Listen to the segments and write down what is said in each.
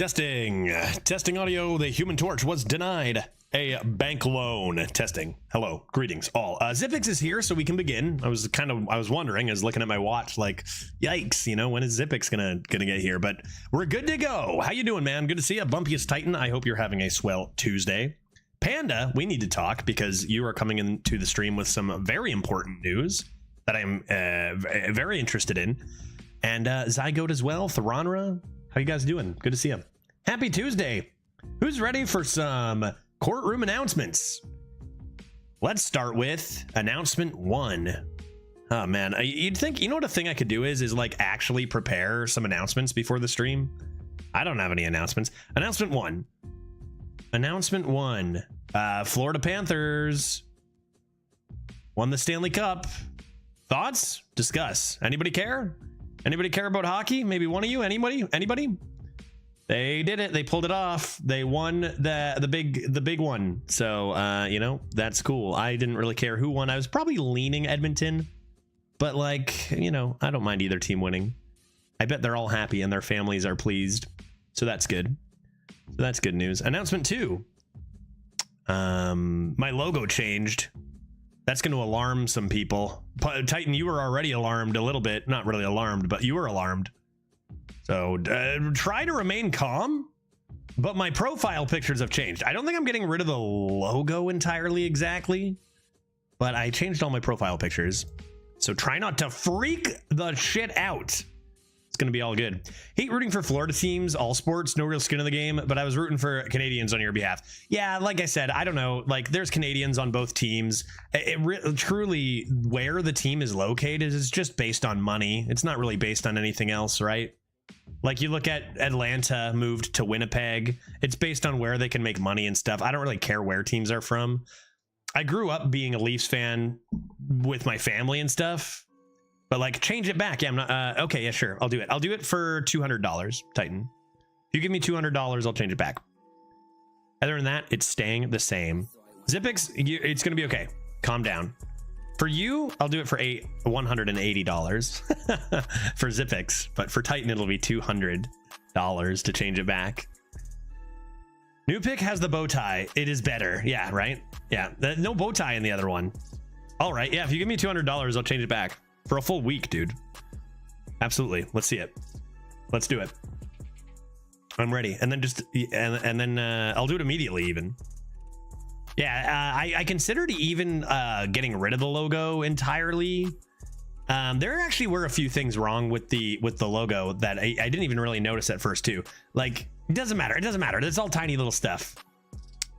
Testing audio. The Human Torch was denied a bank loan. Testing. Hello. Greetings all. Zipix is here, so we can begin. I was wondering, I was looking at my watch like, yikes, you know, when is Zipix gonna get here? But we're good to go. How you doing, man? Good to see you. Bumpiest Titan. I hope you're having a swell Tuesday. Panda, we need to talk because you are coming into the stream with some very important news that I'm very interested in. And Zygote as well. Theronra, how you guys doing? Good to see you. Happy Tuesday. Who's ready for some courtroom announcements? Let's start with announcement 1. Oh man, you'd think, you know what a thing I could do is like actually prepare some announcements before the stream. I don't have any announcements. Announcement 1. Announcement 1. Florida Panthers won the Stanley Cup. Thoughts? Discuss. Anybody care? Anybody care about hockey? Maybe one of you? Anybody? They did it. They pulled it off. They won the big one. So you know, that's cool. I didn't really care who won. I was probably leaning Edmonton, but like, you know, I don't mind either team winning. I bet they're all happy and their families are pleased. So that's good. So that's good news. Announcement 2. My logo changed. That's going to alarm some people. Titan, you were already alarmed a little bit. Not really alarmed, but you were alarmed. So try to remain calm. But my profile pictures have changed. I don't think I'm getting rid of the logo entirely exactly, but I changed all my profile pictures. So try not to freak the shit out. It's going to be all good. Hate rooting for Florida teams, all sports, no real skin in the game, but I was rooting for Canadians on your behalf. Yeah, like I said, I don't know. Like, there's Canadians on both teams. Truly, where the team is located is just based on money. It's not really based on anything else, right? Like, you look at Atlanta moved to Winnipeg. It's based on where they can make money and stuff. I don't really care where teams are from. I grew up being a Leafs fan with my family and stuff. But like, change it back. Yeah, I'm not. Okay, yeah, sure. I'll do it. I'll do it for $200, Titan. If you give me $200, I'll change it back. Other than that, it's staying the same. Zipix, it's gonna be okay. Calm down. For you, I'll do it for $180 for Zipix. But for Titan, it'll be $200 to change it back. New pick has the bow tie. It is better. Yeah, right. Yeah, no bow tie in the other one. All right. Yeah, if you give me $200, I'll change it back. For a full week, dude. Absolutely. Let's see it. Let's do it. I'm ready. And then just and then I'll do it immediately even. Yeah, I considered even getting rid of the logo entirely. There actually were a few things wrong with the logo that I didn't even really notice at first too. Like, it doesn't matter. It doesn't matter. It's all tiny little stuff.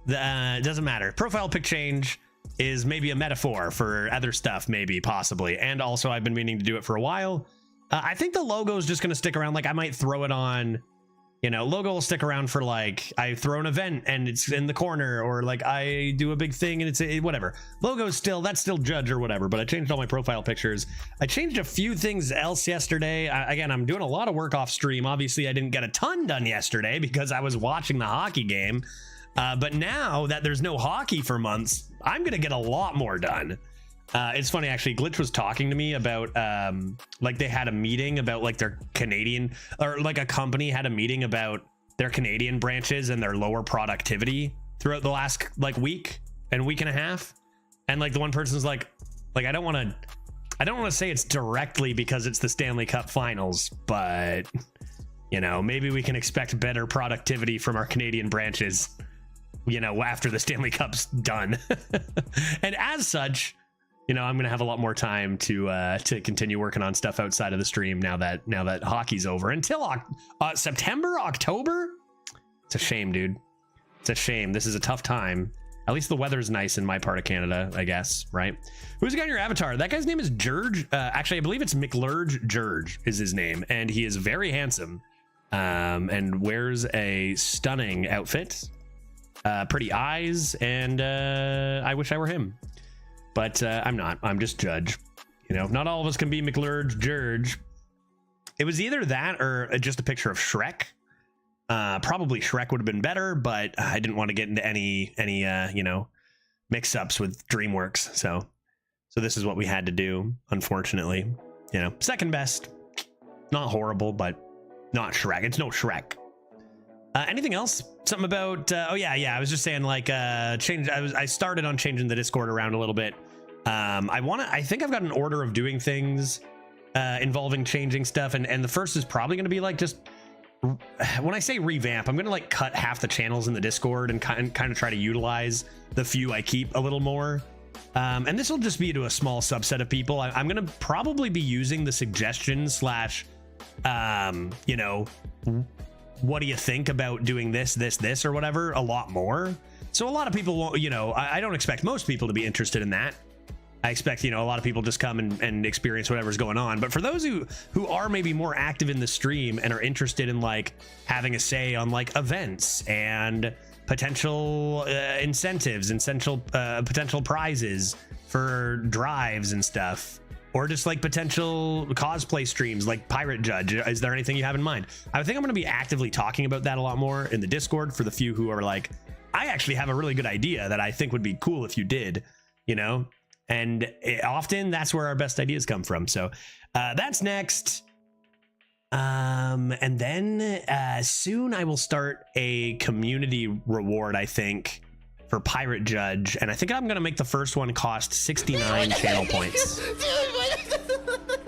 It doesn't matter. Profile pic change is maybe a metaphor for other stuff, maybe, possibly. And also, I've been meaning to do it for a while. I think the logo is just going to stick around. Like, I might throw it on, you know, logo will stick around for like, I throw an event and it's in the corner, or like I do a big thing and it's whatever. Logo's still, that's still Judge or whatever, but I changed all my profile pictures. I changed a few things else yesterday. Again, I'm doing a lot of work off stream. Obviously, I didn't get a ton done yesterday because I was watching the hockey game. But now that there's no hockey for months, I'm going to get a lot more done. It's funny, actually, Glitch was talking to me about, like, they had a meeting about, like, their Canadian, or, like, a company had a meeting about their Canadian branches and their lower productivity throughout the last, like, week and a half. And, like, the one person's like, I don't want to say it's directly because it's the Stanley Cup Finals, but, you know, maybe we can expect better productivity from our Canadian branches, you know, after the Stanley Cup's done. And as such, you know, I'm going to have a lot more time to continue working on stuff outside of the stream now that hockey's over until September, October. It's a shame, dude. It's a shame. This is a tough time. At least the weather's nice in my part of Canada, I guess, right? Who's the guy on your avatar? That guy's name is George. Actually, I believe it's McLurge George is his name, and he is very handsome and wears a stunning outfit. Pretty eyes, and I wish I were him, but I'm not. I'm just Judge. You know, not all of us can be McLurge George. It was either that or just a picture of Shrek. Probably Shrek would have been better, but I didn't want to get into any you know, mix-ups with DreamWorks. So this is what we had to do, unfortunately. You know, second best. Not horrible, but not Shrek. It's no Shrek. Anything else? Something about oh yeah, I was just saying like I started on changing the Discord around a little bit. I think I've got an order of doing things involving changing stuff, and the first is probably going to be like just when I say revamp, I'm going to like cut half the channels in the Discord and kind of try to utilize the few I keep a little more. And this will just be to a small subset of people. I'm going to probably be using the suggestions slash you know, what do you think about doing this or whatever a lot more. So a lot of people won't, you know, I don't expect most people to be interested in that. I expect, you know, a lot of people just come and experience whatever's going on. But for those who are maybe more active in the stream and are interested in like having a say on like events and potential incentives and potential prizes for drives and stuff, or just like potential cosplay streams like Pirate Judge, is there anything you have in mind? I think I'm going to be actively talking about that a lot more in the Discord for the few who are like, I actually have a really good idea that I think would be cool if you did, you know? And often that's where our best ideas come from. So that's next. And then soon I will start a community reward, I think, for Pirate Judge. And I think I'm going to make the first one cost 69 channel points.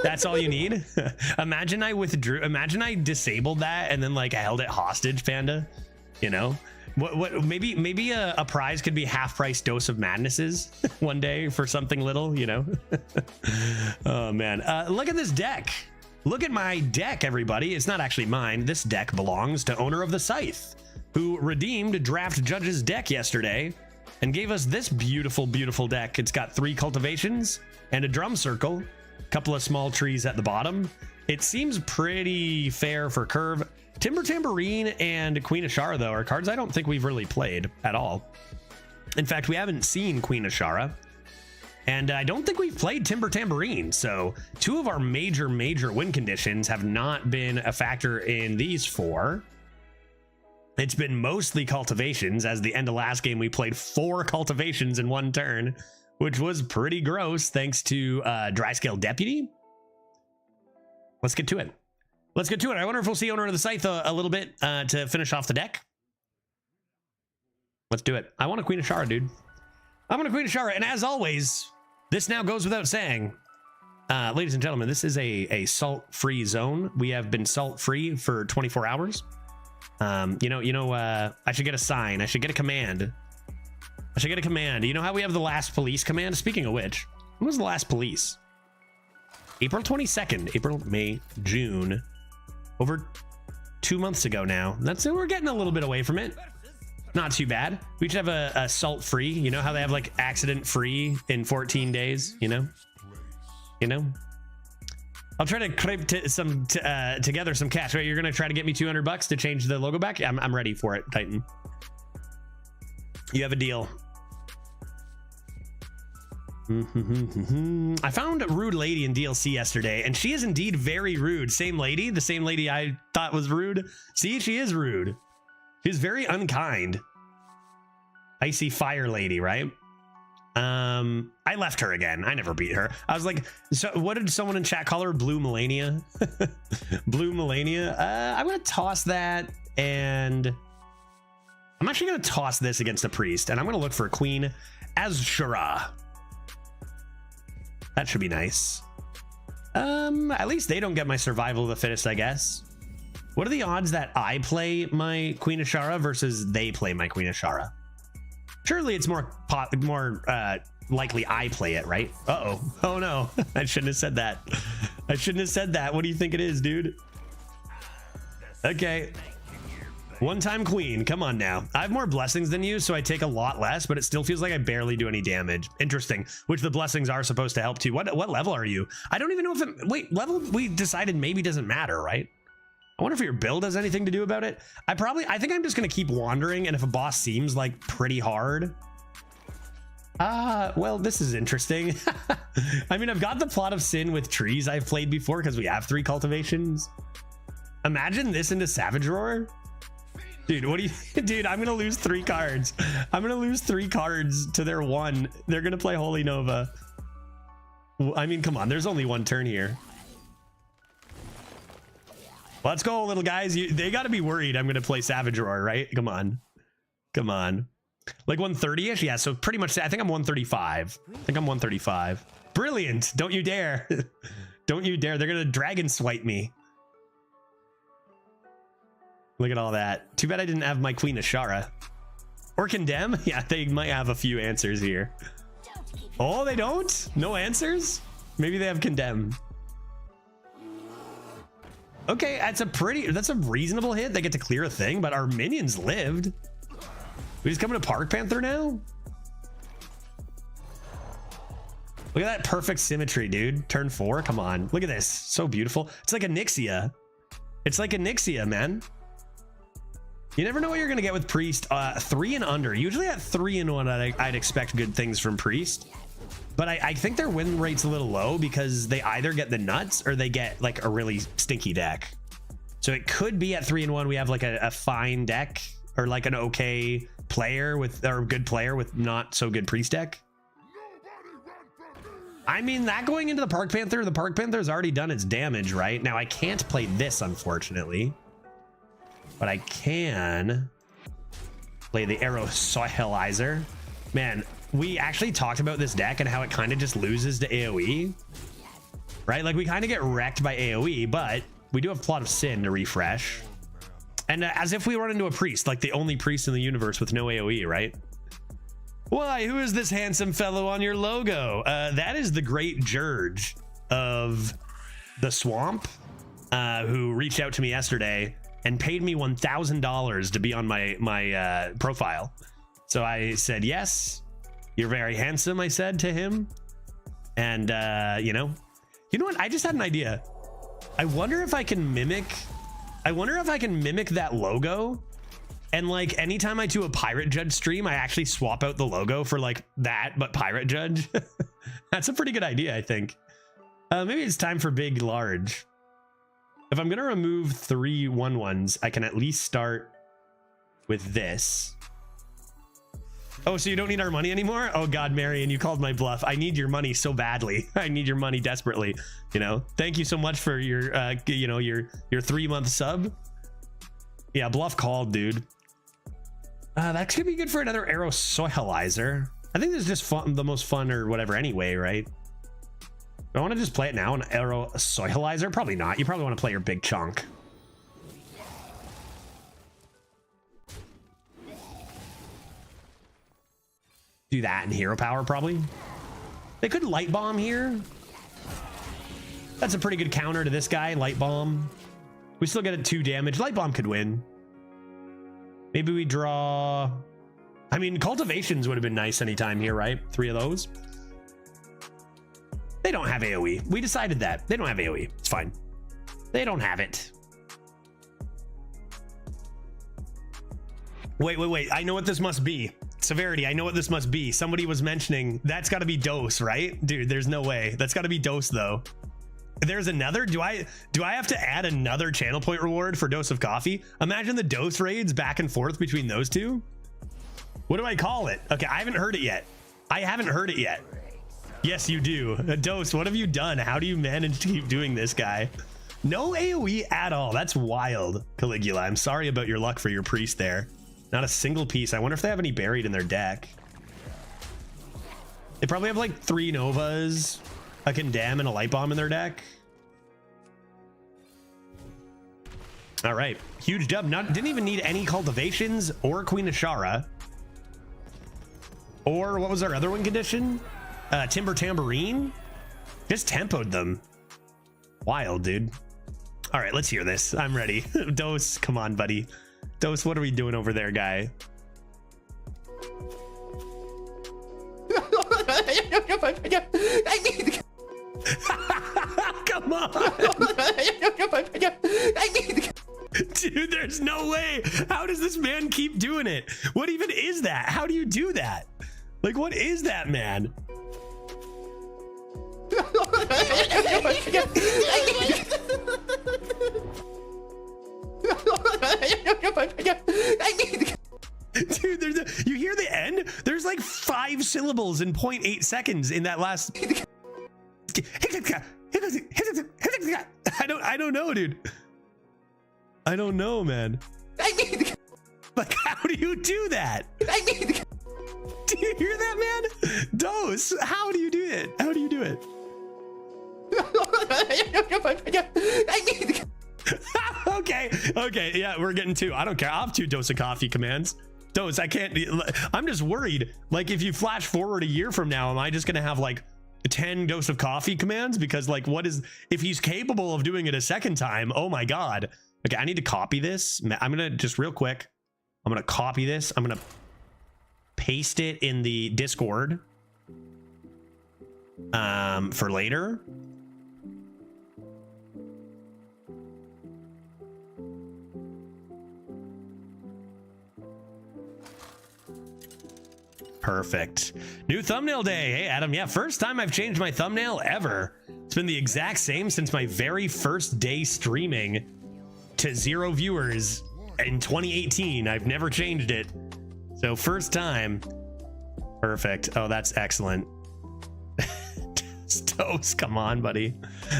That's all you need. Imagine I disabled that and then like held it hostage, Panda, you know? What maybe a prize could be half price dose of madnesses one day for something little, you know? Oh man, look at this deck. Look at my deck, everybody. It's not actually mine. This deck belongs to owner of the Scythe, who redeemed Draft Judge's deck yesterday and gave us this beautiful, beautiful deck. It's got 3 cultivations and a drum circle, a couple of small trees at the bottom. It seems pretty fair for curve. Timber Tambourine and Queen Ashara, though, are cards I don't think we've really played at all. In fact, we haven't seen Queen Ashara, and I don't think we've played Timber Tambourine. So 2 of our major win conditions have not been a factor in these 4. It's been mostly cultivations, as the end of last game we played 4 cultivations in 1 turn, which was pretty gross thanks to Dry Scale Deputy. Let's get to it. I wonder if we'll see owner of the Scythe a little bit to finish off the deck. Let's do it. I want a Queen Ashara, dude. I want a Queen Ashara, and as always, this now goes without saying. Ladies and gentlemen, this is a salt-free zone. We have been salt-free for 24 hours. I should get a sign. I should get a command. You know how we have the last police command? Speaking of which, when was the last police? April 22nd. April, May, June. Over 2 months ago now. We're getting a little bit away from it. Not too bad. We should have a salt free. You know how they have like accident free in 14 days, you know? I'll try to crepe together some cash. Right, you're gonna try to get me $200 to change the logo back? I'm ready for it, Titan. You have a deal. I found a rude lady in DLC yesterday, and she is indeed very rude. Same lady, the same lady I thought was rude. See, she is rude. She's very unkind. Icy fire lady, right? I left her again. I never beat her. I was like, so what did someone in chat call her? Blue Melania? Blue Melania. I'm gonna toss that, and I'm actually gonna toss this against a priest, and I'm gonna look for Queen Ashara. That should be nice. At least they don't get my survival of the fittest, I guess. What are the odds that I play my Queen Ashara versus they play my Queen Ashara? Surely it's more likely I play it, right? Uh-oh. Oh no, I shouldn't have said that. What do you think it is, dude? Okay. One-time queen, come on now. I have more blessings than you, so I take a lot less, but it still feels like I barely do any damage. Interesting, which the blessings are supposed to help too. What level are you? I don't even know if it, wait, level we decided maybe doesn't matter, right? I wonder if your build has anything to do about it. I think I'm just gonna keep wandering, and if a boss seems like pretty hard. Well, this is interesting. I mean, I've got the Plot of Sin with trees I've played before because we have 3 cultivations. Imagine this into Savage Roar. Dude, what do you, dude, I'm gonna lose 3 cards. I'm gonna lose 3 cards to their 1. They're gonna play Holy Nova. I mean, come on, there's only 1 turn here. Let's go, little guys. They got to be worried I'm going to play Savage Roar, right? Come on. Come on. Like 130-ish? Yeah, so pretty much, I think I'm 135. I think I'm 135. Brilliant. Don't you dare. Don't you dare. They're going to dragon swipe me. Look at all that. Too bad I didn't have my Queen Ashara. Or Condemn? Yeah, they might have a few answers here. Oh, they don't? No answers? Maybe they have Condemn. Okay, that's a reasonable hit. They get to clear a thing, but our minions lived. We just coming to Park Panther now? Look at that perfect symmetry, dude. Turn 4, come on. Look at this, so beautiful. It's like a Nixia. It's like a Nixia, man. You never know what you're gonna get with Priest. 3 and under. Usually at 3 and 1, I'd expect good things from Priest. But I think their win rate's a little low because they either get the nuts or they get like a really stinky deck. So it could be at 3 and 1 we have like a fine deck or like an okay player with, or a good player with not so good Priest deck. I mean, that going into the Park Panther's already done its damage, right? Now I can't play this, unfortunately, but I can play the Arrow Sohelizer. Man, we actually talked about this deck and how it kind of just loses to AoE, right? Like we kind of get wrecked by AoE, but we do have Plot of Sin to refresh. And as if we run into a priest, like the only priest in the universe with no AoE, right? Why, who is this handsome fellow on your logo? That is the Great Jurge of the Swamp, who reached out to me yesterday and paid me $1,000 to be on my profile. So I said, yes, you're very handsome, I said to him. And, you know what? I just had an idea. I wonder if I can mimic that logo. And like anytime I do a Pirate Judge stream, I actually swap out the logo for like that, but Pirate Judge. That's a pretty good idea, I think. Maybe it's time for Big Large. If I'm going to remove 3 1/1s, I can at least start with this. Oh, so you don't need our money anymore? Oh God, Marion, you called my bluff. I need your money so badly. I need your money desperately. You know, thank you so much for your, your 3-month sub. Yeah, bluff called, dude. That could be good for another Arrow Sohelizer. I think this is just fun, the most fun or whatever anyway, right? I want to just play it now, an Arrow Sohelizer? Probably not. You probably want to play your big chunk. Do that in hero power, probably. They could light bomb here. That's a pretty good counter to this guy, light bomb. We still get it 2 damage. Light bomb could win. Maybe we draw. I mean, cultivations would have been nice anytime here, right? 3 of those. They don't have AoE. We decided that. They don't have AoE. It's fine. They don't have it. Wait. I know what this must be. Severity, I know what this must be. Somebody was mentioning that's got to be dose, right? Dude, there's no way. That's got to be dose, though. There's another. Do I have to add another channel point reward for dose of coffee? Imagine the dose raids back and forth between those two. What do I call it? Okay, I haven't heard it yet. Yes, you do. Dose, what have you done? How do you manage to keep doing this, guy? No AoE at all. That's wild, Caligula. I'm sorry about your luck for your priest there. Not a single piece. I wonder if they have any buried in their deck. They probably have like 3 Novas, a Condemn, and a Light Bomb in their deck. All right, huge dub. Didn't even need any cultivations or Queen Ashara. Or what was our other win condition? Timber Tambourine. Just tempoed them. Wild, dude. All right, let's hear this. I'm ready. Dose, come on, buddy. Dose, what are we doing over there, guy? Come on. Dude, there's no way. How does this man keep doing it? What even is that? How do you do that? Like, what is that, man? Dude, you hear the end? There's like 5 syllables in 0.8 seconds in that last. I don't know, dude. I don't know, man. Like, how do you do that? Do you hear that, man? Dose, how do you do it? How do you do it? Okay, yeah, we're getting two. I don't care. I'll have 2 dose of coffee commands. Dose, I can't. I'm just worried. Like, if you flash forward a year from now, am I just gonna have like 10 dose of coffee commands? Because like, what is, if he's capable of doing it a second time? Oh my god. Okay, I need to copy this. I'm gonna just real quick. I'm gonna copy this. I'm gonna paste it in the Discord for later. Perfect. New thumbnail day. Hey, Adam. Yeah, first time I've changed my thumbnail ever. It's been the exact same since my very first day streaming to 0 viewers in 2018. I've never changed it. So first time. Perfect. Oh, that's excellent. Toast, come on, buddy.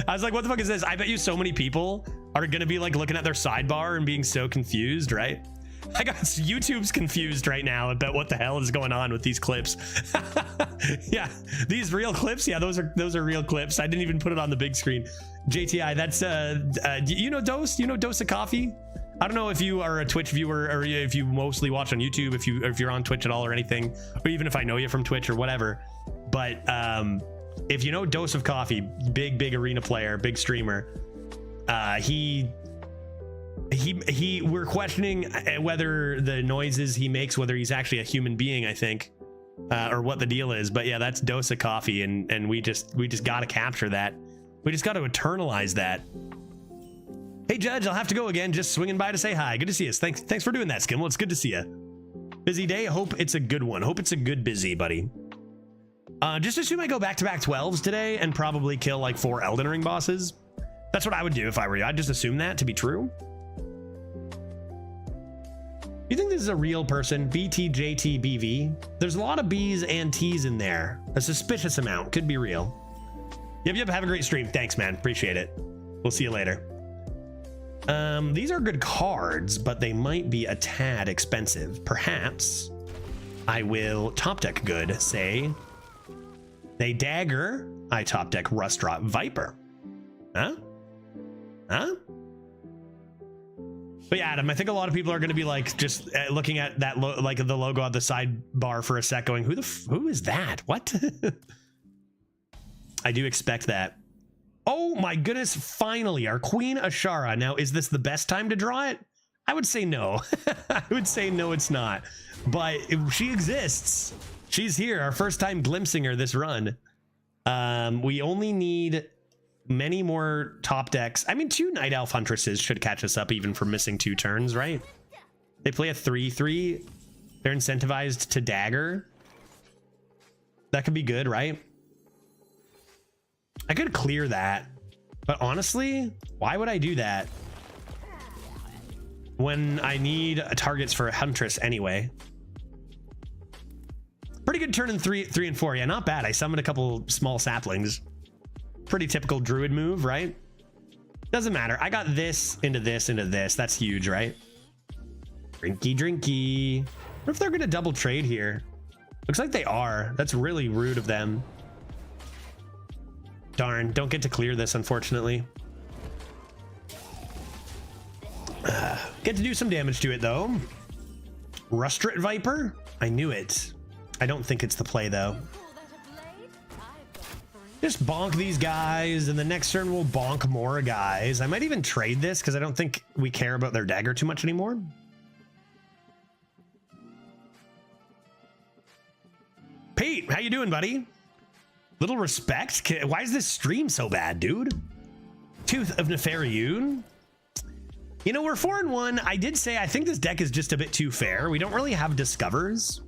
I was like, what the fuck is this? I bet you so many people are going to be like looking at their sidebar and being so confused, right? I got YouTube's confused right now about what the hell is going on with these clips. Yeah, these real clips. Yeah, those are real clips. I didn't even put it on the big screen. JTI, that's you know Dose? You know Dose of Coffee? I don't know if you are a Twitch viewer or if you mostly watch on YouTube, if you're on Twitch at all or anything, or even if I know you from Twitch or whatever. But if you know Dose of Coffee, big arena player, big streamer, we're questioning whether the noises he makes, whether he's actually a human being, I think, or what the deal is. But yeah, that's Dose of Coffee, and we just got to capture that. We just got to eternalize that. Hey Judge, I'll have to go again. Just swinging by to say hi. Good to see you. Thanks for doing that, Skimmel. It's good to see you. Busy day. Hope it's a good one. Hope it's a good busy, buddy. Just assume I go back-to-back 12s today and probably kill like 4 Elden Ring bosses. That's what I would do if I were you. I'd just assume that to be true. You think this is a real person? BTJTBV? There's a lot of B's and T's in there. A suspicious amount. Could be real. Yep. Have a great stream. Thanks, man. Appreciate it. We'll see you later. These are good cards, but they might be a tad expensive. Perhaps I will top deck good. Say they dagger. I top deck Rust Drop Viper. Huh? But yeah, Adam, I think a lot of people are going to be like just looking at that like the logo on the sidebar for a sec, going, "Who is that? What?" I do expect that. Oh my goodness! Finally, our Queen Ashara. Now, is this the best time to draw it? I would say no. I would say no, it's not. But she exists. She's here. Our first time glimpsing her this run. We only need many more top decks. I mean, 2 Night Elf Huntresses should catch us up even for missing 2 turns, right? They play a 3/3. They're incentivized to dagger. That could be good, right? I could clear that, but honestly, why would I do that when I need targets for a Huntress anyway? Pretty good turn in 3 and 4. Yeah, not bad. I summoned a couple small saplings. Pretty typical druid move, right? Doesn't matter. I got this into this into this. That's huge, right? Drinky. What if they're gonna double trade here? Looks like they are. That's really rude of them. Darn, don't get to clear this, unfortunately. Get to do some damage to it, though. Rustrit Viper? I knew it. I don't think it's the play, though. Just bonk these guys, and the next turn we'll bonk more guys. I might even trade this, because I don't think we care about their dagger too much anymore. Pete, how you doing, buddy? Little respect? Why is this stream so bad, dude? Tooth of Nefariun. You know, we're 4-1. I did say I think this deck is just a bit too fair. We don't really have discovers.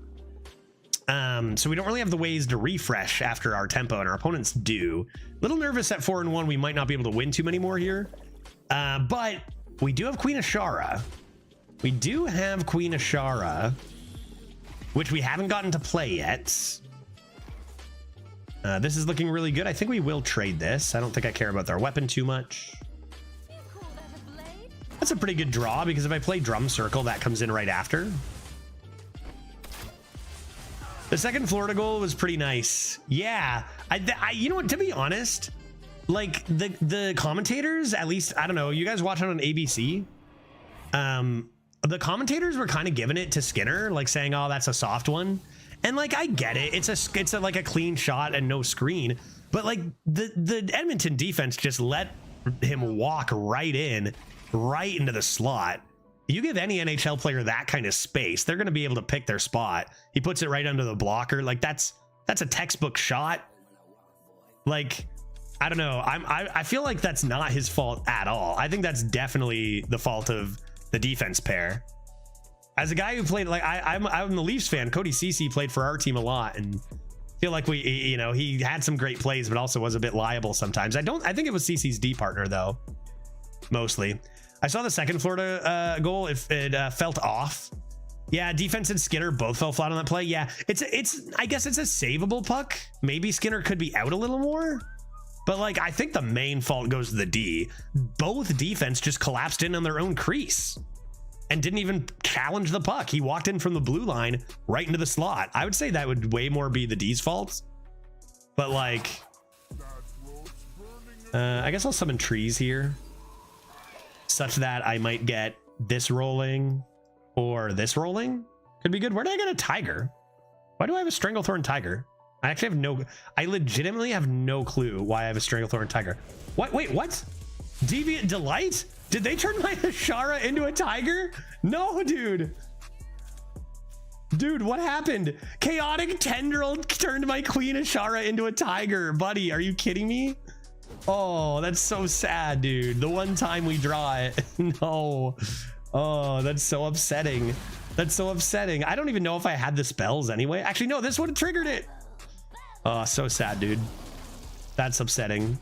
So we don't really have the ways to refresh after our tempo, and our opponents do. Little nervous at 4-1. We might not be able to win too many more here. But we do have Queen Ashara. We do have Queen Ashara, which we haven't gotten to play yet. This is looking really good. I think we will trade this. I don't think I care about their weapon too much. That's a pretty good draw because if I play Drum Circle, that comes in right after. The second Florida goal was pretty nice. Yeah, I you know what? To be honest, like the commentators, at least I don't know. You guys watching on ABC? The commentators were kind of giving it to Skinner, like saying, "Oh, that's a soft one," and like I get it. It's like a clean shot and no screen, but like the Edmonton defense just let him walk right into the slot. You give any NHL player that kind of space, they're going to be able to pick their spot. He puts it right under the blocker. Like that's a textbook shot. Like, I don't know. I feel like that's not his fault at all. I think that's definitely the fault of the defense pair. As a guy who played, like I'm the Leafs fan. Cody Ceci played for our team a lot, and feel like he had some great plays, but also was a bit liable sometimes. I think it was Ceci's D partner though, mostly. I saw the second Florida goal. It felt off. Yeah, defense and Skinner both fell flat on that play. Yeah, I guess it's a savable puck. Maybe Skinner could be out a little more, but like I think the main fault goes to the D. Both defense just collapsed in on their own crease and didn't even challenge the puck. He walked in from the blue line right into the slot. I would say that would way more be the D's fault. But like, I guess I'll summon trees here, such that I might get this rolling or this rolling. Could be good. Where did I get a tiger? Why do I have a Stranglethorn tiger? I legitimately have no clue why I have a Stranglethorn tiger. What? Wait, what? Deviant Delight? Did they turn my Ashara into a tiger? No, dude. Dude, what happened? Chaotic Tendril turned my Queen Ashara into a tiger. Buddy, are you kidding me? Oh, that's so sad, dude. The one time we draw it. No. Oh, that's so upsetting. That's so upsetting. I don't even know if I had the spells anyway. Actually, no, this would have triggered it. Oh, so sad, dude. That's upsetting.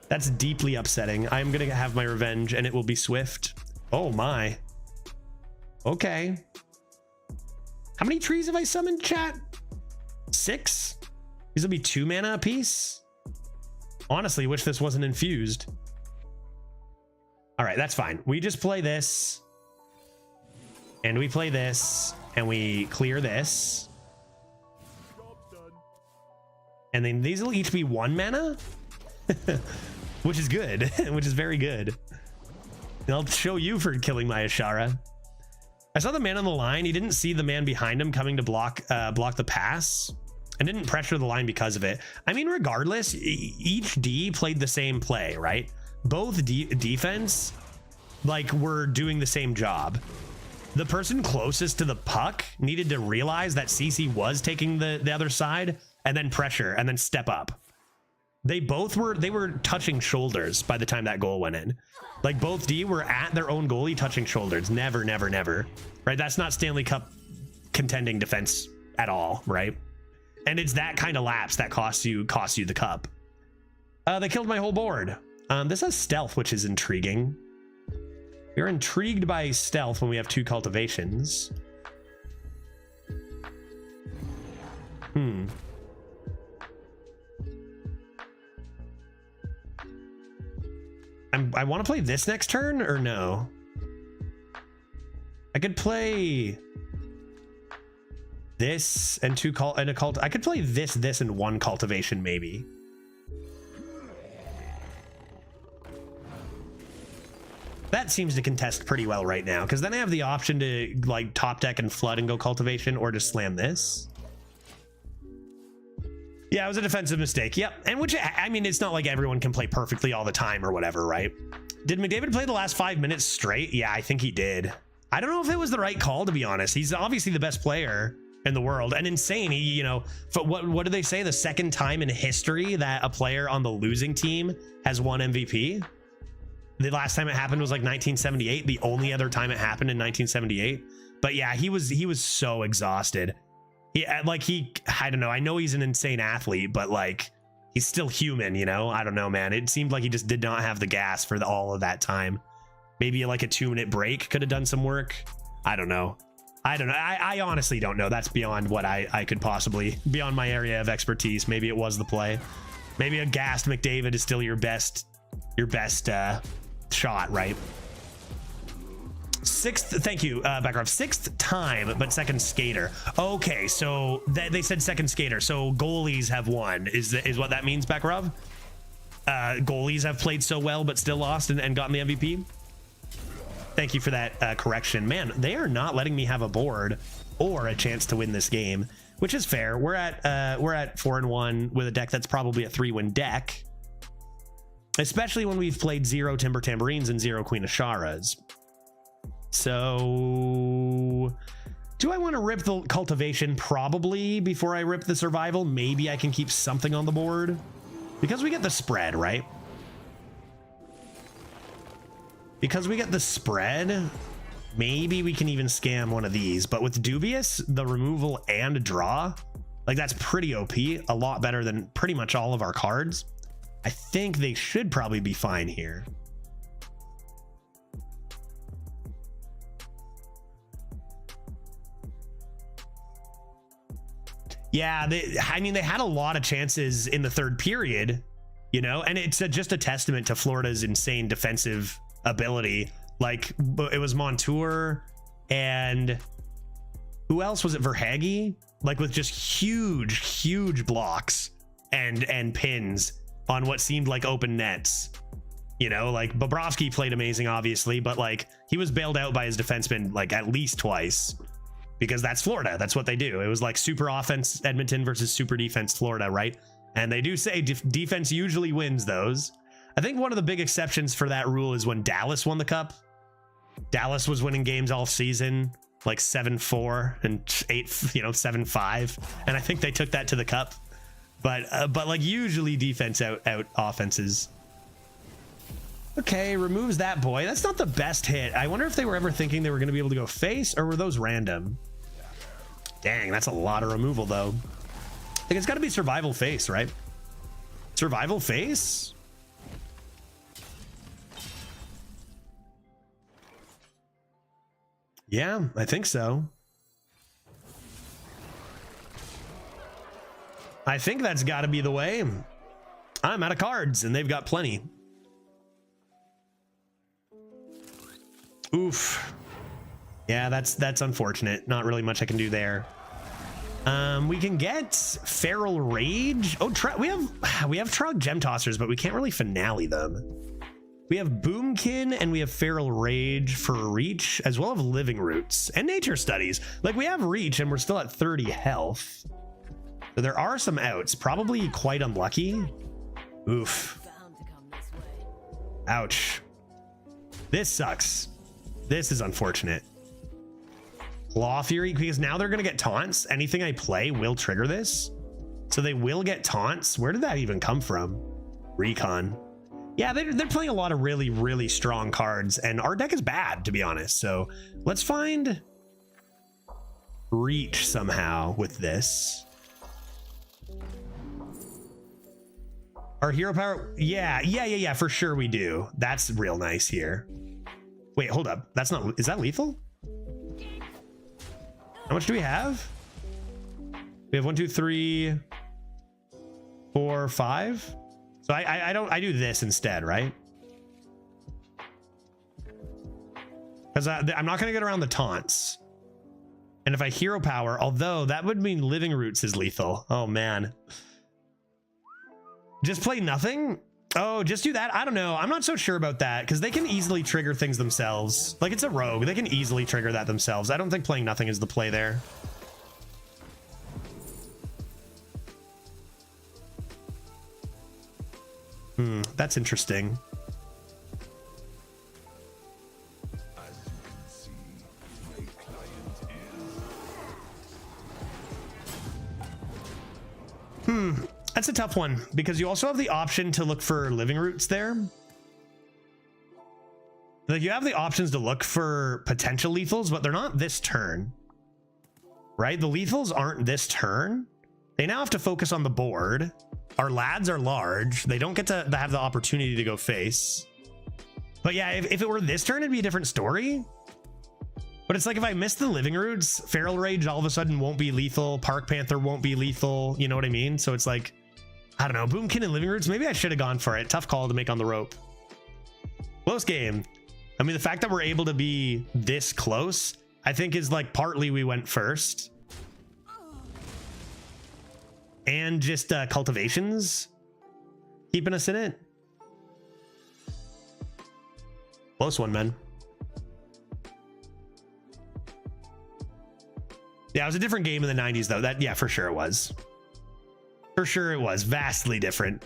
That's deeply upsetting. I'm going to have my revenge and it will be swift. Oh my. Okay. How many trees have I summoned, chat? 6? These will be 2 mana a piece. Honestly, wish this wasn't infused. All right, that's fine. We just play this. And we play this. And we clear this. And then these will each be 1 mana. Which is good. Which is very good. And I'll show you for killing my Ashara. I saw the man on the line. He didn't see the man behind him coming to block the pass. And didn't pressure the line because of it. I mean, regardless, each D played the same play, right? Both defense, like, were doing the same job. The person closest to the puck needed to realize that CC was taking the other side and then pressure and then step up. They were touching shoulders by the time that goal went in. Like, both D were at their own goalie touching shoulders. Never, never, never. Right? That's not Stanley Cup contending defense at all, right? And it's that kind of lapse that costs you the cup. They killed my whole board. This has stealth, which is intriguing. We're intrigued by stealth when we have 2 cultivations. I want to play this next turn or no? I could play this and 2 and a cult. I could play this and 1 cultivation maybe. That seems to contest pretty well right now, because then I have the option to like top deck and flood and go cultivation, or just slam this. Yeah, it was a defensive mistake. Yep. And which, I mean, it's not like everyone can play perfectly all the time or whatever, right? Did McDavid play the last 5 minutes straight? Yeah, I think he did. I don't know if it was the right call, to be honest. He's obviously the best player in the world and insane. He, you know, what do they say? The second time in history that a player on the losing team has won MVP. The last time it happened was like 1978. The only other time it happened in 1978. But yeah, he was so exhausted. I don't know. I know he's an insane athlete, but like, he's still human, you know? I don't know, man. It seemed like he just did not have the gas for all of that time. Maybe like a 2-minute break could have done some work. I don't know. I honestly don't know. That's beyond what I could possibly, beyond my area of expertise. Maybe it was the play. Maybe a gassed McDavid is still your best shot, right? Sixth, thank you, Backrov. Sixth time, but second skater. Okay, so they said second skater. So goalies have won. Is what that means, Backrov? Goalies have played so well, but still lost and gotten the MVP. Thank you for that correction. Man, they are not letting me have a board or a chance to win this game, which is fair. We're at 4-1 with a deck that's probably a 3-win deck, especially when we've played 0 Timber Tambourines and 0 Queen of Sharas. So do I want to rip the cultivation? Probably before I rip the survival. Maybe I can keep something on the board because we get the spread, right? Because we get the spread, maybe we can even scam one of these. But with Dubious, the removal and draw, like that's pretty OP, a lot better than pretty much all of our cards. I think they should probably be fine here. Yeah, I mean, they had a lot of chances in the third period, you know, and it's just a testament to Florida's insane defensive ability. Like, it was Montour and who else was it? Verhage, like with just huge blocks and pins on what seemed like open nets. You know, like Bobrovsky played amazing, obviously, but like he was bailed out by his defenseman like at least twice. Because that's Florida. That's what they do. It was like super offense Edmonton versus super defense Florida, right? And they do say defense usually wins those. I think one of the big exceptions for that rule is when Dallas won the cup. Dallas was winning games all season, like 7-4 and 7-5. And I think they took that to the cup. But like usually defense out offenses. Okay, removes that boy. That's not the best hit. I wonder if they were ever thinking they were going to be able to go face, or were those random? Dang, that's a lot of removal, though. I think it's got to be survival face, right? Survival face? Yeah, I think so. I think that's got to be the way. I'm out of cards, and they've got plenty. Oof. Yeah, that's unfortunate. Not really much I can do there. We can get Feral Rage. Oh, we have Trog Gem Tossers, but we can't really finale them. We have Boomkin and we have Feral Rage for Reach, as well as Living Roots and Nature Studies. Like, we have Reach and we're still at 30 health. So there are some outs. Probably quite unlucky. Oof. Ouch. This sucks. This is unfortunate. Claw Fury, because now they're going to get taunts. Anything I play will trigger this. So they will get taunts. Where did that even come from? Recon. Yeah, they're playing a lot of really strong cards, and our deck is bad, to be honest. So let's find Reach somehow with this. Our hero power. Yeah, for sure we do. That's real nice here. Wait, hold up. That's not, is that lethal? How much do we have? We have 1, 2, 3, 4, 5. So I do this instead, right? Because I'm not going to get around the taunts. And if I hero power, although that would mean Living Roots is lethal. Oh man. Just play nothing? Oh, just do that? I don't know. I'm not so sure about that because they can easily trigger things themselves. Like, it's a rogue. They can easily trigger that themselves. I don't think playing nothing is the play there. That's interesting. That's a tough one because you also have the option to look for Living Roots there. Like, you have the options to look for potential lethals, but they're not this turn, right? The lethals aren't this turn. They now have to focus on the board. Our lads are large. They don't get to have the opportunity to go face. But yeah, if it were this turn, it'd be a different story. But it's like, if I miss the Living Roots, Feral Rage all of a sudden won't be lethal. Park Panther won't be lethal. You know what I mean? So it's like, I don't know, Boomkin and Living Roots. Maybe I should have gone for it. Tough call to make on the rope. Close game. I mean, the fact that we're able to be this close, I think is like partly we went first. And just cultivations keeping us in it. Close one, man. Yeah, it was a different game in the 90s, though. That, yeah, for sure it was. For sure it was. Vastly different.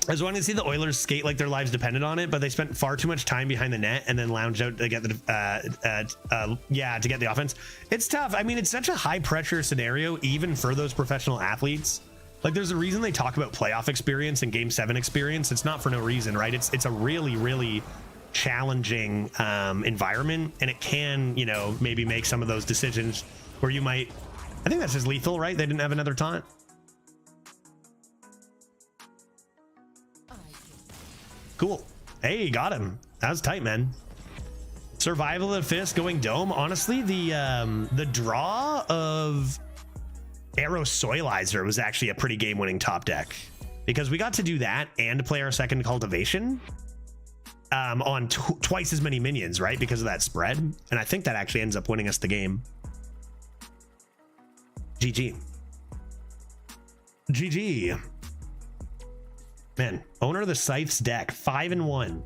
I was wanting to see the Oilers skate like their lives depended on it, but they spent far too much time behind the net and then lounged out to get the to get the offense. It's tough. I mean, it's such a high pressure scenario, even for those professional athletes. Like, there's a reason they talk about playoff experience and Game 7 experience. It's not for no reason, right? It's a really, really challenging environment, and it can, you know, maybe make some of those decisions where you might. I think that's just lethal, right? They didn't have another taunt. Cool. Hey, got him. That was tight, man. Survival of the Fist going dome. Honestly, the draw of Arrow Soilizer was actually a pretty game-winning top deck, because we got to do that and play our second cultivation on twice as many minions, right? Because of that spread. And I think that actually ends up winning us the game. GG. GG. Man, owner of the Scythes deck, 5-1.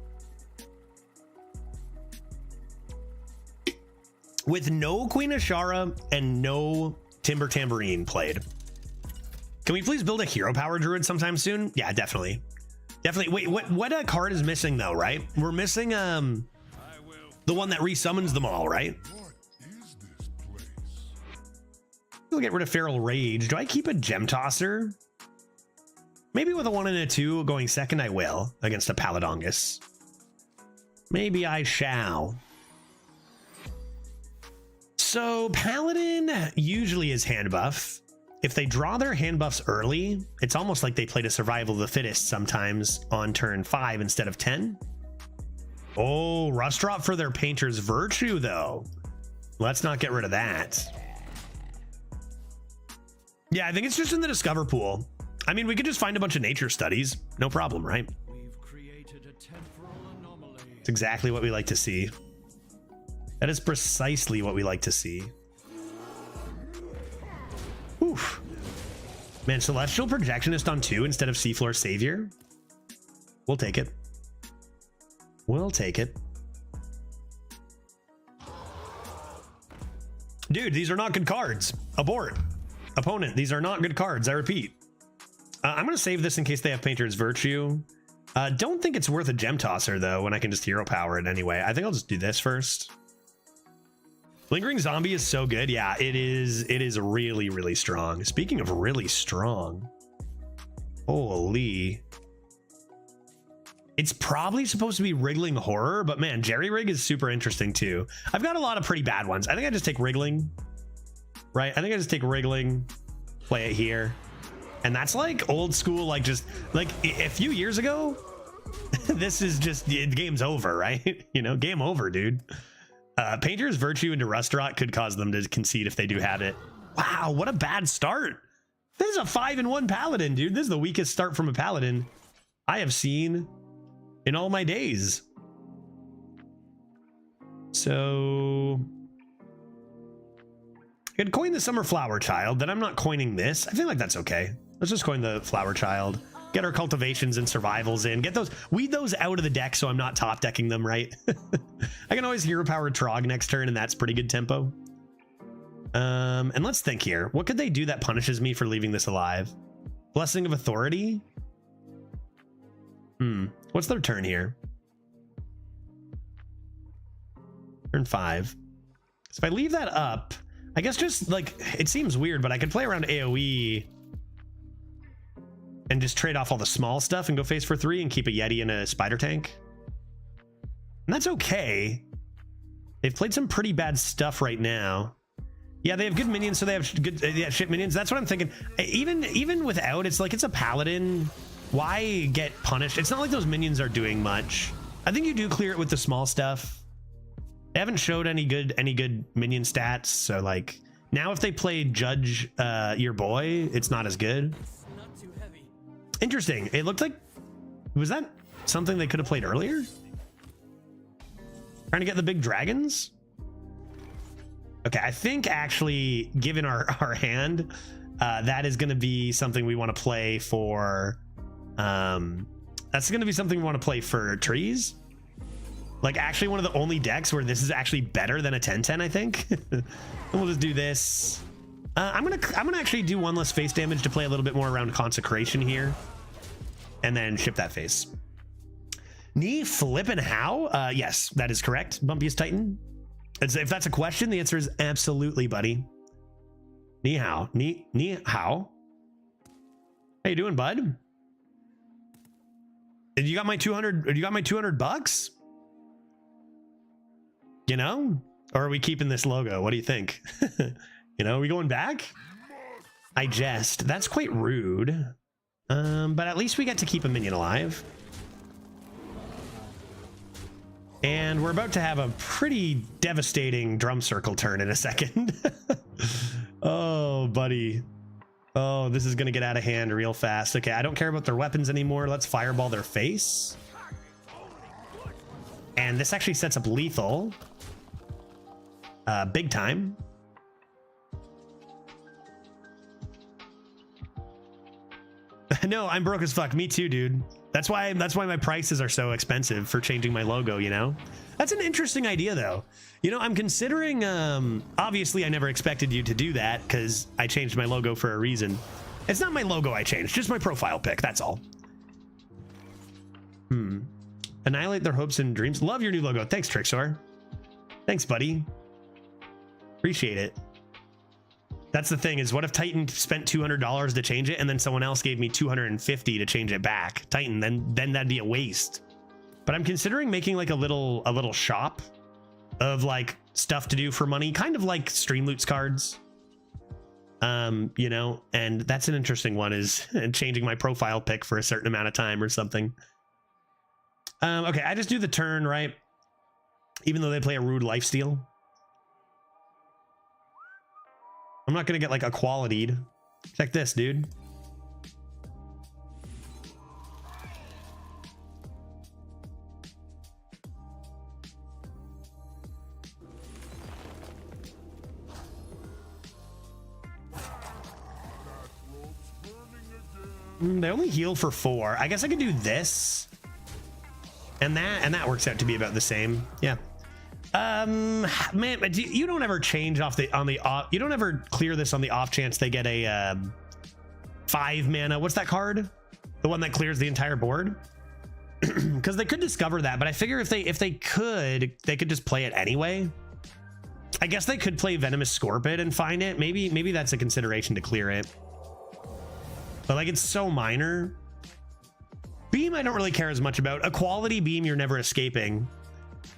With no Queen Ashara and no Timber Tambourine played. Can we please build a hero power druid sometime soon? Yeah, definitely. Definitely. Wait, what card is missing though, right? We're missing the one that resummons them all, right? We'll get rid of Feral Rage. Do I keep a Gem Tosser? Maybe with a 1 and a 2 going second, I will against a Paladongus. Maybe I shall. So Paladin usually is hand buff. If they draw their hand buffs early, it's almost like they played a Survival of the Fittest sometimes on turn 5 instead of 10. Oh, Rust Drop for their Painter's Virtue, though. Let's not get rid of that. Yeah, I think it's just in the Discover pool. I mean, we could just find a bunch of nature studies. No problem, right? We've created a temporal anomaly. It's exactly what we like to see. That is precisely what we like to see. Oof. Man, Celestial Projectionist on 2 instead of Seafloor Savior. We'll take it. We'll take it. Dude, these are not good cards. Abort. Opponent, these are not good cards. I repeat. I'm going to save this in case they have Painter's Virtue. Don't think it's worth a Gem Tosser, though, when I can just hero power it anyway. I think I'll just do this first. Lingering Zombie is so good. Yeah, it is really, really strong. Speaking of really strong. Holy. It's probably supposed to be Wriggling Horror, but man, Jerry Rig is super interesting too. I've got a lot of pretty bad ones. I think I just take Wriggling. Right? I think I just take Wriggling, play it here. And that's like old school, like just like a few years ago, this is just, the game's over, right? You know, game over, dude. Painter's Virtue into Restaurant could cause them to concede if they do have it. Wow, what a bad start. This is a 5-1 Paladin, dude. This is the weakest start from a Paladin I have seen in all my days. So I could coin the Summer Flower Child, then I'm not coining this. I feel like that's okay. Let's just coin the Flower Child. Get our cultivations and survivals in. Get those, weed those out of the deck so I'm not top decking them, right? I can always hero power Trog next turn, and that's pretty good tempo. And let's think here. What could they do that punishes me for leaving this alive? Blessing of Authority? What's their turn here? Turn 5. So if I leave that up, I guess just like, it seems weird, but I could play around AoE and just trade off all the small stuff and go face for 3 and keep a Yeti and a Spider Tank. And that's okay. They've played some pretty bad stuff right now. Yeah, they have good minions, so they have good shit minions. That's what I'm thinking. Even without, it's like it's a Paladin. Why get punished? It's not like those minions are doing much. I think you do clear it with the small stuff. They haven't showed any good minion stats, so like now if they play Judge your boy, it's not as good. Not too heavy. Interesting. It looked like, was that something they could have played earlier? Trying to get the big dragons? Okay, I think actually, given our hand, that is going to be something we want to play for. That's going to be something we want to play for trees. Like actually one of the only decks where this is actually better than a 10-10, I think. And we'll just do this. I'm gonna actually do one less face damage to play a little bit more around consecration here, and then ship that face. Knee flippin' how? Yes, that is correct. Bumpiest Titan. If that's a question, the answer is absolutely, buddy. Knee how? Knee how? How you doing, bud? You got my 200. You got my 200 bucks. You know, or are we keeping this logo? What do you think? You know, are we going back? I jest. That's quite rude. But at least we get to keep a minion alive. And we're about to have a pretty devastating drum circle turn in a second. Oh, buddy. Oh, this is going to get out of hand real fast. Okay, I don't care about their weapons anymore. Let's fireball their face. And this actually sets up lethal. Big time. No, I'm broke as fuck. Me too, dude. That's why my prices are so expensive for changing my logo, you know? That's an interesting idea though. You know, I'm considering, obviously I never expected you to do that because I changed my logo for a reason. It's not my logo I changed, just my profile pic, that's all. Annihilate their hopes and dreams. Love your new logo. Thanks, Trixor. Thanks, buddy. Appreciate it. That's the thing is, what if Titan spent $200 to change it and then someone else gave me $250 to change it back? Titan, then that'd be a waste. But I'm considering making like a little shop of like stuff to do for money, kind of like Stream Loots cards. You know, and that's an interesting one, is changing my profile pic for a certain amount of time or something. Okay, I just do the turn, right? Even though they play a rude lifesteal. I'm not gonna get like a quality'd. Check this, dude. They only heal for 4. I guess I could do this. And that works out to be about the same. Yeah. Man, you don't ever change off the off, you don't ever clear this on the off chance they get a 5 mana. What's that card? The one that clears the entire board? Because they could discover that, but I figure if they could just play it anyway. I guess they could play Venomous Scorpion and find it. Maybe that's a consideration to clear it. But like, it's so minor. Beam I don't really care as much about. A quality beam you're never escaping.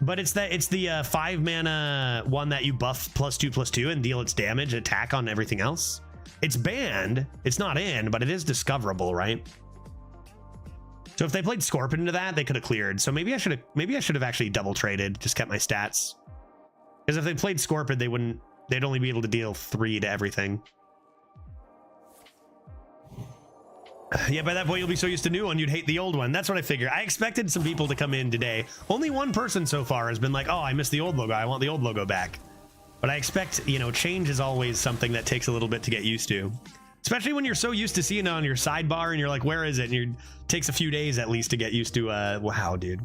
But it's the 5 mana one that you buff +2/+2 and deal its damage attack on everything else. It's banned. It's not in, but it is discoverable, right? So if they played Scorpion into that, they could have cleared. So maybe I should have actually double traded, just kept my stats. Because if they played Scorpion, they'd only be able to deal 3 to everything. Yeah, by that point you'll be so used to new one you'd hate the old one. That's what I figure. I expected some people to come in today. Only one person so far has been like, oh, I miss the old logo, I want the old logo back. But I expect, you know, change is always something that takes a little bit to get used to, especially when you're so used to seeing it on your sidebar and you're like, where is it? And it takes a few days at least to get used to. Wow, dude,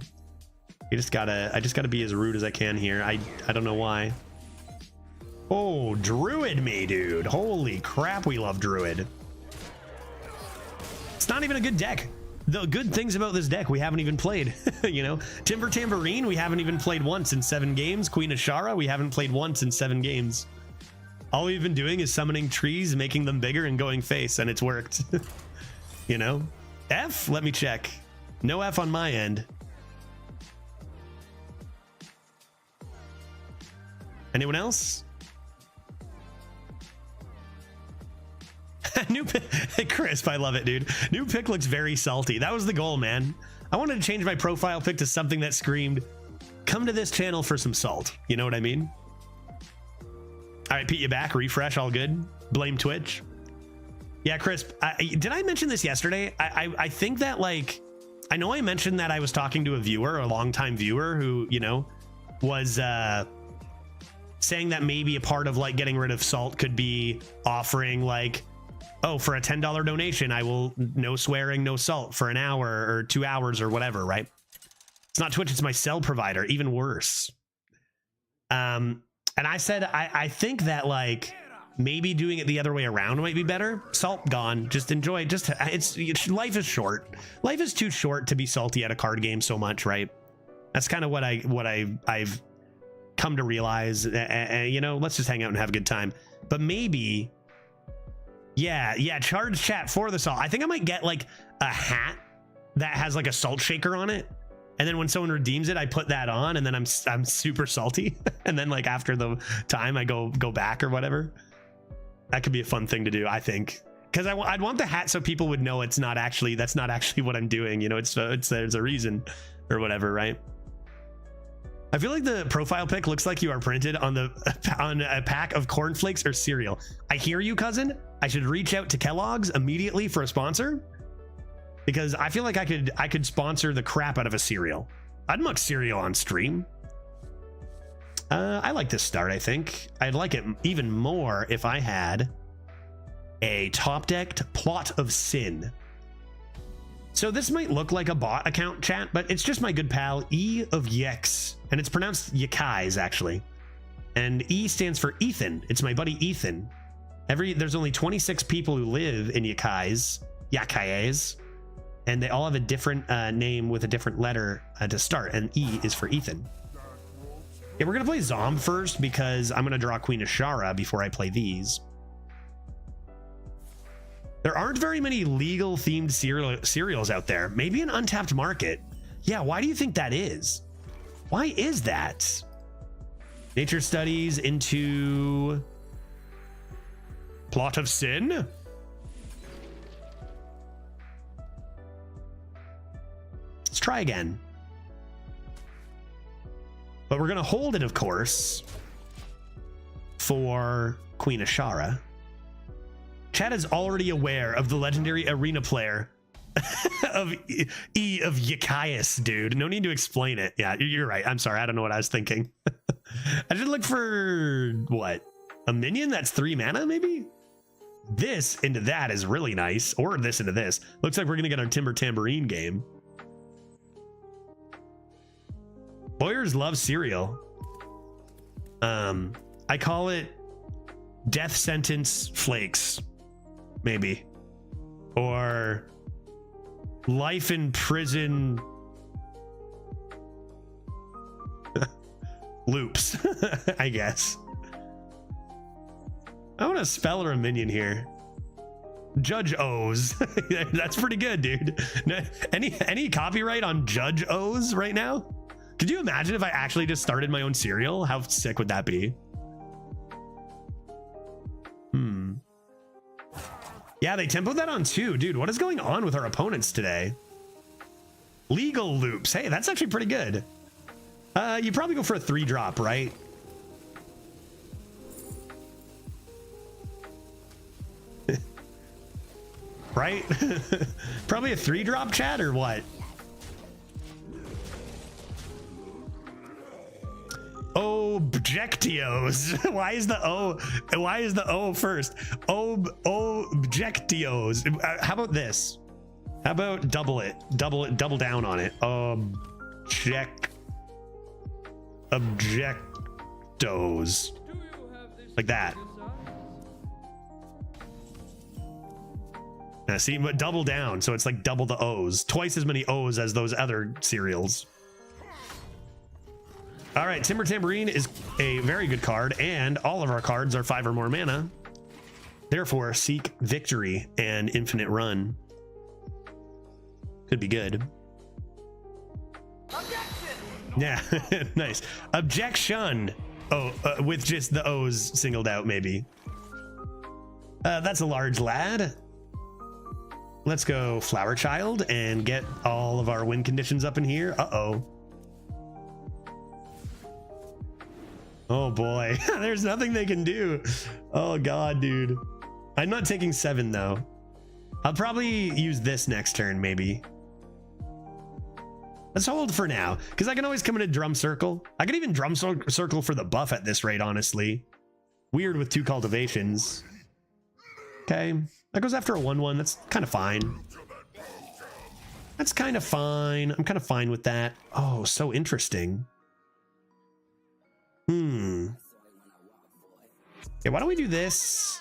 I just gotta be as rude as I can here. I don't know why. Oh, Druid me, dude. Holy crap, we love Druid. It's not even a good deck. The good things about this deck we haven't even played. You know, Timber Tambourine we haven't even played once in 7 games. Queen Ashara we haven't played once in 7 games. All we've been doing is summoning trees, making them bigger, and going face, and it's worked. You know, F, let me check. No F on my end. Anyone else? New pick. Hey, Crisp, I love it, dude. New pick looks very salty. That was the goal, man. I wanted to change my profile pic to something that screamed, come to this channel for some salt. You know what I mean? All right, Pete, you back? Refresh, all good? Blame Twitch. Yeah, Crisp, did I mention this yesterday? I think that, like, I know I mentioned that I was talking to a viewer, a longtime viewer who, you know, was saying that maybe a part of like getting rid of salt could be offering like, oh, for a $10 donation, I will no swearing, no salt for an hour or 2 hours or whatever, right? It's not Twitch, it's my cell provider, even worse. And I said, I think that like maybe doing it the other way around might be better. Salt gone, just enjoy. Life is short. Life is too short to be salty at a card game so much, right? That's kind of what I've come to realize. You know, let's just hang out and have a good time. But maybe, yeah, charge chat for the salt. I think I might get like a hat that has like a salt shaker on it. And then when someone redeems it, I put that on, and then I'm super salty. And then like after the time, I go back or whatever. That could be a fun thing to do, I think, because I'd want the hat so people would know that's not actually what I'm doing. You know, it's there's a reason or whatever, right? I feel like the profile pic looks like you are printed on a pack of cornflakes or cereal. I hear you, cousin. I should reach out to Kellogg's immediately for a sponsor, because I feel like I could sponsor the crap out of a cereal. I'd muck cereal on stream. I like this start. I think I'd like it even more if I had a top-decked Plot of Sin. So this might look like a bot account, chat, but it's just my good pal E of Yex, and it's pronounced Yakais actually. And E stands for Ethan. It's my buddy Ethan. There's only 26 people who live in Yakais, and they all have a different name with a different letter to start, and E is for Ethan. Yeah, we're gonna play Zom first because I'm gonna draw Queen Ashara before I play these. There aren't very many legal themed cereals out there. Maybe an untapped market. Yeah, why do you think that is? Why is that? Nature studies into Plot of Sin? Let's try again. But we're gonna hold it, of course, for Queen Ashara. Chad is already aware of the legendary arena player of E of Yakias, dude. No need to explain it. Yeah, you're right. I'm sorry. I don't know what I was thinking. I should look for what? A minion that's 3 mana, maybe? This into that is really nice. Or this into this. Looks like we're gonna get our Timber Tambourine game. Boyers love cereal. I call it Death Sentence Flakes, maybe. Or Life in Prison Loops, I guess. I want a spell or a minion here. Judge O's. That's pretty good, dude. Any copyright on Judge O's right now? Could you imagine if I actually just started my own cereal? How sick would that be? Yeah, they tempoed that on too. Dude, what is going on with our opponents today? Legal loops. Hey, that's actually pretty good. You probably go for a 3-drop, right? Right? Probably a 3-drop, chat, or what? Objectios. Why is the O first? Objectios. How about this? How about double down on it? Objectos. Like that. Now see, but double down, so it's like double the O's. Twice as many O's as those other cereals. All right, Timber Tambourine is a very good card, and all of our cards are 5 or more mana. Therefore, seek victory and infinite run. Could be good. Objection! Yeah, nice. Objection! Oh, with just the O's singled out, maybe. That's a large lad. Let's go Flower Child and get all of our win conditions up in here. Uh-oh. Oh boy, there's nothing they can do. Oh god, dude. I'm not taking 7 though. I'll probably use this next turn, maybe. Let's hold for now, because I can always come into drum circle. I can even drum circle for the buff at this rate, honestly. Weird with 2 cultivations. Okay, that goes after a 1/1. That's kind of fine. That's kind of fine. I'm kind of fine with that. Oh, so interesting. Yeah, why don't we do this?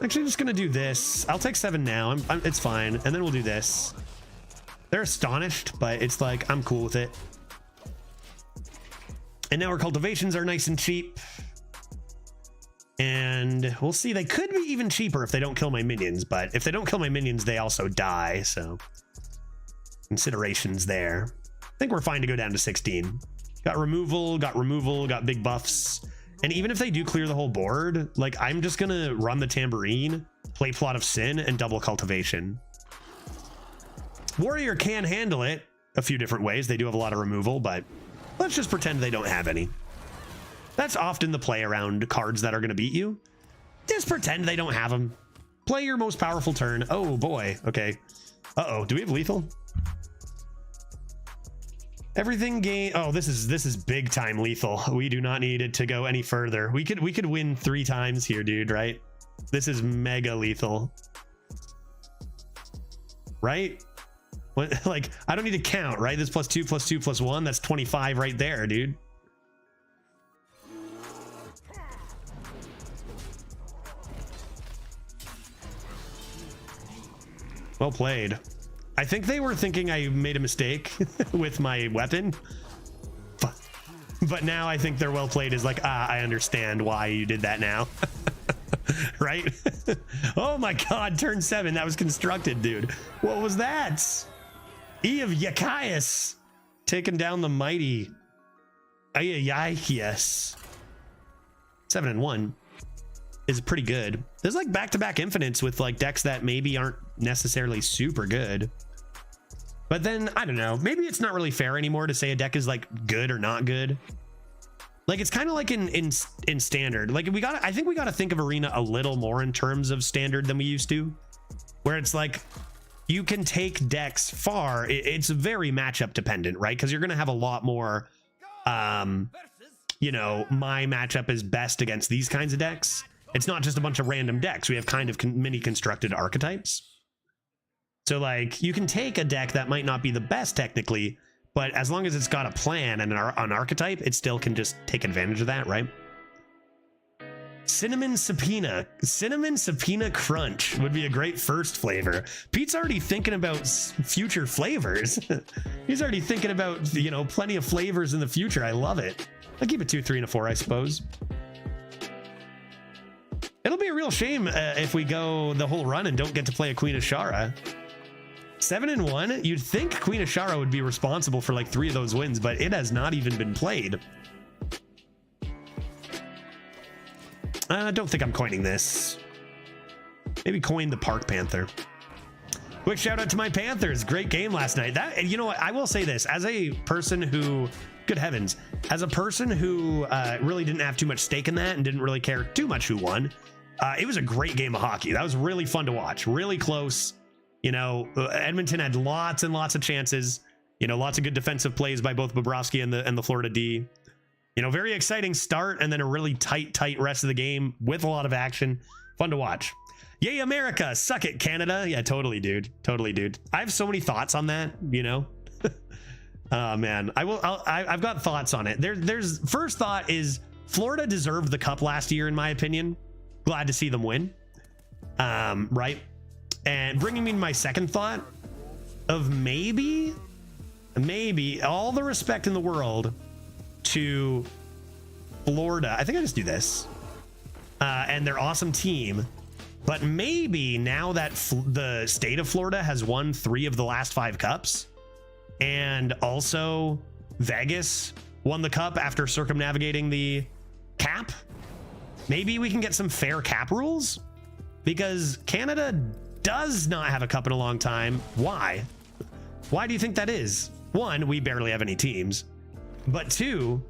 Actually, just gonna do this. I'll take 7 now. It's fine, and then we'll do this. They're astonished, but it's like I'm cool with it. And now our cultivations are nice and cheap. And we'll see. They could be even cheaper if they don't kill my minions, but if they don't kill my minions, they also die. So considerations there. I think we're fine to go down to 16. Got removal, got big buffs. And even if they do clear the whole board, like I'm just gonna run the tambourine, play Plot of Sin, and double cultivation. Warrior can handle it a few different ways. They do have a lot of removal, but let's just pretend they don't have any. That's often the play around cards that are going to beat you. Just pretend they don't have them. Play your most powerful turn. Oh boy. Okay. Uh-oh. Do we have lethal? Everything gain. Oh, this is big time lethal. We do not need it to go any further. We could win 3 times here, dude, right? This is mega lethal. Right? What, like, I don't need to count, right? This +2 +2 +1, that's 25 right there, dude. Well played. I think they were thinking I made a mistake with my weapon. But now I think their well played is like, I understand why you did that now. Right? Oh my God, turn 7. That was constructed, dude. What was that? E of Yachias taking down the mighty Yachias. 7 and 1 is pretty good. There's like back-to-back infinites with like decks that maybe aren't necessarily super good. But then I don't know, maybe it's not really fair anymore to say a deck is like good or not good. Like it's kind of like in standard. Like I think we got to think of Arena a little more in terms of standard than we used to, where it's like you can take decks far. It's very matchup dependent, right? Because you're going to have a lot more, you know, my matchup is best against these kinds of decks. It's not just a bunch of random decks. We have kind of mini constructed archetypes. So like you can take a deck that might not be the best technically, but as long as it's got a plan and an archetype, it still can just take advantage of that, right? Cinnamon Subpoena Crunch would be a great first flavor. Pete's already thinking about future flavors. He's already thinking about, you know, plenty of flavors in the future. I love it. I'll keep it 2, 3, and a 4, I suppose. It'll be a real shame if we go the whole run and don't get to play a Queen Ashara. 7 and 1. You'd think Queen Ashara would be responsible for like 3 of those wins, but it has not even been played. I don't think I'm coining this. Maybe coin the Park Panther. Quick shout out to my Panthers. Great game last night. That, you know what, I will say this as a person who, good heavens, as a person who really didn't have too much stake in that and didn't really care too much who won. It was a great game of hockey. That was really fun to watch. Really close. You know, Edmonton had lots and lots of chances. You know, lots of good defensive plays by both Bobrovsky and the Florida D. You know, very exciting start and then a really tight rest of the game with a lot of action. Fun to watch. Yay, America. Suck it, Canada. Yeah, totally, dude. Totally, dude. I have so many thoughts on that, you know. Oh, man. I've got thoughts on it. There's first thought is Florida deserved the cup last year, in my opinion. Glad to see them win. Right. And bringing me to my second thought of maybe all the respect in the world to Florida. I think I just do this and their awesome team. But maybe now that the state of Florida has won 3 of the last 5 cups, and also Vegas won the cup after circumnavigating the cap, maybe we can get some fair cap rules, because Canada does not have a cup in a long time. Why do you think that is? 1, we barely have any teams, but 2,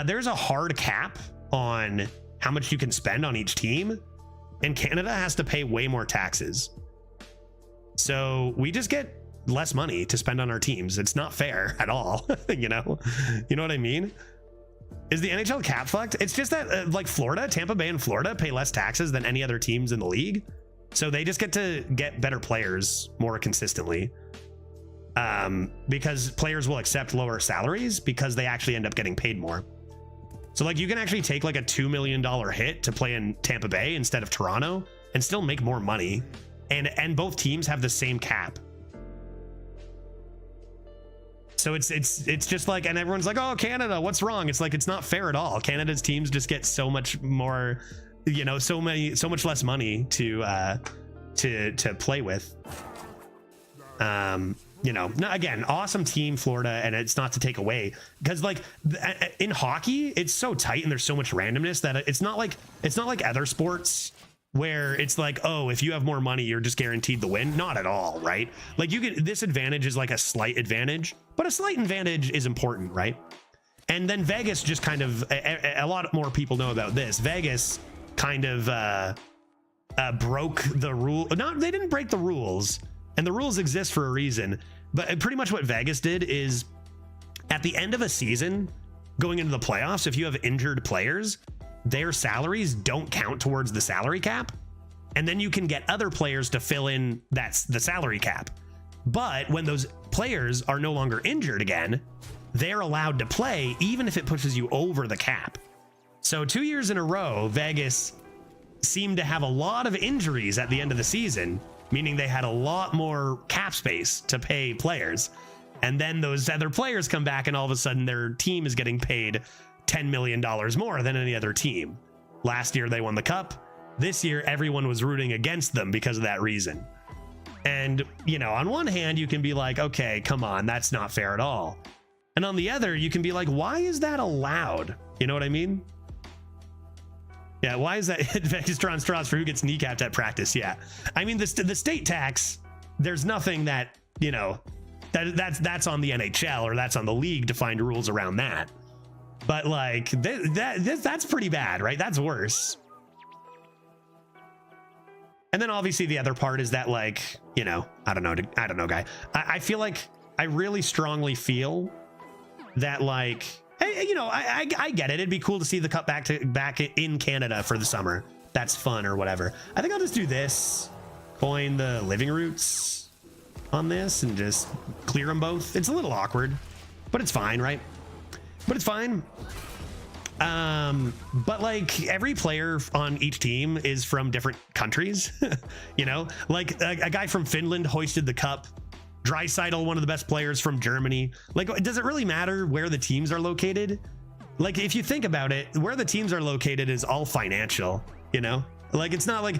there's a hard cap on how much you can spend on each team, and Canada has to pay way more taxes. So we just get less money to spend on our teams. It's not fair at all. You know what I mean? Is the NHL cap fucked? It's just that like Florida, Tampa Bay and Florida pay less taxes than any other teams in the league. So they just get to get better players more consistently. Because players will accept lower salaries because they actually end up getting paid more. So like you can actually take like a $2 million hit to play in Tampa Bay instead of Toronto and still make more money. And both teams have the same cap. So it's just like, and everyone's like, oh, Canada, what's wrong? It's like, it's not fair at all. Canada's teams just get so much more, you know, so much less money to play with. You know, again, awesome team, Florida, and it's not to take away, because like in hockey, it's so tight and there's so much randomness that it's not like other sports where it's like, oh, if you have more money, you're just guaranteed the win. Not at all, right? Like you get this advantage is like a slight advantage, but a slight advantage is important, right? And then Vegas just kind of a lot more people know about this. Vegas kind of broke the rule. No, they didn't break the rules. And the rules exist for a reason, but pretty much what Vegas did is at the end of a season going into the playoffs, if you have injured players, their salaries don't count towards the salary cap. And then you can get other players to fill in that's the salary cap. But when those players are no longer injured again, they're allowed to play even if it pushes you over the cap. So 2 years in a row, Vegas seemed to have a lot of injuries at the end of the season, meaning they had a lot more cap space to pay players. And then those other players come back and all of a sudden their team is getting paid $10 million more than any other team. Last year they won the cup. This year everyone was rooting against them because of that reason. And, you know, on one hand you can be like, okay, come on, that's not fair at all. And on the other, you can be like, why is that allowed? You know what I mean? Yeah, why is that? Vegas drawing straws for who gets kneecapped at practice. Yeah, I mean the state tax. There's nothing that, you know, that's on the NHL or that's on the league to find rules around that. But like that's pretty bad, right? That's worse. And then obviously the other part is that, like, you know, I don't know, guy. I feel like I really strongly feel that, like, hey, you know, I get it. It'd be cool to see the cup back in Canada for the summer. That's fun or whatever. I think I'll just do this. Coin the living roots on this and just clear them both. It's a little awkward, but it's fine, right? But it's fine. But like every player on each team is from different countries. You know, like a guy from Finland hoisted the cup. Draisaitl, one of the best players from Germany. Like, does it really matter where the teams are located? Like, if you think about it, where the teams are located is all financial, you know? Like, it's not like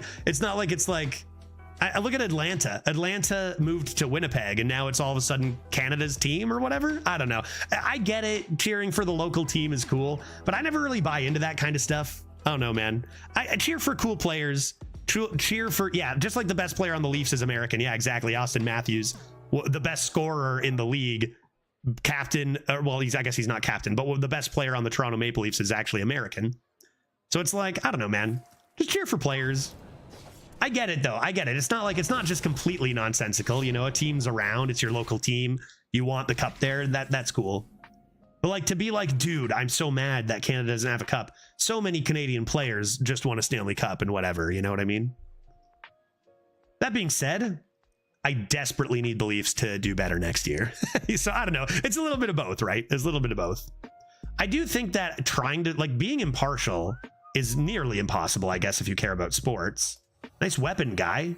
I look at Atlanta. Atlanta moved to Winnipeg and now it's all of a sudden Canada's team or whatever. I don't know. I get it. Cheering for the local team is cool, but I never really buy into that kind of stuff. I don't know, man. I cheer for cool players. Cheer for, yeah, just like the best player on the Leafs is American. Yeah, exactly. Austin Matthews. The best scorer in the league, captain, well, I guess he's not captain, but the best player on the Toronto Maple Leafs is actually American. So it's like, I don't know, man. Just cheer for players. I get it, though. I get it. It's not just completely nonsensical. You know, a team's around. It's your local team. You want the cup there. That's cool. But like to be like, dude, I'm so mad that Canada doesn't have a cup. So many Canadian players just want a Stanley Cup and whatever. You know what I mean? That being said, I desperately need the Leafs to do better next year. So I don't know. It's a little bit of both, right? It's a little bit of both. I do think that trying to, like, being impartial is nearly impossible, I guess, if you care about sports. Nice weapon, guy.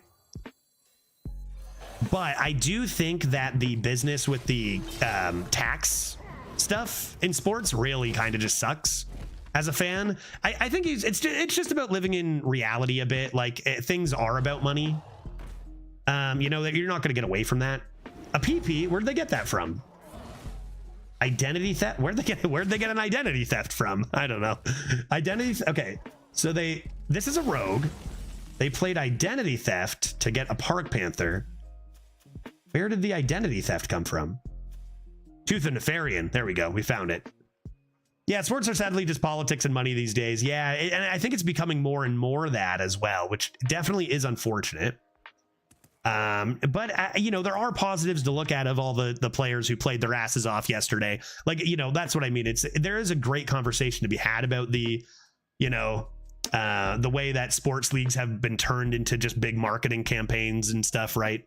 But I do think that the business with the tax stuff in sports really kind of just sucks. As a fan, I think it's just about living in reality a bit. Like, things are about money. You know, that you're not going to get away from that. A PP, where'd they get that from? Identity theft? Where'd they get an identity theft from? I don't know. Identity. Okay, so this is a rogue. They played identity theft to get a Park Panther. Where did the identity theft come from? Tooth and Nefarian. There we go. We found it. Yeah, sports are sadly just politics and money these days. Yeah, and I think it's becoming more and more that as well, which definitely is unfortunate. But you know, there are positives to look at of all the players who played their asses off yesterday. Like, you know, that's what I mean. There is a great conversation to be had about the, you know, the way that sports leagues have been turned into just big marketing campaigns and stuff, right?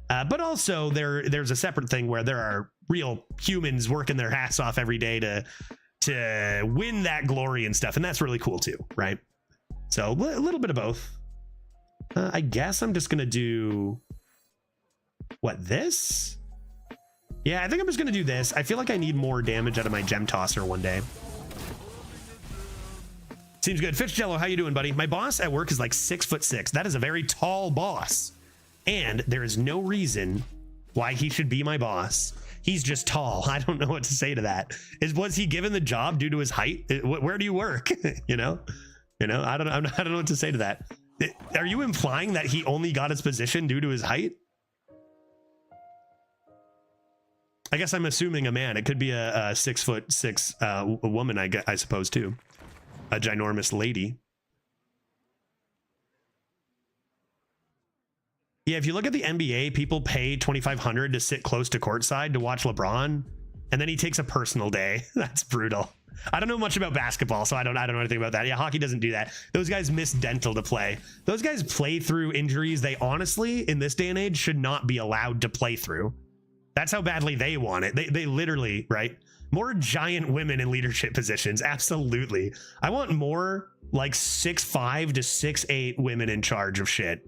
But also there's a separate thing where there are real humans working their ass off every day to win that glory and stuff, and that's really cool too, right? So a little bit of both. I guess I'm just gonna do this. Yeah, I think I'm just gonna do this. I feel like I need more damage out of my gem tosser one day. Seems good. Fitzgello, how you doing, buddy? My boss at work is like 6'6". That is a very tall boss, and there is no reason why he should be my boss. He's just tall. I don't know what to say to that. Was he given the job due to his height? Where do you work? you know, I don't know what to say to that. Are you implying that he only got his position due to his height? I guess I'm assuming a man. It could be a 6'6" woman, I suppose too. A ginormous lady. Yeah, if you look at the NBA, people pay $2,500 to sit close to courtside to watch LeBron, and then he takes a personal day. That's brutal. I don't know much about basketball, so I don't know anything about that. Yeah, hockey doesn't do that. Those guys miss dental to play. Those guys play through injuries they honestly, in this day and age, should not be allowed to play through. That's how badly they want it. They literally, right? More giant women in leadership positions. Absolutely. I want more like 6'5" to 6'8" women in charge of shit.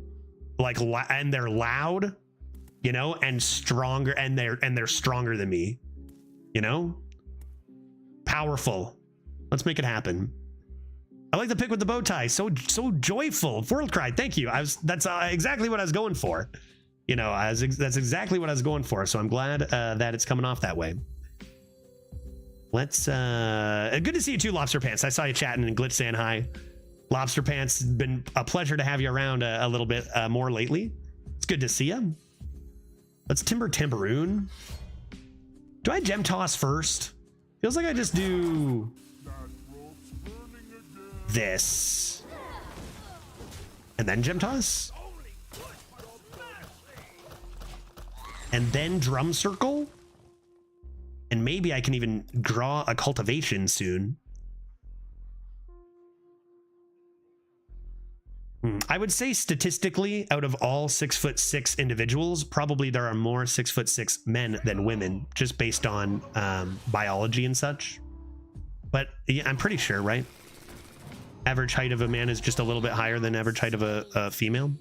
Like, and they're loud, you know, and stronger, and they're stronger than me, you know? Powerful. Let's make it happen. I like the pick with the bow tie. So joyful. World Cry, thank you. That's exactly what I was going for. You know, that's exactly what I was going for. So I'm glad that it's coming off that way. Let's good to see you too, Lobster Pants. I saw you chatting and Glitch saying hi. Lobster Pants, been a pleasure to have you around a little bit more lately. It's good to see you. Let's Timber Timberoon. Do I gem toss first? Feels like I just do this and then gem toss and then drum circle, and maybe I can even draw a cultivation soon. I would say statistically, out of all 6'6" individuals, probably there are more 6'6" men than women, just based on biology and such. But yeah, I'm pretty sure, right? Average height of a man is just a little bit higher than average height of a female.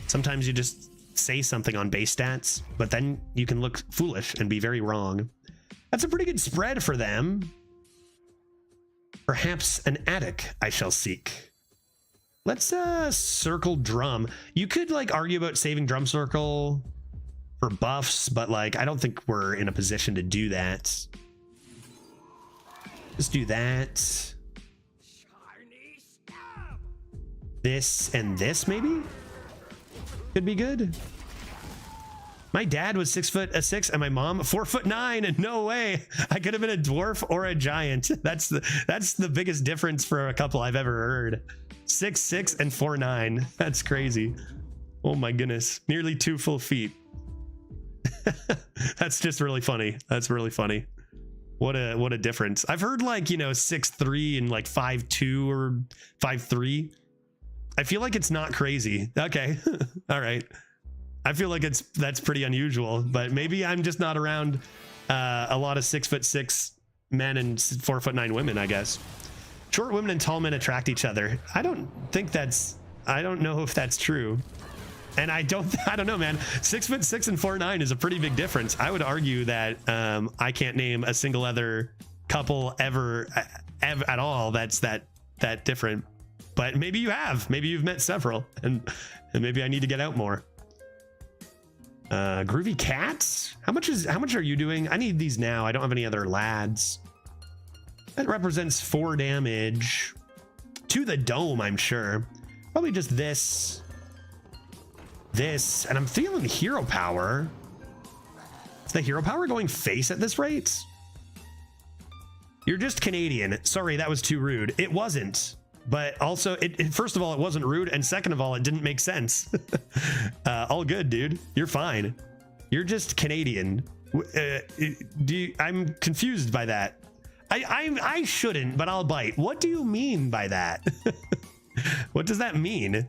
Sometimes you just say something on base stats, but then you can look foolish and be very wrong. That's a pretty good spread for them. Perhaps an attic I shall seek. Let's circle drum. You could like argue about saving drum circle for buffs, but like I don't think we're in a position to do that. Let's do that. This and this maybe could be good. My dad was 6'6" and my mom 4'9". No way. I could have been a dwarf or a giant. That's the biggest difference for a couple I've ever heard. 6'6" and 4'9". That's crazy. Oh my goodness. Nearly 2 full feet. That's just really funny. That's really funny. What a difference. I've heard like, you know, 6'3" and like 5'2" or 5'3". I feel like it's not crazy. Okay. All right. I feel like that's pretty unusual, but maybe I'm just not around a lot of 6'6" men and 4'9" women, I guess. Short women and tall men attract each other. I don't know if that's true. And I don't know, man. 6'6" and 4'9" is a pretty big difference. I would argue that I can't name a single other couple ever at all that's that different. But maybe you have. Maybe you've met several, and maybe I need to get out more. Groovy Cats. How much are you doing? I need these now. I don't have any other lads. That represents 4 damage to the dome, I'm sure. Probably just this, and I'm feeling hero power. Is the hero power going face at this rate? You're just Canadian. Sorry, that was too rude. It wasn't. But also, first of all, it wasn't rude. And second of all, it didn't make sense. All good, dude. You're fine. You're just Canadian. I'm confused by that. I shouldn't, but I'll bite. What do you mean by that? What does that mean?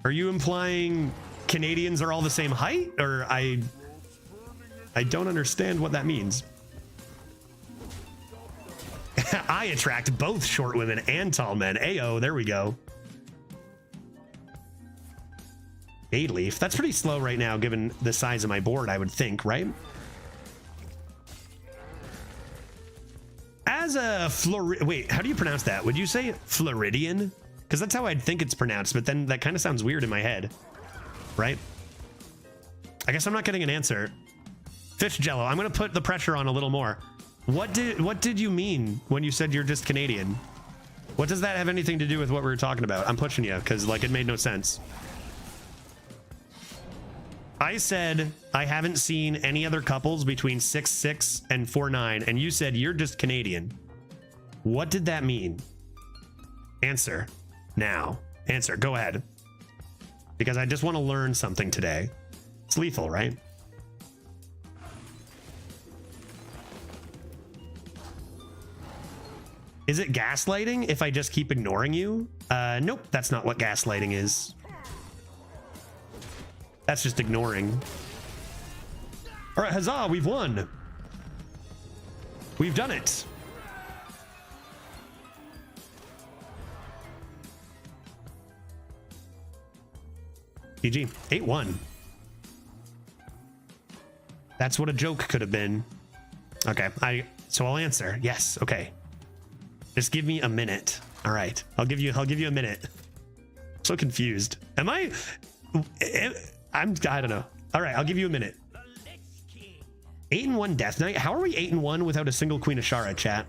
Are you implying Canadians are all the same height? Or I don't understand what that means. I attract both short women and tall men. Ayo, there we go. A leaf. That's pretty slow right now, given the size of my board, I would think, right? As a wait, how do you pronounce that? Would you say Floridian? Because that's how I'd think it's pronounced, but then that kind of sounds weird in my head, right? I guess I'm not getting an answer. Fish Jello, I'm gonna put the pressure on a little more. What did you mean when you said you're just Canadian? What does that have anything to do with what we were talking about? I'm pushing you because like it made no sense. I said I haven't seen any other couples between 6'6" and 4'9", and you said you're just Canadian. What did that mean? Answer now. Answer. Go ahead. Because I just want to learn something today. It's lethal, right? Is it gaslighting if I just keep ignoring you? Nope, that's not what gaslighting is. That's just ignoring. All right, huzzah, we've won. We've done it. GG, 8-1. That's what a joke could have been. Okay, so I'll answer. Yes, okay. Just give me a minute. All right, I'll give you a minute. I'm so confused. Am I? I don't know. All right, I'll give you a minute. 8-1 Death Knight. How are we 8-1 without a single Queen Ashara, chat?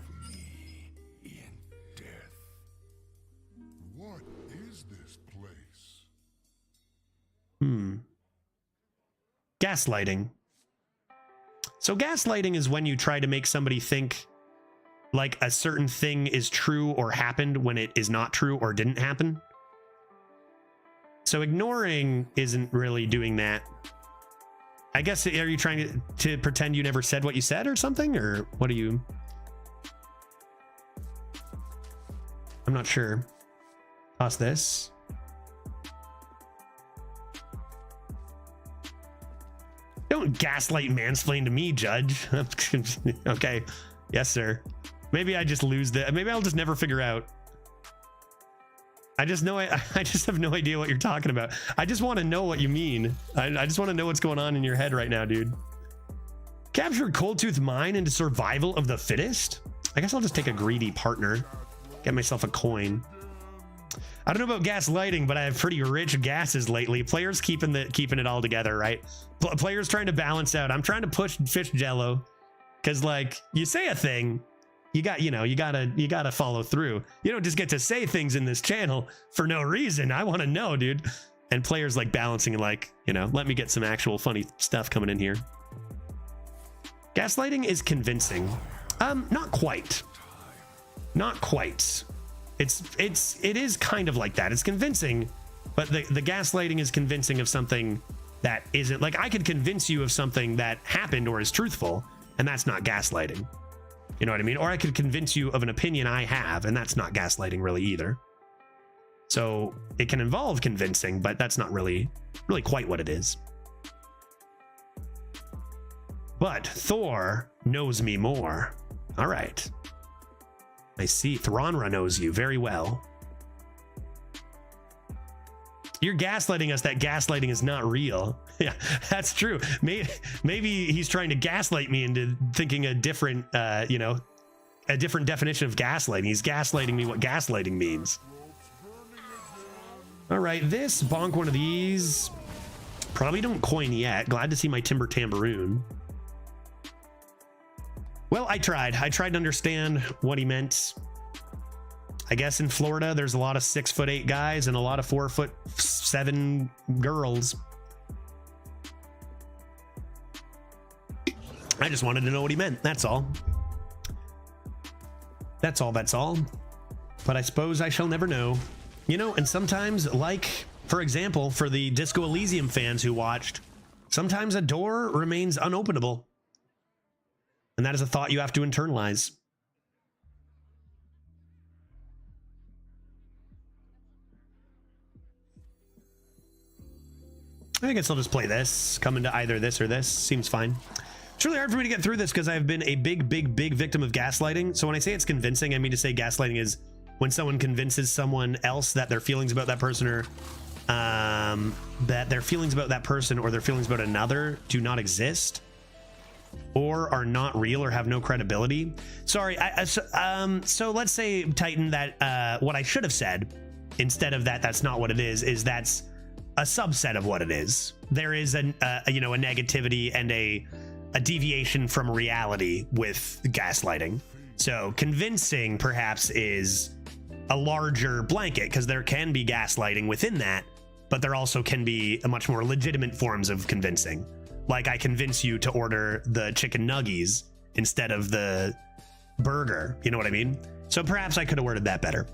What is this place? Gaslighting. So gaslighting is when you try to make somebody think like a certain thing is true or happened when it is not true or didn't happen. So ignoring isn't really doing that. I guess, are you trying to pretend you never said what you said or something? Or what are you? I'm not sure. Toss this. Don't gaslight mansplain to me, Judge. Okay. Yes, sir. Maybe I just lose the, maybe I'll just never figure out. I just know I just have no idea what you're talking about. I just want to know what you mean. I just want to know what's going on in your head right now, dude. Capture Cold Tooth Mine into survival of the fittest? I guess I'll just take a greedy partner. Get myself a coin. I don't know about gaslighting, but I have pretty rich gases lately. Players keeping it all together, right? Players trying to balance out. I'm trying to push Fish Jello. Cause like you say a thing, you gotta follow through. You don't just get to say things in this channel for no reason. I want to know, dude. And players like balancing and like, let me get some actual funny stuff coming in here. Gaslighting is convincing. Not quite. Not quite. It is kind of like that. It's convincing, but the gaslighting is convincing of something that isn't. Like I could convince you of something that happened or is truthful, and that's not gaslighting. You know what I mean? Or I could convince you of an opinion I have, and that's not gaslighting really either. So it can involve convincing, but that's not really quite what it is. But Thor knows me more. All right. I see. Thronra knows you very well. You're gaslighting us that gaslighting is not real. Yeah, that's true. Maybe he's trying to gaslight me into thinking a different, a different definition of gaslighting. He's gaslighting me what gaslighting means. All right, bonk one of these. Probably don't coin yet. Glad to see my Timber Tambourine. Well, I tried to understand what he meant. I guess in Florida, there's a lot of 6'8" guys and a lot of 4'7" girls. I just wanted to know what he meant. That's all. That's all. That's all. But I suppose I shall never know. You know, and sometimes, like, for example, for the Disco Elysium fans who watched, sometimes a door remains unopenable. And that is a thought you have to internalize. I guess I'll just play this. Come into either this or this. Seems fine. It's really hard for me to get through this because I've been a big victim of gaslighting. So when I say it's convincing, I mean to say gaslighting is when someone convinces someone else that their feelings about that person or that their feelings about that person or their feelings about another do not exist or are not real or have no credibility. Sorry. So let's say, Titan, that what I should have said instead of that's not what it is that's a subset of what it is. There is a negativity and a deviation from reality with gaslighting. So convincing perhaps is a larger blanket because there can be gaslighting within that, but there also can be a much more legitimate forms of convincing. Like I convince you to order the chicken nuggies instead of the burger. You know what I mean? So perhaps I could have worded that better.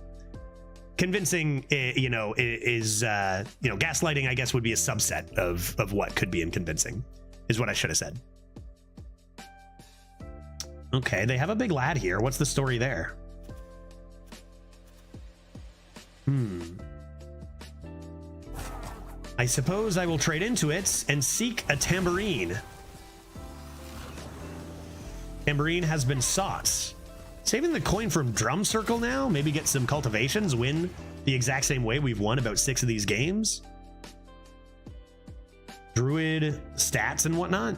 Convincing, is gaslighting, I guess, would be a subset of what could be in convincing, is what I should have said. Okay, they have a big lad here. What's the story there? I suppose I will trade into it and seek a tambourine. Tambourine has been sought. Saving the coin from Drum Circle now? Maybe get some cultivations, win the exact same way we've won about 6 of these games. Druid stats and whatnot.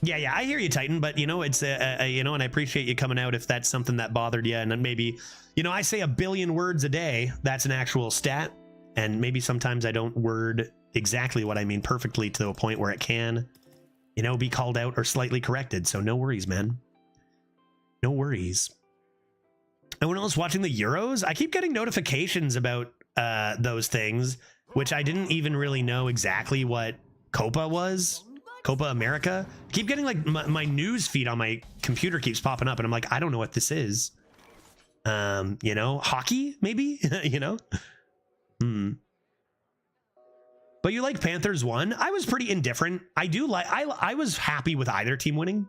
Yeah, I hear you, Titan, but it's and I appreciate you coming out if that's something that bothered you. And then maybe, I say 1 billion words a day. That's an actual stat. And maybe sometimes I don't word exactly what I mean perfectly to a point where it can, be called out or slightly corrected. So no worries, man. No worries. Anyone else watching the Euros? I keep getting notifications about those things, which I didn't even really know exactly what Copa was. Copa America. I keep getting like my news feed on my computer keeps popping up and I'm like, I don't know what this is. Hockey, maybe, But you like Panthers won. I was pretty indifferent. I was happy with either team winning.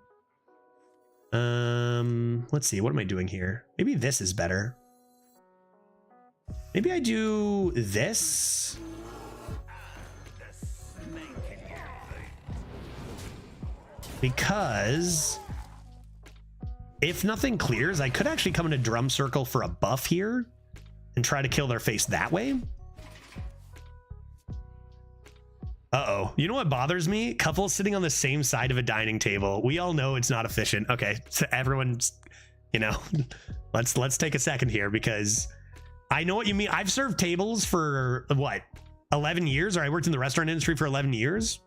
Let's see. What am I doing here? Maybe this is better. Maybe I do this. Because if nothing clears, I could actually come into Drum Circle for a buff here and try to kill their face that way. Uh-oh. You know what bothers me? Couples sitting on the same side of a dining table. We all know it's not efficient. Okay, so everyone's, let's take a second here because I know what you mean. I've served tables for what, 11 years, or I worked in the restaurant industry for 11 years.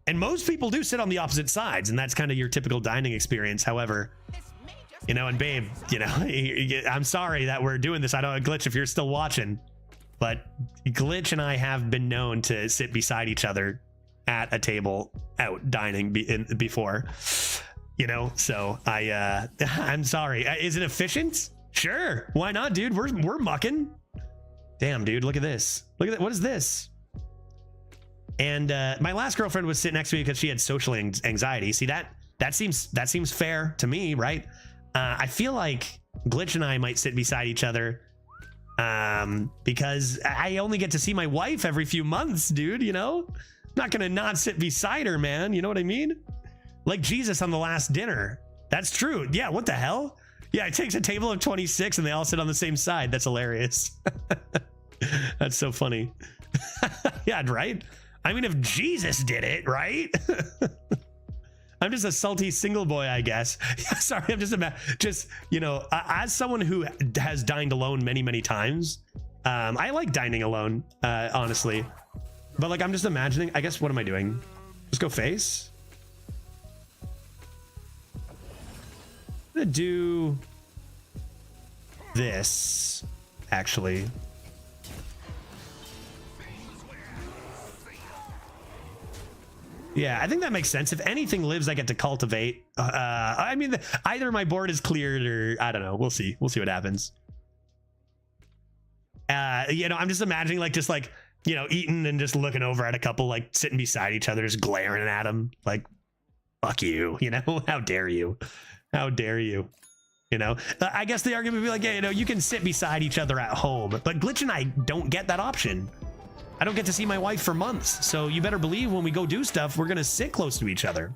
And most people do sit on the opposite sides, and that's kind of your typical dining experience. However, and babe, I'm sorry that we're doing this. I don't Glitch if you're still watching. But Glitch and I have been known to sit beside each other at a table out dining before, so I'm sorry. Is it efficient? Sure. Why not, dude? We're mucking. Damn, dude. Look at this. Look at that. What is this? And my last girlfriend was sitting next to me because she had social anxiety. See, that seems fair to me, right? I feel like Glitch and I might sit beside each other because I only get to see my wife every few months, dude, I'm not gonna not sit beside her, man. You know what I mean? Like Jesus on the Last Dinner. That's true. Yeah, what the hell? Yeah, it takes a table of 26 and they all sit on the same side. That's hilarious. That's so funny. Yeah, right? I mean, if Jesus did it, right? I'm just a salty single boy, I guess. Yeah, sorry, I'm just as someone who has dined alone many, many times, I like dining alone, honestly. But like, I'm just imagining, I guess, what am I doing? Just go face? I'm gonna do this, actually. Yeah, I think that makes sense. If anything lives, I get to cultivate. I mean, either my board is cleared or I don't know. We'll see. We'll see what happens. You know, I'm just imagining just you know, eating and just looking over at a couple like sitting beside each other, just glaring at them like, fuck you, you know, how dare you? How dare you? You know, I guess the argument would be like, yeah, you know, you can sit beside each other at home, but Glitch and I don't get that option. I don't get to see my wife for months, so you better believe when we go do stuff, we're gonna sit close to each other.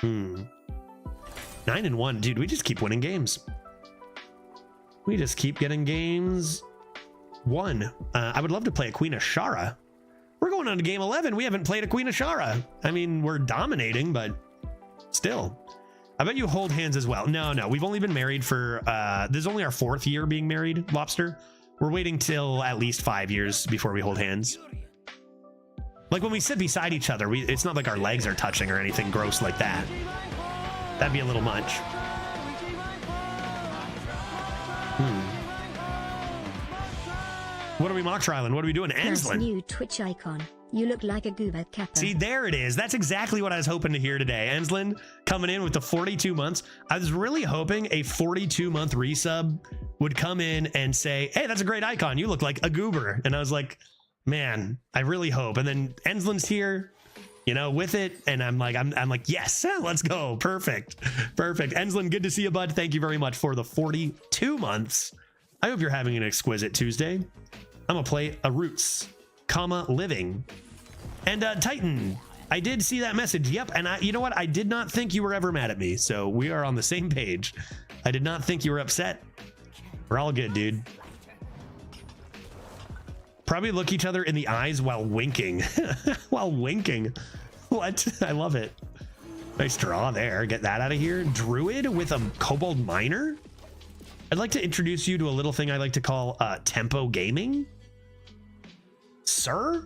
9-1, dude. We just keep winning games. We just keep getting games won. I would love to play a Queen of Shara. We're going on to game 11. We haven't played a Queen of Shara. I mean, we're dominating, but still. I bet you hold hands as well. No, we've only been married for this is only our 4th year being married, Lobster. We're waiting till at least 5 years before we hold hands. Like when we sit beside each other, it's not like our legs are touching or anything gross like that. That'd be a little much. What are we mock trialing? What are we doing? Anslin. New Twitch icon. You look like a goober kappa. See, there it is. That's exactly what I was hoping to hear today. Anslin coming in with the 42 months. I was really hoping a 42-month resub would come in and say, hey, that's a great icon. You look like a goober. And I was like, man, I really hope. And then Enslin's here, you know, with it. And I'm like, yes, let's go. Perfect. Enslin, good to see you, bud. Thank you very much for the 42 months. I hope you're having an exquisite Tuesday. I'm gonna play a Roots, living. And Titan, I did see that message. Yep. And you know what? I did not think you were ever mad at me. So we are on the same page. I did not think you were upset. We're all good, dude. Probably look each other in the eyes while winking. While winking. What? I love it. Nice draw there. Get that out of here. Druid with a Kobold Miner. I'd like to introduce you to a little thing I like to call tempo gaming. Sir?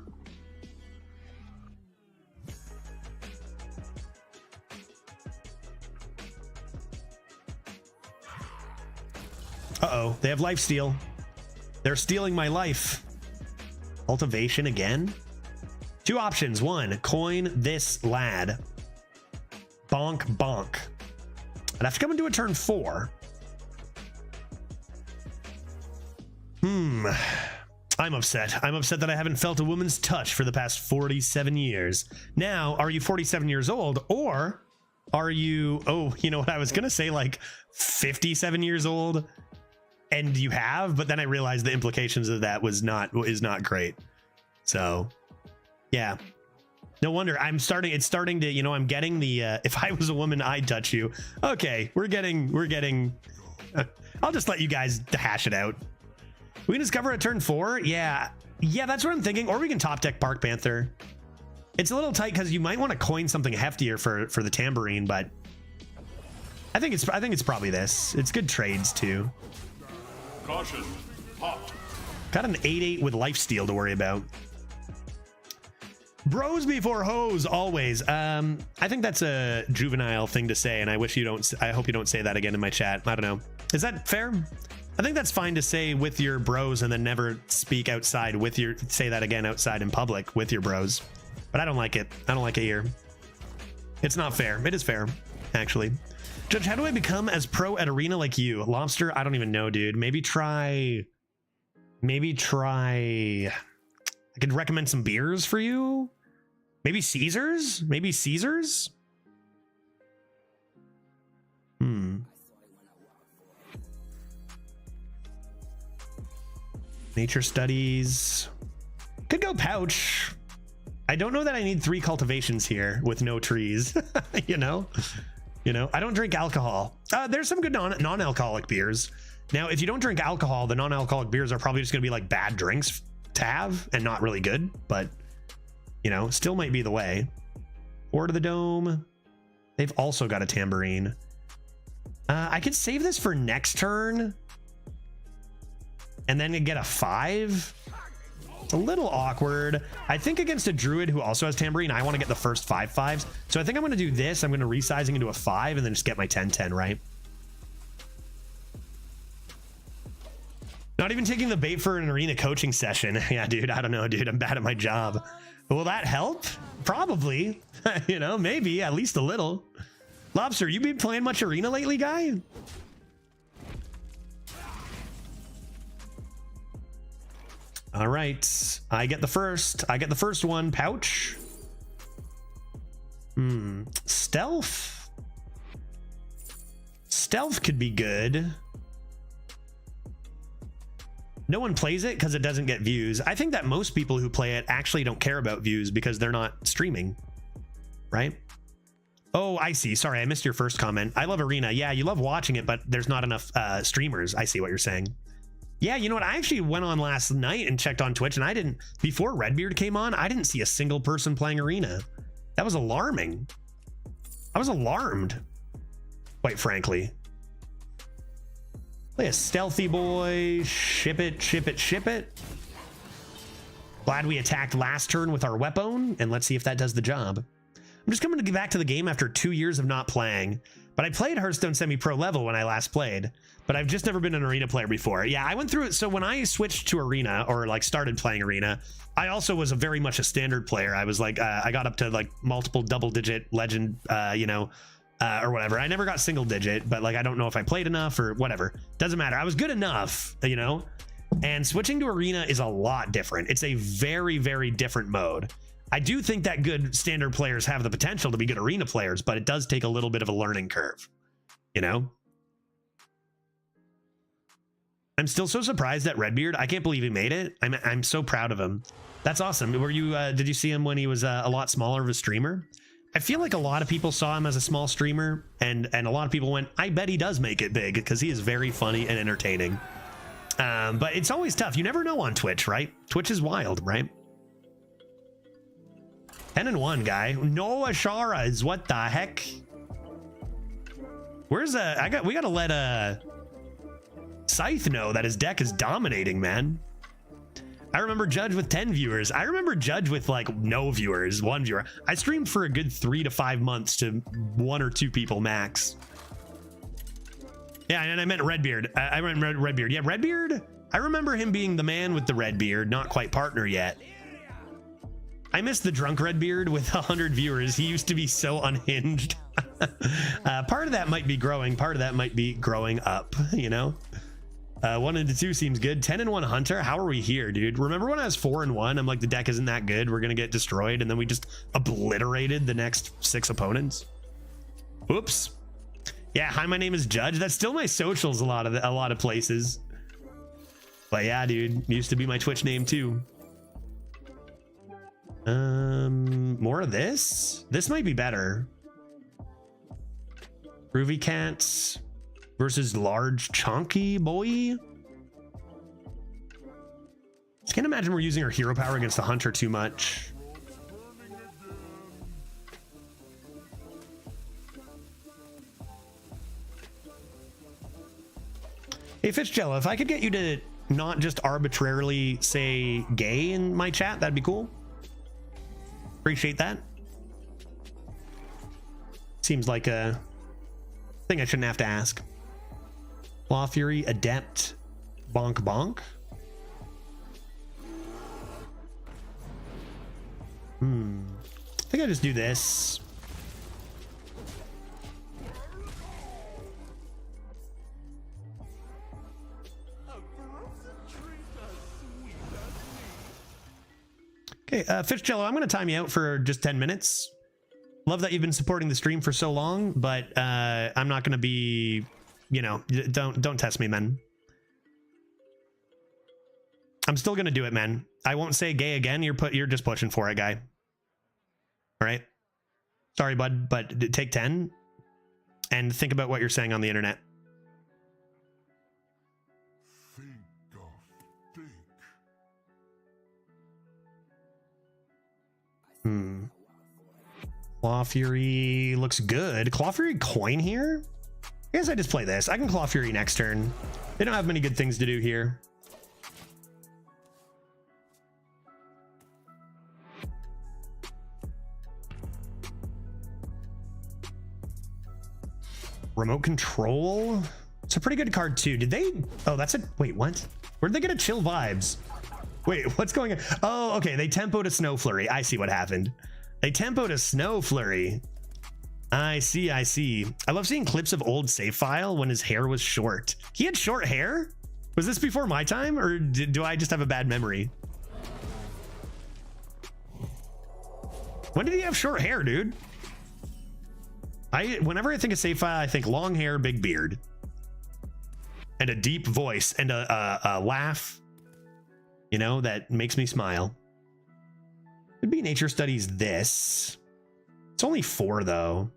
Uh-oh, they have lifesteal. They're stealing my life. Cultivation again? 2 options. 1, coin this lad. Bonk, bonk. I'd have to come and do a turn 4. I'm upset. I'm upset that I haven't felt a woman's touch for the past 47 years. Now, are you 47 years old, or are you, oh, you know what I was gonna say, like 57 years old, and you have, but then I realized the implications of that is not great. So, yeah. No wonder it's starting to, you know, I'm getting the, if I was a woman, I'd touch you. Okay, we're getting, I'll just let you guys hash it out. We can discover a turn 4. Yeah, that's what I'm thinking. Or we can top deck Bark Panther. It's a little tight because you might want to coin something heftier for the tambourine, but I think it's probably this. It's good trades too. Caution. Hot. Got an 8/8 with lifesteal to worry about. Bros before hoes always. I think that's a juvenile thing to say, and I hope you don't say that again in my chat. I don't know. Is that fair? I think that's fine to say with your bros and then never speak outside say that again outside in public with your bros. But I don't like it. I don't like it here. It's not fair. It is fair, actually. Judge, how do I become as pro at Arena like you? Lobster, I don't even know, dude. Maybe try. I could recommend some beers for you. Maybe Caesars? Nature studies. Could go pouch. I don't know that I need 3 cultivations here with no trees. you know, I don't drink alcohol. There's some good non-alcoholic beers. Now, if you don't drink alcohol, the non-alcoholic beers are probably just going to be like bad drinks to have and not really good, but you know, still might be the way. Or to the Dome. They've also got a tambourine. I could save this for next turn and then get a 5. It's a little awkward. I think against a druid who also has tambourine, I want to get the first 5/5s. So I think I'm going to do this. I'm going to resizing into a 5 and then just get my 10/10, right? Not even taking the bait for an arena coaching session. Yeah, dude, I don't know, dude. I'm bad at my job. Will that help? Probably. You know, maybe at least a little. Lobster, you been playing much arena lately, guy? All right, I get the first. I get the first one. Pouch. Stealth. Stealth could be good. No one plays it because it doesn't get views. I think that most people who play it actually don't care about views because they're not streaming, right? Oh, I see. Sorry, I missed your first comment. I love Arena. Yeah, you love watching it, but there's not enough streamers. I see what you're saying. Yeah, you know what? I actually went on last night and checked on Twitch, and I didn't, before Redbeard came on, I didn't see a single person playing Arena. That was alarming. I was alarmed, quite frankly. Play a stealthy boy. Ship it, ship it, ship it. Glad we attacked last turn with our weapon, and let's see if that does the job. I'm just coming to get back to the game after 2 years of not playing, but I played Hearthstone semi-pro level when I last played, but I've just never been an arena player before. Yeah, I went through it. So when I switched to arena, or like started playing arena, I also was very much a standard player. I was like, I got up to like multiple double-digit legend, or whatever. I never got single digit, but like, I don't know if I played enough or whatever. Doesn't matter. I was good enough, you know? And switching to arena is a lot different. It's a very, very different mode. I do think that good standard players have the potential to be good arena players, but it does take a little bit of a learning curve, you know? I'm still so surprised at Redbeard. I can't believe he made it. I'm so proud of him. That's awesome. Were you, did you see him when he was a lot smaller of a streamer? I feel like a lot of people saw him as a small streamer, and a lot of people went, I bet he does make it big, because he is very funny and entertaining. But it's always tough. You never know on Twitch, right? Twitch is wild, right? 10-1, guy. No Asharas. What the heck? Where's we gotta let Scythe know that his deck is dominating, man. I remember Judge with 10 viewers. I remember Judge with like no viewers, 1 viewer. I streamed for a good 3 to 5 months to 1 or 2 people max. Yeah, and I meant Redbeard. I meant Redbeard. Yeah, Redbeard. I remember him being the man with the red beard, not quite partner yet. I miss the drunk Redbeard with 100 viewers. He used to be so unhinged. Part of that might be growing. Part of that might be growing up, you know? 1 into 2 seems good. 10-1 Hunter. How are we here, dude? Remember when I was 4-1? I'm like, the deck isn't that good. We're gonna get destroyed, and then we just obliterated the next 6 opponents. Oops. Yeah. Hi, my name is Judge. That's still my socials. A lot of places. But yeah, dude, used to be my Twitch name too. More of this. This might be better. Groovy Cats versus Large Chunky Boy. I can't imagine we're using our hero power against the Hunter too much. Hey, Fitzgello, if I could get you to not just arbitrarily say gay in my chat, that'd be cool. Appreciate that. Seems like a thing I shouldn't have to ask. Claw Fury, Adept, Bonk Bonk. I think I just do this. Okay, Fitzgello, I'm going to time you out for just 10 minutes. Love that you've been supporting the stream for so long, but I'm not going to be, you know, don't test me, man. I'm still going to do it, man. I won't say gay again. You're just pushing for it, guy. All right. Sorry, bud, but take 10 and think about what you're saying on the internet. Claw Fury looks good. Claw Fury coin here? I guess I just play this. I can Claw Fury next turn. They don't have many good things to do here. Remote Control? It's a pretty good card too. Did they? Oh, that's a, wait, what? Where'd they get a Chill Vibes? Wait, what's going on? Oh, okay. They tempoed a Snow Flurry. I see what happened. They tempoed a Snow Flurry. I see. I see. I love seeing clips of old save file when his hair was short. He had short hair? Was this before my time, or do I just have a bad memory? When did he have short hair, dude? Whenever I think of save file, I think long hair, big beard, and a deep voice and a laugh, you know, that makes me smile. Could be nature studies this. It's only 4 though.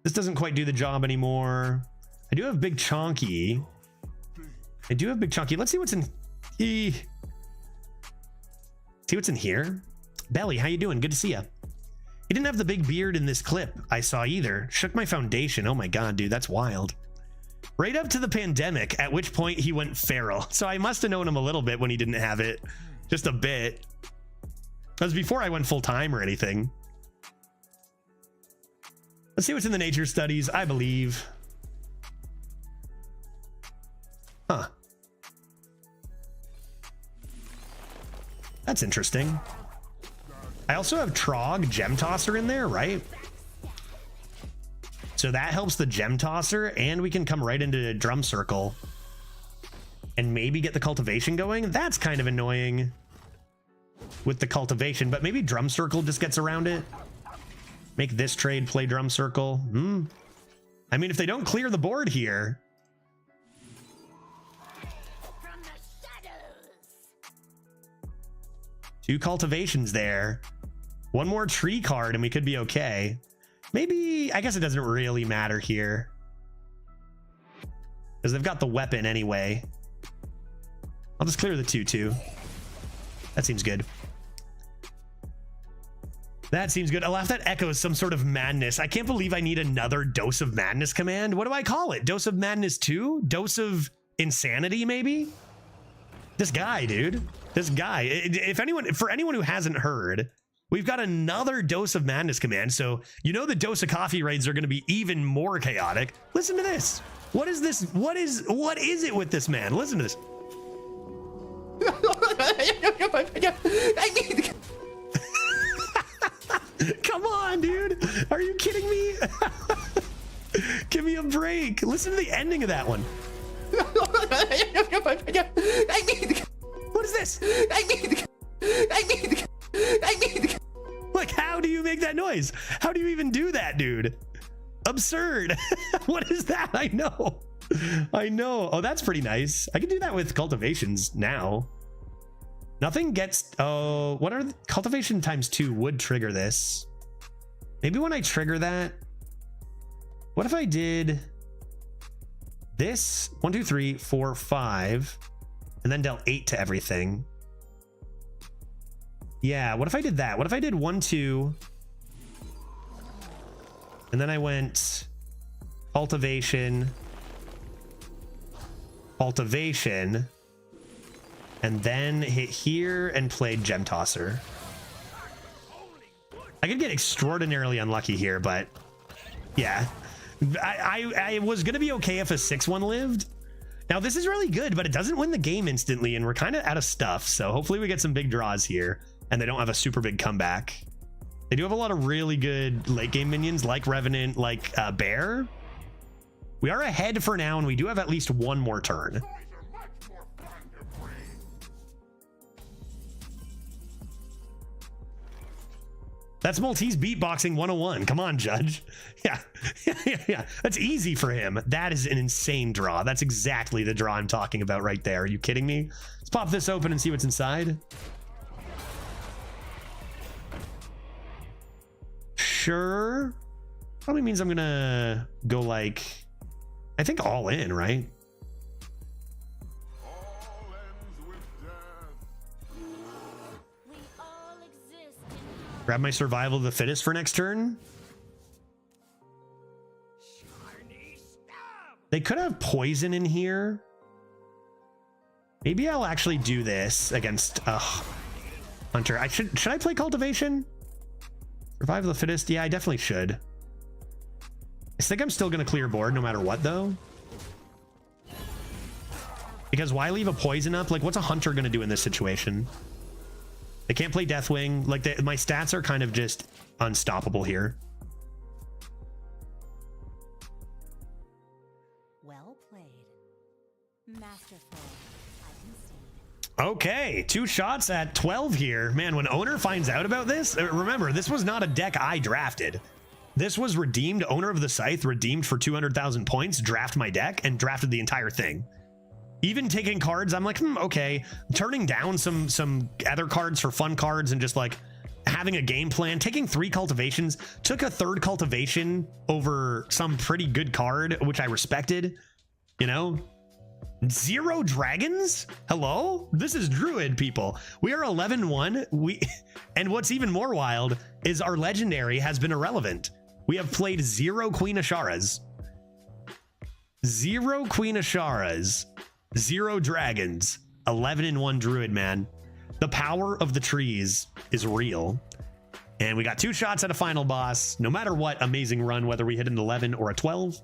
This doesn't quite do the job anymore. I do have big chonky. Let's see what's in. See what's in here. Belly, how you doing? Good to see ya. He didn't have the big beard in this clip I saw either. Shook my foundation. Oh my god, dude, that's wild. Right up to the pandemic, at which point he went feral. So I must have known him a little bit when he didn't have it. Just a bit. That was before I went full time or anything. Let's see what's in the nature studies. I believe. Huh. That's interesting. I also have Trog Gem Tosser in there, right? So that helps the Gem Tosser, and we can come right into Drum Circle and maybe get the cultivation going. That's kind of annoying with the cultivation, but maybe Drum Circle just gets around it. Make this trade play Drum Circle. I mean, if they don't clear the board here. From the shadows. 2 cultivations there. 1 more tree card and we could be okay. Maybe, I guess it doesn't really matter here, because they've got the weapon anyway. I'll just clear the 2/2. That seems good. That seems good. A laugh that echoes some sort of madness. I can't believe I need another Dose of Madness command. What do I call it? Dose of Madness 2? Dose of Insanity, maybe? This guy, dude. This guy. For anyone who hasn't heard, we've got another Dose of Madness command. So, you know, the Dose of Coffee raids are going to be even more chaotic. Listen to this. What is this? What is it with this man? Listen to this. Come on, dude. Are you kidding me? Give me a break. Listen to the ending of that one. What is this? Like, how do you make that noise? How do you even do that, dude? Absurd. What is that? I know. Oh, that's pretty nice. I can do that with cultivations now. Nothing gets. Oh, what are the cultivation ×2 would trigger this? Maybe when I trigger that. What if I did this 1, 2, 3, 4, 5, and then dealt 8 to everything? Yeah, what if I did that? What if I did 1, 2, and then I went cultivation, and then hit here and played Gem Tosser? I could get extraordinarily unlucky here, but yeah. I was going to be okay if a 6-1 lived. Now, this is really good, but it doesn't win the game instantly, and we're kind of out of stuff, so hopefully we get some big draws here, and they don't have a super big comeback. They do have a lot of really good late game minions, like Revenant, like Bear. We are ahead for now, and we do have at least 1 more turn. That's Maltese beatboxing 101. Come on, Judge. Yeah. That's easy for him. That is an insane draw. That's exactly the draw I'm talking about right there. Are you kidding me? Let's pop this open and see what's inside. Sure. Probably means I'm gonna go like, I think all in, right? Grab my survival of the fittest for next turn. They could have poison in here. Maybe I'll actually do this against Hunter. Should I play cultivation? Survival of the fittest? Yeah, I definitely should. I think I'm still gonna clear board no matter what though. Because why leave a poison up? Like, what's a hunter going to do in this situation? They can't play Deathwing. Like, my stats are kind of just unstoppable here. Well played. Masterful. I concede. Okay, 2 shots at 12 here. Man, when owner finds out about this, remember, this was not a deck I drafted. This was redeemed. Owner of the Scythe redeemed for 200,000 points, draft my deck, and drafted the entire thing. Even taking cards, I'm like, okay. Turning down some other cards for fun cards and just like having a game plan. Taking 3 cultivations, took a 3rd cultivation over some pretty good card, which I respected, you know? 0 dragons? Hello? This is Druid, people. We are 11-1. And what's even more wild is our legendary has been irrelevant. We have played 0 Queen Asharas. 0 Queen Asharas. 0 dragons. 11-1 Druid, man. The power of the trees is real. And we got 2 shots at a final boss. No matter what, amazing run, whether we hit an 11 or a 12.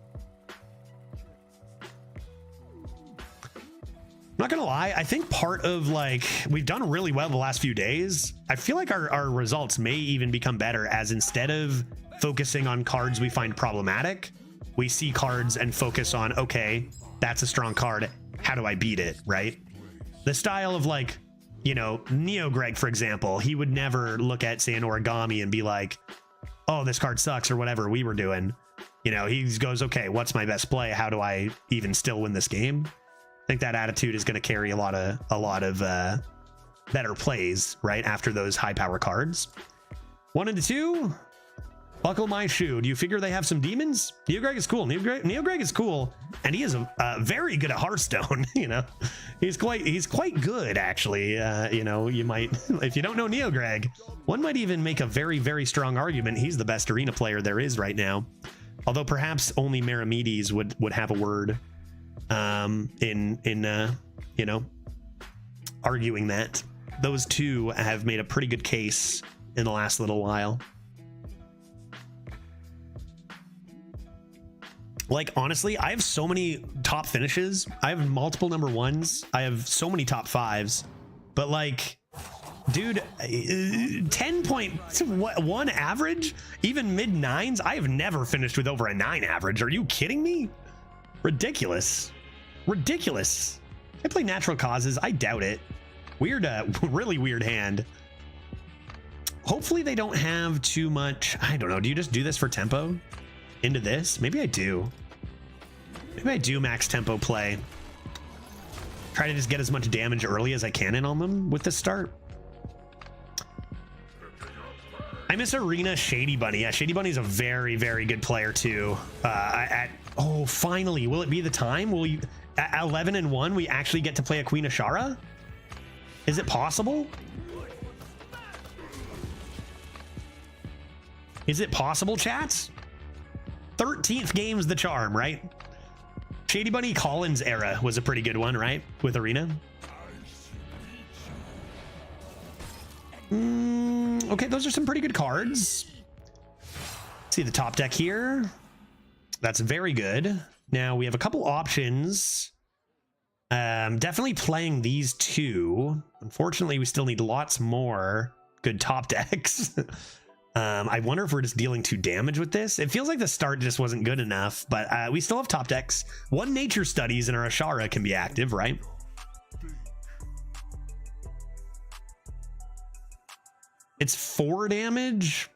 I'm not gonna lie, I think part of like, we've done really well the last few days. I feel like our results may even become better as instead of focusing on cards we find problematic, we see cards and focus on, okay, that's a strong card. How do I beat it, right? The style of like, you know, Neo Greg, for example, he would never look at, say, an origami and be like, oh, this card sucks or whatever we were doing. You know, he goes, okay, what's my best play? How do I even still win this game? I think that attitude is going to carry a lot of better plays, right? After those high power cards. 1 and 2. Buckle my shoe. Do you figure they have some demons? Neo Greg is cool. Neo Greg is cool, and he is very good at Hearthstone. You know, he's quite good actually. You know, you might, if you don't know Neo Greg, one might even make a very, very strong argument he's the best arena player there is right now. Although perhaps only Meramides would have a word in you know, arguing that. Those two have made a pretty good case in the last little while. Like, honestly, I have so many top finishes. I have multiple number 1s. I have so many top 5s. But like, dude, 10.1 average? Even mid 9s? I have never finished with over a 9 average. Are you kidding me? Ridiculous. Ridiculous. I play natural causes. I doubt it. Weird, really weird hand. Hopefully they don't have too much. I don't know. Do you just do this for tempo? Into this? Maybe I do. Maybe I do max tempo play. Try to just get as much damage early as I can in on them with the start. I miss Arena Shady Bunny. Yeah, Shady Bunny's a very, very good player too. Oh, finally, will it be the time? Will you at 11-1 we actually get to play a Queen Ashara? Is it possible? Is it possible, chats? 13th game's the charm, right? Shady Bunny Collins era was a pretty good one, right? With Arena. Okay, those are some pretty good cards. See the top deck here. That's very good. Now we have a couple options. Definitely playing these 2. Unfortunately, we still need lots more good top decks. I wonder if we're just dealing 2 damage with this. It feels like the start just wasn't good enough, but we still have top decks. 1 Nature Studies and our Ashara can be active, right? It's 4 damage.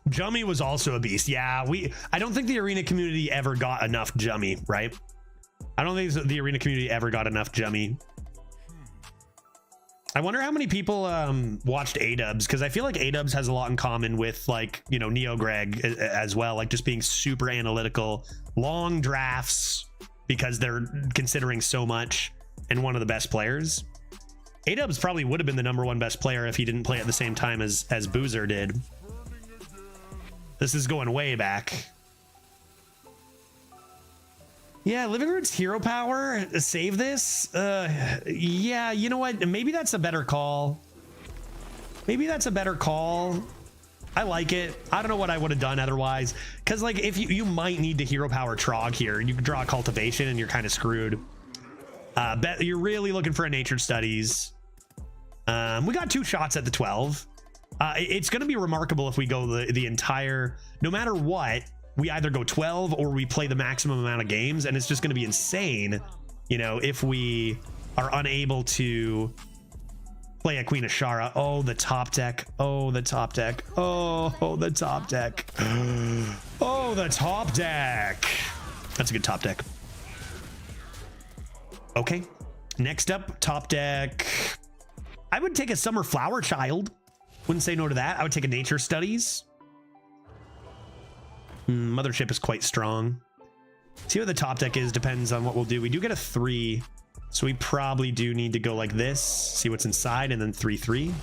Jummy was also a beast. Yeah, I don't think the arena community ever got enough Jummy, right? I don't think the arena community ever got enough Jummy. I wonder how many people watched A-Dubs, because I feel like A-Dubs has a lot in common with, like, you know, Neo Greg as well, like just being super analytical, long drafts because they're considering so much, and one of the best players. A-Dubs probably would have been the #1 best player if he didn't play at the same time as Boozer did. This is going way back. Yeah, Living Root's hero power, save this. Yeah, you know what? Maybe that's a better call. Maybe that's a better call. I like it. I don't know what I would have done otherwise. Because, like, if you might need to hero power Trog here. You can draw a cultivation and you're kind of screwed. Bet you're really looking for a nature studies. We got 2 shots at the 12. It's going to be remarkable if we go the entire, no matter what, we either go 12 or we play the maximum amount of games, and it's just going to be insane, you know, if we are unable to play a Queen Ashara. Oh, the top deck. Oh, the top deck. Oh, the top deck. Oh, the top deck. That's a good top deck. Okay. Next up, top deck. I would take a Summer Flower Child. Wouldn't say no to that. I would take a Nature Studies. Mothership is quite strong. See what the top deck is, depends on what we'll do. We do get a 3, so we probably do need to go like this, see what's inside, and then 3/3.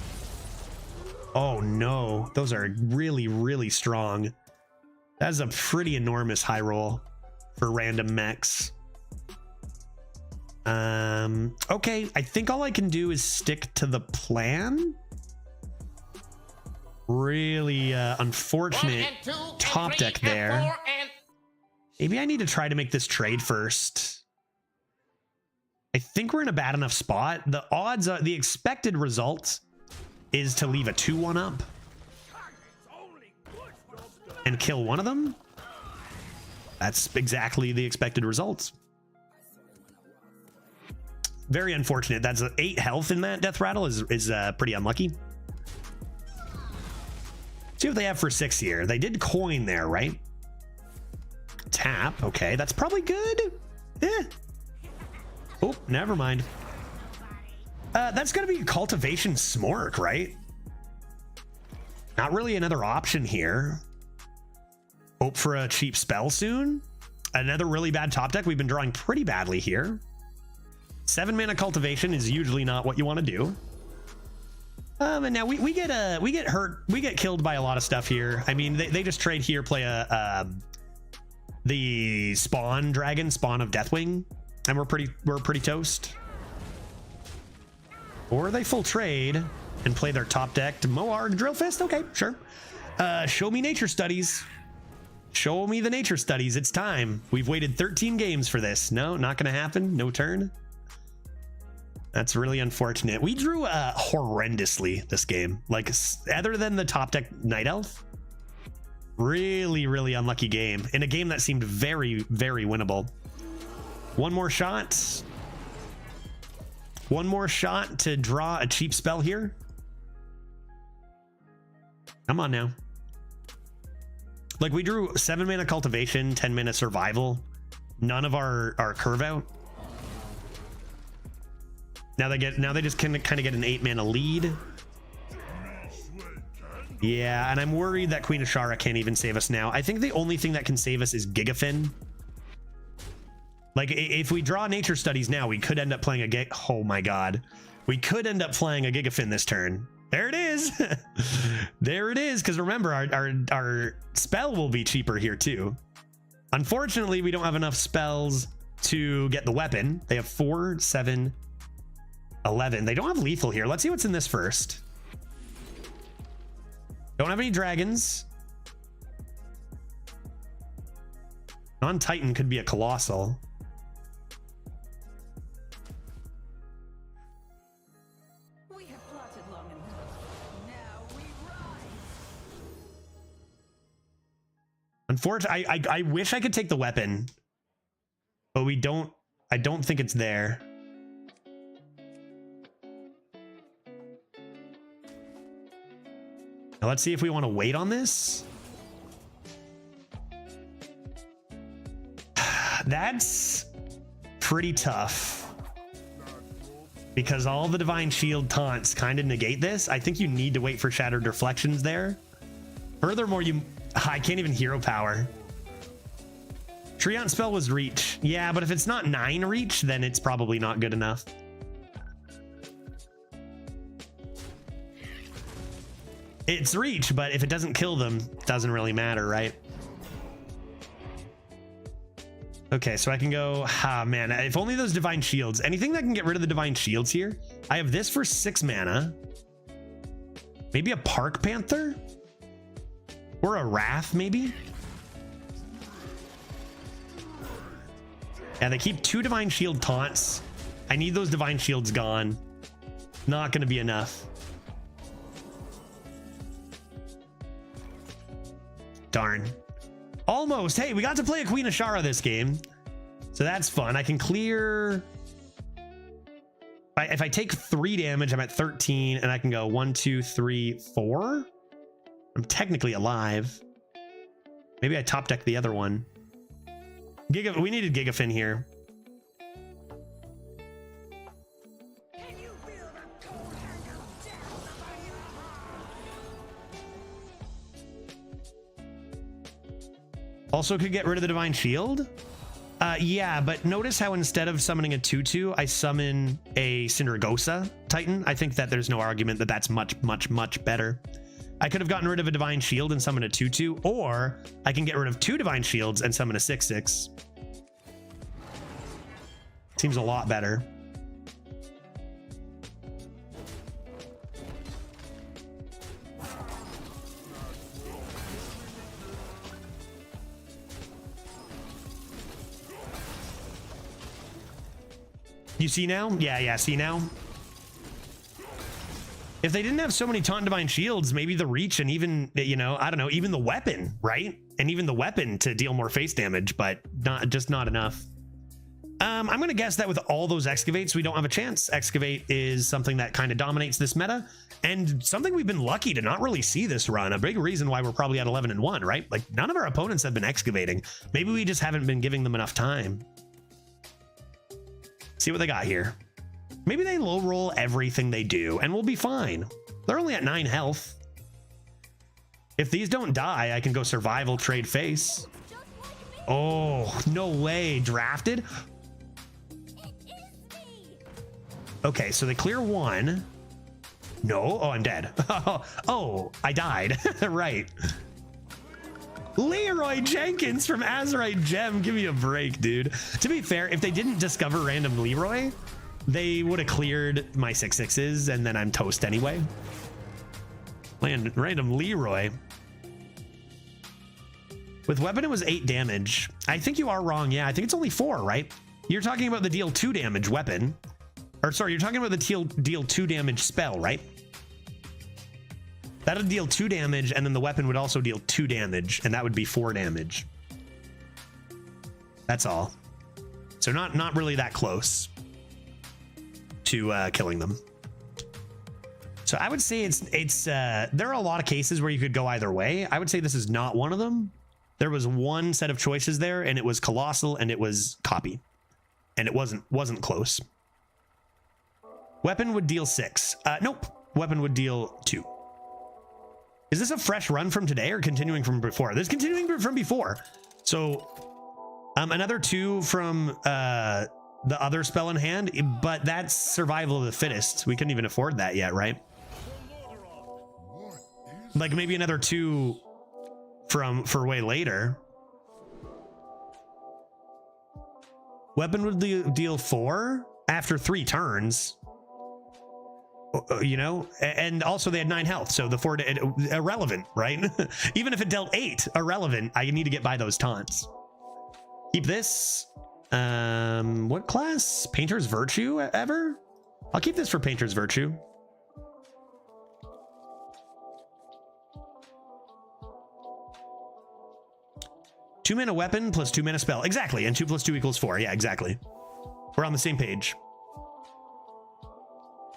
Oh no, those are really, really strong. That's a pretty enormous high roll for random mechs. Okay, I think all I can do is stick to the plan. Really unfortunate top deck there. Maybe I need to try to make this trade first. I think we're in a bad enough spot. The odds are, the expected result is to leave a 2-1 up and kill one of them. That's exactly the expected results. Very unfortunate. That's 8 health in that death rattle is pretty unlucky. See what they have for 6 here. They did coin there, right? Tap. Okay, that's probably good. Eh. Oh, never mind. That's gonna be Cultivation Smork, right? Not really another option here. Hope for a cheap spell soon. Another really bad top deck. We've been drawing pretty badly here. 7 mana Cultivation is usually not what you want to do. And now we get hurt, we get killed by a lot of stuff here. I mean, they just trade here, play the spawn dragon, Spawn of Deathwing, and we're pretty toast. Or they full trade and play their top deck to Moarg Drill Fist. Okay, sure. Show me Nature Studies. Show me the Nature Studies. It's time. We've waited 13 games for this. No, not gonna happen. No turn. That's really unfortunate. We drew horrendously this game. Like, other than the top deck Night Elf, really, really unlucky game. In a game that seemed very, very winnable. One more shot. One more shot to draw a cheap spell here. Come on now. Like, we drew 7 mana Cultivation, 10 mana Survival. None of our curve out. Now they just kind of get an 8 mana lead. Yeah, and I'm worried that Queen Ashara can't even save us now. I think the only thing that can save us is Gigafin. Like, if we draw Nature Studies now, we could end up playing oh my god. We could end up playing a Gigafin this turn. There it is. There it is, because remember, our spell will be cheaper here too. Unfortunately, we don't have enough spells to get the weapon. They have 4, 7, 11. They don't have lethal here. Let's see what's in this first. Don't have any dragons. Non-Titan could be a colossal. We have plotted long enough. Now we rise. Unfortunately, I wish I could take the weapon, but we don't. I don't think it's there. Now let's see if we want to wait on this. That's pretty tough because all the Divine Shield taunts kind of negate this. I think you need to wait for Shattered Reflections there. Furthermore, I can't even hero power. Treant spell was reach. Yeah, but if it's not 9 reach, then it's probably not good enough. It's reach, but if it doesn't kill them, it doesn't really matter, right? Okay, so I can go, man, if only those Divine Shields. Anything that can get rid of the Divine Shields here. I have this for 6 mana. Maybe a Park Panther? Or a Wrath, maybe? Yeah, they keep 2 Divine Shield taunts. I need those Divine Shields gone. Not going to be enough. Darn. Almost. Hey, we got to play a Queen Ashara this game. So that's fun. I can clear... If I take 3 damage, I'm at 13, and I can go 1, 2, 3, 4. I'm technically alive. Maybe I top deck the other one. We needed Gigafin here. Can you feel the cold hand of death upon your heart? Also could get rid of the Divine Shield. Yeah, but notice how instead of summoning a 2/2, I summon a Syndragosa Titan. I think that there's no argument that that's much, much, much better. I could have gotten rid of a Divine Shield and summon a 2/2, or I can get rid of 2 Divine Shields and summon a 6/6. Seems a lot better. You see now? Yeah, see now? If they didn't have so many taunt Divine Shields, maybe the reach and even, you know, I don't know, even the weapon, right? And even the weapon to deal more face damage, but not enough. I'm going to guess that with all those Excavates, we don't have a chance. Excavate is something that kind of dominates this meta, and something we've been lucky to not really see this run. A big reason why we're probably at 11-1, right? Like, none of our opponents have been Excavating. Maybe we just haven't been giving them enough time. See what they got here. Maybe they low roll everything they do and we'll be fine. They're only at 9 health. If these don't die, I can go survival trade face. Oh, no way. Drafted? Okay, so they clear 1. No. Oh, I'm dead. Oh, I died. Right. Leroy Jenkins from Azurite Gem. Give me a break, dude. To be fair, if they didn't discover random Leroy, they would have cleared my 6/6s and then I'm toast anyway. Random Leroy. With weapon, it was 8 damage. I think you are wrong. Yeah, I think it's only 4, right? You're talking about the deal 2 damage weapon. Or sorry, you're talking about the deal 2 damage spell, right? That'll deal 2 damage, and then the weapon would also deal 2 damage, and that would be 4 damage. That's all. So not really that close to killing them. So I would say it's there are a lot of cases where you could go either way. I would say this is not one of them. There was one set of choices there, and it was Colossal, and it was Copy, and it wasn't close. Weapon would deal 6. Nope. Weapon would deal 2. Is this a fresh run from today or continuing from before? This is continuing from before. So another 2 from the other spell in hand, but that's survival of the fittest. We couldn't even afford that yet, right? Like maybe another 2 for way later. Weapon would deal 4 after 3 turns. You know, and also they had 9 health, so the 4 irrelevant, right? Even if it dealt 8, irrelevant. I need to get by those taunts. Keep this. What class? Painter's Virtue ever? I'll keep this for Painter's Virtue. Two mana weapon plus 2 mana spell. Exactly, and 2 + 2 = 4. Yeah, exactly. We're on the same page.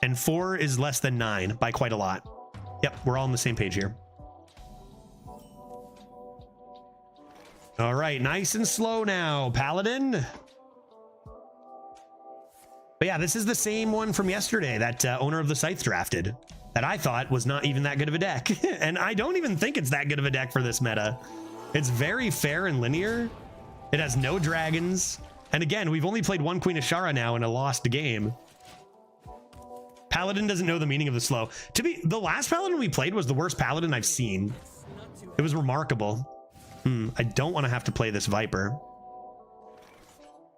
And 4 is less than 9 by quite a lot. Yep, we're all on the same page here. All right, nice and slow now, Paladin. But yeah, this is the same one from yesterday that owner of the Scythe drafted that I thought was not even that good of a deck. And I don't even think it's that good of a deck for this meta. It's very fair and linear. It has no dragons. And again, we've only played 1 Queen Ashara now in a lost game. Paladin doesn't know the meaning of the slow. The last Paladin we played was the worst Paladin I've seen. It was remarkable. I don't want to have to play this Viper.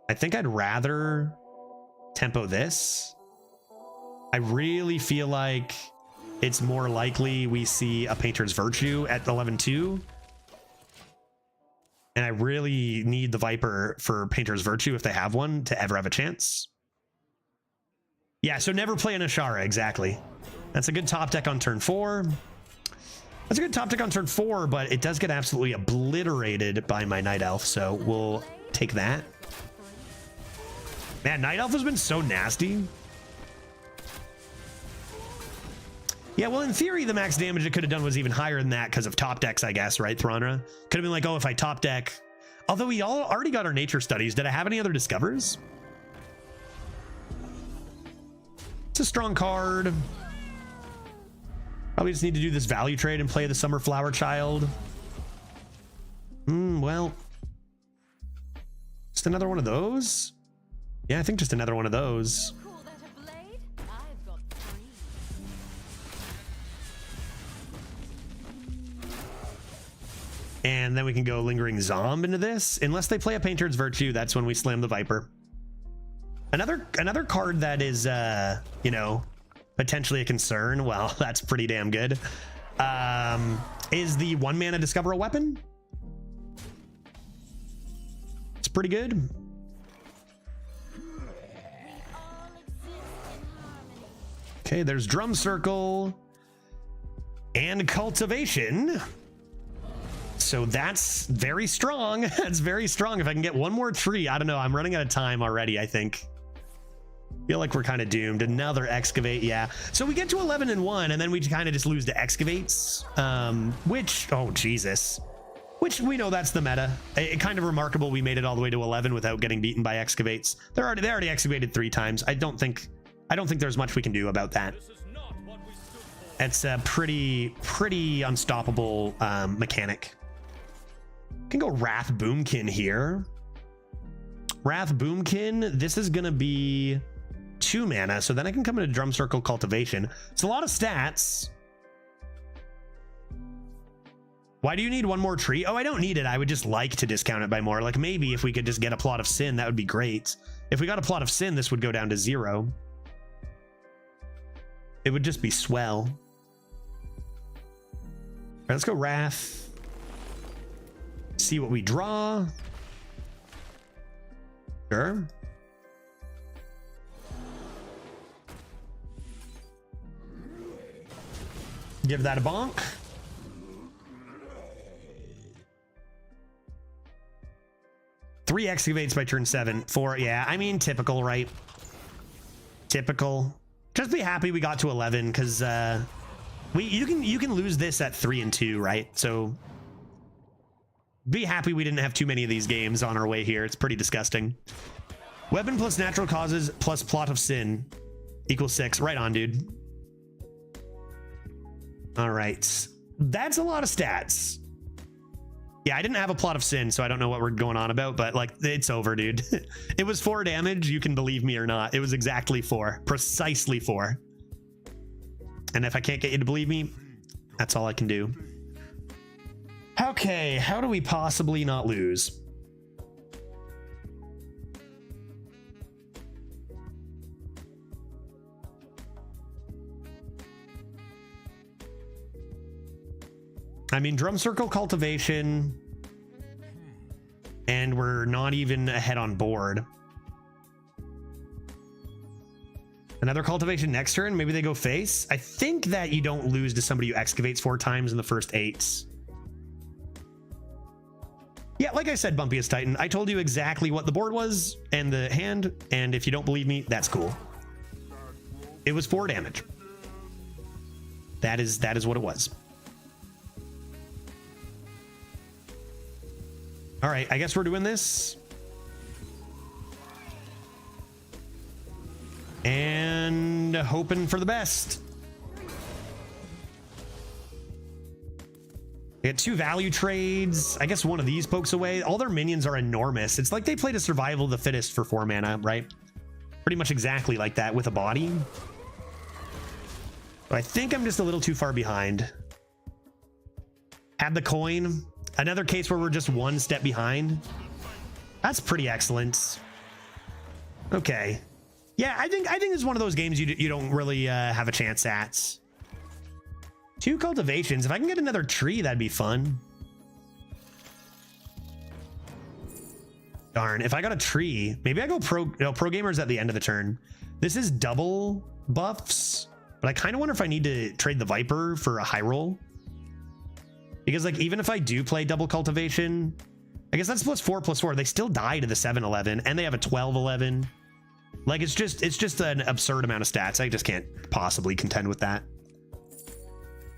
I think I'd rather tempo this. I really feel like it's more likely we see a Painter's Virtue at 11-2 And I really need the Viper for Painter's Virtue if they have one to ever have a chance. Yeah, so never play an Ashara, exactly. That's a good top deck on turn 4. That's a good top deck on turn 4, but it does get absolutely obliterated by my Night Elf, so we'll take that. Man, Night Elf has been so nasty. Yeah, well, in theory, the max damage it could have done was even higher than that because of top decks, I guess, right, Thranra? Could have been like, oh, if I top deck... Although we already got our nature studies. Did I have any other discovers? It's a strong card. Probably just need to do this value trade and play the Summer Flower Child. Well... Just another one of those? Yeah, I think just another one of those. Call that a blade? I've got 3. And then we can go Lingering Zomb into this. Unless they play a Painter's Virtue, that's when we slam the Viper. Another card that is, you know, potentially a concern. Well, that's pretty damn good. Is the 1-mana Discover a Weapon. It's pretty good. Okay, there's Drum Circle and Cultivation. So that's very strong. That's very strong. If I can get one more tree, I don't know. I'm running out of time already, I think. Feel like we're kind of doomed. Another Excavate, yeah. So we get to 11 and 1, and then we kind of just lose to Excavates, which, oh, Jesus. Which we know that's the meta. It kind of remarkable we made it all the way to 11 without getting beaten by Excavates. They already excavated 3 times. I don't think there's much we can do about that. It's a pretty unstoppable mechanic. Can go Wrath Boomkin here. Wrath Boomkin, this is gonna be 2 mana, so then I can come into Drum Circle Cultivation. It's a lot of stats. Why do you need one more tree? Oh, I don't need it. I would just like to discount it by more. Like maybe if we could just get a Plot of Sin, that would be great. If we got a Plot of Sin, this would go down to 0. It would just be swell. All right, let's go Wrath. See what we draw. Sure. Give that a bonk. Three Excavates by turn 7. 4, yeah, I mean, typical, right? Typical. Just be happy we got to 11, because you can lose this at 3 and 2, right? So be happy we didn't have too many of these games on our way here. It's pretty disgusting. Weapon plus natural causes plus Plot of Sin equals 6. Right on, dude. All right. That's a lot of stats. Yeah, I didn't have a Plot of Sin, so I don't know what we're going on about, but like, it's over, dude. It was 4 damage. You can believe me or not. It was exactly 4. Precisely 4. And if I can't get you to believe me, that's all I can do. Okay, how do we possibly not lose? I mean, Drum Circle Cultivation, and we're not even ahead on board. Another Cultivation next turn, maybe they go face. I think that you don't lose to somebody who excavates 4 times in the first 8. Yeah, like I said, Bumpiest Titan, I told you exactly what the board was and the hand, and if you don't believe me, that's cool. It was 4 damage. That is what it was. All right, I guess we're doing this. And hoping for the best. They had 2 value trades. I guess one of these pokes away. All their minions are enormous. It's like they played a Survival of the Fittest for 4 mana, right? Pretty much exactly like that with a body. But I think I'm just a little too far behind. Had the coin. Another case where we're just 1 step behind. That's pretty excellent. Okay. Yeah, I think it's one of those games you don't really have a chance at. 2 cultivations. If I can get another tree, that'd be fun. Darn, if I got a tree, maybe I go pro. No, pro gamer's at the end of the turn. This is double buffs, but I kind of wonder if I need to trade the Viper for a high roll. Because like, even if I do play double cultivation, I guess that's +4/+4. They still die to the 7/11 and they have a 12/11. Like it's just an absurd amount of stats. I just can't possibly contend with that.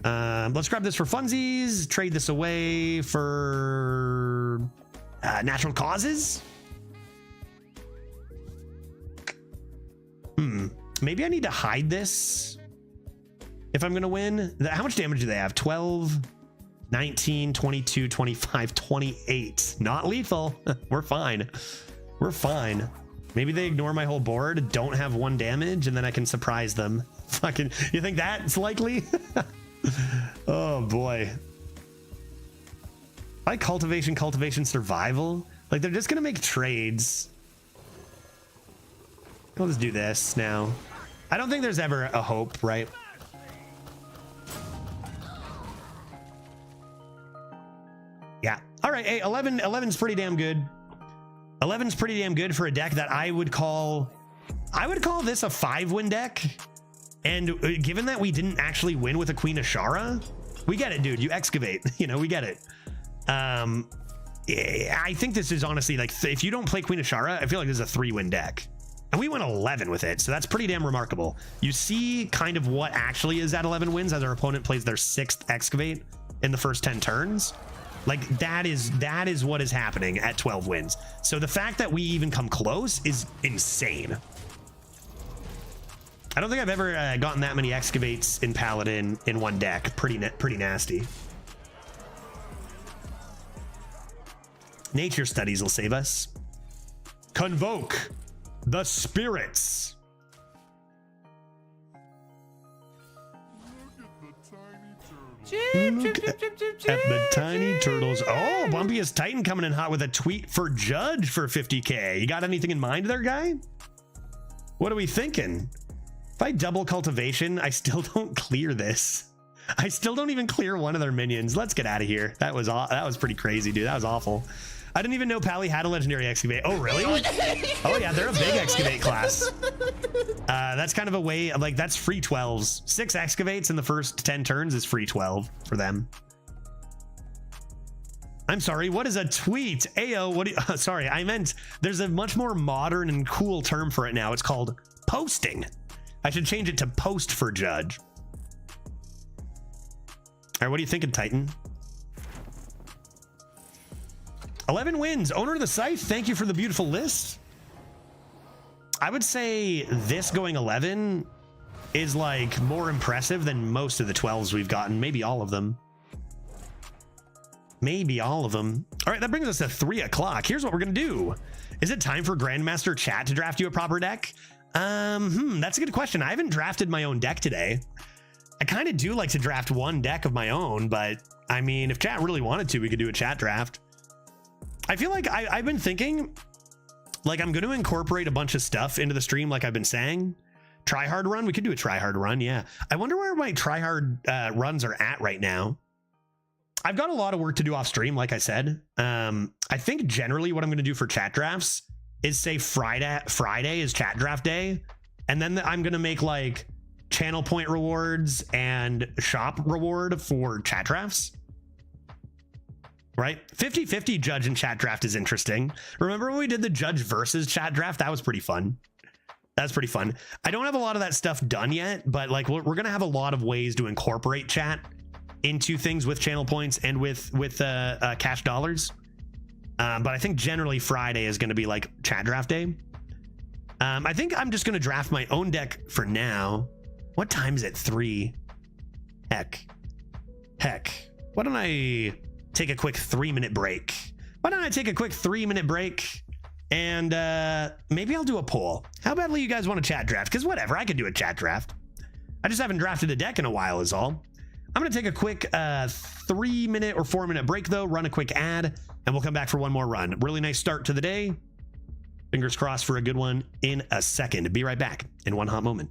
Let's grab this for funsies, trade this away for natural causes. Maybe I need to hide this if I'm gonna win. How much damage do they have? 12, 19, 22, 25, 28. Not lethal. We're fine. We're fine. Maybe they ignore my whole board, don't have 1 damage, and then I can surprise them. Fucking, you think that's likely? Oh boy. Like cultivation, survival. Like they're just gonna make trades. I'll just do this now. I don't think there's ever a hope, right? Yeah. All right. Hey, 11's pretty damn good. 11's pretty damn good for a deck that I would call this a 5-win deck. And given that we didn't actually win with a Queen Ashara, we get it, dude. You excavate, you know, we get it. I think this is honestly like, if you don't play Queen Ashara, I feel like this is a 3-win deck. And we went 11 with it, so that's pretty damn remarkable. You see kind of what actually is at 11 wins as our opponent plays their 6th excavate in the first 10 turns. Like that is what is happening at 12 wins. So the fact that we even come close is insane. I don't think I've ever gotten that many excavates in Paladin in one deck. Pretty nasty. Nature studies will save us. Convoke the spirits. Look at the tiny turtles. Oh, Bumpiest Titan coming in hot with a tweet for Judge for 50K. You got anything in mind there, guy? What are we thinking? If I double cultivation, I still don't clear this. I still don't even clear one of their minions. Let's get out of here. That was pretty crazy, dude. That was awful. I didn't even know Pally had a legendary excavate. Oh, really? Oh yeah, they're a big excavate class. That's kind of a way of like, that's free 12s. 6 excavates in the first 10 turns is free 12 for them. I'm sorry, what is a tweet? Ayo, what do you, sorry, I meant there's a much more modern and cool term for it now. It's called posting. I should change it to post for Judge. All right, what are you thinking, Titan? 11 wins. Owner of the site, thank you for the beautiful list. I would say this going 11 is like more impressive than most of the 12s we've gotten. Maybe all of them. Maybe all of them. All right, that brings us to 3 o'clock. Here's what we're gonna do. Is it time for Grandmaster Chat to draft you a proper deck? That's a good question. I haven't drafted my own deck today. I kind of do like to draft one deck of my own, but I mean, if chat really wanted to, we could do a chat draft. I feel like I've been thinking, like I'm going to incorporate a bunch of stuff into the stream, like I've been saying. Tryhard run, we could do a tryhard run, yeah. I wonder where my tryhard runs are at right now. I've got a lot of work to do off stream, like I said. I think generally what I'm going to do for chat drafts is say Friday is chat draft day, and then I'm going to make like channel point rewards and shop reward for chat drafts. Right? 50-50 Judge and chat draft is interesting. Remember when we did the Judge versus chat draft? That was pretty fun. That's pretty fun. I don't have a lot of that stuff done yet, but like we're going to have a lot of ways to incorporate chat into things with channel points and with cash dollars. But I think generally Friday is going to be like chat draft day. I think I'm just going to draft my own deck for now. What time is it? 3. Heck. Why don't I take a quick 3-minute break? And maybe I'll do a poll. How badly you guys want a chat draft? Because whatever, I could do a chat draft. I just haven't drafted a deck in a while is all. I'm going to take a quick 3-minute or 4-minute break though, run a quick ad, and we'll come back for one more run. Really nice start to the day. Fingers crossed for a good one in a second. Be right back in one hot moment.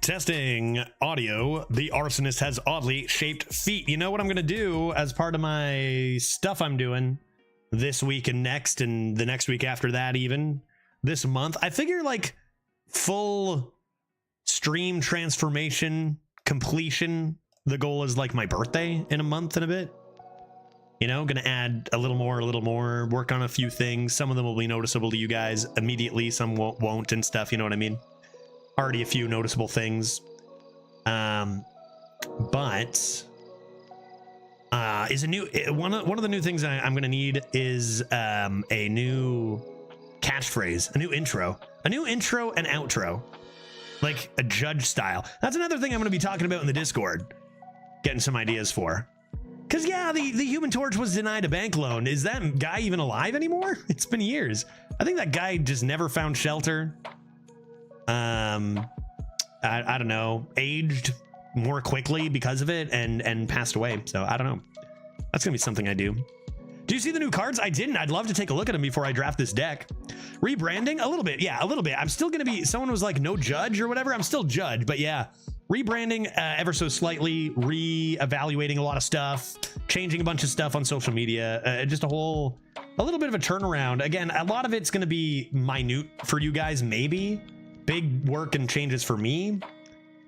Testing audio. The arsonist has oddly shaped feet. You know what I'm gonna do as part of my stuff I'm doing this week and the next week after that, even this month? I figure like full stream transformation completion. The goal is like my birthday in a month and a bit. You know, gonna add a little more, work on a few things. Some of them will be noticeable to you guys immediately, some won't and stuff, you know what I mean? Already a few noticeable things. But is a new one of the new things I'm gonna need is a new catchphrase, a new intro and outro, like a judge style. That's another thing I'm gonna be talking about in the Discord, getting some ideas for. Because, yeah, the Human Torch was denied a bank loan. Is that guy even alive anymore? It's been years. I think that guy just never found shelter. I don't know, aged more quickly because of it and passed away. So I don't know. That's going to be something I do. Do you see the new cards? I didn't. I'd love to take a look at them before I draft this deck. Rebranding? A little bit. Yeah, a little bit. I'm still going to be... Someone was like, no judge or whatever. I'm still judge, but yeah. Rebranding ever so slightly, re-evaluating a lot of stuff, changing a bunch of stuff on social media, just a little bit of a turnaround. Again, a lot of it's going to be minute for you guys, maybe. Big work and changes for me.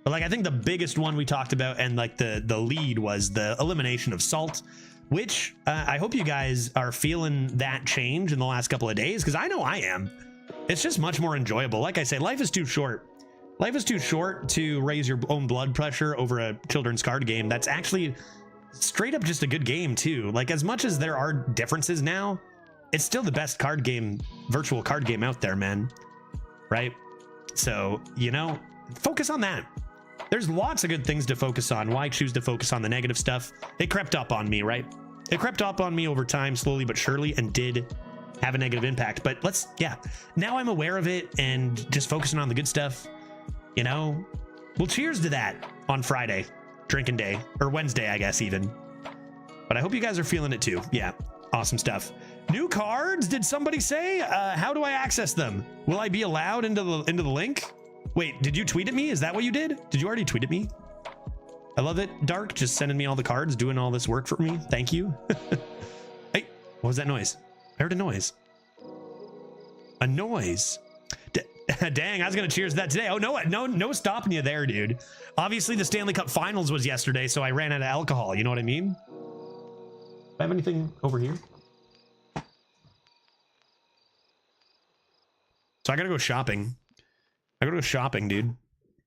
But like, I think the biggest one we talked about and like the lead was the elimination of salt, which I hope you guys are feeling that change in the last couple of days, because I know I am. It's just much more enjoyable. Like I say, life is too short. Life is too short to raise your own blood pressure over a children's card game. That's actually straight up just a good game too. Like, as much as there are differences now, it's still the best card game, virtual card game out there, man. Right? So, you know, focus on that. There's lots of good things to focus on. Why choose to focus on the negative stuff? It crept up on me, right? It crept up on me over time, slowly but surely, and did have a negative impact. But now I'm aware of it and just focusing on the good stuff. You know, well, cheers to that on Friday, drinking day, or Wednesday, I guess, even. But I hope you guys are feeling it too. Yeah, awesome stuff. New cards, did somebody say? How do I access them? Will I be allowed into the link? Wait, did you tweet at me? Is that what you did? Did you already tweet at me? I love it, Dark, just sending me all the cards, doing all this work for me. Thank you. Hey, what was that noise? I heard a noise. A noise. Dang, I was gonna cheers to that today. Oh, no stopping you there, dude. Obviously the Stanley Cup Finals was yesterday, so I ran out of alcohol, you know what I mean? Do I have anything over here? So I gotta go shopping. I gotta go shopping, dude.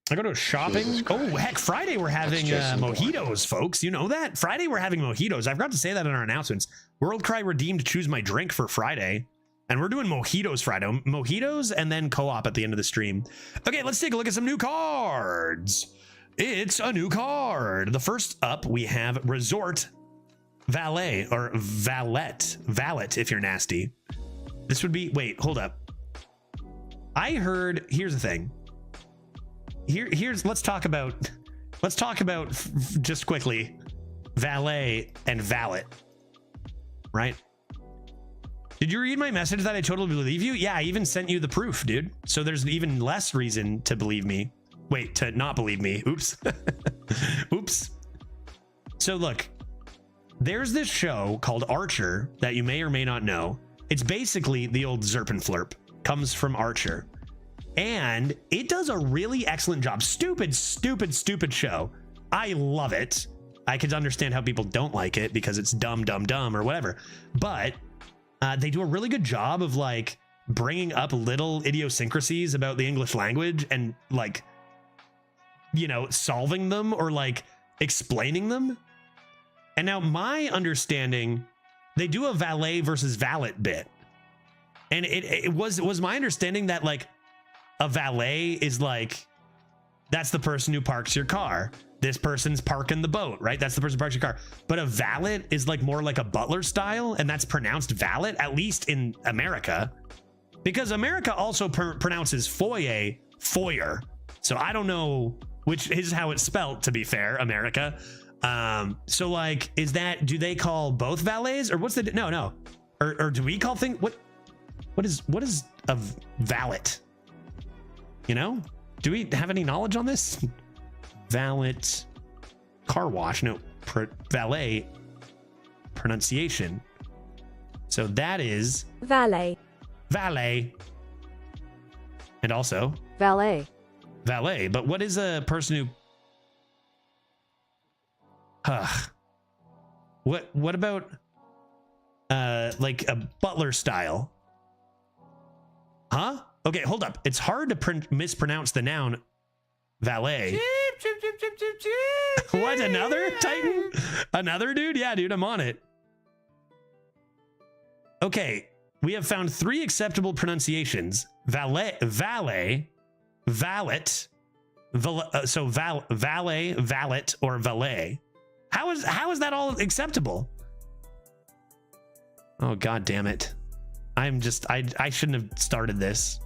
I gotta go shopping. Oh, heck, Friday we're having mojitos, folks. You know that? Friday we're having mojitos. I forgot to say that in our announcements. World Cry redeemed choose my drink for Friday. And we're doing mojitos Friday. Mojitos and then co-op at the end of the stream. Okay, let's take a look at some new cards. It's a new card. The first up, we have Resort Valet, or Valet if you're nasty. This would be, wait, hold up. I heard, here's the thing. Let's talk about just quickly, Valet and Valet, right? Did you read my message that I totally believe you? Yeah, I even sent you the proof, dude. So there's even less reason to believe me. Wait, to not believe me. Oops. Oops. So look, there's this show called Archer that you may or may not know. It's basically the old Zerpenflurp. Comes from Archer. And it does a really excellent job. Stupid show. I love it. I could understand how people don't like it because it's dumb or whatever. But they do a really good job of like bringing up little idiosyncrasies about the English language and like, you know, solving them or like explaining them. And now my understanding, they do a valet versus valet bit. And it was my understanding that like a valet is like, that's the person who parks your car. This person's parking the boat, right? That's the person who parks your car. But a valet is like more like a butler style, and that's pronounced valet, at least in America. Because America also pronounces foyer. So I don't know which is how it's spelt, to be fair, America. So like, do they call both valets, or what's the, no. Or do we call things, what is a valet? You know? Do we have any knowledge on this? Valet car wash. No, valet pronunciation. So that is Valet. valet. And also Valet. valet. But what is a person who... What about like a butler style? Huh? Okay, hold up. It's hard to mispronounce the noun valet. What, another Titan? Another dude? Yeah, dude, I'm on it. Okay, we have found 3 acceptable pronunciations. Valet, valet, valet, valet, valet, or valet. How is that all acceptable? Oh, god damn it. I shouldn't have started this.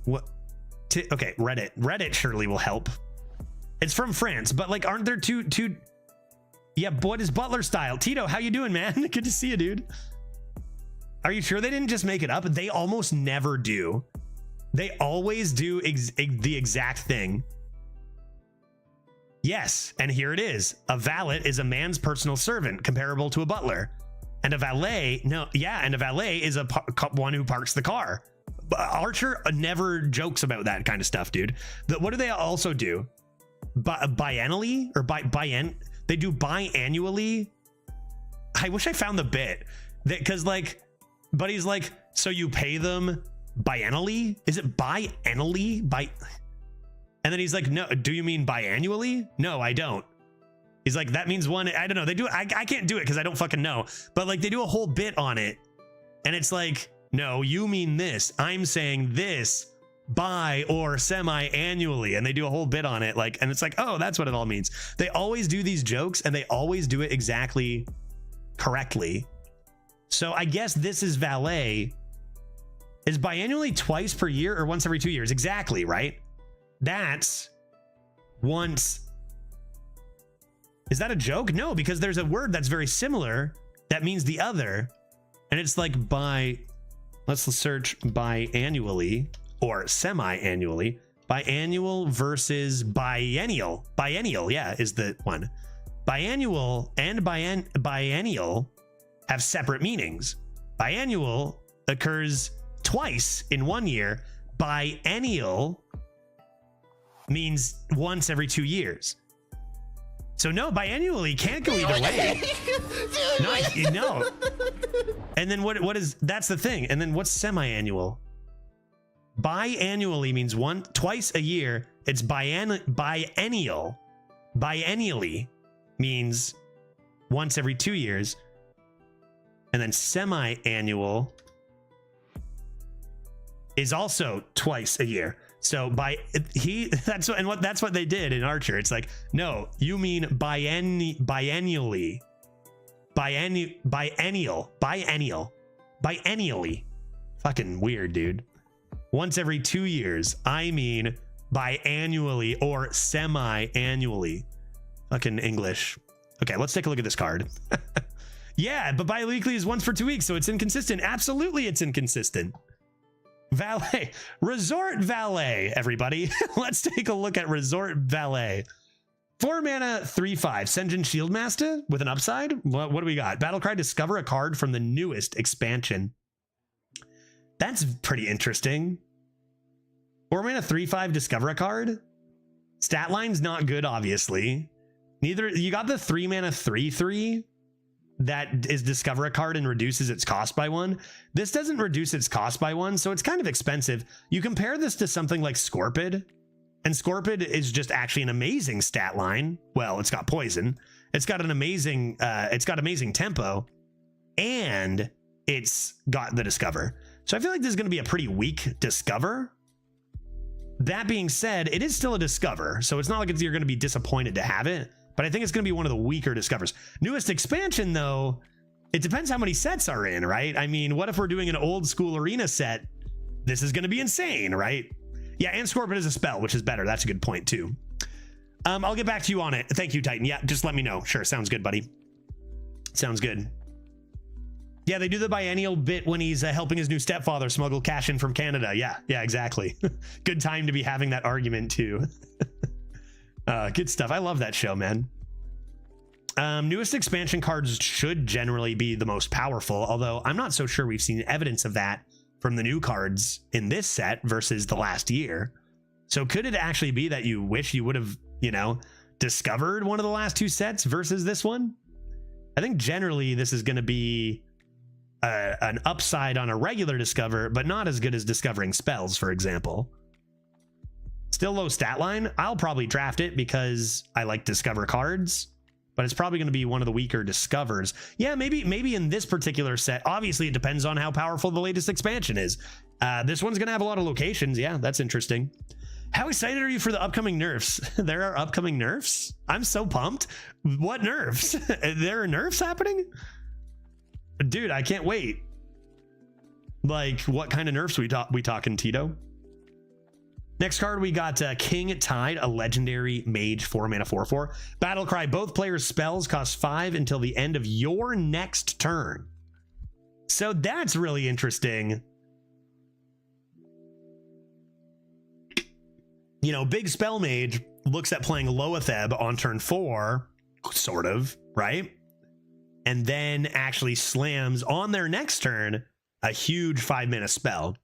What? Okay, Reddit surely will help. It's from France, but like, aren't there two? Yeah, what is butler style? Tito, how you doing, man? Good to see you, dude. Are you sure they didn't just make it up? They almost never do. They always do the exact thing. Yes, and here it is. A valet is a man's personal servant, comparable to a butler. And a valet, and a valet is one who parks the car. Archer never jokes about that kind of stuff, dude. What do they also do? Biennially or they do biannually. I wish I found the bit because but he's like, so you pay them biennially? Is it biennially? And then he's like, no, do you mean biannually? No, I don't. He's like, that means one. I don't know. They do. I can't do it because I don't fucking know. But like, they do a whole bit on it, and it's like, no, you mean this. I'm saying this bi or semi-annually, and they do a whole bit on it. Like, and it's like, oh, that's what it all means. They always do these jokes, and they always do it exactly correctly. So I guess this is valet. Is biannually twice per year or once every 2 years? Exactly, right? That's once. Is that a joke? No, because there's a word that's very similar that means the other. And it's like let's search biannually or semi-annually. Biannual versus biennial. Biennial, yeah, is the one. Biannual and biennial have separate meanings. Biannual occurs twice in 1 year. Biennial means once every 2 years. So no, biannually can't go either way. No. And then what is, that's the thing. And then what's semi-annual? Biannually means twice a year. It's biennial. Biennially means once every 2 years. And then semi-annual is also twice a year. So that's what they did in Archer. It's like, no, you mean biennially. Biennially. Fucking weird, dude. Once every 2 years. I mean biannually or semi-annually. Fucking English. Okay, let's take a look at this card. Yeah, but bi-weekly is once for 2 weeks, so it's inconsistent. Absolutely, it's inconsistent. Valet, resort valet, everybody. Let's take a look at resort valet. 4 mana, 3/5. Senjin Shieldmaster with an upside. What do we got? Battlecry, discover a card from the newest expansion. That's pretty interesting. 4 mana, 3/5, discover a card. Stat line's not good, obviously. Neither, you got the 3 mana, 3/3. That is discover a card and reduces its cost by 1. This doesn't reduce its cost by 1, so it's kind of expensive. You compare this to something like Scorpid, and Scorpid is just actually an amazing stat line. Well, it's got poison. It's got an amazing, amazing tempo, and it's got the discover. So I feel like this is going to be a pretty weak discover. That being said, it is still a discover, so it's not like you're going to be disappointed to have it. But I think it's going to be one of the weaker discovers. Newest expansion, though, it depends how many sets are in, right? I mean, what if we're doing an old school arena set? This is going to be insane, right? Yeah, and Scorpion is a spell, which is better. That's a good point, too. I'll get back to you on it. Thank you, Titan. Yeah, just let me know. Sure, sounds good, buddy. Sounds good. Yeah, they do the biennial bit when he's helping his new stepfather smuggle cash in from Canada. Yeah, exactly. Good time to be having that argument too. Good stuff. I love that show, man. Newest expansion cards should generally be the most powerful, although I'm not so sure we've seen evidence of that from the new cards in this set versus the last year. So could it actually be that you wish you would have, you know, discovered one of the last two sets versus this one? I think generally this is going to be an upside on a regular discover, but not as good as discovering spells, for example. Still low stat line. I'll probably draft it because I like discover cards, but it's probably going to be one of the weaker discovers. Yeah, maybe in this particular set. Obviously, it depends on how powerful the latest expansion is. This one's going to have a lot of locations. Yeah, that's interesting. How excited are you for the upcoming nerfs? There are upcoming nerfs? I'm so pumped. What nerfs? There are nerfs happening? Dude, I can't wait. Like, what kind of nerfs we talking, Tito? Next card, we got King Tide, a legendary mage 4-mana 4/4. Battle Cry. Both players' spells cost 5 until the end of your next turn. So that's really interesting. You know, Big Spell Mage looks at playing Loatheb on turn 4, sort of, right? And then actually slams on their next turn a huge 5-mana spell.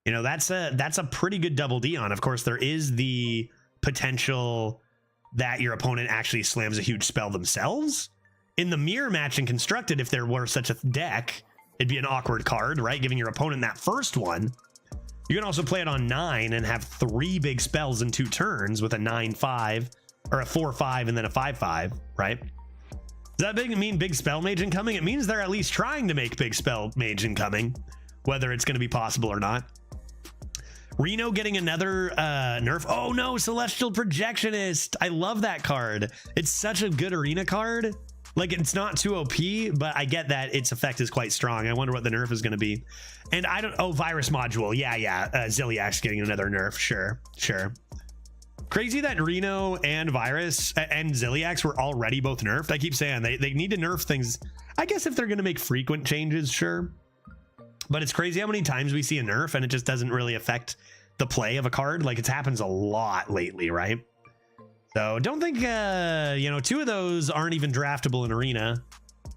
You know, that's a pretty good double D on. Of course, there is the potential that your opponent actually slams a huge spell themselves. In the mirror match and constructed, if there were such a deck, it'd be an awkward card, right? Giving your opponent that first one. You can also play it on 9 and have 3 big spells in 2 turns with a 9/5 or a 4/5 and then a 5/5, right? Does that mean Big Spell Mage incoming? It means they're at least trying to make Big Spell Mage incoming, whether it's going to be possible or not. Reno getting another nerf. Oh no, Celestial Projectionist. I love that card. It's such a good arena card. Like, it's not too OP, but I get that its effect is quite strong. I wonder what the nerf is going to be. And I don't... Oh, Virus Module. Yeah. Ziliak's getting another nerf. Sure. Crazy that Reno and Virus and Ziliax were already both nerfed. I keep saying they need to nerf things. I guess if they're going to make frequent changes, sure. But it's crazy how many times we see a nerf and it just doesn't really affect the play of a card. Like, it happens a lot lately, right? So don't think, 2 of those aren't even draftable in Arena.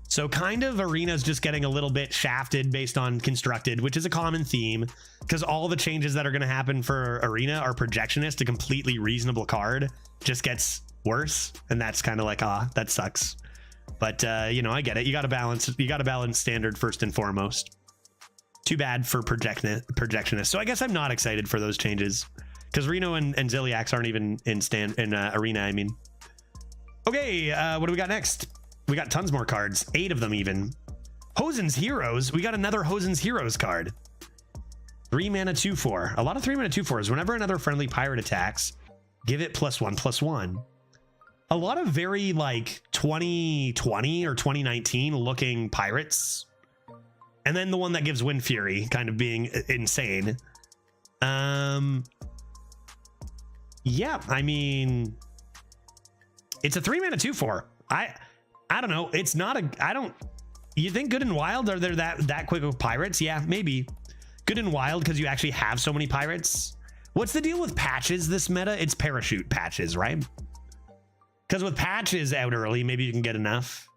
So kind of Arena's just getting a little bit shafted based on constructed, which is a common theme because all the changes that are going to happen for Arena are Projectionist, a completely reasonable card, just gets worse. And that's kind of like, that sucks. But, I get it. You got to balance standard first and foremost. Too bad for Projectionist. So I guess I'm not excited for those changes because Reno and Ziliax aren't even in Arena, I mean. Okay, what do we got next? We got tons more cards, 8 of them even. Hosen's Heroes. We got another Hosen's Heroes card. 3-mana 2/4. A lot of 3-mana 2/4s. Whenever another friendly pirate attacks, give it +1/+1. A lot of very like 2020 or 2019 looking pirates. And then the one that gives Wind Fury kind of being insane. Yeah, I mean, it's a 3-mana 2/4. I don't know. It's not you think Good and Wild, are there that quick of pirates? Yeah, maybe. Good and Wild because you actually have so many pirates. What's the deal with patches this meta? It's parachute patches, right? Because with patches out early, maybe you can get enough.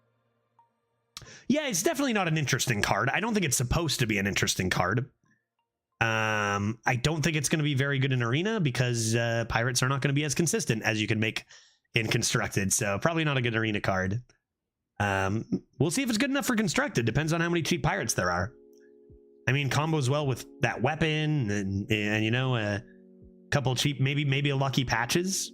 Yeah, it's definitely not an interesting card. I don't think it's supposed to be an interesting card. I don't think it's going to be very good in Arena because pirates are not going to be as consistent as you can make in Constructed. So probably not a good Arena card. We'll see if it's good enough for Constructed. Depends on how many cheap pirates there are. I mean, combos well with that weapon and a couple cheap, maybe a lucky patches.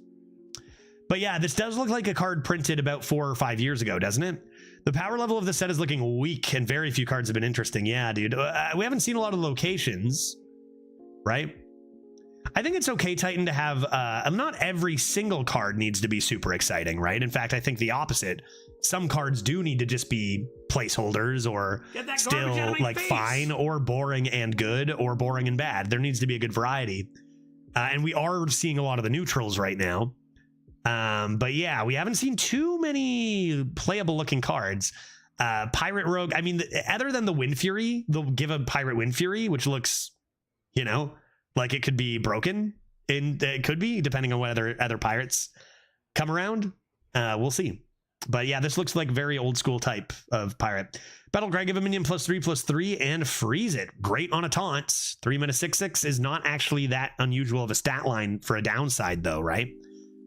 But yeah, this does look like a card printed about 4 or 5 years ago, doesn't it? The power level of the set is looking weak and very few cards have been interesting. Yeah, dude. We haven't seen a lot of locations, right? I think it's okay, Titan, to have not every single card needs to be super exciting, right? In fact, I think the opposite. Some cards do need to just be placeholders or still like fine or boring and good or boring and bad. There needs to be a good variety. And we are seeing a lot of the neutrals right now. But yeah, we haven't seen too many playable looking cards. Pirate Rogue, I mean, other than the Wind Fury, they'll give a Pirate Wind Fury, which looks, you know, like it could be broken. And it could be, depending on whether other pirates come around. We'll see. But yeah, this looks like very old school type of pirate. Battlecry, give a minion +3/+3 and freeze it. Great on a taunt. 3 mana 6/6 is not actually that unusual of a stat line for a downside though, right?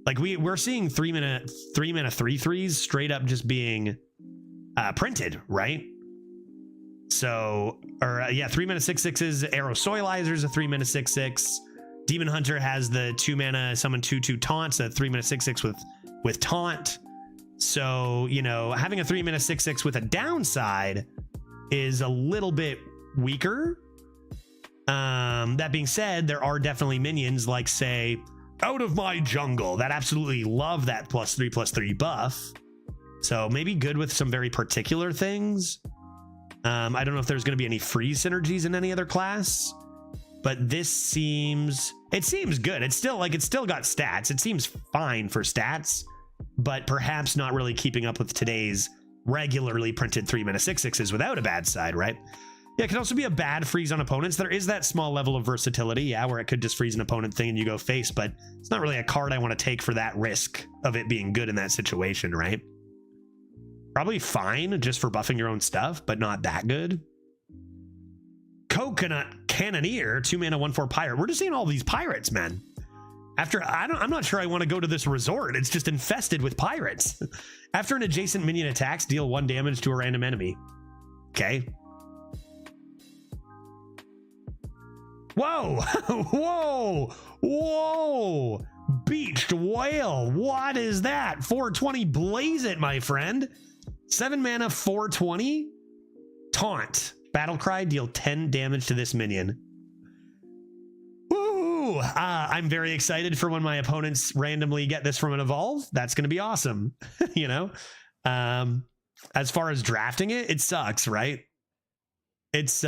Like we're seeing 3 mana 3/3s straight up just being printed, right? So, or yeah, 3 mana 6/6s. Arrow Soilizer's a 3 mana 6/6. Demon Hunter has the 2 mana summon 2/2 taunts, a 3 mana 6/6 with taunt. So, you know, having a 3 mana 6/6 with a downside is a little bit weaker. That being said, there are definitely minions like, say, Out of My Jungle that absolutely love that +3/+3 buff. So maybe good with some very particular things. I don't know if there's going to be any freeze synergies in any other class, but this seems good. It's still got stats. It seems fine for stats, but perhaps not really keeping up with today's regularly printed 3 mana 6/6s without a bad side, right? Yeah, it can also be a bad freeze on opponents. There is that small level of versatility, yeah, where it could just freeze an opponent thing and you go face, but it's not really a card I want to take for that risk of it being good in that situation, right? Probably fine just for buffing your own stuff, but not that good. Coconut Cannoneer, 2 mana 1/4 pirate. We're just seeing all these pirates, man. I'm not sure I want to go to this resort. It's just infested with pirates. After an adjacent minion attacks, deal 1 damage to a random enemy. Okay. Whoa, whoa, whoa. Beached Whale. What is that? 420, blaze it, my friend. 7 mana 420. Taunt. Battlecry, deal 10 damage to this minion. Woo! I'm very excited for when my opponents randomly get this from an evolve. That's going to be awesome. You know, as far as drafting it, it sucks, right? It's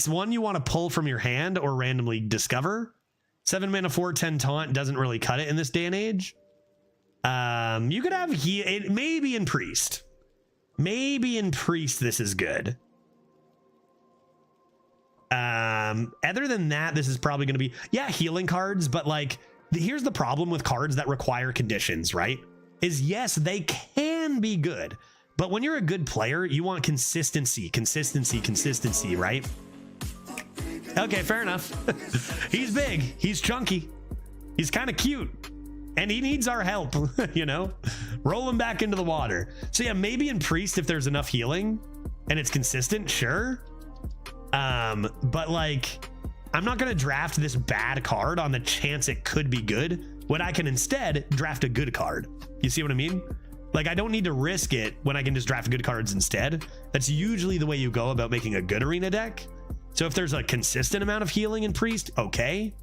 one you want to pull from your hand or randomly discover. 7 mana 4/10 taunt doesn't really cut it in this day and age. You could have maybe in Priest. Maybe in Priest this is good. Other than that, this is probably going to be, yeah, healing cards, but like, here's the problem with cards that require conditions, right? Is yes, they can be good, but when you're a good player, you want consistency, right? Okay, fair enough. He's big, he's chunky, he's kind of cute, and he needs our help, you know? Roll him back into the water. So yeah, maybe in Priest, if there's enough healing and it's consistent, sure. But like, I'm not going to draft this bad card on the chance it could be good when I can instead draft a good card. You see what I mean? Like, I don't need to risk it when I can just draft good cards instead. That's usually the way you go about making a good arena deck. So if there's a consistent amount of healing in Priest, okay.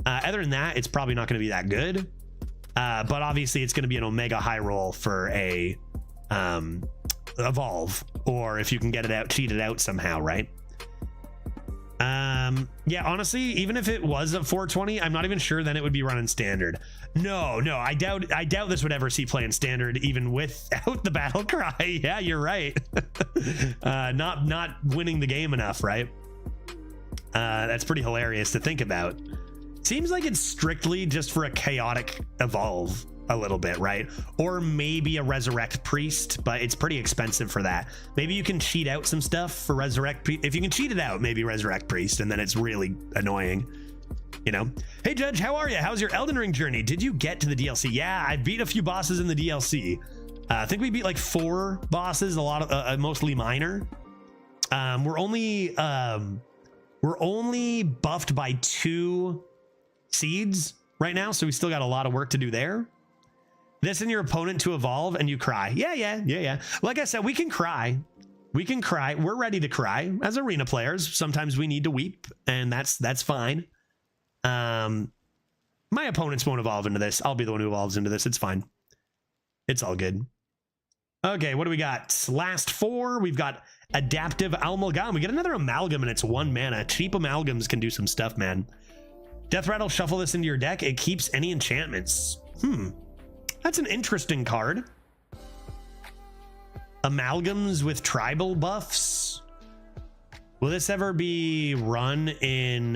Other than that, it's probably not going to be that good. But obviously it's going to be an Omega high roll for a evolve, or if you can get it out, cheat it out somehow, right? Yeah, honestly, even if it was a 420, I'm not even sure then it would be running standard. No, I doubt this would ever see play in standard even without the battle cry. Yeah, you're right. Not winning the game enough, right? That's pretty hilarious to think about. Seems like it's strictly just for a chaotic evolve a little bit, right? Or maybe a resurrect priest, but it's pretty expensive for that. Maybe you can cheat out some stuff for resurrect priest. If you can cheat it out, maybe resurrect priest, and then it's really annoying, you know? Hey Judge, how are you? How's your Elden Ring journey? Did you get to the DLC? Yeah, I beat a few bosses in the DLC. I think we beat like 4 bosses, a lot of mostly minor. We're only buffed by 2 seeds right now, so we still got a lot of work to do there. This and your opponent to evolve and you cry. Yeah. Like I said, we can cry. We're ready to cry as arena players. Sometimes we need to weep, and that's fine. My opponents won't evolve into this. I'll be the one who evolves into this. It's fine. It's all good. Okay, what do we got? Last 4. We've got Adaptive Amalgam. We get another Amalgam, and it's 1 mana. Cheap Amalgams can do some stuff, man. Death Rattle, shuffle this into your deck. It keeps any enchantments. That's an interesting card. amalgams with tribal buffs. Will this ever be run in,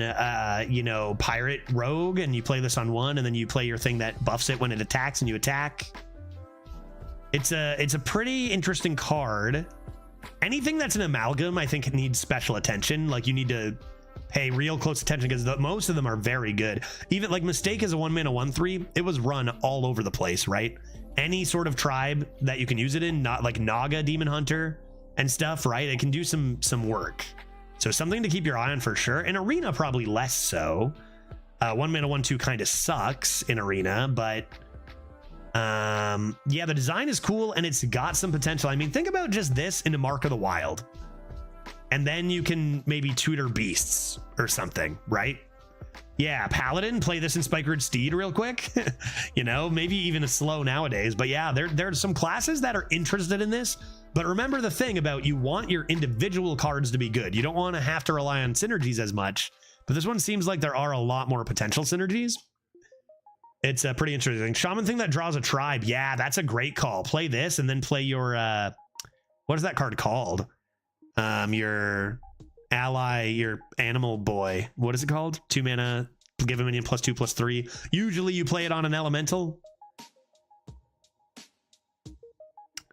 you know, Pirate Rogue, and you play this on one, and then you play your thing that buffs it when it attacks, and you attack? It's a pretty interesting card. Anything that's an amalgam, I think, needs special attention. Like, you need to pay real close attention because most of them are very good. Even like Mistake is a 1-mana 1/3. It was run all over the place, right? Any sort of tribe that you can use it in, not like Naga, Demon Hunter, and stuff, right? It can do some work. So something to keep your eye on for sure. In Arena, probably less so. 1-mana 1/2 kind of sucks in Arena, but yeah, the design is cool and it's got some potential. I mean, think about just this into Mark of the Wild, and then you can maybe tutor beasts or something, right? Yeah, Paladin, play this in Spikered Steed real quick. You know, maybe even a slow nowadays. But yeah, there's some classes that are interested in this. But remember the thing about, you want your individual cards to be good. You don't want to have to rely on synergies as much. But this one seems like there are a lot more potential synergies. It's pretty interesting. Shaman thing that draws a tribe. Yeah, that's a great call. Play this and then play your... what is that card called? Your ally, your animal boy. What is it called? 2-mana, give a minion +2/+3. Usually you play it on an elemental.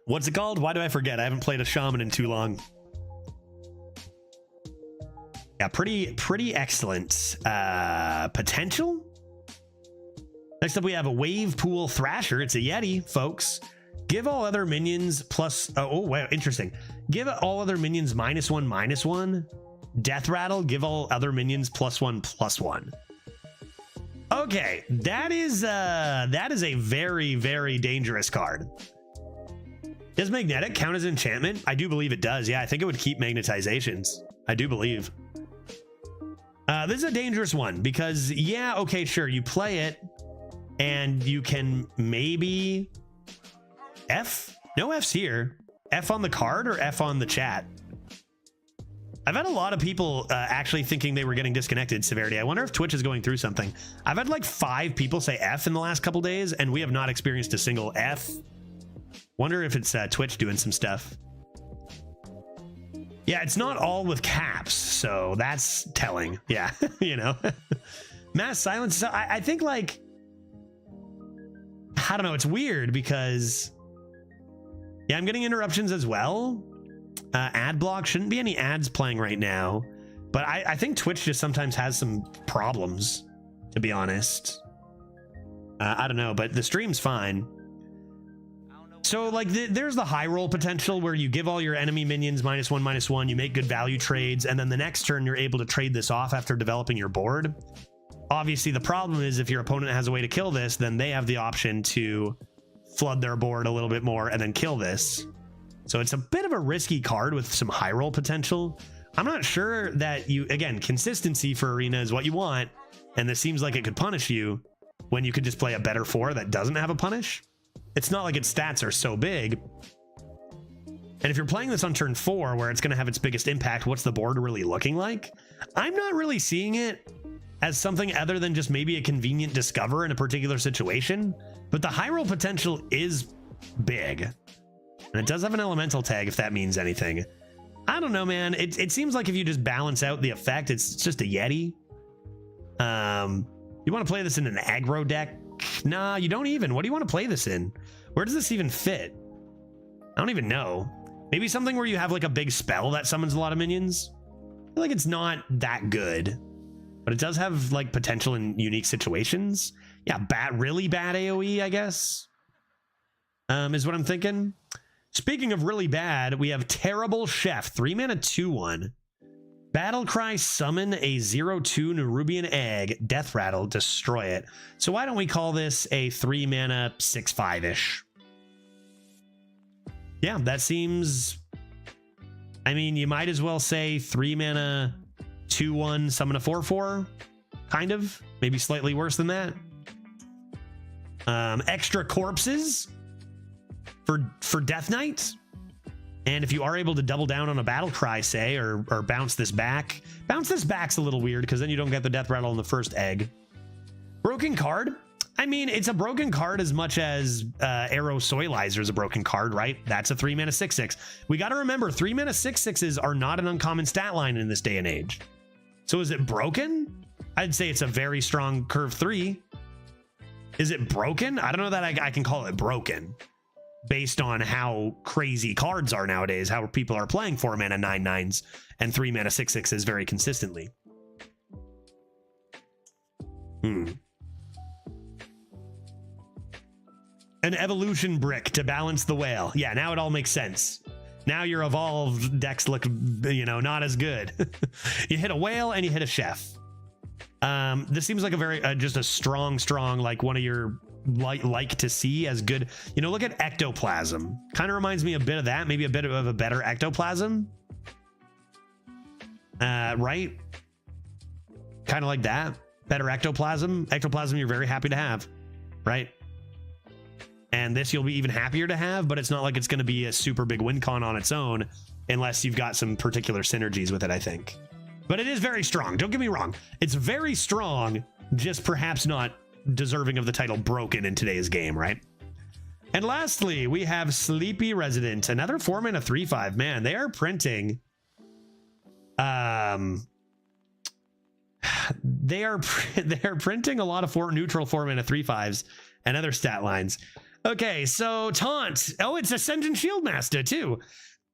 What's it called? Why do I forget? I haven't played a shaman in too long. Yeah, pretty excellent potential. Next up, we have a Wave Pool Thrasher. It's a Yeti, folks. Give all other minions plus... Oh, wow, interesting. Give all other minions -1/-1. Death Rattle, give all other minions +1/+1. Okay, that is a very, very dangerous card. Does Magnetic count as enchantment? I do believe it does. Yeah, I think it would keep magnetizations. I do believe. This is a dangerous one because, yeah, okay, sure, you play it and you can maybe F? No F's here. F on the card or F on the chat? I've had a lot of people actually thinking they were getting disconnected. Severity, I wonder if Twitch is going through something. I've had like 5 people say F in the last couple days, and we have not experienced a single F. Wonder if it's Twitch doing some stuff. Yeah, it's not all with caps, so that's telling. Yeah, you know. Mass silence. So I think, like, I don't know. It's weird because, yeah, I'm getting interruptions as well. Ad block, shouldn't be any ads playing right now, but I think Twitch just sometimes has some problems, to be honest. I don't know, but the stream's fine. So like there's the high roll potential where you give all your enemy minions -1/-1, you make good value trades, and then the next turn you're able to trade this off after developing your board. Obviously the problem is if your opponent has a way to kill this, then they have the option to flood their board a little bit more and then kill this. So it's a bit of a risky card with some high roll potential. I'm not sure that you, again, consistency for Arena is what you want, and this seems like it could punish you when you could just play a better 4 that doesn't have a punish. It's not like its stats are so big. And if you're playing this on turn 4 where it's going to have its biggest impact, what's the board really looking like? I'm not really seeing it as something other than just maybe a convenient discover in a particular situation, but the high roll potential is big. And it does have an elemental tag, if that means anything. I don't know, man. It seems like if you just balance out the effect, it's just a Yeti. You want to play this in an aggro deck? Nah, you don't even. What do you want to play this in? Where does this even fit? I don't even know. Maybe something where you have like a big spell that summons a lot of minions? I feel like it's not that good, but it does have like potential in unique situations. Yeah, really bad AoE, I guess, is what I'm thinking. Speaking of really bad, we have Terrible Chef, 3-mana 2/1. Battlecry, summon a 0/2 Nerubian Egg, Death Rattle, destroy it. So why don't we call this a 3-mana 6/5-ish? Yeah, that seems... I mean, you might as well say 3-mana 2/1, summon a 4/4, kind of. Maybe slightly worse than that. Extra corpses for Death Knight. And if you are able to double down on a battle cry, say, or bounce this back. Bounce this back's a little weird because then you don't get the Death Rattle on the first egg. Broken card. I mean, it's a broken card as much as Arrow Soilizer is a broken card, right? That's a 3 mana 6/6. We got to remember 3 mana 6/6s are not an uncommon stat line in this day and age. So is it broken? I'd say it's a very strong curve 3. Is it broken? I don't know that I can call it broken based on how crazy cards are nowadays, how people are playing 4 mana 9/9s and 3 mana 6/6s very consistently. An evolution brick to balance the whale. Yeah, now it all makes sense. Now your evolved decks look, not as good. You hit a whale and you hit a chef. This seems like a very just a strong, like one of your like to see as good. Look at ectoplasm. Kind of reminds me a bit of that. Maybe a bit of a better ectoplasm. Right? Kind of like that. Better ectoplasm. Ectoplasm you're very happy to have, right? And this you'll be even happier to have, but it's not like it's going to be a super big win con on its own unless you've got some particular synergies with it, I think. But it is very strong. Don't get me wrong. It's very strong, just perhaps not deserving of the title broken in today's game, right? And lastly, we have Sleepy Resident, another 4 mana 3/5. Man, they are printing. They are printing a lot of neutral 4 mana 3/5s and other stat lines. Okay, so Taunt. Oh, it's Ascendant Shieldmaster too.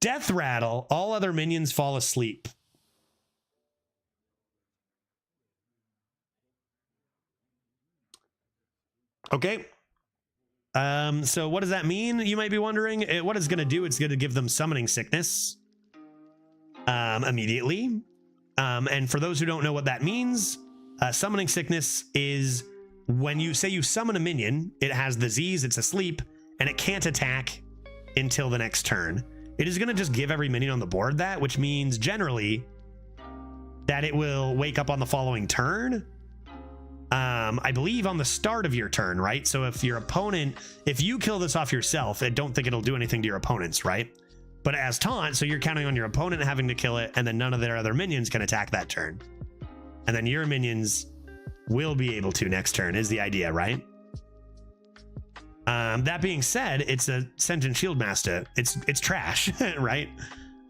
Death Rattle. All other minions fall asleep. Okay. So what does that mean? You might be wondering. What it's going to do, it's going to give them summoning sickness immediately. And for those who don't know what that means, summoning sickness is when you say you summon a minion, it has disease, it's asleep, and it can't attack until the next turn. It is going to just give every minion on the board that, which means generally that it will wake up on the following turn. I believe on the start of your turn, right? So if you kill this off yourself, I don't think it'll do anything to your opponents, right? But as taunt, so you're counting on your opponent having to kill it, and then none of their other minions can attack that turn. And then your minions will be able to next turn, is the idea, right? That being said, it's a Sentient Shieldmaster. It's trash, right?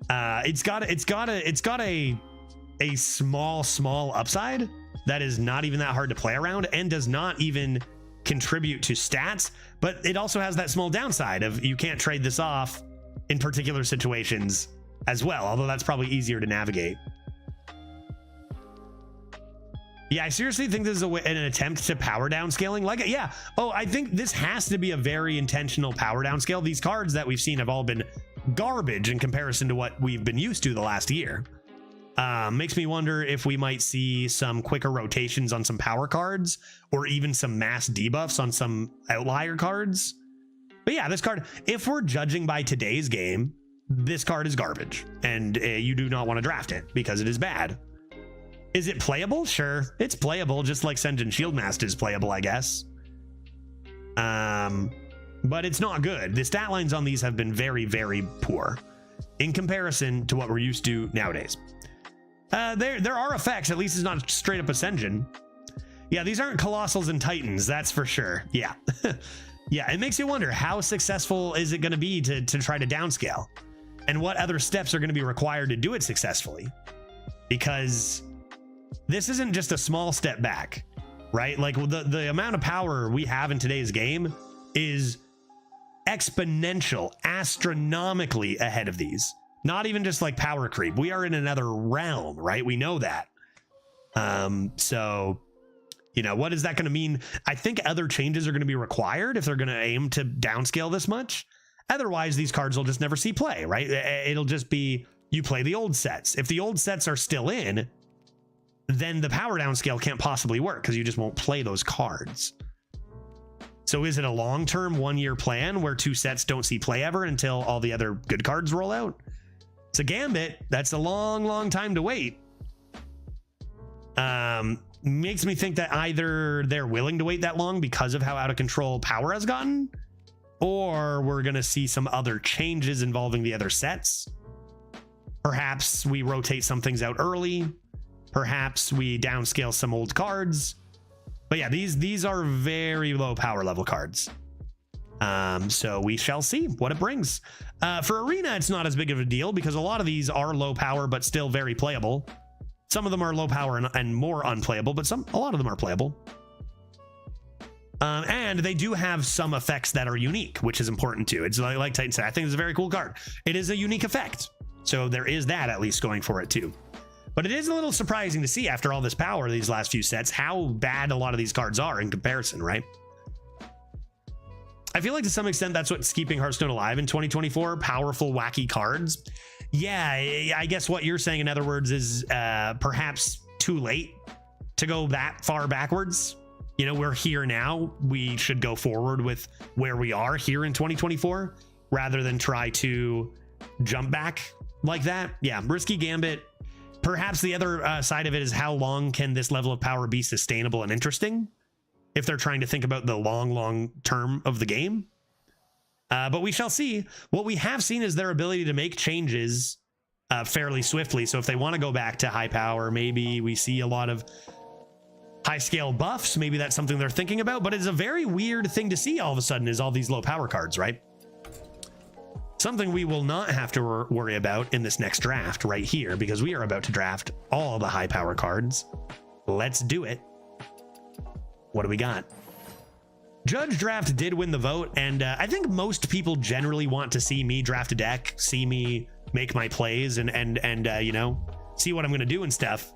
It's got a small upside that is not even that hard to play around and does not even contribute to stats, but it also has that small downside of you can't trade this off in particular situations as well, although that's probably easier to navigate. Yeah, I seriously think this is an attempt to power downscaling. I think this has to be a very intentional power downscale. These cards that we've seen have all been garbage in comparison to what we've been used to the last year. Makes me wonder if we might see some quicker rotations on some power cards or even some mass debuffs on some outlier cards. But yeah, this card, if we're judging by today's game, this card is garbage and you do not want to draft it because it is bad. Is it playable? Sure, it's playable, just like Sentient Shieldmaster is playable, I guess. But it's not good. The stat lines on these have been very, very poor in comparison to what we're used to nowadays. There are effects, at least it's not straight up Ascension. Yeah, these aren't Colossals and Titans, that's for sure. Yeah. Yeah, it makes you wonder, how successful is it going to be to try to downscale? And what other steps are going to be required to do it successfully? Because this isn't just a small step back, right? Like the amount of power we have in today's game is exponential, astronomically ahead of these. Not even just like power creep. We are in another realm, right? We know that. So, what is that going to mean? I think other changes are going to be required if they're going to aim to downscale this much. Otherwise, these cards will just never see play, right? It'll just be, you play the old sets. If the old sets are still in, then the power downscale can't possibly work because you just won't play those cards. So is it a long-term 1-year plan where 2 sets don't see play ever until all the other good cards roll out? It's a gambit. That's a long, long time to wait. Makes me think that either they're willing to wait that long because of how out of control power has gotten, or we're going to see some other changes involving the other sets. Perhaps we rotate some things out early. Perhaps we downscale some old cards. But yeah, these are very low power level cards. So we shall see what it brings. For Arena, it's not as big of a deal because a lot of these are low power but still very playable. Some of them are low power and more unplayable, but a lot of them are playable. And they do have some effects that are unique, which is important too. It's like Titan said, I think it's a very cool card. It is a unique effect. So there is that at least going for it too. But it is a little surprising to see after all this power these last few sets, how bad a lot of these cards are in comparison, right? I feel like to some extent that's what's keeping Hearthstone alive in 2024. Powerful, wacky cards. Yeah, I guess what you're saying, in other words, is perhaps too late to go that far backwards. You know, we're here now. We should go forward with where we are here in 2024 rather than try to jump back like that. Yeah, risky gambit. Perhaps the other side of it is how long can this level of power be sustainable and interesting if they're trying to think about the long term of the game. But we shall see. What we have seen is their ability to make changes fairly swiftly. So if they want to go back to high power, maybe we see a lot of high scale buffs. Maybe that's something they're thinking about, but it's a very weird thing to see all of a sudden is all these low power cards, right? Something we will not have to worry about in this next draft right here, because we are about to draft all the high power cards. Let's do it. What do we got? Judge Draft did win the vote, and I think most people generally want to see me draft a deck, see me make my plays, and you know, see what I'm going to do and stuff.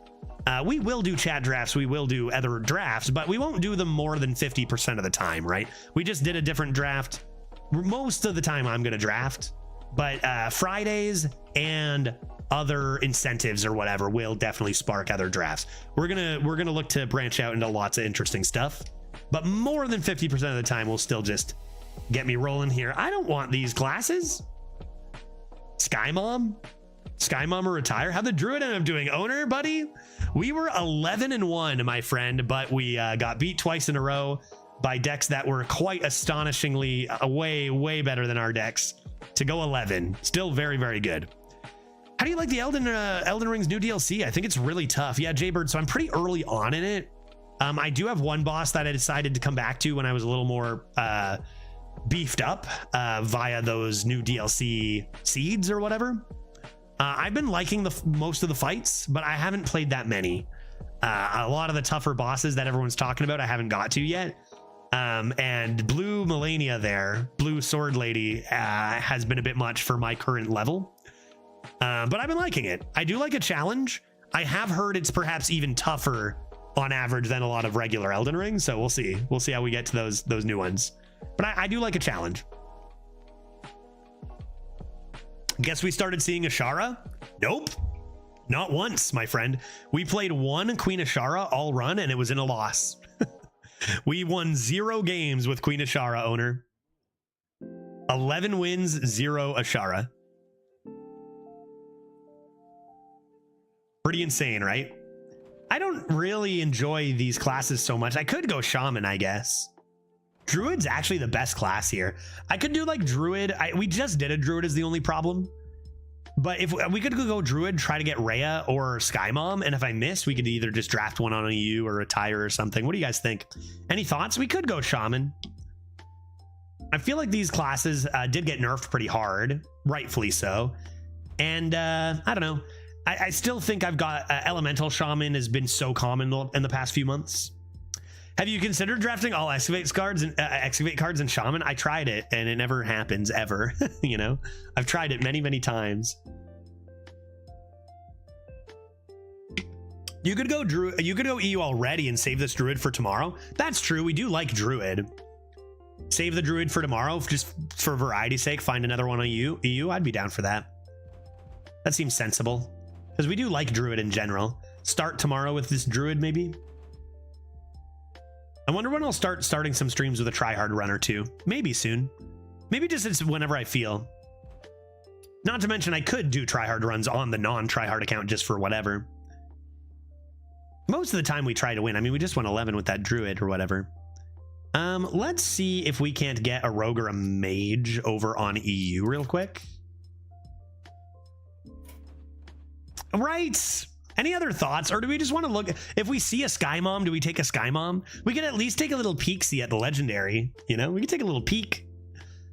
We will do chat drafts, we will do other drafts, but we won't do them more than 50% of the time, right? We just did a different draft. Most of the time I'm going to draft, but Fridays and other incentives or whatever will definitely spark other drafts. We're gonna look to branch out into lots of interesting stuff, but more than 50% of the time we'll still just get me rolling here. I don't want these classes. Sky Mom or retire. How the Druid end up doing? Owner, buddy? We were 11-1, my friend, but we got beat twice in a row by decks that were quite astonishingly way better than our decks to go 11. Still very, very good. How do you like the Elden Ring's new DLC? I think it's really tough. Yeah, Jaybird, so I'm pretty early on in it. I do have one boss that I decided to come back to when I was a little more beefed up via those new DLC seeds or whatever. I've been liking most of the fights, but I haven't played that many. A lot of the tougher bosses that everyone's talking about I haven't got to yet. And Blue Melania there, Blue Sword Lady, has been a bit much for my current level. But I've been liking it. I do like a challenge. I have heard it's perhaps even tougher on average than a lot of regular Elden Ring, so we'll see. We'll see how we get to those new ones. But I do like a challenge. Guess we started seeing Ashara? Nope. Not once, my friend. We played one Queen Ashara all run, and it was in a loss. We won 0 games with Queen Ashara, owner. 11 wins, 0 Ashara. Pretty insane, right? I don't really enjoy these classes so much. I could go Shaman, I guess. Druid's actually the best class here. I could do like Druid. We just did a Druid is the only problem. But if we could go Druid, try to get Rhea or Sky Mom, and if I miss, we could either just draft one on EU or retire or something. What do you guys think? Any thoughts? We could go Shaman. I feel like these classes did get nerfed pretty hard, rightfully so. And I don't know. I still think I've got Elemental Shaman has been so common in the past few months. Have you considered drafting all Excavate cards and Shaman? I tried it and it never happens ever. You know, I've tried it many times. You could go Druid. You could go EU already and save this Druid for tomorrow. That's true. We do like Druid. Save the Druid for tomorrow, just for variety's sake. Find another one on EU. I'd be down for that. That seems sensible because we do like Druid in general. Start tomorrow with this Druid, maybe. I wonder when I'll starting some streams with a tryhard run or two. Maybe soon. Maybe just whenever I feel. Not to mention I could do tryhard runs on the non-tryhard account just for whatever. Most of the time we try to win. I mean, we just went 11 with that Druid or whatever. Let's see if we can't get a Rogue or a Mage over on EU real quick. Right. Any other thoughts, or do we just want to look? If we see a Sky Mom, do we take a Sky Mom? We could at least take a little peek-see at the legendary. You know, we could take a little peek.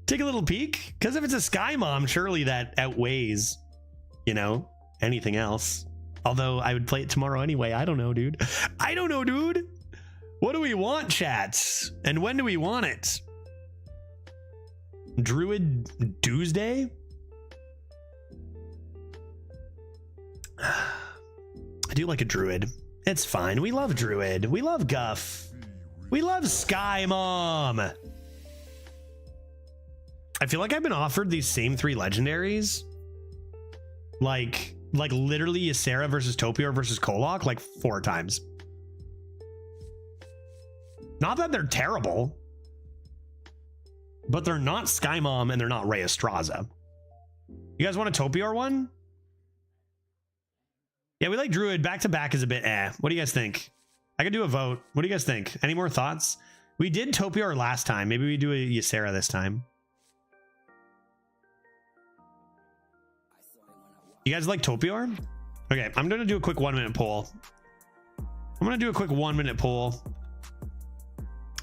Take a little peek, because if it's a Sky Mom, surely that outweighs, you know, anything else. Although I would play it tomorrow anyway. I don't know, dude. I don't know, dude. What do we want, chats? And when do we want it? Druid Tuesday? I do like a Druid. It's fine. We love Druid. We love Guff. We love Sky Mom. I feel like I've been offered these same 3 legendaries. Like literally Ysera versus Topior versus Kolok like 4 times. Not that they're terrible, but they're not Sky Mom and they're not Rey Estraza. You guys want a Topior one? Yeah, we like Druid. Back to back is a bit eh. What do you guys think? I could do a vote. What do you guys think? Any more thoughts? We did Topior last time. Maybe we do a Ysera this time. You guys like Topior? Okay, I'm gonna do a quick 1-minute poll.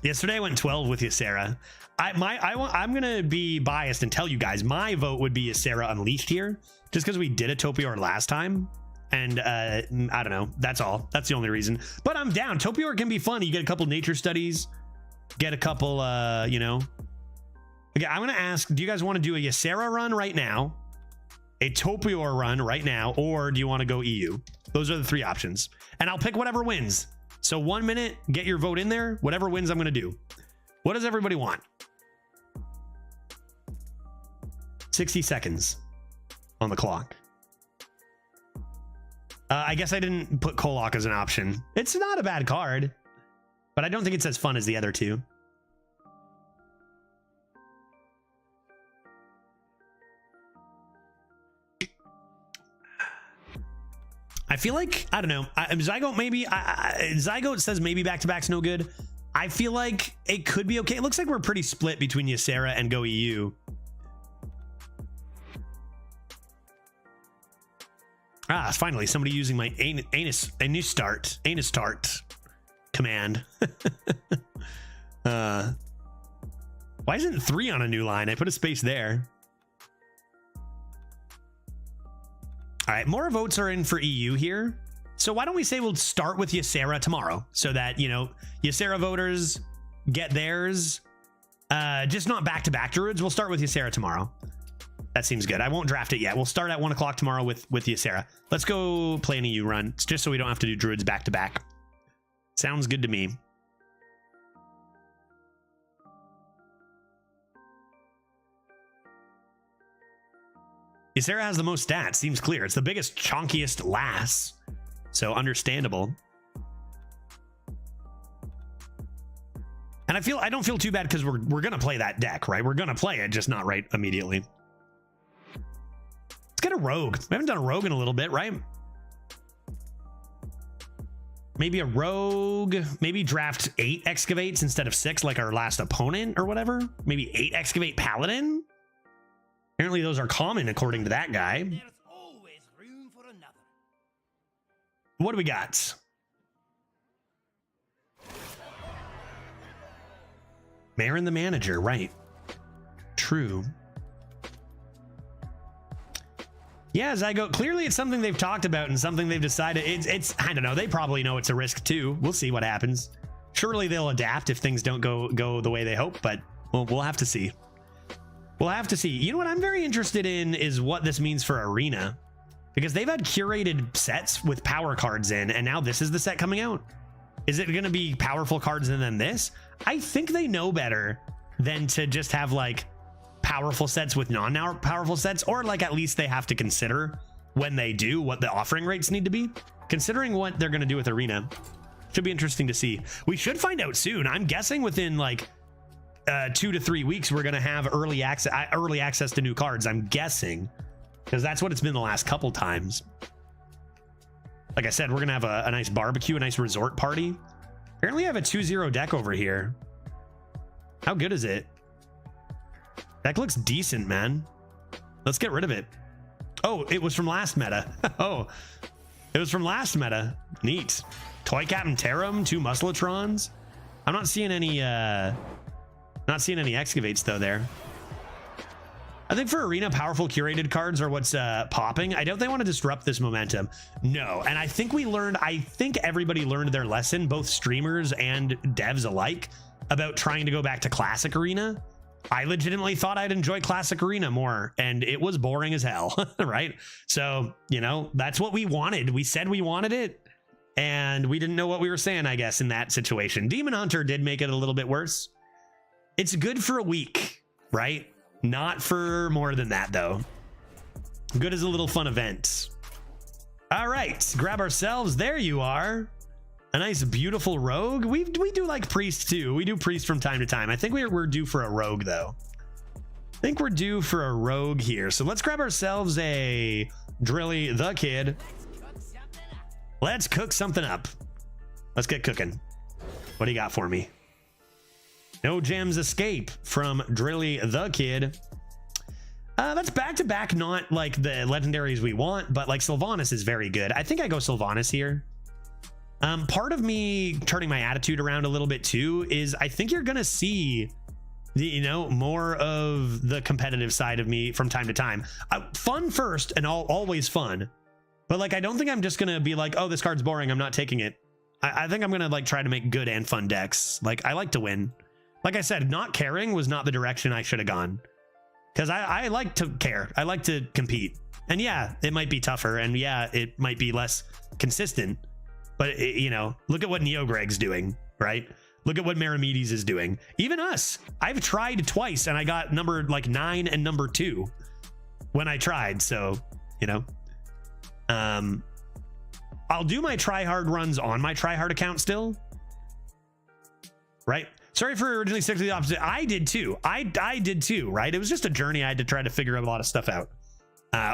Yesterday I went 12 with Ysera. I'm gonna be biased and tell you guys my vote would be Ysera Unleashed here, just because we did a Topior last time, and I don't know. That's all. That's the only reason. But I'm down. Topior can be fun. You get a couple nature studies, get a couple, you know. Okay, I'm gonna ask. Do you guys want to do a Ysera run right now? A Topior run right now, or do you want to go EU? Those are the 3 options, and I'll pick whatever wins. So 1 minute, get your vote in there. Whatever wins, I'm going to do. What does everybody want? 60 seconds on the clock. I guess I didn't put Kolok as an option. It's not a bad card, but I don't think it's as fun as the other 2. I feel like, I don't know, Zygote maybe, Zygote says maybe back-to-back's no good. I feel like it could be okay. It looks like we're pretty split between Ysera and Go EU. Ah, finally, somebody using my anus start command. Why isn't 3 on a new line? I put a space there. All right, more votes are in for EU here. So why don't we say we'll start with Ysera tomorrow so that, you know, Ysera voters get theirs. Just not back-to-back Druids. We'll start with Ysera tomorrow. That seems good. I won't draft it yet. We'll start at 1 o'clock tomorrow with Ysera. Let's go play an EU run, just so we don't have to do Druids back-to-back. Sounds good to me. Ysera has the most stats. Seems clear. It's the biggest, chonkiest lass. So understandable. And I don't feel too bad because we're gonna play that deck, right? We're gonna play it, just not right immediately. Let's get a rogue. We haven't done a rogue in a little bit, right? Maybe a rogue. Maybe draft 8 excavates instead of 6 like our last opponent or whatever. Maybe 8 excavate paladin. Apparently those are common according to that guy. There's always room for another. What do we got? Marin the manager, right? True. Yeah, Zygote. Clearly it's something they've talked about and something they've decided. It's I don't know. They probably know it's a risk too. We'll see what happens. Surely they'll adapt if things don't go the way they hope, but we'll have to see. We'll have to see. You know what I'm very interested in is what this means for Arena, because they've had curated sets with power cards in, and now this is the set coming out. Is it going to be powerful cards and then this? I think they know better than to just have like powerful sets with non-powerful sets, or like at least they have to consider when they do what the offering rates need to be. Considering what they're going to do with Arena, should be interesting to see. We should find out soon. I'm guessing within like 2 to 3 weeks we're gonna have early access to new cards. I'm guessing, because that's what it's been the last couple times. Like I said, we're gonna have a nice barbecue, a nice resort party. Apparently I have a 2-0 deck over here. How good is it? Deck looks decent, man. Let's get rid of it. Oh, it was from last meta. Oh, It was from last meta. Neat. Toy Captain Tarum, 2 Muscletrons. I'm not seeing any excavates though there. I think for arena, powerful curated cards are what's popping. I don't think they want to disrupt this momentum. No, and I think everybody learned their lesson, both streamers and devs alike, about trying to go back to classic arena. I legitimately thought I'd enjoy classic arena more, and it was boring as hell, right? So, you know, that's what we wanted. We said we wanted it, and we didn't know what we were saying, I guess, in that situation. Demon Hunter did make it a little bit worse. It's good for a week, right? Not for more than that, though. Good as a little fun event. All right, grab ourselves. There you are. A nice, beautiful rogue. We do like priest too. We do priest from time to time. I think we're due for a rogue though. I think we're due for a rogue here. So let's grab ourselves a Drilly the Kid. Let's cook something up. Let's get cooking. What do you got for me? No Gems Escape from Drilly the Kid. That's back-to-back, not like the legendaries we want, but like Sylvanas is very good. I think I go Sylvanas here. Part of me turning my attitude around a little bit too is I think you're gonna see the, you know, more of the competitive side of me from time to time. Fun first and always fun, but like I don't think I'm just gonna be like, oh, this card's boring, I'm not taking it. I think I'm gonna like try to make good and fun decks. Like I like to win. Like I said, not caring was not the direction I should have gone, because I like to care. I like to compete, and yeah, it might be tougher, and yeah, it might be less consistent. But, you know, look at what Neogreg's doing, right? Look at what Maramedes is doing. Even us. I've tried twice, and I got number like 9 and number 2 when I tried. So, you know, I'll do my tryhard runs on my tryhard account still, right? Sorry for originally sticking to the opposite. I did too. I did too, right? It was just a journey. I had to try to figure a lot of stuff out.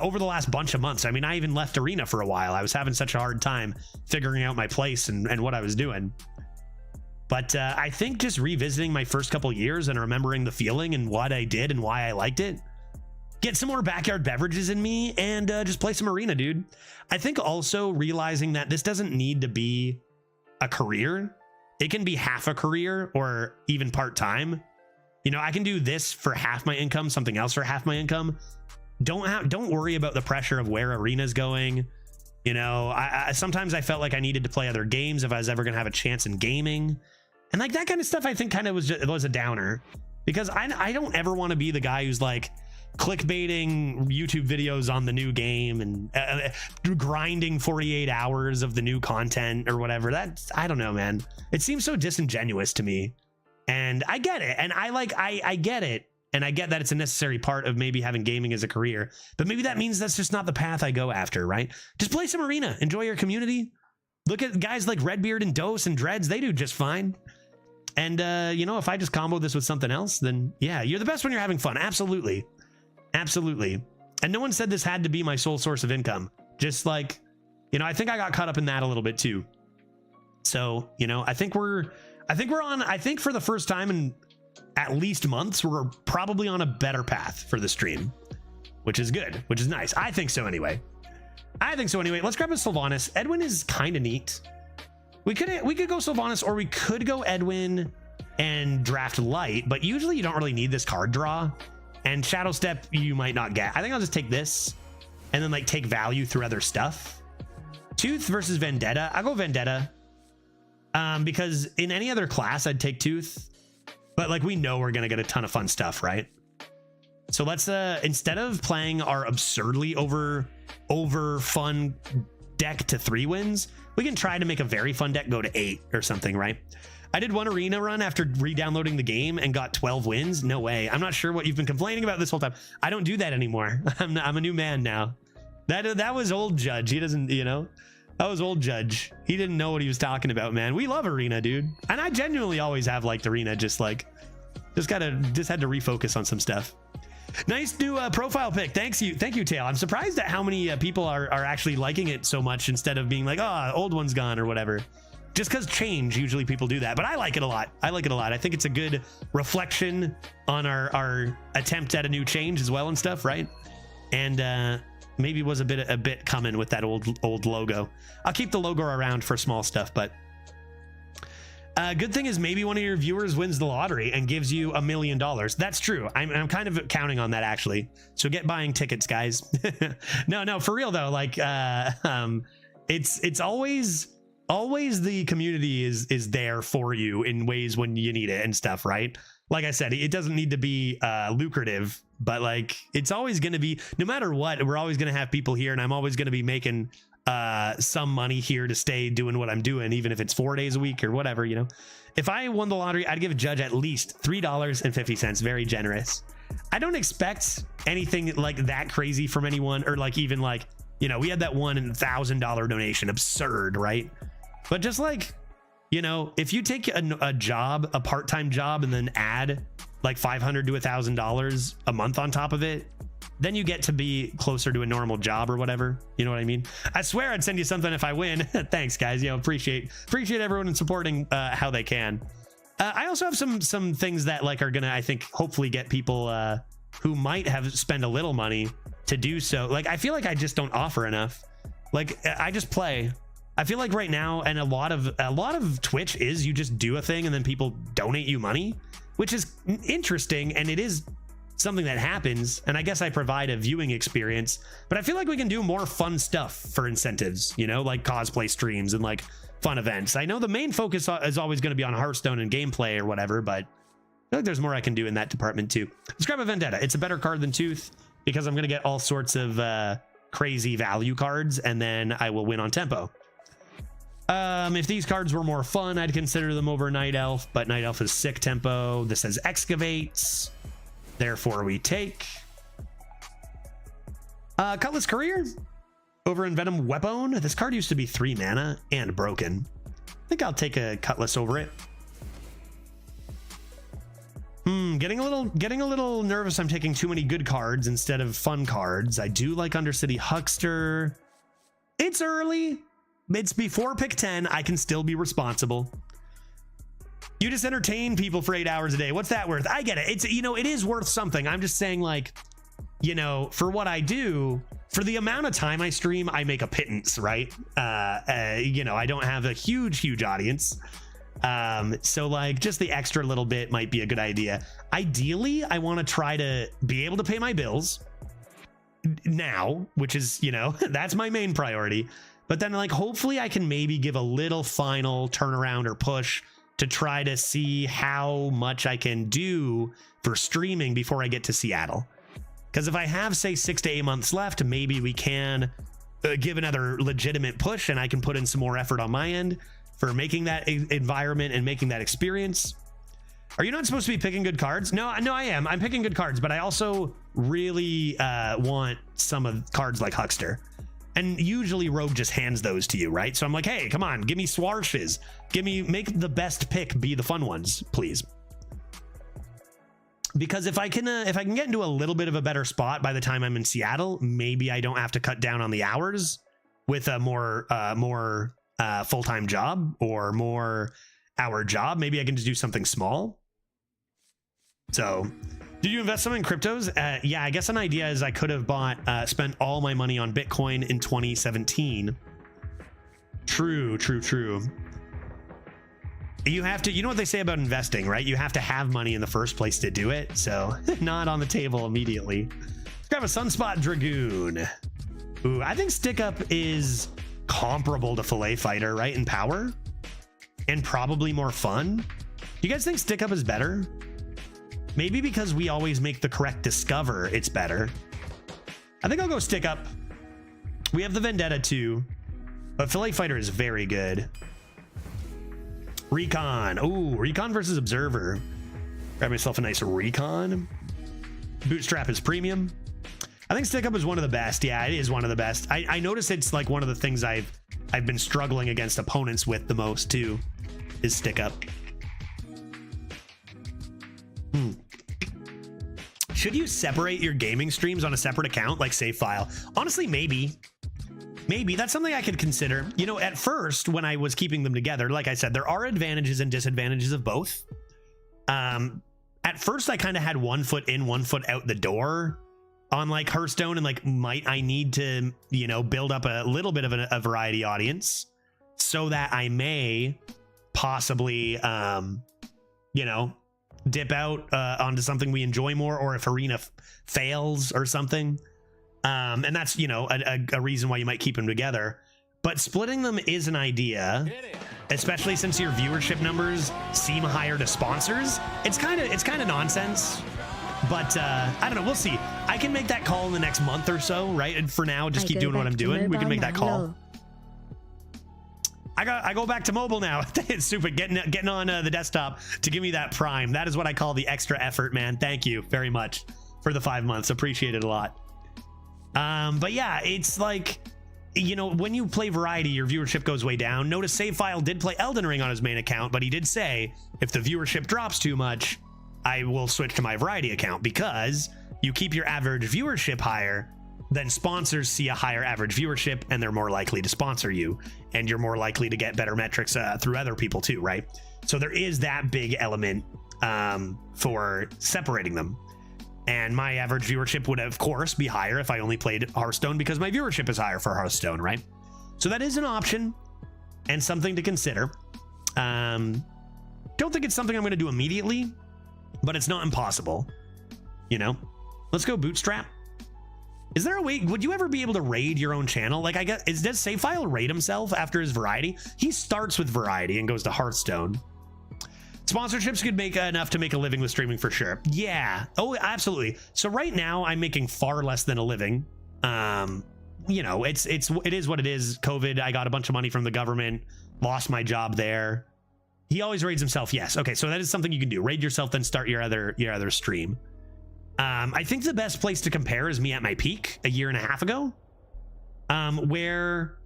Over the last bunch of months. I mean, I even left arena for a while. I was having such a hard time figuring out my place and what I was doing. But I think just revisiting my first couple years and remembering the feeling and what I did and why I liked it, get some more backyard beverages in me, and just play some arena, dude. I think also realizing that this doesn't need to be a career. It can be half a career or even part-time. You know, I can do this for half my income, something else for half my income. Don't worry about the pressure of where arena's going. You know, I sometimes I felt like I needed to play other games if I was ever gonna have a chance in gaming, and like that kind of stuff I think kind of was a downer, because I don't ever want to be the guy who's like clickbaiting YouTube videos on the new game and grinding 48 hours of the new content or whatever. That's, I don't know, man, it seems so disingenuous to me, and I get it, and I get it. And I get that it's a necessary part of maybe having gaming as a career, but maybe that means that's just not the path I go after, right? Just play some arena, enjoy your community. Look at guys like Redbeard and Dose and Dreads, they do just fine. And, you know, if I just combo this with something else, then yeah, you're the best when you're having fun. Absolutely. Absolutely. And no one said this had to be my sole source of income. Just like, you know, I think I got caught up in that a little bit too. So, you know, I think for the first time in at least months, we're probably on a better path for the stream, which is good, which is nice. I think so anyway. Let's grab a Sylvanas. Edwin is kind of neat. We could go Sylvanas, or we could go Edwin and draft Light, but usually you don't really need this card draw, and Shadow Step you might not get. I think I'll just take this and then like take value through other stuff. Tooth versus Vendetta. I'll go Vendetta, because in any other class I'd take Tooth. But like, we know we're going to get a ton of fun stuff, right? So let's, instead of playing our absurdly over fun deck to 3 wins, we can try to make a very fun deck go to 8 or something, right? I did one arena run after re-downloading the game and got 12 wins. No way. I'm not sure what you've been complaining about this whole time. I don't do that anymore. I'm a new man now. That was old Judge. He doesn't, you know, that was old Judge. He didn't know what he was talking about, man. We love arena, dude. And I genuinely always have liked arena, just had to refocus on some stuff. Nice new profile pic. Thank you, Tail. I'm surprised at how many people are actually liking it so much, instead of being like, oh, old one's gone or whatever. Just because change, usually people do that, but I like it a lot. I think it's a good reflection on our attempt at a new change as well and stuff, right? And maybe was a bit coming with that old logo. I'll keep the logo around for small stuff, but good thing is maybe one of your viewers wins the lottery and gives you $1 million. That's true. I'm kind of counting on that, actually. So get buying tickets, guys. No, for real though. Like, it's always the community is there for you in ways when you need it and stuff, right? Like I said, it doesn't need to be lucrative, but like it's always going to be, no matter what, we're always going to have people here, and I'm always going to be making some money here to stay doing what I'm doing, even if it's 4 days a week or whatever, you know. If I won the lottery, I'd give a judge at least $3.50. Very generous. I don't expect anything like that crazy from anyone, or like even like, you know, we had that $1,000 donation, absurd, right? But just like, you know, if you take a job, a part-time job, and then add like $500 to $1,000 a month on top of it, then you get to be closer to a normal job or whatever. You know what I mean? I swear I'd send you something if I win. Thanks, guys. You know, appreciate everyone in supporting how they can. I also have some things that like are gonna, I think, hopefully get people who might have spent a little money to do so. Like, I feel like I just don't offer enough. Like, I just play. I feel like right now, and a lot of Twitch is you just do a thing and then people donate you money, which is interesting, and it is something that happens, and I guess I provide a viewing experience, but I feel like we can do more fun stuff for incentives, you know, like cosplay streams and like fun events. I know the main focus is always going to be on Hearthstone and gameplay or whatever, but I feel like there's more I can do in that department too. Let's grab a Vendetta. It's a better card than Tooth because I'm going to get all sorts of crazy value cards, and then I will win on tempo. If these cards were more fun, I'd consider them over Night Elf, but Night Elf is sick tempo. This has Excavates, therefore we take Cutlass Courier over in Venom Weapon. This card used to be 3 mana and broken. I think I'll take a Cutlass over it. Getting a little nervous. I'm taking too many good cards instead of fun cards. I do like Undercity Huckster. It's early. It's before pick 10. I can still be responsible. You just entertain people for 8 hours a day. What's that worth? I get it. It's, you know, it is worth something. I'm just saying, like, you know, for what I do, for the amount of time I stream, I make a pittance, right? You know, I don't have a huge audience. So like just the extra little bit might be a good idea. Ideally, I want to try to be able to pay my bills now, which is, you know, that's my main priority. But then like, hopefully I can maybe give a little final turnaround or push to try to see how much I can do for streaming before I get to Seattle. Because if I have, say, 6 to 8 months left, maybe we can give another legitimate push and I can put in some more effort on my end for making that environment and making that experience. Are you not supposed to be picking good cards? No, I am. I'm picking good cards, but I also really want some of cards like Huckster. And usually Rogue just hands those to you, right? So I'm like, hey, come on, give me Swarshes. Make the best pick be the fun ones, please. Because if I can get into a little bit of a better spot by the time I'm in Seattle, maybe I don't have to cut down on the hours with a more full-time job or more hour job. Maybe I can just do something small. So, did you invest some in cryptos? Yeah, I guess an idea is I could have spent all my money on Bitcoin in 2017. True. You have to, you know what they say about investing, right? You have to have money in the first place to do it. So not on the table immediately. Let's grab a Sunspot Dragoon. Ooh, I think Stick Up is comparable to Fillet Fighter, right? In power and probably more fun. You guys think Stick Up is better? Maybe because we always make the correct discover, it's better. I think I'll go Stick Up. We have the Vendetta too, but Fillet Fighter is very good. Recon. Ooh, Recon versus Observer. Grab myself a nice Recon. Bootstrap is premium. I think Stick Up is one of the best. Yeah, it is one of the best. I notice it's like one of the things I've been struggling against opponents with the most too, is Stick Up. Should you separate your gaming streams on a separate account, like save file? Honestly, maybe that's something I could consider. You know, at first when I was keeping them together, like I said, there are advantages and disadvantages of both. At first I kind of had 1 foot in, 1 foot out the door on like Hearthstone, and like might I need to, you know, build up a little bit of a variety audience so that I may possibly, you know, dip out onto something we enjoy more, or if arena fails or something. And that's, you know, a reason why you might keep them together. But splitting them is an idea, especially since your viewership numbers seem higher to sponsors. It's kind of nonsense, but I don't know. We'll see. I can make that call in the next month or so, right? And for now, just keep doing what I'm doing. We can make that call. I go back to mobile now. It's super getting on the desktop to give me that Prime. That is what I call the extra effort, man. Thank you very much for the 5 months. Appreciate it a lot. But yeah, it's like, you know, when you play variety, your viewership goes way down. Notice Save File did play Elden Ring on his main account, but he did say if the viewership drops too much, I will switch to my variety account, because you keep your average viewership higher, then sponsors see a higher average viewership and they're more likely to sponsor you, and you're more likely to get better metrics through other people too, right? So there is that big element for separating them. And my average viewership would, of course, be higher if I only played Hearthstone, because my viewership is higher for Hearthstone, right? So that is an option and something to consider. Don't think it's something I'm going to do immediately, but it's not impossible. You know, let's go Bootstrap. Is there a way? Would you ever be able to raid your own channel? Like, I guess, does Save File raid himself after his variety? He starts with variety and goes to Hearthstone. Sponsorships could make enough to make a living with streaming for sure. Yeah. Oh, absolutely. So right now I'm making far less than a living. You know, it is what it is. COVID. I got a bunch of money from the government, lost my job there. He always raids himself. Yes. Okay. So that is something you can do. Raid yourself, then start your other stream. I think the best place to compare is me at my peak a year and a half ago, where,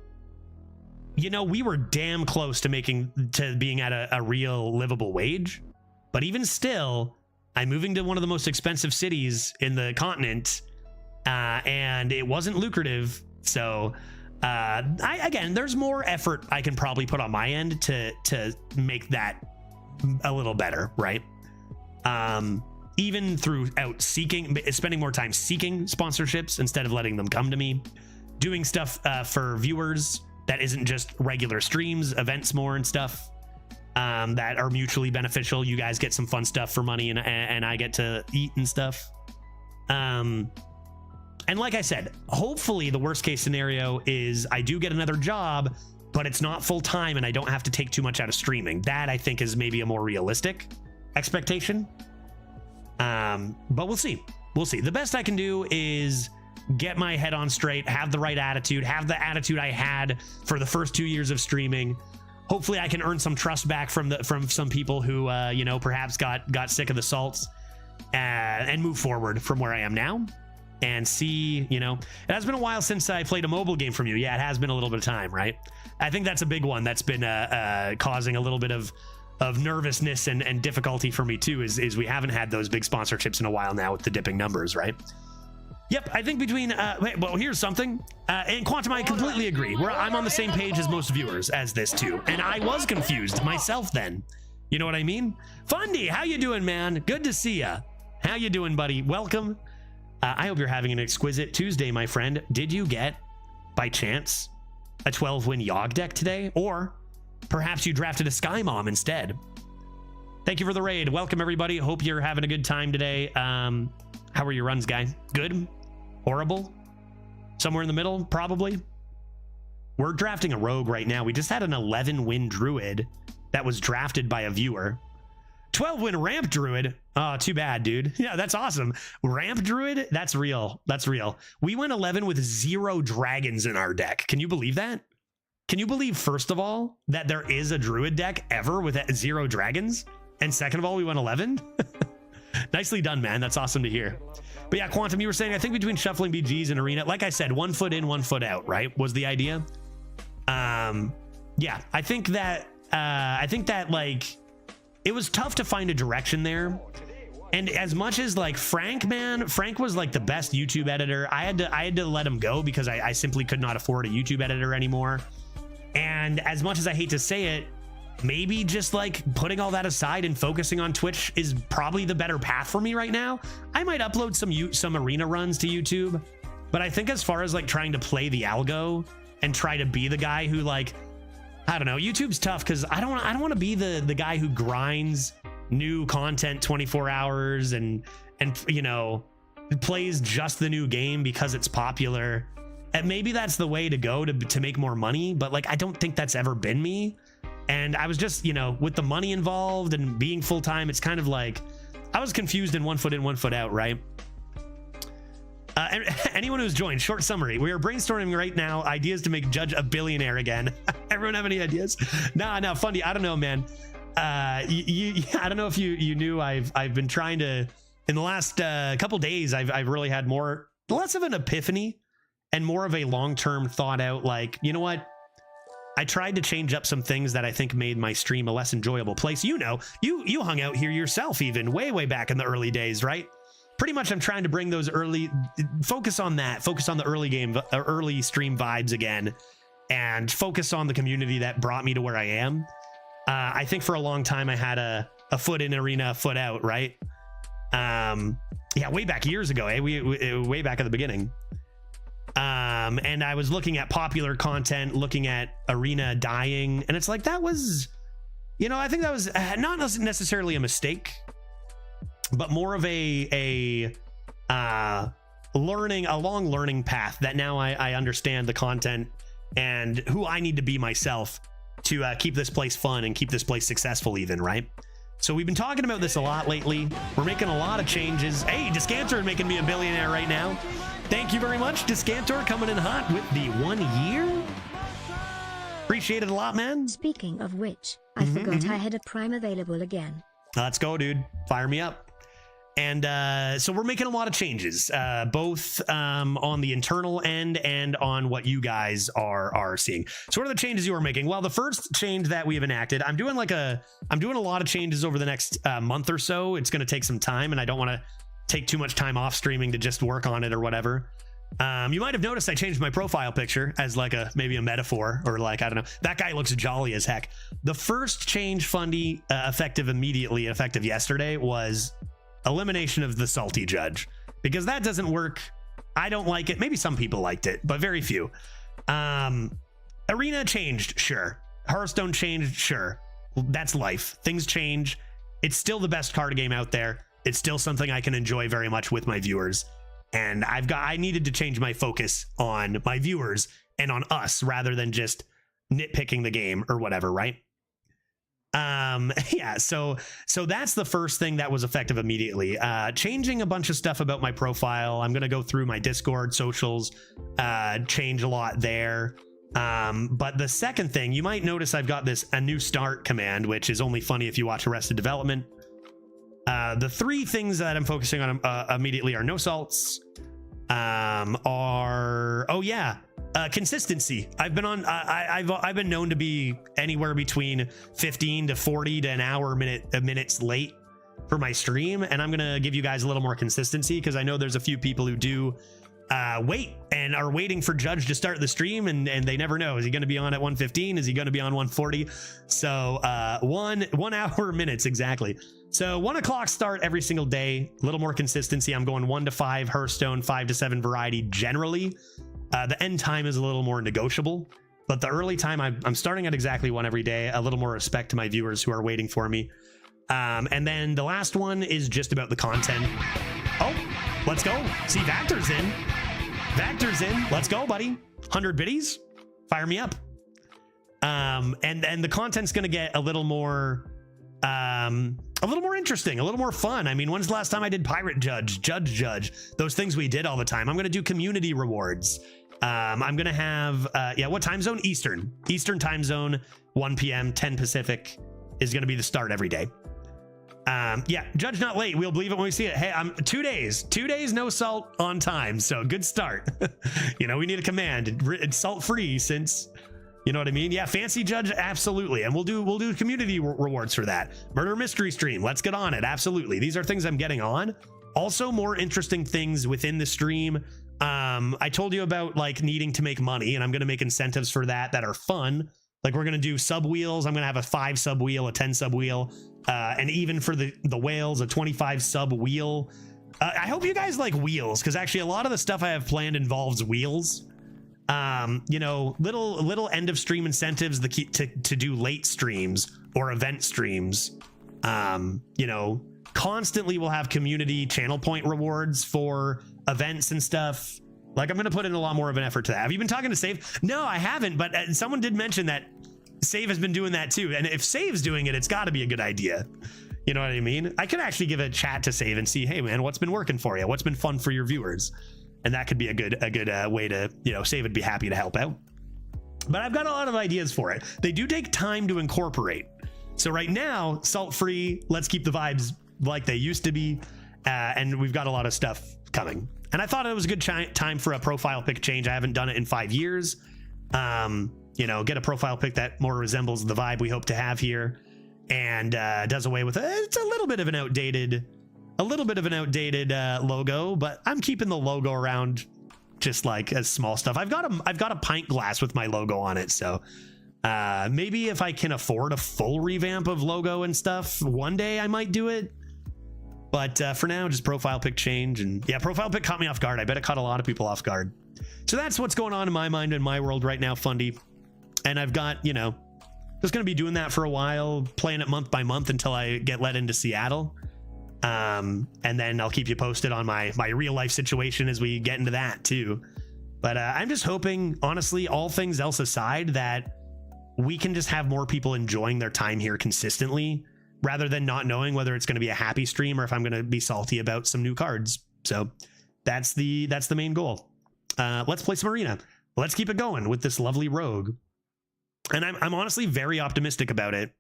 you know, we were damn close to being at a real livable wage. But even still, I'm moving to one of the most expensive cities in the continent, and it wasn't lucrative. So again, there's more effort I can probably put on my end to make that a little better, right? Even throughout spending more time seeking sponsorships instead of letting them come to me, doing stuff for viewers that isn't just regular streams, events more and stuff that are mutually beneficial. You guys get some fun stuff for money, and I get to eat and stuff. And like I said, hopefully the worst case scenario is I do get another job, but it's not full time and I don't have to take too much out of streaming. That I think is maybe a more realistic expectation. But we'll see. We'll see. The best I can do is get my head on straight, have the right attitude, have the attitude I had for the first 2 years of streaming. Hopefully I can earn some trust back from some people who, you know, perhaps got sick of the salts, and move forward from where I am now and see, you know, it has been a while since I played a mobile game from you. Yeah, it has been a little bit of time, right? I think that's a big one that's been causing a little bit of nervousness and difficulty for me too, is we haven't had those big sponsorships in a while now with the dipping numbers, right? Yep, I think between well, here's something, and Quantum, I completely agree. I'm on the same page as most viewers as this too, and I was confused myself then. You know what I mean? Fundy, how you doing, man? Good to see ya. How you doing, buddy? Welcome. I hope you're having an exquisite Tuesday, my friend. Did you get, by chance, a 12-win Yogg deck today? Or perhaps you drafted a Sky Mom instead? Thank you for the raid. Welcome, everybody. Hope you're having a good time today. How are your runs, guy? Good? Horrible? Somewhere in the middle, probably? We're drafting a rogue right now. We just had an 11-win druid that was drafted by a viewer. 12-win ramp druid. Oh, too bad, dude. Yeah, that's awesome. Ramp druid? That's real. That's real. We went 11 with 0 dragons in our deck. Can you believe that? Can you believe, first of all, that there is a druid deck ever with 0 dragons? And second of all, we went 11? Nicely done, man. That's awesome to hear. But yeah, Quantum, you were saying, I think between shuffling BGs and arena, like I said, 1 foot in, 1 foot out, right? Was the idea. Yeah, I think that like, it was tough to find a direction there. And as much as like Frank was like the best YouTube editor. I had to let him go because I simply could not afford a YouTube editor anymore. And as much as I hate to say it, maybe just like putting all that aside and focusing on Twitch is probably the better path for me right now. I might upload some arena runs to YouTube, but I think as far as like trying to play the algo and try to be the guy who, like, I don't know, YouTube's tough because I don't want to be the guy who grinds new content 24 hours and you know, plays just the new game because it's popular. And maybe that's the way to go to make more money, but like I don't think that's ever been me. And I was just, you know, with the money involved and being full-time, it's kind of like I was confused and 1 foot in, 1 foot out, right? Anyone who's joined, short summary. We are brainstorming right now ideas to make Judge a billionaire again. Everyone have any ideas? Nah, Fundy, I don't know, man. I don't know if you knew I've been trying to, in the last couple days, I've really had less of an epiphany and more of a long-term thought out, like, you know what? I tried to change up some things that I think made my stream a less enjoyable place. You know, you hung out here yourself even way back in the early days, right? Pretty much I'm trying to bring those focus on the early stream vibes again, and focus on the community that brought me to where I am. I think for a long time I had a foot in arena, a foot out, right? Yeah, way back years ago, way back at the beginning. And I was looking at popular content, looking at arena dying, and it's like, that was, you know, I think that was not necessarily a mistake, but more of a long learning path that now I understand the content and who I need to be myself to keep this place fun and keep this place successful even, right? So we've been talking about this a lot lately. We're making a lot of changes. Hey, Descantor making me a billionaire right now. Thank you very much, Descantor, coming in hot with the 1 year. Appreciate it a lot, man. Speaking of which, I forgot I had a Prime available again. Let's go, dude. Fire me up. And so we're making a lot of changes, both on the internal end and on what you guys are seeing. So what are the changes you are making? Well, the first change that we have enacted, I'm doing a lot of changes over the next month or so. It's going to take some time, and I don't want to take too much time off streaming to just work on it or whatever. You might have noticed I changed my profile picture as like maybe a metaphor, or like, I don't know, that guy looks jolly as heck. The first change, Fundy, effective yesterday, was elimination of the salty judge, because that doesn't work. I don't like it. Maybe some people liked it, but very few. Arena changed, sure. Hearthstone changed, sure. That's life. Things change. It's still the best card game out there. It's still something I can enjoy very much with my viewers. And I needed to change my focus on my viewers and on us rather than just nitpicking the game or whatever, right? Yeah, so that's the first thing that was effective immediately. Changing a bunch of stuff about my profile. I'm gonna go through my Discord socials, change a lot there. But the second thing, you might notice I've got a new start command, which is only funny if you watch Arrested Development. The three things that I'm focusing on immediately are no salts, consistency. I've been known to be anywhere between 15 to 40 to an hour minutes late for my stream, and I'm gonna give you guys a little more consistency because I know there's a few people who do wait and are waiting for Judge to start the stream, and they never know, is he going to be on at 1:15, is he going to be on 1:40? So 1 hour minutes exactly. So 1 o'clock start every single day, a little more consistency. I'm going 1 to 5 Hearthstone, 5 to 7 Variety generally. The end time is a little more negotiable, but the early time I'm starting at exactly 1 every day. A little more respect to my viewers who are waiting for me. And then the last one is just about the content. Oh, let's go. See, Vactor's in. Vactor's in. Let's go, buddy. 100 biddies. Fire me up. And the content's going to get a little more interesting, a little more fun. I mean, when's the last time I did Pirate Judge, those things we did all the time? I'm going to do community rewards. I'm going to have, what time zone? Eastern time zone, 1 p.m., 10 Pacific is going to be the start every day. Judge not late. We'll believe it when we see it. Hey, I'm 2 days, no salt on time. So good start. We need a command. It's salt free since, you know what I mean? Yeah. Fancy Judge. Absolutely. And we'll do community rewards for that. Murder mystery stream. Let's get on it. Absolutely. These are things I'm getting on. Also more interesting things within the stream. I told you about like needing to make money, and I'm going to make incentives for that are fun. Like we're gonna do sub wheels. I'm gonna have a 5 sub wheel, a 10 sub wheel, and even for the whales, a 25 sub wheel. I hope you guys like wheels, because actually a lot of the stuff I have planned involves wheels. You know, little end of stream incentives to do late streams or event streams. You know, constantly we'll have community channel point rewards for events and stuff. Like I'm going to put in a lot more of an effort to that. Have you been talking to Save? No, I haven't, but someone did mention that Save has been doing that too. And if Save's doing it, it's got to be a good idea. You know what I mean? I could actually give a chat to Save and see, hey man, what's been working for you? What's been fun for your viewers? And that could be a good way to, you know, Save would be happy to help out. But I've got a lot of ideas for it. They do take time to incorporate. So right now, salt free, let's keep the vibes like they used to be. And we've got a lot of stuff coming. And I thought it was a good time for a profile pic change. I haven't done it in 5 years. You know, get a profile pic that more resembles the vibe we hope to have here. And does away with it's a little bit of an outdated logo, but I'm keeping the logo around just like as small stuff. I've got a pint glass with my logo on it, so maybe if I can afford a full revamp of logo and stuff, one day I might do it. But for now, just profile pic change. And yeah, profile pic caught me off guard. I bet it caught a lot of people off guard. So that's what's going on in my mind, in my world right now, Fundy. And I've got, you know, just going to be doing that for a while, playing it month by month until I get let into Seattle. And then I'll keep you posted on my real life situation as we get into that too. But I'm just hoping, honestly, all things else aside, that we can just have more people enjoying their time here consistently, rather than not knowing whether it's going to be a happy stream or if I'm going to be salty about some new cards. So that's the main goal. Let's play some arena. Let's keep it going with this lovely rogue. And I'm honestly very optimistic about it.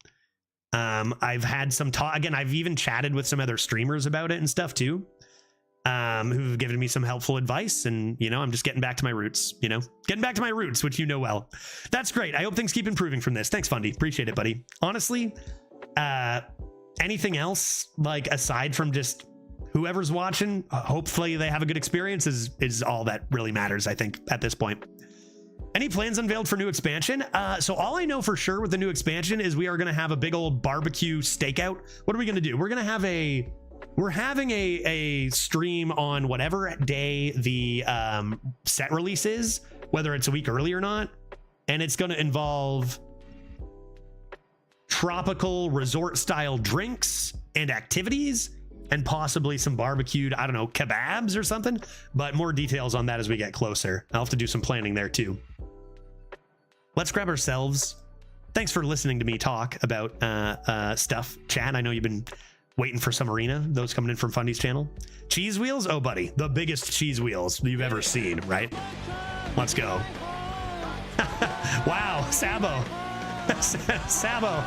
I've had some talk again. I've even chatted with some other streamers about it and stuff too, who've given me some helpful advice. And, you know, I'm just getting back to my roots, which you know well. That's great. I hope things keep improving from this. Thanks, Fundy. Appreciate it, buddy. Honestly, anything else, like aside from just whoever's watching, hopefully they have a good experience is all that really matters, I think, at this point. Any plans unveiled for new expansion? So all I know for sure with the new expansion is we are going to have a big old barbecue stakeout. What are we going to do? We're having a stream on whatever day the set release is, whether it's a week early or not. And it's going to involve tropical resort style drinks and activities, and possibly some barbecued, I don't know, kebabs or something. But more details on that as we get closer. I'll have to do some planning there too. Let's grab ourselves. Thanks for listening to me talk about stuff, chat. I know you've been waiting for some arena. Those coming in from Fundy's channel. Cheese wheels? Oh, buddy. The biggest cheese wheels you've ever seen, right? Let's go. Wow, Sabo. Sabo.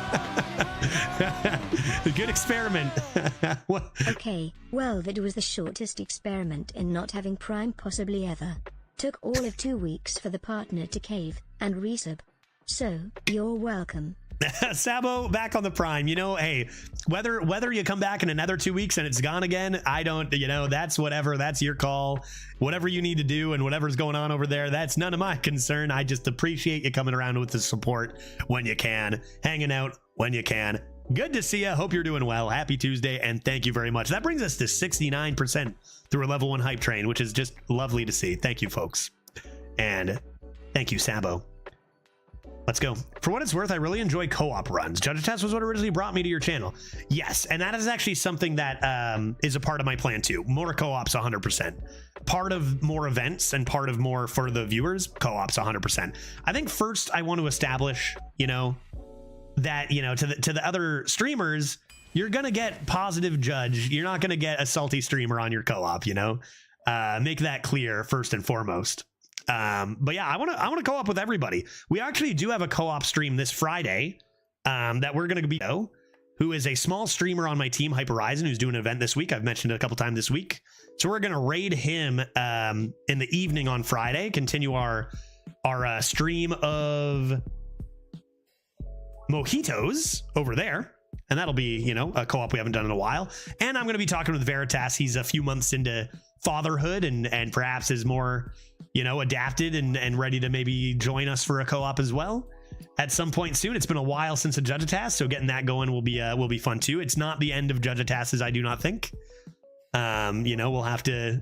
Good experiment. Okay, well, that was the shortest experiment in not having Prime possibly ever. Took all of 2 weeks for the partner to cave and resub. So, you're welcome. Sabo back on the Prime. You know, hey, whether you come back in another 2 weeks and it's gone again, I don't, you know, that's whatever. That's your call. Whatever you need to do and whatever's going on over there, that's none of my concern. I just appreciate you coming around with the support when you can, hanging out when you can. Good to see you. Hope you're doing well. Happy Tuesday, and thank you very much. That brings us to 69% through a level 1 hype train, which is just lovely to see. Thank you, folks. And thank you, Sabo. Let's go. For what it's worth, I really enjoy co-op runs. Judge Test was what originally brought me to your channel. Yes, and that is actually something that is a part of my plan too. More co-ops, 100%. Part of more events and part of more for the viewers, co-ops, 100%. I think first I want to establish, you know, that, you know, to the other streamers, you're gonna get positive judge. You're not gonna get a salty streamer on your co-op, you know. Make that clear first and foremost. But yeah, I want to co-op with everybody. We actually do have a co-op stream this Friday that we're going to be, who is a small streamer on my team, Hyper Horizon, who's doing an event this week. I've mentioned it a couple times this week. So we're going to raid him in the evening on Friday, continue our stream of mojitos over there. And that'll be, you know, a co-op we haven't done in a while. And I'm going to be talking with Veritas. He's a few months into fatherhood and perhaps is more, you know, adapted and ready to maybe join us for a co-op as well. at some point soon. It's been a while since a Judgetask, so getting that going will be fun too. It's not the end of Judgetasks, I do not think. You know, we'll have to,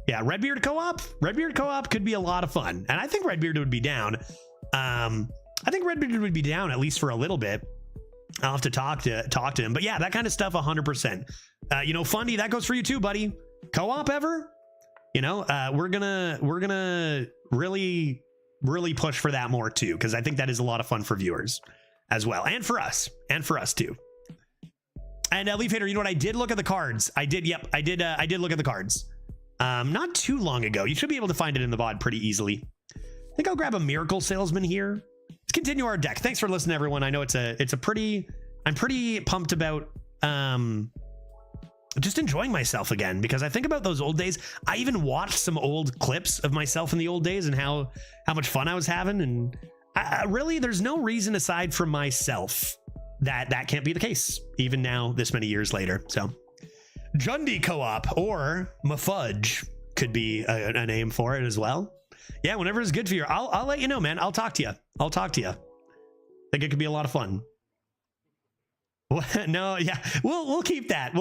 yeah, Redbeard co-op could be a lot of fun, and I think Redbeard would be down. I think Redbeard would be down at least for a little bit. I'll have to talk to him, but yeah, that kind of stuff 100%. You know, Fundy, that goes for you too, buddy. Co-op ever? You know, we're gonna really push for that more too, because I think that is a lot of fun for viewers as well, and for us too. And Leaf Hater, you know what? I did look at the cards. I did look at the cards. Not too long ago. You should be able to find it in the VOD pretty easily. I think I'll grab a Miracle Salesman here. Let's continue our deck. Thanks for listening, everyone. I know I'm pretty pumped about just enjoying myself again, because I think about those old days. I even watched some old clips of myself in the old days and how much fun I was having, and really there's no reason aside from myself that can't be the case even now, this many years later. So Jundy co-op or Mafudge could be a name for it as well. Yeah, whenever it's good for you, I'll let you know, man. I'll talk to you. I think it could be a lot of fun. No, yeah, we'll keep that.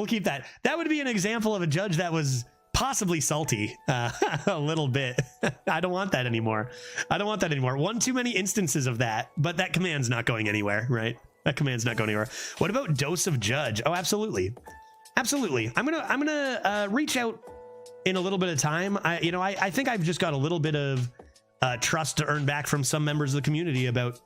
That would be an example of a judge that was possibly salty a little bit. I don't want that anymore. One too many instances of that, but that command's not going anywhere, right? What about Dose of Judge? Oh, absolutely. I'm gonna reach out in a little bit of time. I think I've just got a little bit of trust to earn back from some members of the community about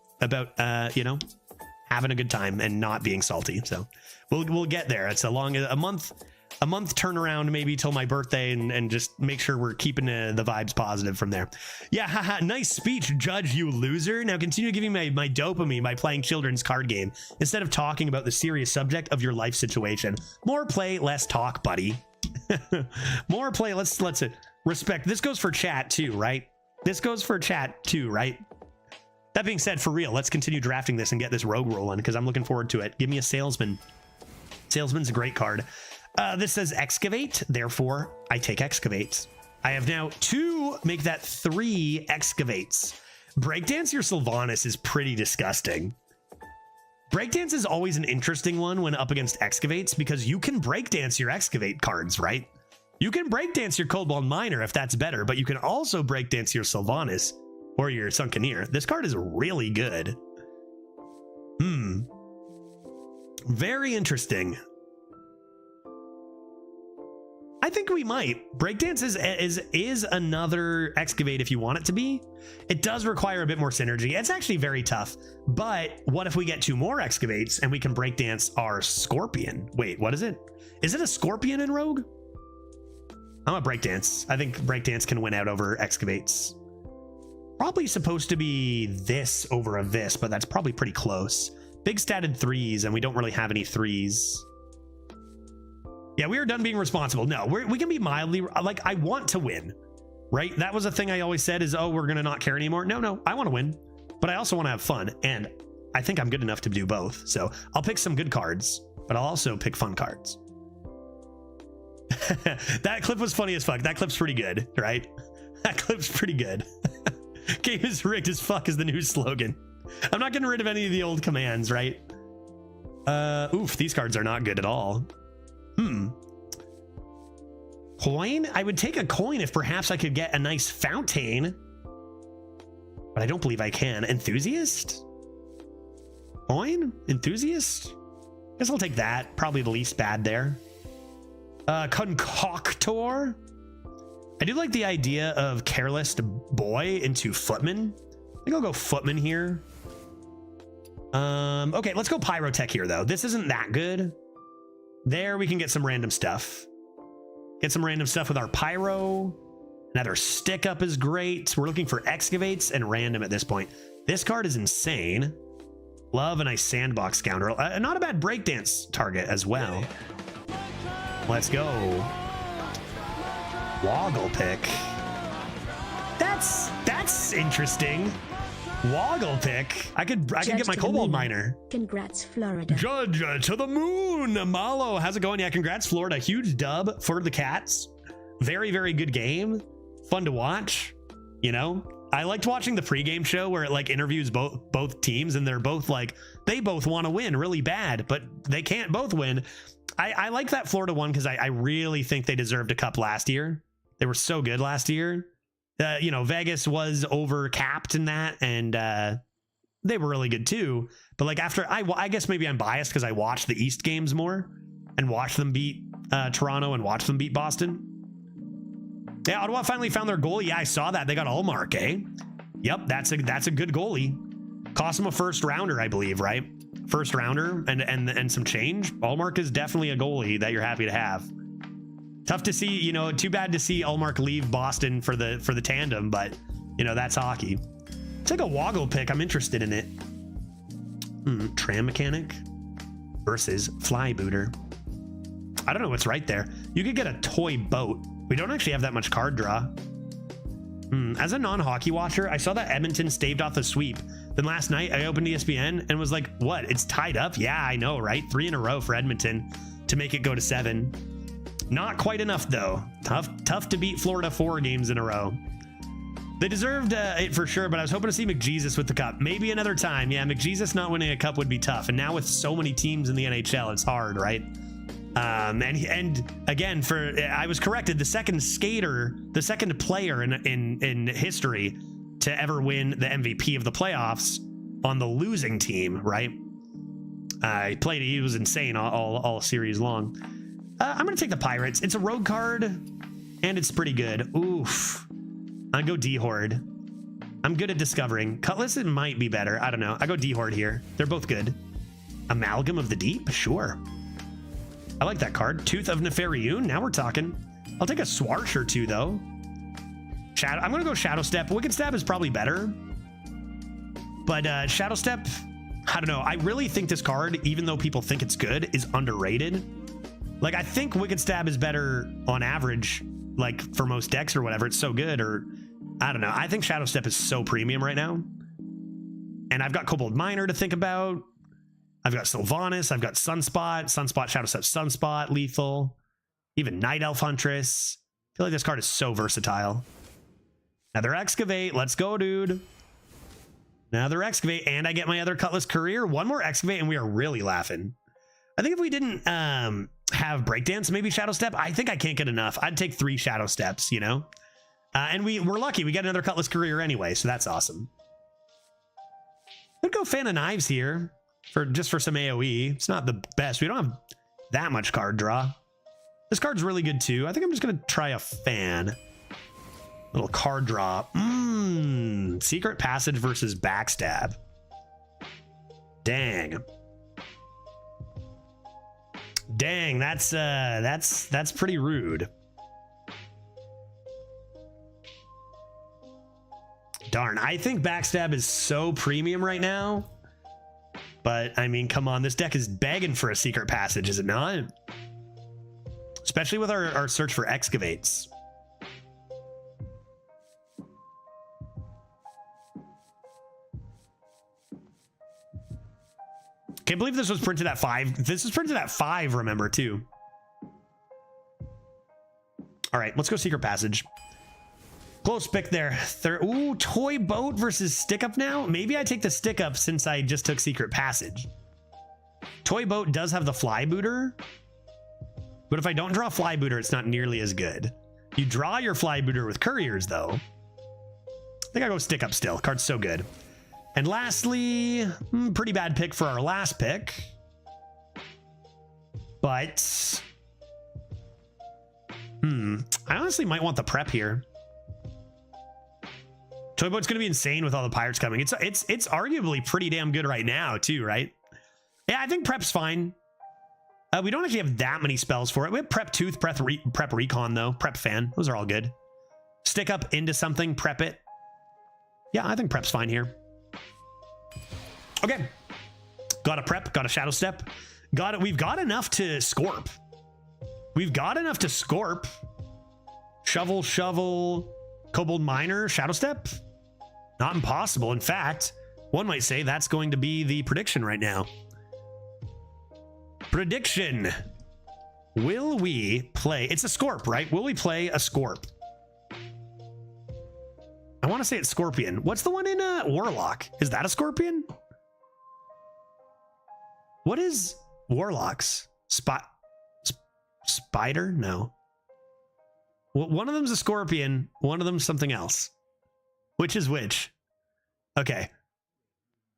having a good time and not being salty. So we'll get there. It's a month turnaround, maybe till my birthday, and just make sure we're keeping the vibes positive from there. Yeah, haha, nice speech, Judge, you loser. Now continue giving my dopamine by playing children's card game instead of talking about the serious subject of your life situation. More play, less talk, buddy. More play, let's respect. This goes for chat too, right? That being said, for real, let's continue drafting this and get this rogue rolling, because I'm looking forward to it. Give me a salesman. Salesman's a great card. This says excavate, therefore I take excavates. I have now 2, make that 3 excavates. Breakdance your Sylvanas is pretty disgusting. Breakdance is always an interesting one when up against excavates, because you can breakdance your excavate cards, right? You can breakdance your Cobalt Miner if that's better, but you can also breakdance your Sylvanas or your Sunkeneer. This card is really good. Very interesting. I think we might. Breakdance is another excavate if you want it to be. It does require a bit more synergy. It's actually very tough. But what if we get 2 more excavates and we can breakdance our Scorpion? Wait, what is it? Is it a Scorpion in Rogue? I'm a breakdance. I think breakdance can win out over excavates. Probably supposed to be this over a this, but that's probably pretty close. Big statted 3s, and we don't really have any 3s. Yeah, we are done being responsible. No, we can be mildly, like, I want to win, right? That was a thing I always said is, oh, we're going to not care anymore. No, I want to win, but I also want to have fun. And I think I'm good enough to do both. So I'll pick some good cards, but I'll also pick fun cards. That clip was funny as fuck. That clip's pretty good, right? That clip's pretty good. Game is rigged as fuck is the new slogan. I'm not getting rid of any of the old commands, right? Oof, these cards are not good at all. Coin? I would take a coin if perhaps I could get a nice Fountain, but I don't believe I can. Enthusiast? Coin? Enthusiast? Guess I'll take that. Probably the least bad there. Concoctor? I do like the idea of Careless Boy into Footman. I think I'll go Footman here. Okay, let's go Pyrotech here, though. This isn't that good. There, we can get some random stuff. Get some random stuff with our Pyro. Another Stick Up is great. We're looking for Excavates and random at this point. This card is insane. Love a nice Sandbox Scoundrel. Not a bad breakdance target as well. Let's go. Woggle Pick. That's interesting. Woggle Pick. I could get my Cobalt Miner. Congrats, Florida. Judge to the moon. Malo, how's it going? Yeah, congrats, Florida. Huge dub for the Cats. Very, very good game. Fun to watch. You know, I liked watching the pregame show where it like interviews both teams, and they're both like, they both want to win really bad, but they can't both win. I like that Florida one because I really think they deserved a cup last year. They were so good last year. You know, Vegas was over capped in that, and they were really good too. But like after, I guess maybe I'm biased because I watched the East games more and watched them beat Toronto and watched them beat Boston. Yeah, Ottawa finally found their goalie. Yeah, I saw that. They got Allmark, eh? Yep, that's a good goalie. Cost them a first rounder, I believe, right? First rounder and some change. Allmark is definitely a goalie that you're happy to have. Tough to see, you know, too bad to see Allmark leave Boston for the tandem, but you know, that's hockey. It's like a woggle pick. I'm interested in it. Tram mechanic versus fly booter. I don't know what's right there. You could get a toy boat. We don't actually have that much card draw. As a non-hockey watcher, I saw that Edmonton staved off a sweep. Then last night I opened ESPN and was like, what? It's tied up? Yeah, I know, right? 3 in a row for Edmonton to make it go to 7. Not quite enough though. Tough to beat Florida 4 games in a row. They deserved it for sure, but I was hoping to see McJesus with the cup. Maybe another time. Yeah, McJesus not winning a cup would be tough. And now with so many teams in the NHL, it's hard, right? And again, I was corrected. The second skater, the second player in history to ever win the MVP of the playoffs on the losing team, right? He was insane all series long. I'm gonna take the Pirates. It's a rogue card, and it's pretty good. Oof. I go D-Horde. I'm good at discovering. Cutlass, it might be better. I don't know. I go D-Horde here. They're both good. Amalgam of the Deep? Sure. I like that card. Tooth of Nefariun. Now we're talking. I'll take a Swarsh or two, though. I'm going to go Shadow Step. Wicked Stab is probably better. But Shadow Step, I don't know. I really think this card, even though people think it's good, is underrated. Like, I think Wicked Stab is better on average, like, for most decks or whatever. It's so good, or I don't know. I think Shadow Step is so premium right now. And I've got Kobold Miner to think about. I've got Sylvanas, I've got Sunspot, Shadow Step, Sunspot, lethal, even Night Elf Huntress. I feel like this card is so versatile. Another Excavate, let's go, dude. Another Excavate, and I get my other Cutlass Courier. One more Excavate, and we are really laughing. I think if we didn't have Breakdance, maybe Shadow Step, I think I can't get enough. I'd take 3 Shadow Steps, you know? And we're lucky, we get another Cutlass Courier anyway, so that's awesome. I'd go Fan of Knives here. Just for some AoE. It's not the best. We don't have that much card draw. This card's really good too. I think I'm just gonna try a fan. Little card draw. Secret Passage versus Backstab. Dang, that's pretty rude. Darn, I think Backstab is so premium right now. But, I mean, come on. This deck is begging for a Secret Passage, is it not? Especially with our search for Excavates. Can't believe this was printed at 5. This is printed at 5, remember, too. All right, let's go Secret Passage. Close pick there. Ooh, Toy Boat versus Stick Up now? Maybe I take the Stick Up since I just took Secret Passage. Toy Boat does have the Fly Booter, but if I don't draw Fly Booter, it's not nearly as good. You draw your Fly Booter with Couriers, though. I think I go Stick Up still. Card's so good. And lastly, pretty bad pick for our last pick. But, I honestly might want the Prep here. Toy Boat's gonna be insane with all the Pirates coming. It's arguably pretty damn good right now too, right? Yeah, I think Prep's fine. We don't actually have that many spells for it. We have Prep Tooth, Prep Recon though, Prep Fan. Those are all good. Stick Up into something, prep it. Yeah, I think Prep's fine here. Okay, got a Prep, got a Shadow Step, got it. We've got enough to Scorp. We've got enough to Scorp. Shovel, Kobold Miner, Shadow Step. Not impossible. In fact, one might say that's going to be the prediction right now. Prediction. Will we play? It's a Scorp, right? Will we play a Scorp? I want to say it's Scorpion. What's the one in Warlock? Is that a Scorpion? What is Warlock's? Spider? No. Well, one of them's a Scorpion. One of them's something else. Which is which? Okay.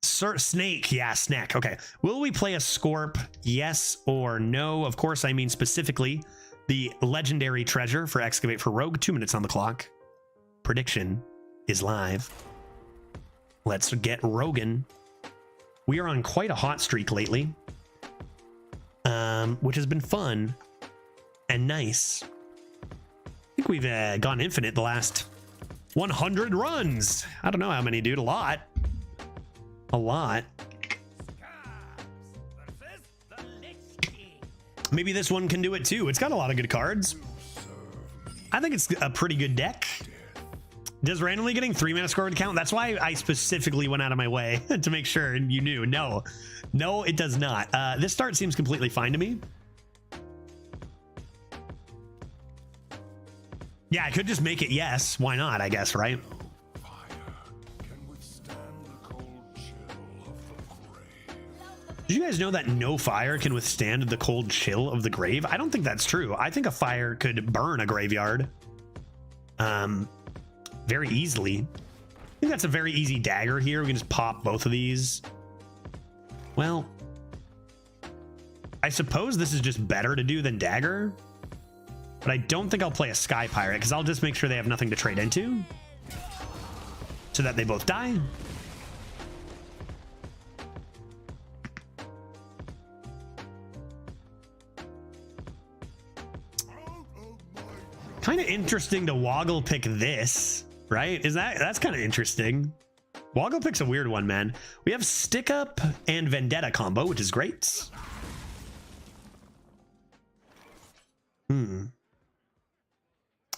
Snake. Yeah, snack. Okay. Will we play a Scorp? Yes or no? Of course, I mean specifically the legendary treasure for Excavate for Rogue. 2 minutes on the clock. Prediction is live. Let's get Rogan. We are on quite a hot streak lately, which has been fun and nice. I think we've gone infinite the last 100 runs. I don't know how many, dude. A lot. A lot. Maybe this one can do it too. It's got a lot of good cards. I think it's a pretty good deck. Does randomly getting 3-mana score count? That's why I specifically went out of my way to make sure you knew. No, it does not. This start seems completely fine to me. Yeah, I could just make it yes. Why not, I guess, right? Did you guys know that no fire can withstand the cold chill of the grave? I don't think that's true. I think a fire could burn a graveyard very easily. I think that's a very easy dagger here. We can just pop both of these. Well, I suppose this is just better to do than dagger, but I don't think I'll play a Sky Pirate because I'll just make sure they have nothing to trade into so that they both die. Kind of interesting to woggle pick this, right? That's kind of interesting. Woggle pick's a weird one, man. We have Stick Up and Vendetta combo, which is great.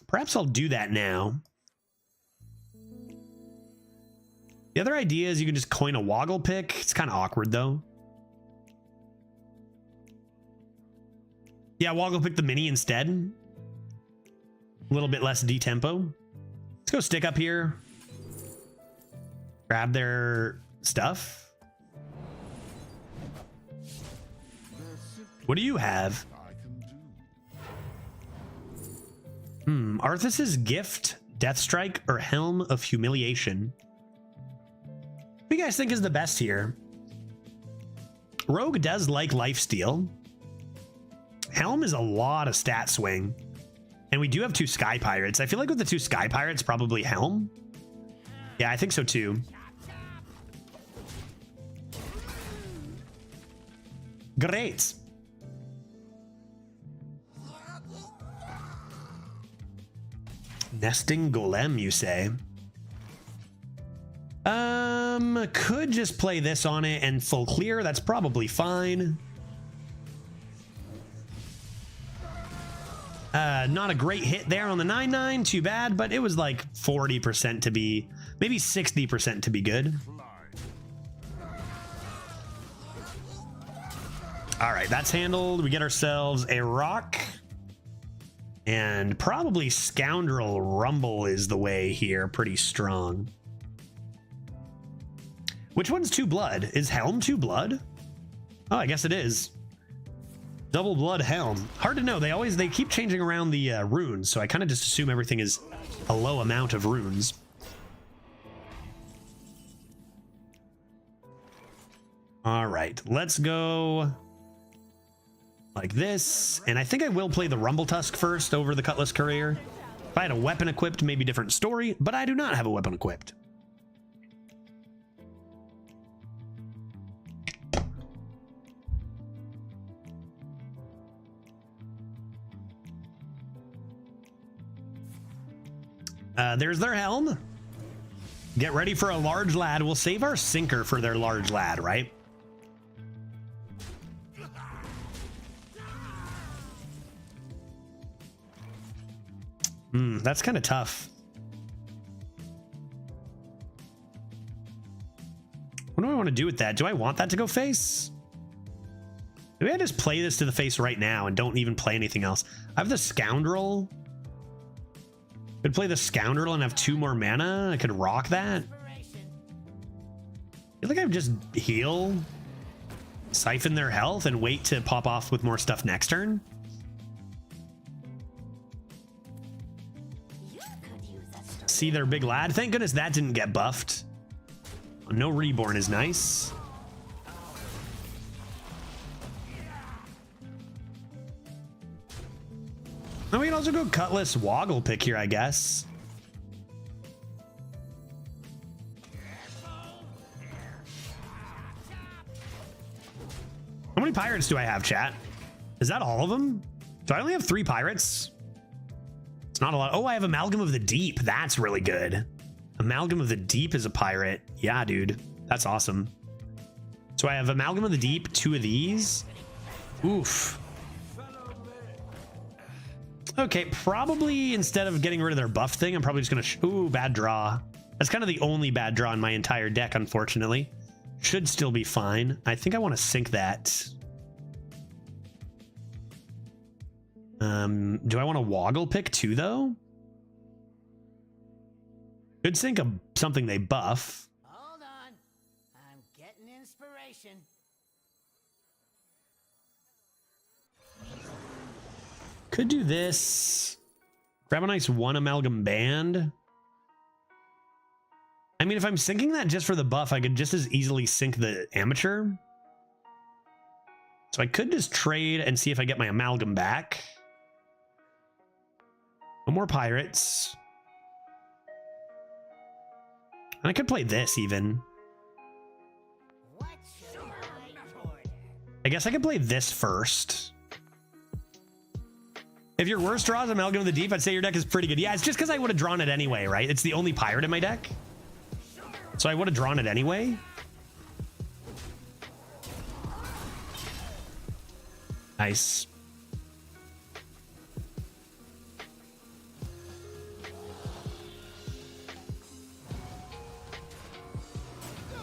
Perhaps I'll do that now. The other idea is you can just coin a Woggle pick. It's kind of awkward though. Yeah, Woggle pick the mini instead. A little bit less D-tempo. Let's go Stick Up here. Grab their stuff. What do you have? Arthas's Gift, Death Strike, or Helm of Humiliation? What do you guys think is the best here? Rogue does like Lifesteal. Helm is a lot of stat swing. And we do have 2 Sky Pirates. I feel like with the 2 Sky Pirates, probably Helm. Yeah, I think so too. Great. Nesting Golem, you say? Could just play this on it and full clear. That's probably fine. Not a great hit there on the 9/9, too bad, but it was like 40% to be, maybe 60% to be good. All right, that's handled. We get ourselves a rock. And probably Scoundrel Rumble is the way here, pretty strong. Which one's 2 blood? Is Helm 2 blood? Oh, I guess it is. Double blood Helm. Hard to know. They keep changing around the runes, so I kind of just assume everything is a low amount of runes. All right, let's go like this. And I think I will play the Rumble Tusk first over the Cutlass Courier. If I had a weapon equipped, maybe different story, but I do not have a weapon equipped. There's their Helm. Get ready for a large lad. We'll save our sinker for their large lad, right? That's kind of tough. What do I want to do with that? Do I want that to go face? Maybe I just play this to the face right now and don't even play anything else. I have the Scoundrel. Could play the Scoundrel and have 2 more mana. I could rock that. Inspiration. I feel like I would just heal, siphon their health, and wait to pop off with more stuff next turn. You could use a strong See their big lad. Thank goodness that didn't get buffed. No reborn is nice. And we can also go Cutlass Woggle pick here, I guess. How many pirates do I have, chat? Is that all of them? Do I only have 3 pirates? It's not a lot. Oh, I have Amalgam of the Deep. That's really good. Amalgam of the Deep is a pirate. Yeah, dude. That's awesome. So I have Amalgam of the Deep, 2 of these. Oof. Okay, probably instead of getting rid of their buff thing, I'm probably just gonna ooh, bad draw. That's kind of the only bad draw in my entire deck, unfortunately. Should still be fine. I think I want to sink that. Do I want to Woggle pick too, though? Could sink something they buff. Hold on. I'm getting inspiration. Could do this. Grab a nice 1 Amalgam Band. I mean, if I'm sinking that just for the buff, I could just as easily sink the Amateur. So I could just trade and see if I get my Amalgam back. No more pirates. And I could play this even. What should I order? I guess I could play this first. If your worst draw is Amalgam of the Deep, I'd say your deck is pretty good. Yeah, it's just because I would have drawn it anyway, right? It's the only pirate in my deck. So I would have drawn it anyway. Nice.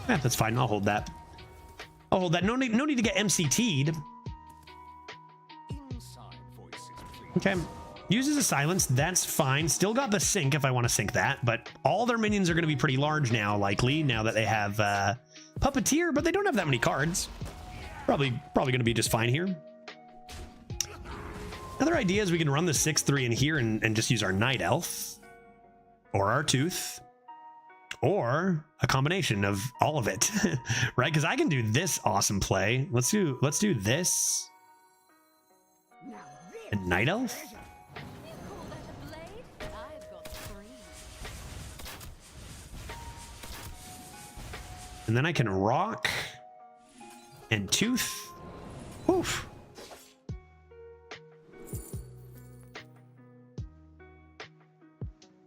Yeah, that's fine. I'll hold that. I'll hold that. No need to get MCT'd. Inside voices, please. Okay. Uses a silence. That's fine. Still got the sync if I want to sync that, but all their minions are going to be pretty large now, likely, now that they have Puppeteer, but they don't have that many cards. Probably going to be just fine here. Another idea is we can run the 6/3 in here and just use our Night Elf or our Tooth or a combination of all of it, right? Because I can do this awesome play. Let's do this Now this and Night Elf. You call that a blade? I've got 3. And then I can rock and Tooth. Oof.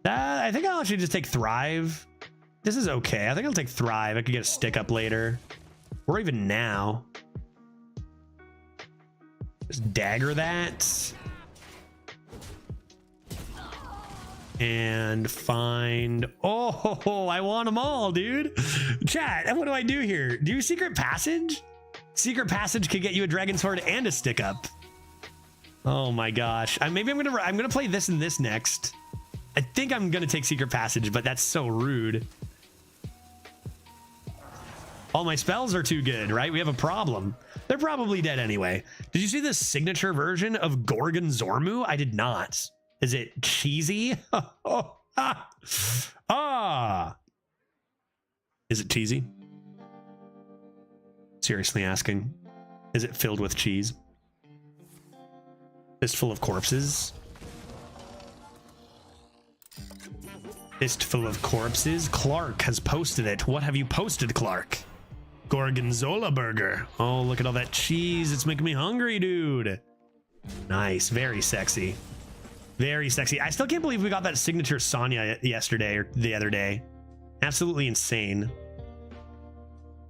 I think I'll actually just take Thrive. This is okay. I think I'll take Thrive. I could get a stick up later. Or even now. Just dagger that. And find... Oh, I want them all, dude. Chat, what do I do here? Do Secret Passage? Secret Passage could get you a Dragon Sword and a stick up. Oh my gosh. Maybe I'm gonna play this and this next. I think I'm gonna take Secret Passage, but that's so rude. All my spells are too good, right? We have a problem. They're probably dead anyway. Did you see the signature version of Gorgon Zormu? I did not. Is it cheesy? Is it cheesy? Seriously asking. Is it filled with cheese? Fistful of corpses? Fistful of corpses? Clark has posted it. What have you posted, Clark? Gorgonzola burger. Oh, look at all that cheese. It's making me hungry, dude. Nice. Very sexy. Very sexy. I still can't believe we got that signature Sonya yesterday or the other day. Absolutely insane.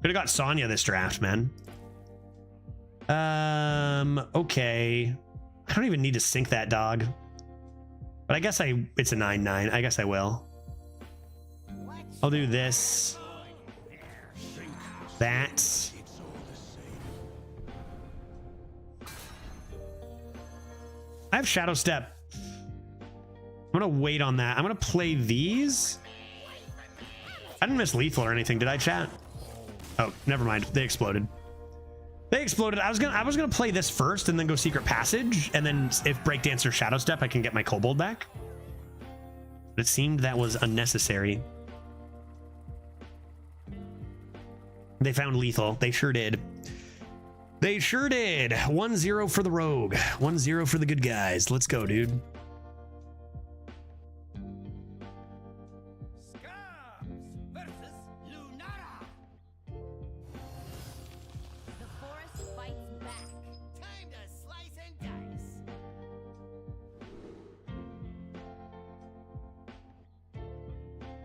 Could have got Sonya this draft, man. Okay. I don't even need to sync that dog. But I guess it's a 9/9. I guess I will. I'll do this. That. I have Shadow Step. I'm gonna wait on that. I'm gonna play these. I didn't miss lethal or anything, did I, chat? Oh, never mind. They exploded. They exploded. I was gonna play this first and then go Secret Passage, and then if Breakdance or Shadow Step, I can get my Kobold back. But it seemed that was unnecessary. They found lethal. They sure did. They sure did. 1-0 for the rogue. 1-0 for the good guys. Let's go, dude. Scums versus Lunara. The forest fights back. Time to slice and dice.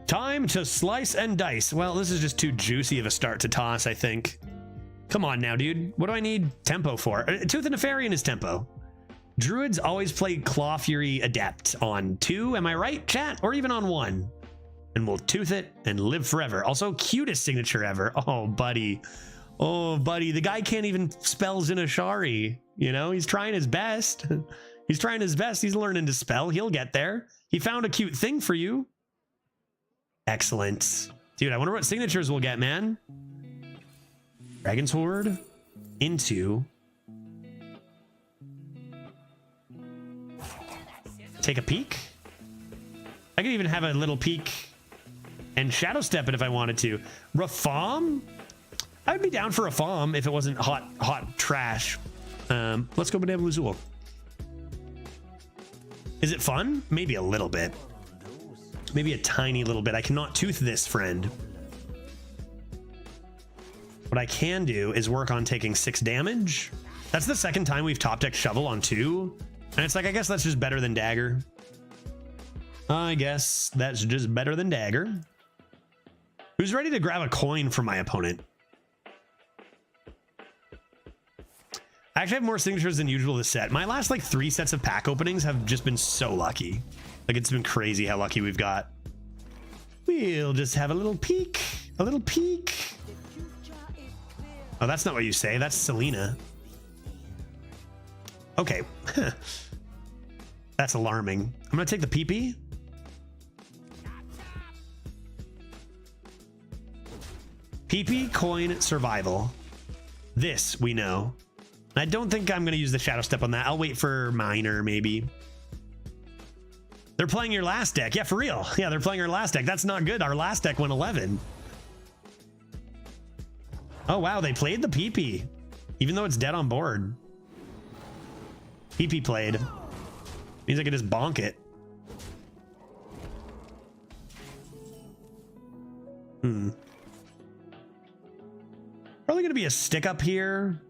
Time to slice and dice. Well, this is just too juicy of a start to toss, I think. Come on now, dude. What do I need tempo for? Tooth and Nefarian is tempo. Druids always play Claw Fury Adept on 2, am I right, chat? Or even on 1. And we'll tooth it and live forever. Also, cutest signature ever. Oh, buddy. Oh, buddy. The guy can't even spell Zinashari. You know, he's trying his best. He's trying his best. He's learning to spell. He'll get there. He found a cute thing for you. Excellent. Dude, I wonder what signatures we'll get, man. Dragon's Horde into... Take a peek. I could even have a little peek and Shadow Step it if I wanted to. Rafam? I would be down for Rafam if it wasn't hot trash. Let's go Benevolent Azul. Is it fun? Maybe a little bit. Maybe a tiny little bit. I cannot tooth this, friend. What I can do is work on taking 6 damage. That's the second time we've top decked Shovel on 2. And it's like, I guess that's just better than Dagger. I guess that's just better than Dagger. Who's ready to grab a coin from my opponent? I actually have more signatures than usual this set. My last like 3 sets of pack openings have just been so lucky. Like it's been crazy how lucky we've got. We'll just have a little peek. A little peek. Oh, that's not what you say. That's Selena. Okay. That's alarming. I'm gonna take the PP. PP, coin, survival. This we know. I don't think I'm gonna use the Shadow Step on that. I'll wait for Minor maybe. They're playing your last deck. Yeah, for real. Yeah, they're playing our last deck. That's not good. Our last deck went 11. Oh, wow. They played the PP, even though it's dead on board. PP played. Means I can just bonk it. Probably going to be a stick up here.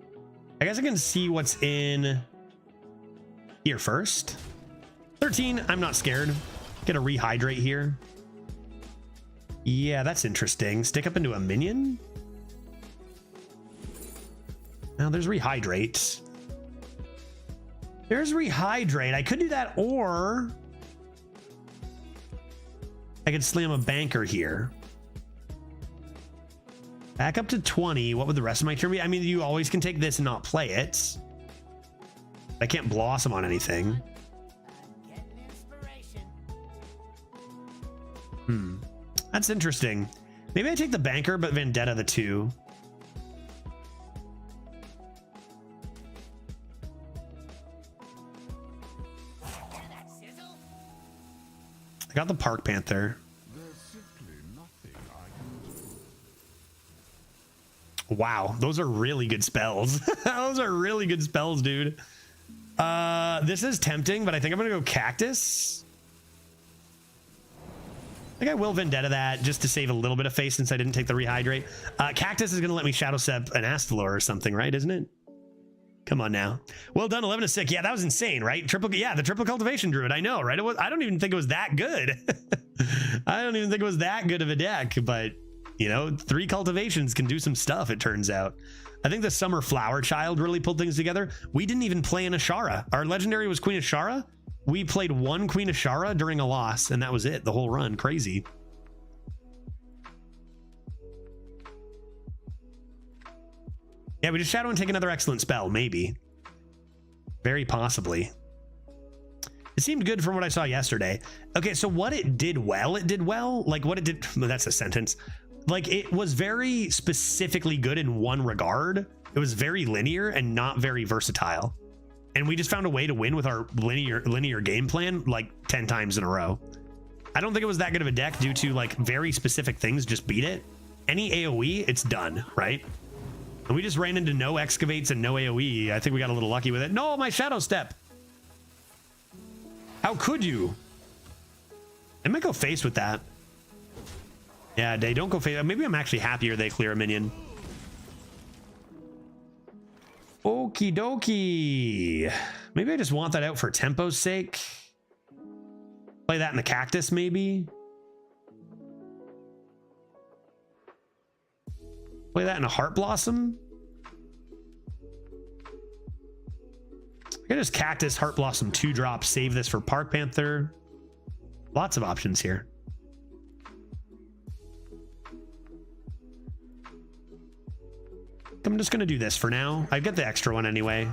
I guess I can see what's in here first. 13, I'm not scared. Get a rehydrate here. Yeah, that's interesting. Stick up into a minion. Now there's rehydrate. There's rehydrate. I could do that, or I could slam a banker here. Back up to 20. What would the rest of my turn be? I mean, you always can take this and not play it. I can't blossom on anything. That's interesting. Maybe I take the banker, but Vendetta the 2. I got the Park Panther. Wow, those are really good spells. Those are really good spells, dude. This is tempting, but I think I'm gonna go Cactus. I think I will Vendetta that just to save a little bit of face since I didn't take the rehydrate. Cactus is gonna let me Shadow Step an Astalor or something, right? Isn't it? Come on now. Well done, 11 to 6. Yeah, that was insane, right? Yeah, the triple cultivation druid. I know, right? I don't even think it was that good. I don't even think it was that good of a deck, but you know, 3 cultivations can do some stuff, it turns out. I think the Summer Flower Child really pulled things together. We didn't even play an Ashara. Our legendary was Queen Ashara. We played 1 Queen Ashara during a loss, and that was it, the whole run. Crazy. Yeah, we just Shadow and take another excellent spell, maybe. Very possibly. It seemed good from what I saw yesterday. Okay, so what it did well, like what it did, well, that's a sentence. Like it was very specifically good in one regard. It was very linear and not very versatile. And we just found a way to win with our linear game plan like 10 times in a row. I don't think it was that good of a deck due to like very specific things just beat it. Any AoE, it's done, right? And we just ran into no excavates and no AoE. I think we got a little lucky with it. No, my shadow step. How could you? I might go face with that. Yeah, they don't go face. Maybe I'm actually happier they clear a minion. Okie dokie. Maybe I just want that out for tempo's sake. Play that in the cactus, maybe. Play that in a heart blossom. I could just cactus, heart blossom, 2-drop, save this for Park Panther. Lots of options here. I'm just gonna do this for now. I get the extra one anyway.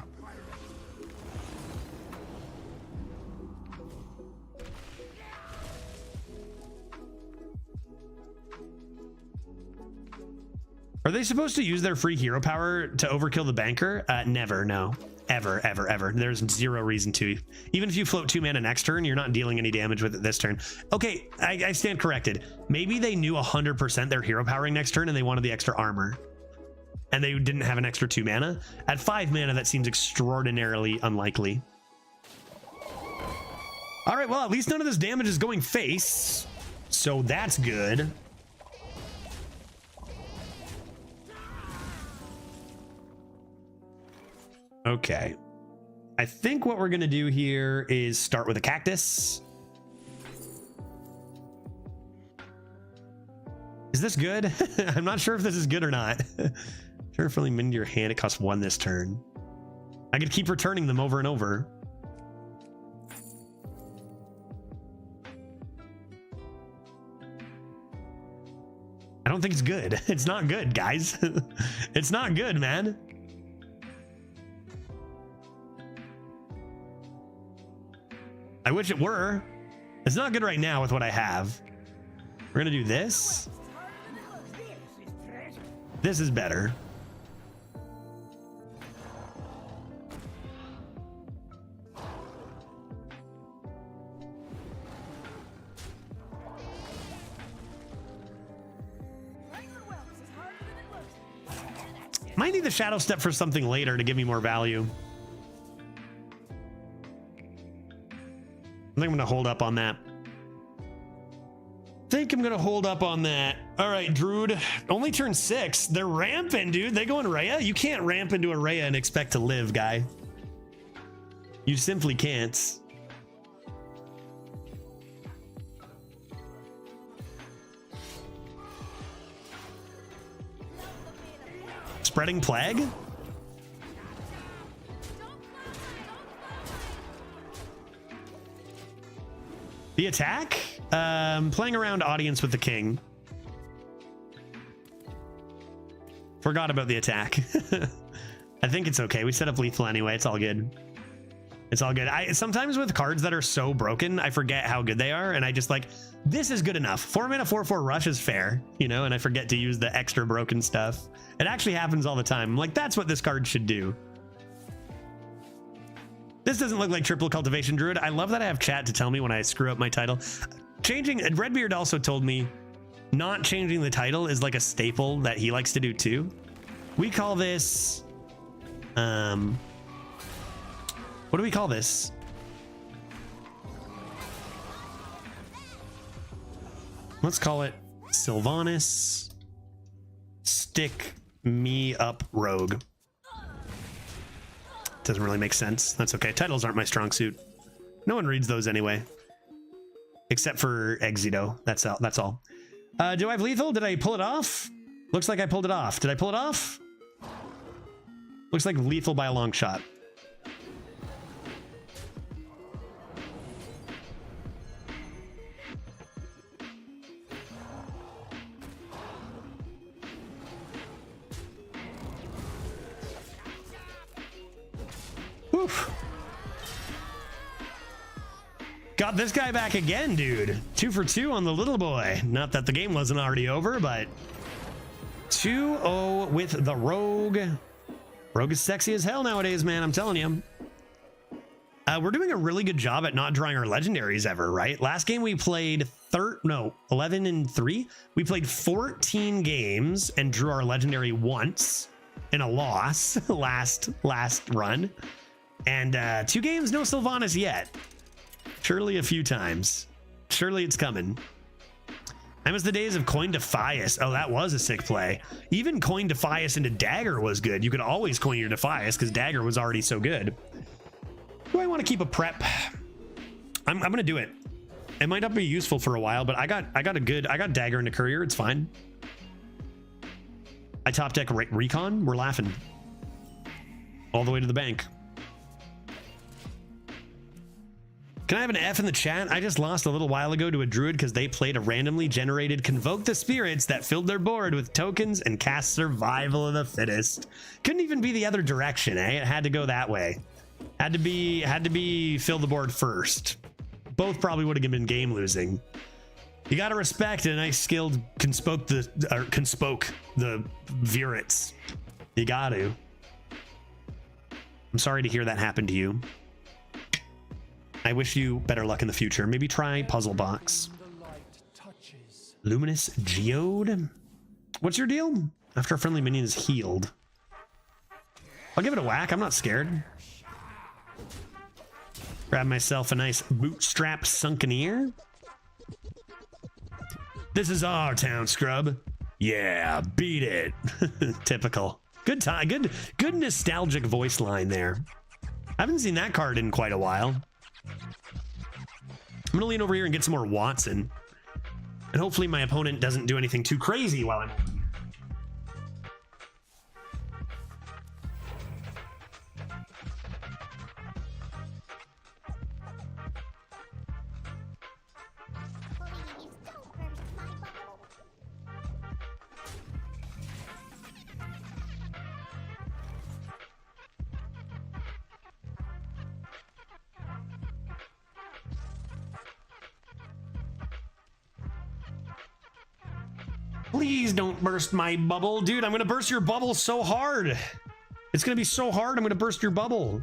Are they supposed to use their free hero power to overkill the banker? Never, no. Ever, ever, ever. There's zero reason to. Even if you float 2 mana next turn, you're not dealing any damage with it this turn. Okay, I stand corrected. Maybe they knew 100% their hero powering next turn and they wanted the extra armor. And they didn't have an extra 2 mana. At 5 mana, that seems extraordinarily unlikely. All right, well, at least none of this damage is going face. So that's good. Okay. I think what we're going to do here is start with a cactus. Is this good? I'm not sure if this is good or not. Carefully mend your hand. It costs 1 this turn. I could keep returning them over and over. I don't think it's good. It's not good, guys. It's not good, man. I wish it were. It's not good right now with what I have. We're gonna do this. This is better. Might need the shadow step for something later to give me more value. I think I'm gonna hold up on that. All right, Druid. Only turn 6. They're ramping, dude. They go in Rhea. You can't ramp into a Rhea and expect to live, guy. You simply can't. Spreading Plague? The attack? Playing around audience with the king. Forgot about the attack. I think it's okay. We set up lethal anyway. It's all good. It's all good. Sometimes with cards that are so broken, I forget how good they are. And I just like, this is good enough. 4 mana, 4/4 rush is fair, you know, and I forget to use the extra broken stuff. It actually happens all the time. I'm like, that's what this card should do. This doesn't look like triple cultivation druid. I love that I have chat to tell me when I screw up my title. Changing, Redbeard also told me not changing the title is like a staple that he likes to do too. We call this, what do we call this? Let's call it Sylvanas Stick Me Up Rogue. Doesn't really make sense. That's okay. Titles aren't my strong suit. No one reads those anyway. Except for Exito. That's all. That's all. Do I have lethal? Did I pull it off? Looks like I pulled it off. Did I pull it off? Looks like lethal by a long shot. Oof. Got this guy back again, dude. 2 for 2 on the little boy. Not that the game wasn't already over, but 2-0 with the Rogue. Rogue is sexy as hell nowadays, man. I'm telling you. We're doing a really good job at not drawing our legendaries ever, right? Last game we played 11 and 3. We played 14 games and drew our legendary once in a loss last run. And 2 games, no Sylvanas yet. Surely a few times. Surely it's coming. I miss the days of Coin Defias. Oh, that was a sick play. Even Coin Defias into Dagger was good. You could always coin your Defias because Dagger was already so good. Do I want to keep a prep? I'm gonna do it. It might not be useful for a while, but I got Dagger into Courier. It's fine. I top deck Recon. We're laughing all the way to the bank. Can I have an F in the chat? I just lost a little while ago to a druid because they played a randomly generated Convoke the Spirits that filled their board with tokens and cast Survival of the Fittest. Couldn't even be the other direction, eh? It had to go that way. Had to be fill the board first. Both probably would have been game losing. You gotta respect a nice skilled conspoke the Virits. You got to. I'm sorry to hear that happen to you. I wish you better luck in the future. Maybe try Puzzle Box. Luminous Geode. What's your deal? After a friendly minion is healed. I'll give it a whack. I'm not scared. Grab myself a nice bootstrap sunken ear. This is our town, scrub. Yeah, beat it. Typical. Good time. Good nostalgic voice line there. I haven't seen that card in quite a while. I'm gonna lean over here and get some more Watson. And hopefully my opponent doesn't do anything too crazy while I'm... Please don't burst my bubble. Dude, I'm gonna burst your bubble so hard. It's gonna be so hard, I'm gonna burst your bubble.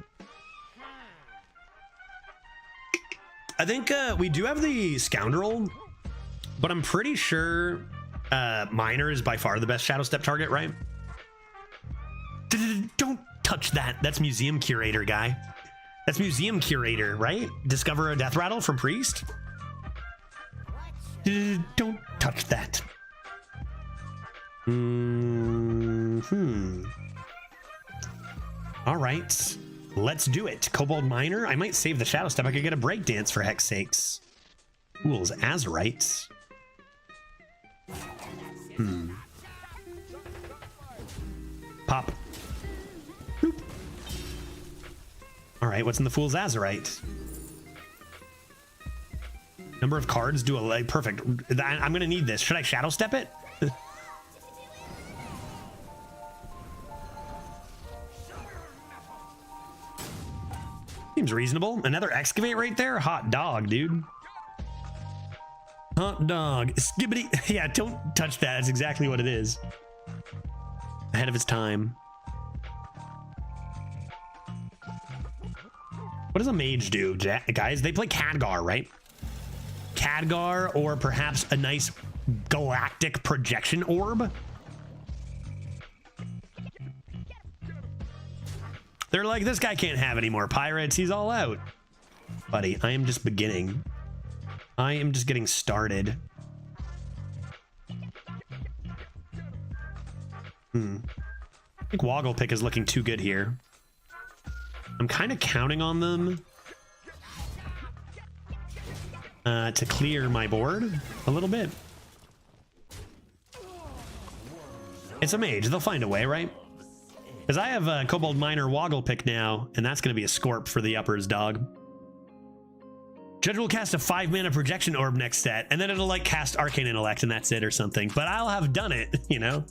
I think we do have the Scoundrel, but I'm pretty sure Miner is by far the best Shadow Step target, right? Don't touch that. That's Museum Curator, guy. That's Museum Curator, right? Discover a Death Rattle from Priest? Don't touch that. All right, let's do it. Kobold Miner. I might save the Shadow Step. I could get a breakdance for heck's sakes. Fool's Azurite. Pop. Boop. All right, what's in the Fool's Azurite? Number of cards do a leg. Perfect. I'm gonna need this. Should I Shadow Step it? Seems reasonable. Another Excavate right there? Hot dog, dude. Hot dog. Skibbity. Yeah, don't touch that. That's exactly what it is. Ahead of its time. What does a mage do, guys? They play Khadgar, right? Khadgar, or perhaps a nice galactic projection orb. They're like, this guy can't have any more pirates. He's all out. Buddy, I am just beginning. I am just getting started. I think Wogglepick is looking too good here. I'm kind of counting on them to clear my board a little bit. It's a mage. They'll find a way, right? Because I have a Kobold Miner Wogglepick now, and that's going to be a Scorp for the uppers, dog. Judge will cast a 5-mana projection orb next set, and then it'll like cast Arcane Intellect, and that's it or something. But I'll have done it, you know?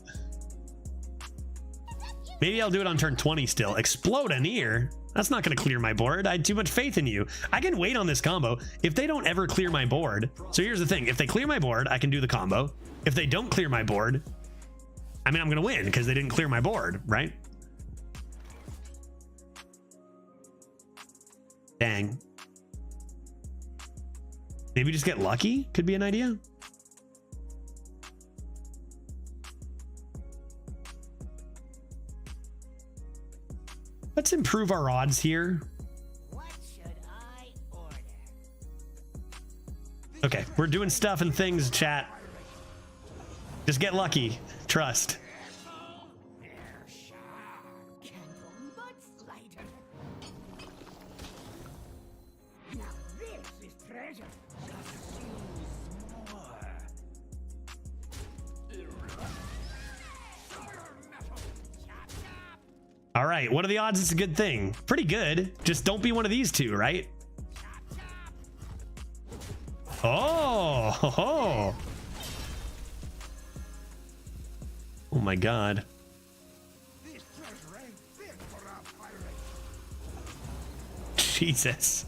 Maybe I'll do it on turn 20 still. Explode an ear? That's not going to clear my board. I had too much faith in you. I can wait on this combo. If they don't ever clear my board, so here's the thing. If they clear my board, I can do the combo. If they don't clear my board, I mean, I'm going to win because they didn't clear my board, right? Dang. Maybe just get lucky could be an idea. Let's improve our odds here. What should I order? Okay, we're doing stuff and things, chat. Just get lucky. Trust. Candle much lighter. Now this is treasure. All right, what are the odds it's a good thing? Pretty good. Just don't be one of these two, right? Oh, oh my God. Jesus.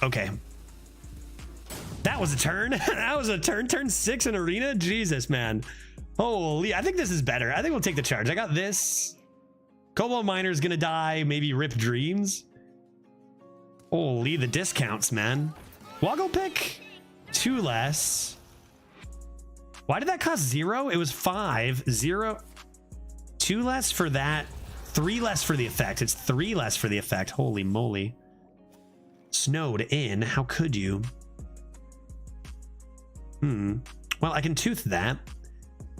Okay. That was a turn. That was a turn. Turn 6 in arena. Jesus, man. Holy, I think this is better. I think we'll take the charge. I got this. Cobalt Miner's gonna die. Maybe Rip Dreams. Holy, the discounts, man. Woggle pick 2 less. Why did that cost 0? It was 5, 0, 2 less for that, 3 less for the effect. It's 3 less for the effect. Holy moly. Snowed in. How could you? Well, I can tooth that.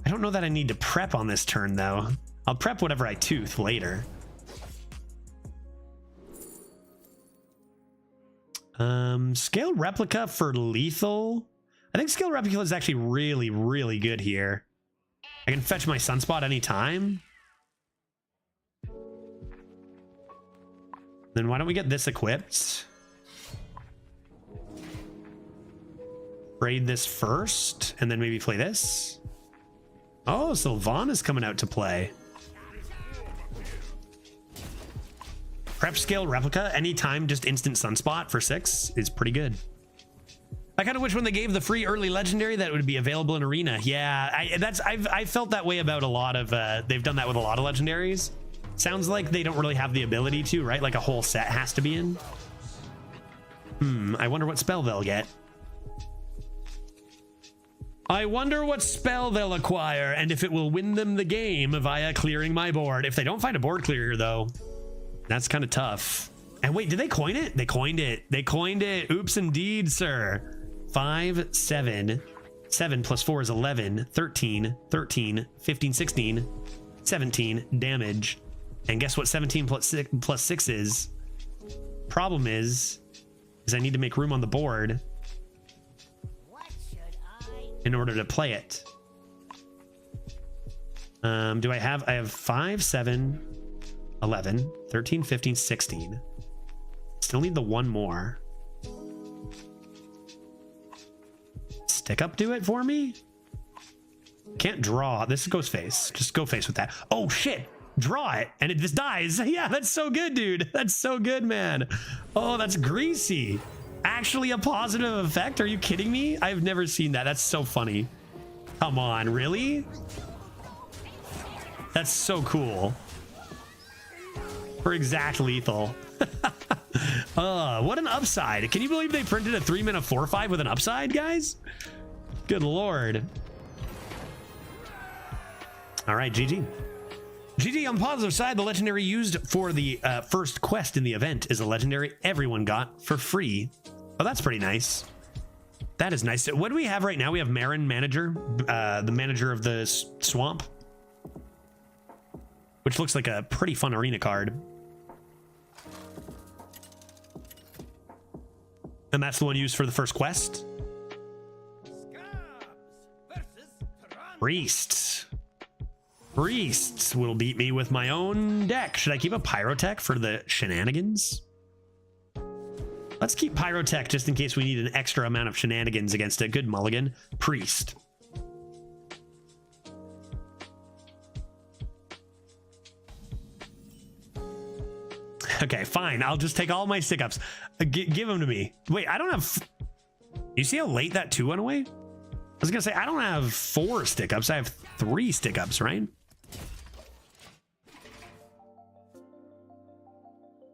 I don't know that I need to prep on this turn, though. I'll prep whatever I tooth later. Scale Replica for lethal. I think Scale Replica is actually really, really good here. I can fetch my Sunspot anytime. Then why don't we get this equipped? Raid this first, and then maybe play this. Oh, Sylvan is coming out to play. Prep Scale Replica, anytime, just instant Sunspot for 6 is pretty good. I kind of wish when they gave the free early legendary that it would be available in arena. Yeah, I've felt that way about a lot of. They've done that with a lot of legendaries. Sounds like they don't really have the ability to, right? Like a whole set has to be in. I wonder what spell they'll get. I wonder what spell they'll acquire and if it will win them the game via clearing my board. If they don't find a board clearer, though, that's kind of tough. And wait, did they coin it? They coined it. They coined it. Oops, indeed, sir. 5, 7. 7 plus 4 is 11. 13, 13, 15, 16, 17 damage. And guess what 17 plus 6 is? Problem is I need to make room on the board in order to play it. Do I have 5, 7, 11, 13, 15, 16. Still need the one more. Stick up do it for me? Can't draw. This goes face. Just go face with that. Oh shit. Draw it and it just dies. Yeah, that's so good, dude. That's so good, man. Oh, that's greasy. Actually a positive effect? Are you kidding me? I've never seen that. That's so funny. Come on, really? That's so cool. For exact lethal. What an upside. Can you believe they printed a 3-mana 4/5 with an upside, guys? Good lord. All right, GG. GG. On the positive side, the legendary used for the first quest in the event is a legendary everyone got for free. Oh, that's pretty nice. That is nice. What do we have right now? We have Marin Manager, the manager of the swamp, which looks like a pretty fun arena card. And that's the one used for the first quest. Priests. Priests will beat me with my own deck. Should I keep a Pyrotech for the shenanigans? Let's keep Pyrotech just in case we need an extra amount of shenanigans against a good mulligan. Priest. Okay, fine. I'll just take all my stick ups. Give them to me. Wait, I don't have. You see how late that 2 went away? I was gonna say I don't have 4 stick ups. I have 3 stick ups, right?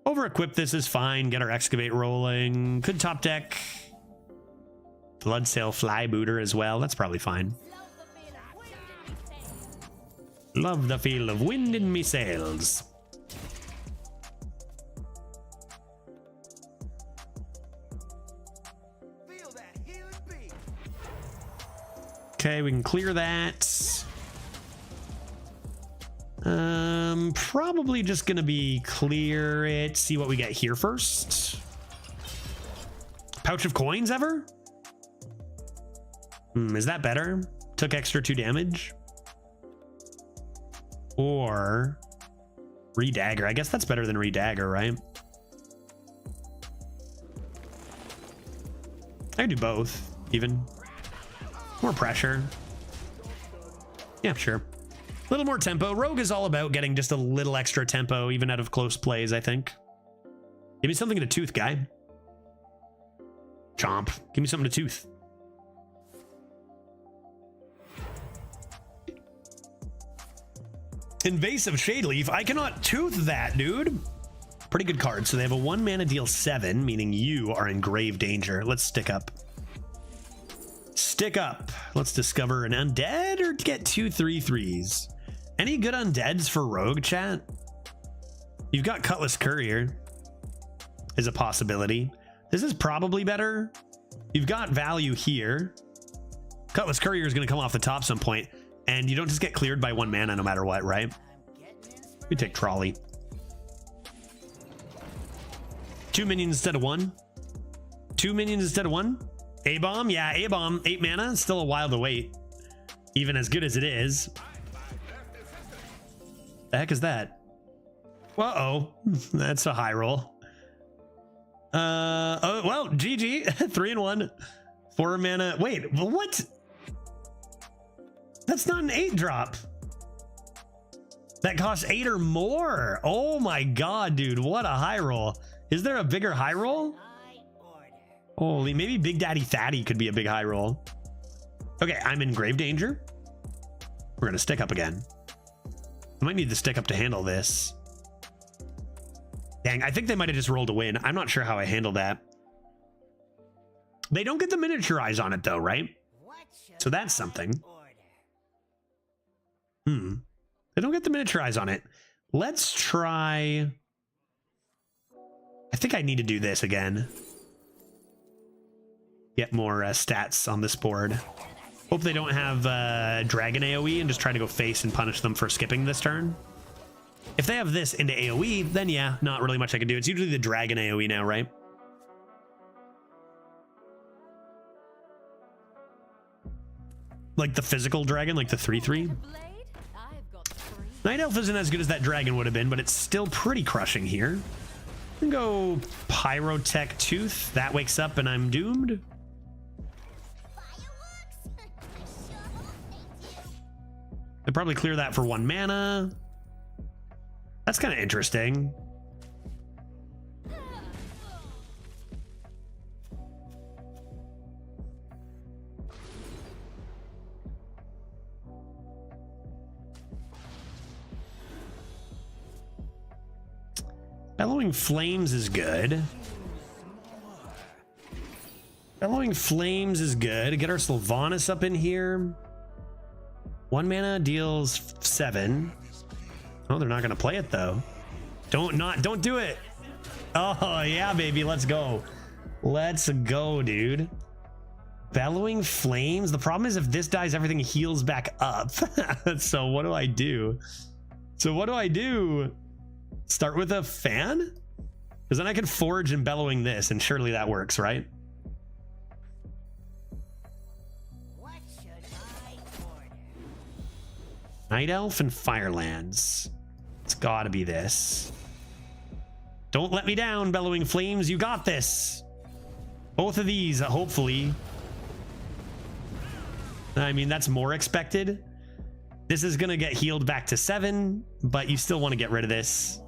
Over equip this is fine. Get our excavate rolling. Could top deck Bloodsail Flybooter as well. That's probably fine. Love the feel of wind in me sails. Feel that healing beat. Okay, we can clear that. Probably just gonna be clear it. See what we get here first. Pouch of coins ever? Is that better? Took extra 2 damage. Or Redagger. I guess that's better than Redagger, right? I can do both, even. More pressure. Yeah, sure. A little more tempo. Rogue is all about getting just a little extra tempo, even out of close plays, I think. Give me something to tooth, guy. Chomp. Give me something to tooth. Invasive Shadeleaf. I cannot tooth that, dude. Pretty good card. So they have a 1 mana deal 7, meaning you are in grave danger. Let's stick up. Stick up. Let's discover an undead or get 2 3/3s. Any good undeads for Rogue, chat? You've got Cutlass Courier is a possibility. This is probably better. You've got value here. Cutlass Courier is going to come off the top some point, and you don't just get cleared by 1 mana no matter what, right? We take Trolley. 2 minions instead of 1. 2 minions instead of 1. A-bomb, yeah, A-bomb, 8 mana, still a while to wait. Even as good as it is. The heck is that? Uh-oh, that's a high roll. Oh, well, GG, 3-1. 4 mana, wait, what? That's not an 8 drop. That costs 8 or more. Oh my God, dude, what a high roll. Is there a bigger high roll? Holy, maybe Big Daddy Thaddy could be a big high roll. Okay, I'm in grave danger. We're gonna stick up again. I might need to stick up to handle this. Dang, I think they might have just rolled a win. I'm not sure how I handle that. They don't get the miniaturize on it though, right? So that's something. They don't get the miniaturize on it. Let's try. I think I need to do this again. Get more stats on this board. Hope they don't have Dragon AoE and just try to go face and punish them for skipping this turn. If they have this into AoE, then yeah, not really much I can do. It's usually the Dragon AoE now, right? Like the physical dragon, like the 3/3. Night Elf isn't as good as that dragon would have been, but it's still pretty crushing here. We can go Pyrotech Tooth. That wakes up and I'm doomed. They'll probably clear that for 1 mana. That's kind of interesting. Bellowing Flames is good. Bellowing Flames is good. Get our Sylvanas up in here. 1 mana deals 7. Oh, they're not gonna play it though. Don't do it. Oh yeah, baby, let's go. Let's go, dude. Bellowing Flames. The problem is if this dies, everything heals back up. So what do I do? Start with a fan? Because then I can forge and bellowing this, and surely that works, right? What should I order? Night Elf and Firelands. It's gotta be this. Don't let me down, Bellowing Flames. You got this. Both of these, hopefully. I mean, that's more expected. This is gonna get healed back to 7, but you still want to get rid of this.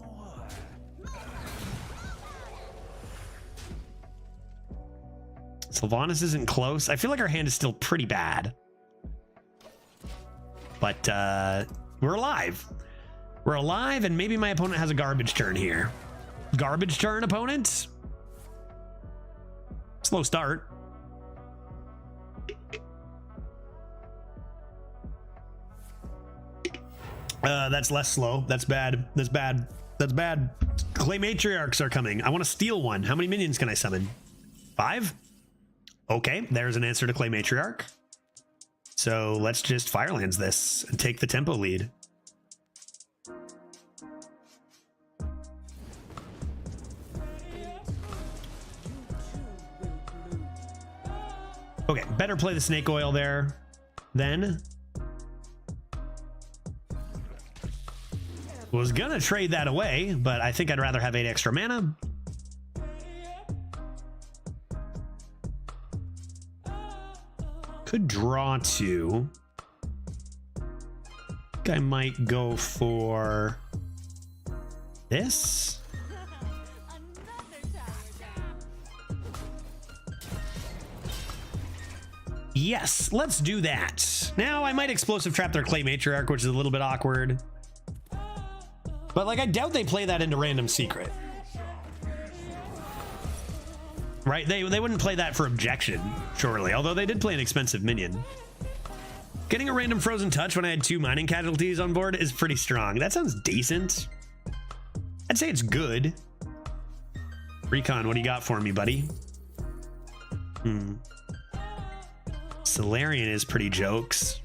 Sylvanas isn't close. I feel like our hand is still pretty bad. But we're alive. We're alive, and maybe my opponent has a garbage turn here. Garbage turn, opponent. Slow start. That's less slow. That's bad. That's bad. That's bad. Clay Matriarchs are coming. I want to steal one. How many minions can I summon? 5? Okay, there's an answer to Clay Matriarch. So let's just Firelands this and take the tempo lead. Okay, better play the Snake Oil there then. Was gonna trade that away, but I think I'd rather have 8 extra mana. Could draw 2. I think I might go for this. Yes, let's do that. Now I might explosive trap their Clay Matriarch, which is a little bit awkward. But like, I doubt they play that into random secret. Right? They wouldn't play that for objection, surely. Although they did play an expensive minion. Getting a random frozen touch when I had 2 mining casualties on board is pretty strong. That sounds decent. I'd say it's good. Recon, what do you got for me, buddy? Solarian is pretty jokes.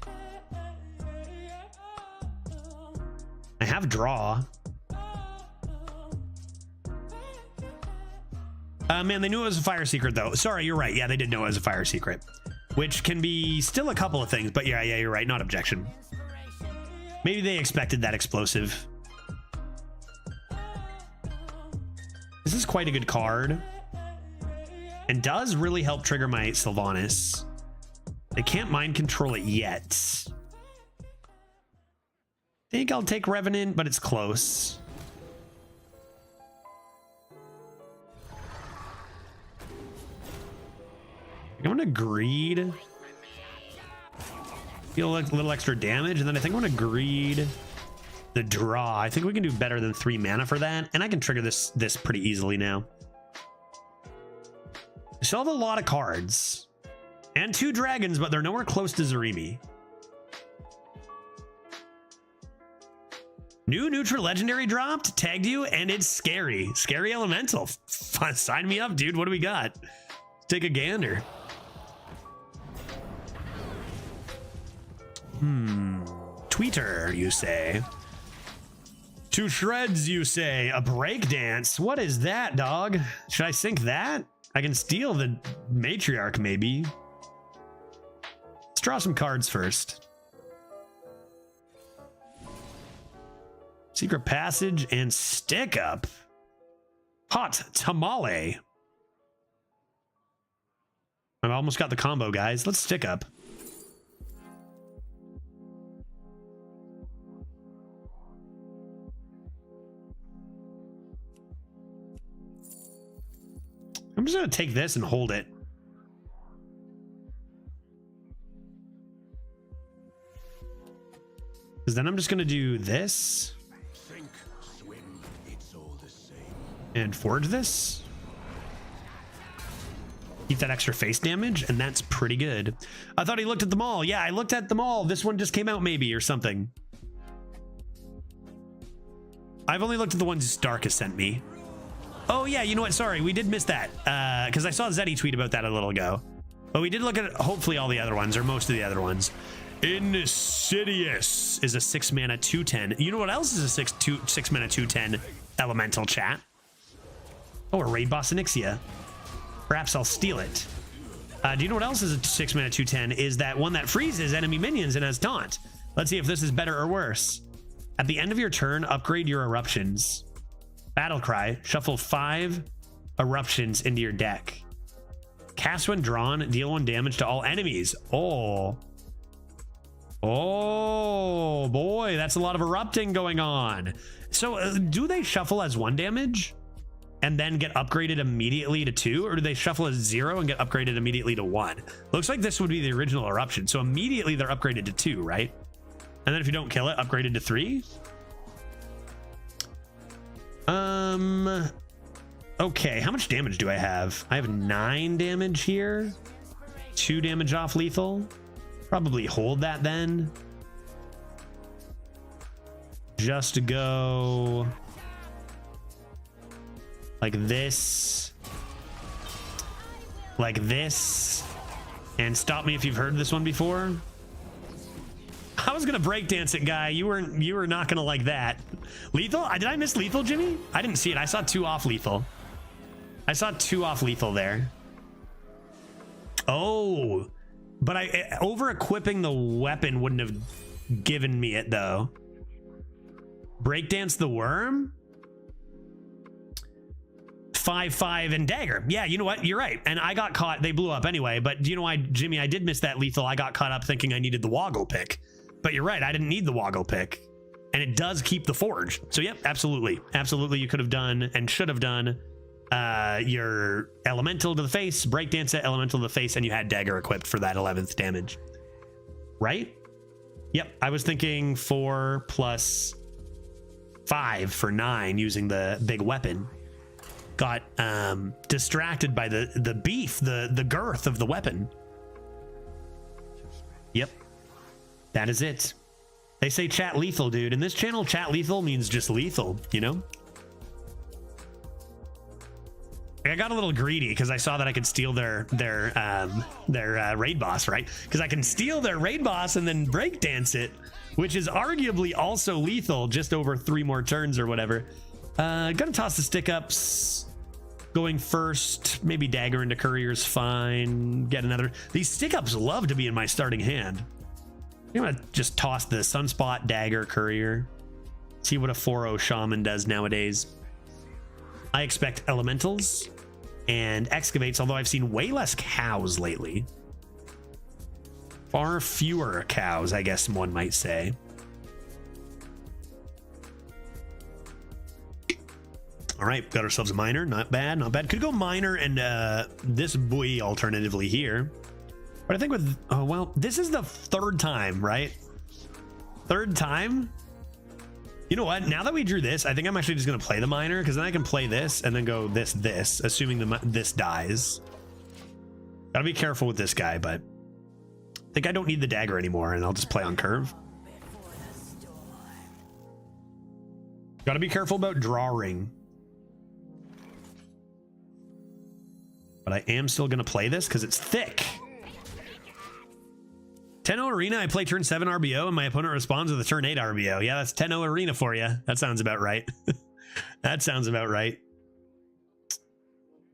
I have draw. Man, they knew it was a fire secret, though. Sorry, you're right. Yeah, they did know it was a fire secret. Which can be still a couple of things. But yeah, you're right. Not objection. Maybe they expected that explosive. This is quite a good card. And does really help trigger my Sylvanas. They can't mind control it yet. I think I'll take Revenant, but it's close. I'm gonna greed. Feel like a little extra damage, and then I think I'm gonna greed the draw. I think we can do better than 3 mana for that, and I can trigger this pretty easily now. I still have a lot of cards. And 2 dragons, but they're nowhere close to Zarimi. New neutral legendary dropped, tagged you, and it's scary. Scary elemental. Sign me up, dude. What do we got? Take a gander. Tweeter, you say? To shreds, you say. A breakdance? What is that, dog? Should I sync that? I can steal the Matriarch, maybe. Let's draw some cards first. Secret Passage and Stick Up. Hot Tamale. I've almost got the combo, guys. Let's Stick Up. I'm just going to take this and hold it. Because then I'm just going to do this. Sink, swim, it's all the same. And forge this. Keep that extra face damage, and that's pretty good. I thought he looked at them all. Yeah, I looked at them all. This one just came out maybe or something. I've only looked at the ones Stark has sent me. Oh yeah, you know what? Sorry, we did miss that. Because I saw Zeddy tweet about that a little ago. But we did look at hopefully all the other ones, or most of the other ones. Insidious is a 6 mana 2/10. You know what else is a 6 mana 2/10 elemental, chat? Oh, a Raid Boss Onyxia. Perhaps I'll steal it. Do you know what else is a 6 mana 2/10? Is that one that freezes enemy minions and has taunt. Let's see if this is better or worse. At the end of your turn, upgrade your eruptions. Battle Cry, shuffle 5 eruptions into your deck. Cast when drawn, deal 1 damage to all enemies. Oh boy, that's a lot of erupting going on. So do they shuffle as 1 damage? and then get upgraded immediately to 2, or do they shuffle a 0 and get upgraded immediately to 1? Looks like this would be the original eruption, so immediately they're upgraded to 2, right? And then if you don't kill it, upgraded to 3. Okay, how much damage do I have? I have 9 damage here, 2 damage off lethal. Probably hold that then. Just go like this, and stop me if you've heard this one before. I was gonna breakdance it, guy. You were not gonna like that. Lethal? Did I miss lethal, Jimmy? I didn't see it. I saw 2 off lethal. I saw 2 off lethal there. Oh, but over equipping the weapon wouldn't have given me it though. Breakdance the worm? 5-5 and dagger. Yeah, you know what? You're right. And I got caught. They blew up anyway. But do you know why, Jimmy? I did miss that lethal. I got caught up thinking I needed the woggle pick. But you're right. I didn't need the woggle pick. And it does keep the forge. So, yep, absolutely. Absolutely, you could have done and should have done your elemental to the face, breakdance it, elemental to the face, and you had dagger equipped for that 11th damage. Right? Yep. I was thinking 4 plus 5 for 9 using the big weapon. Got distracted by the beef, the girth of the weapon. Yep, that is it. They say chat lethal, dude. In this channel, chat lethal means just lethal, you know? I got a little greedy because I saw that I could steal their raid boss, right? Because I can steal their raid boss and then breakdance it, which is arguably also lethal, just over 3 more turns or whatever. Gonna toss the stick ups. Going first, maybe dagger into courier's fine. Get another. These stick ups love to be in my starting hand. I'm gonna just toss the sunspot, dagger, courier. See what a 4-0 shaman does nowadays. I expect elementals and excavates, although I've seen way less cows lately. Far fewer cows, I guess one might say. All right, got ourselves a miner. Not bad, not bad. Could go miner and this buoy alternatively here. But I think with, oh, well, this is the 3rd time, right? 3rd time? You know what? Now that we drew this, I think I'm actually just going to play the miner, because then I can play this and then go this, assuming this dies. Gotta be careful with this guy, but I think I don't need the dagger anymore, and I'll just play on curve. Gotta be careful about drawing. But I am still going to play this because it's thick. 10-0 arena, I play turn 7 RBO and my opponent responds with a turn 8 RBO. Yeah, that's 10-0 arena for you. That sounds about right. That sounds about right.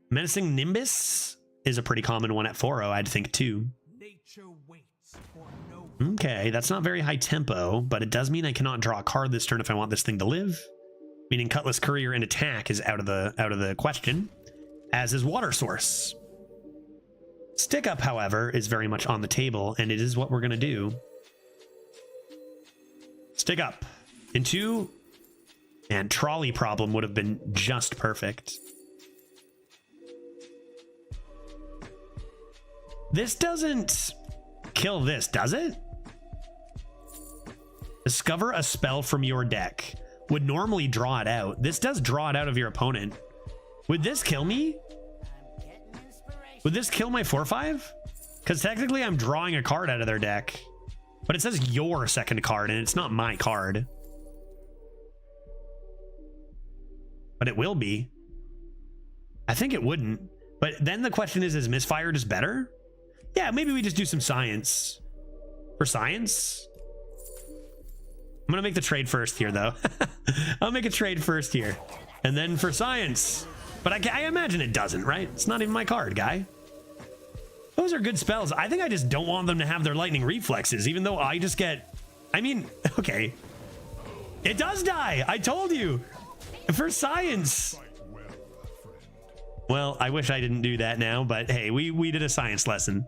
Menacing Nimbus is a pretty common one at 4-0, I'd think too. Nature waits for no. Okay, that's not very high tempo, but it does mean I cannot draw a card this turn if I want this thing to live. Meaning Cutlass Courier and attack is out of the question. As is Water Source. Stick up, however, is very much on the table, and it is what we're going to do. Stick up into, and trolley problem would have been just perfect. This doesn't kill this, does it? Discover a spell from your deck. Would normally draw it out. This does draw it out of your opponent. Would this kill me? Would this kill my 4/5? Because technically I'm drawing a card out of their deck. But it says your second card, and it's not my card. But it will be. I think it wouldn't. But then the question is Misfire just better? Yeah, maybe we just do some science. For science? I'm going to make the trade first here, though. I'll make a trade first here. And then for science. But I imagine it doesn't, right? It's not even my card, guy. Those are good spells. I think I just don't want them to have their lightning reflexes, even though I just get... I mean, okay. It does die. I told you. For science. Well, I wish I didn't do that now, but hey, we did a science lesson.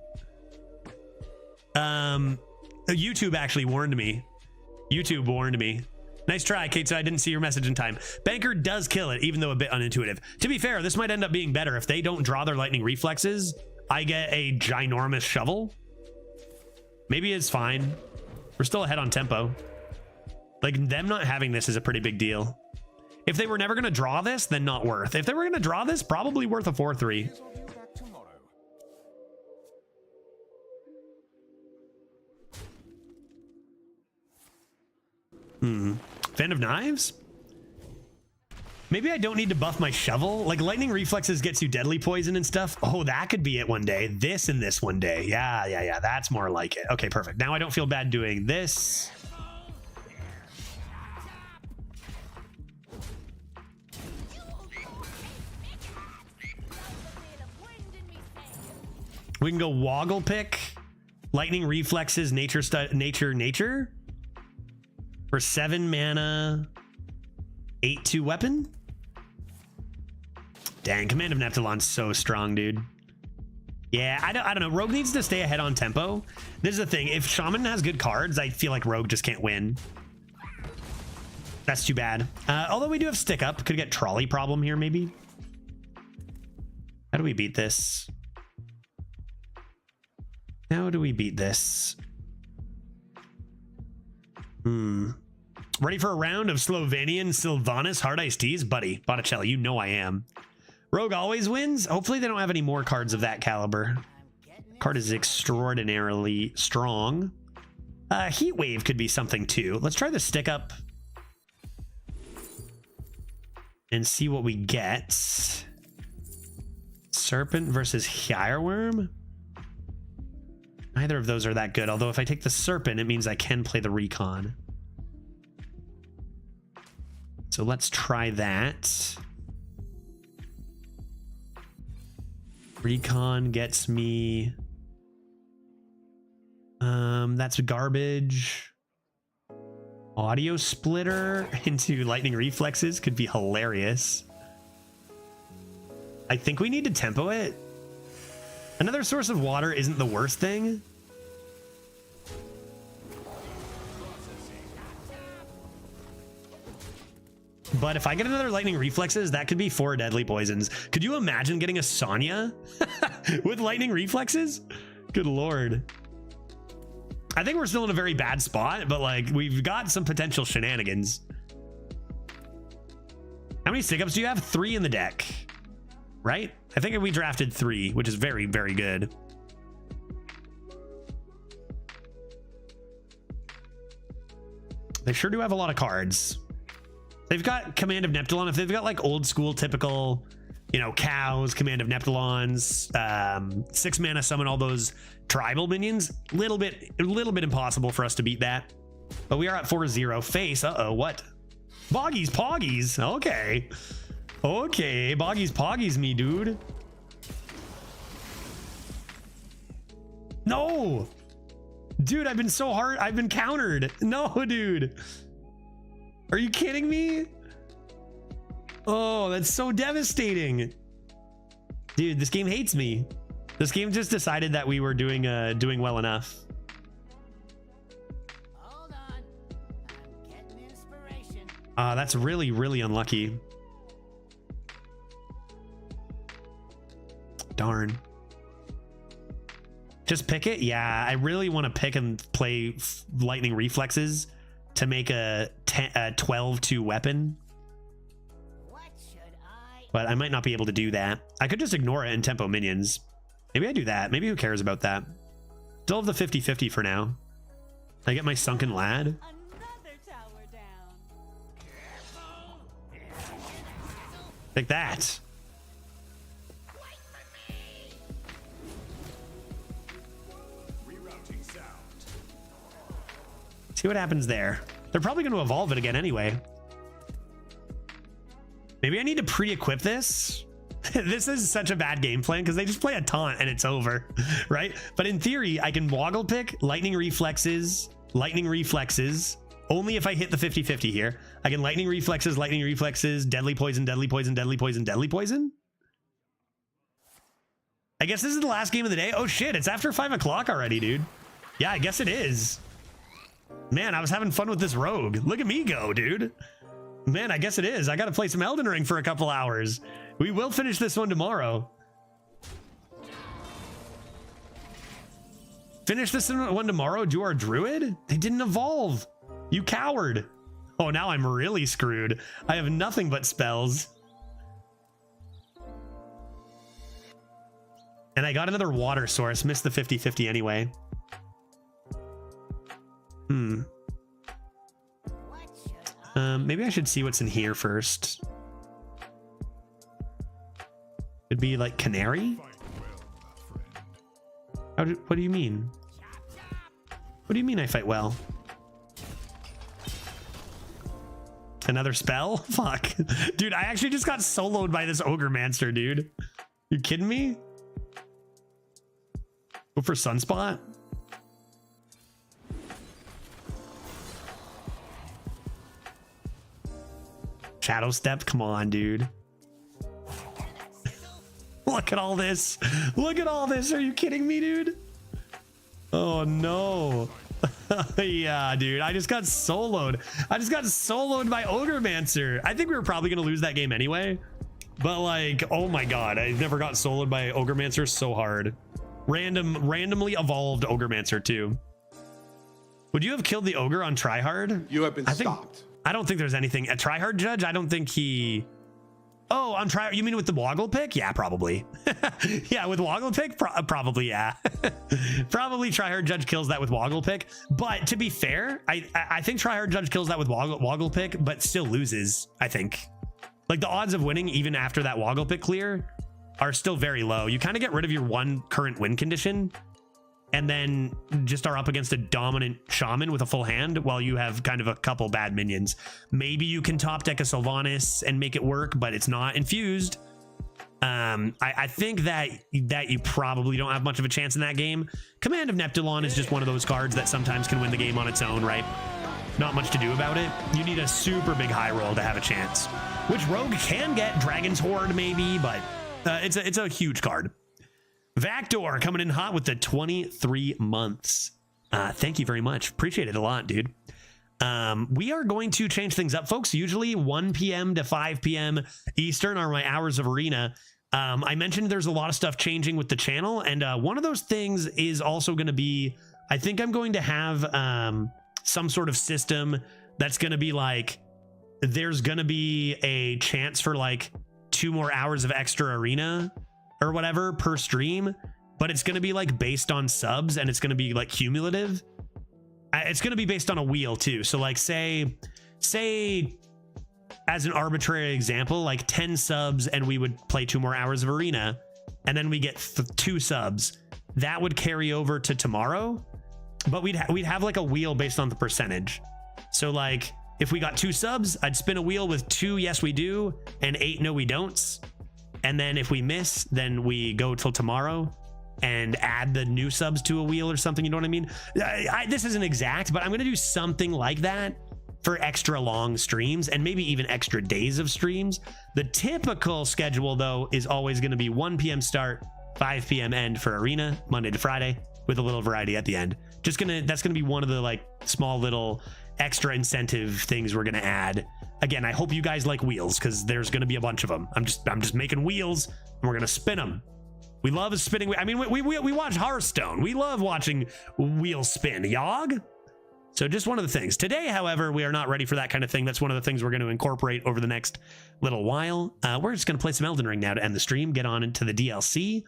YouTube actually warned me. YouTube warned me. Nice try, Kate. So I didn't see your message in time. Banker does kill it, even though a bit unintuitive. To be fair, this might end up being better. If they don't draw their lightning reflexes, I get a ginormous shovel. Maybe it's fine. We're still ahead on tempo. Like, them not having this is a pretty big deal. If they were never going to draw this, then not worth. If they were going to draw this, probably worth a 4-3. Fan of Knives? Maybe I don't need to buff my shovel. Like, lightning reflexes gets you deadly poison and stuff. Oh, that could be it one day. This and this one day. Yeah. That's more like it. Okay, perfect. Now I don't feel bad doing this. We can go Woggle Pick, lightning reflexes, nature for 7 mana, 8/2 weapon. Dang, Command of Neptulon's so strong, dude. Yeah, I don't know. Rogue needs to stay ahead on tempo. This is the thing. If Shaman has good cards, I feel like Rogue just can't win. That's too bad. Although we do have Stick Up. Could get Trolley problem here, maybe. How do we beat this? How do we beat this? Ready for a round of Slovenian Sylvanas Hard Iced Teas? Buddy, Botticelli, you know I am. Rogue always wins. Hopefully they don't have any more cards of that caliber. Card is extraordinarily strong. Heat Wave could be something too. Let's try the Stick Up and see what we get. Serpent versus Hireworm. Neither of those are that good, although if I take the Serpent, it means I can play the Recon. So let's try that. Recon gets me... that's garbage. Audio Splitter into lightning reflexes could be hilarious. I think we need to tempo it. Another source of water isn't the worst thing. But if I get another lightning reflexes, that could be 4 deadly poisons. Could you imagine getting a Sonya with lightning reflexes? Good lord. I think we're still in a very bad spot, but like we've got some potential shenanigans. How many stick ups do you have? 3 in the deck, right? I think we drafted 3, which is very, very good. They sure do have a lot of cards. They've got Command of Neptulon. If they've got like old school typical, you know, cows, Command of Neptulons, 6 mana summon all those tribal minions, a little bit impossible for us to beat that. But we are at 4-0. Face, what? Boggies Poggies. Okay. Okay, Boggies Poggies me, dude. No! Dude, I've been so hard. I've been countered. No, dude. Are you kidding me? Oh, that's so devastating. Dude, this game hates me. This game just decided that we were doing well enough. Hold on. I'm getting inspiration. That's really, really unlucky. Darn. Just pick it? Yeah, I really want to pick and play lightning reflexes to make a 12-2 weapon. What should I? But I might not be able to do that. I could just ignore it and tempo minions. Maybe I do that. Maybe who cares about that? Still have the 50-50 for now. I get my Sunken Lad. Another tower down. Like that. See what happens there. They're probably going to evolve it again anyway. Maybe I need to pre-equip this. This is such a bad game plan because they just play a taunt and it's over, right? But in theory, I can Woggle Pick, lightning reflexes, only if I hit the 50-50 here. I can lightning reflexes, deadly poison, deadly poison, deadly poison, deadly poison. I guess this is the last game of the day. Oh shit, it's after 5 o'clock already, dude. Yeah, I guess it is. Man, I was having fun with this rogue. Look at me go, dude. Man, I guess it is. I got to play some Elden Ring for a couple hours. We will finish this one tomorrow. Finish this one tomorrow? Do our druid? They didn't evolve. You coward. Oh, now I'm really screwed. I have nothing but spells. And I got another water source. Missed the 50-50 anyway. Maybe I should see what's in here first. It'd be like canary? What do you mean? What do you mean I fight well? Another spell? Fuck. Dude, I actually just got soloed by this ogre mancer, dude. You kidding me? Go for Sunspot? Shadow Step? Come on, dude. Look at all this. Look at all this. Are you kidding me, dude? Oh, no. Yeah, dude. I just got soloed. I just got soloed by Ogre Mancer. I think we were probably going to lose that game anyway. But, like, oh my god. I never got soloed by Ogre Mancer so hard. Randomly evolved Ogre Mancer, too. Would you have killed the Ogre on Tryhard? You have been stopped. I don't think there's anything. A Tryhard judge? I don't think he... Oh, on Tryhard. You mean with the Woggle pick? Yeah, probably. Yeah, with Woggle pick? Probably, yeah. Probably Tryhard judge kills that with Woggle pick. But to be fair, I think Tryhard judge kills that with Woggle pick, but still loses, I think. Like, the odds of winning, even after that Woggle pick clear, are still very low. You kind of get rid of your one current win condition, and then just are up against a dominant shaman with a full hand while you have kind of a couple bad minions. Maybe you can top deck a Sylvanas and make it work, but it's not infused. I think that you probably don't have much of a chance in that game. Command of Neptulon is just one of those cards that sometimes can win the game on its own, right? Not much to do about it. You need a super big high roll to have a chance, which Rogue can get. Dragon's Horde maybe, but it's a huge card. Vactor coming in hot with the 23 months. Thank you very much. Appreciate it a lot, dude. We are going to change things up, folks. Usually 1 p.m. to 5 p.m. Eastern are my hours of arena. I mentioned there's a lot of stuff changing with the channel, and one of those things is also going to be, I think I'm going to have some sort of system that's going to be like, there's going to be a chance for like 2 more hours of extra arena or whatever per stream, but it's going to be like based on subs, and it's going to be like cumulative. It's going to be based on a wheel too. So like say as an arbitrary example, like 10 subs and we would play 2 more hours of arena, and then we get 2 subs. That would carry over to tomorrow, but we'd have like a wheel based on the percentage. So like if we got 2 subs, I'd spin a wheel with 2 yes we do and 8 no we don'ts. And then if we miss, then we go till tomorrow and add the new subs to a wheel or something. You know what I mean? This isn't exact, but I'm going to do something like that for extra long streams and maybe even extra days of streams. The typical schedule, though, is always going to be 1 p.m. start, 5 p.m. end for arena, Monday to Friday, with a little variety at the end. That's going to be one of the like small little extra incentive things we're going to add. Again, I hope you guys like wheels, because there's going to be a bunch of them. I'm just making wheels, and we're going to spin them. We love spinning. I mean, we watch Hearthstone. We love watching wheels spin. Yog? So just one of the things. Today, however, we are not ready for that kind of thing. That's one of the things we're going to incorporate over the next little while. We're just going to play some Elden Ring now to end the stream, get on into the DLC.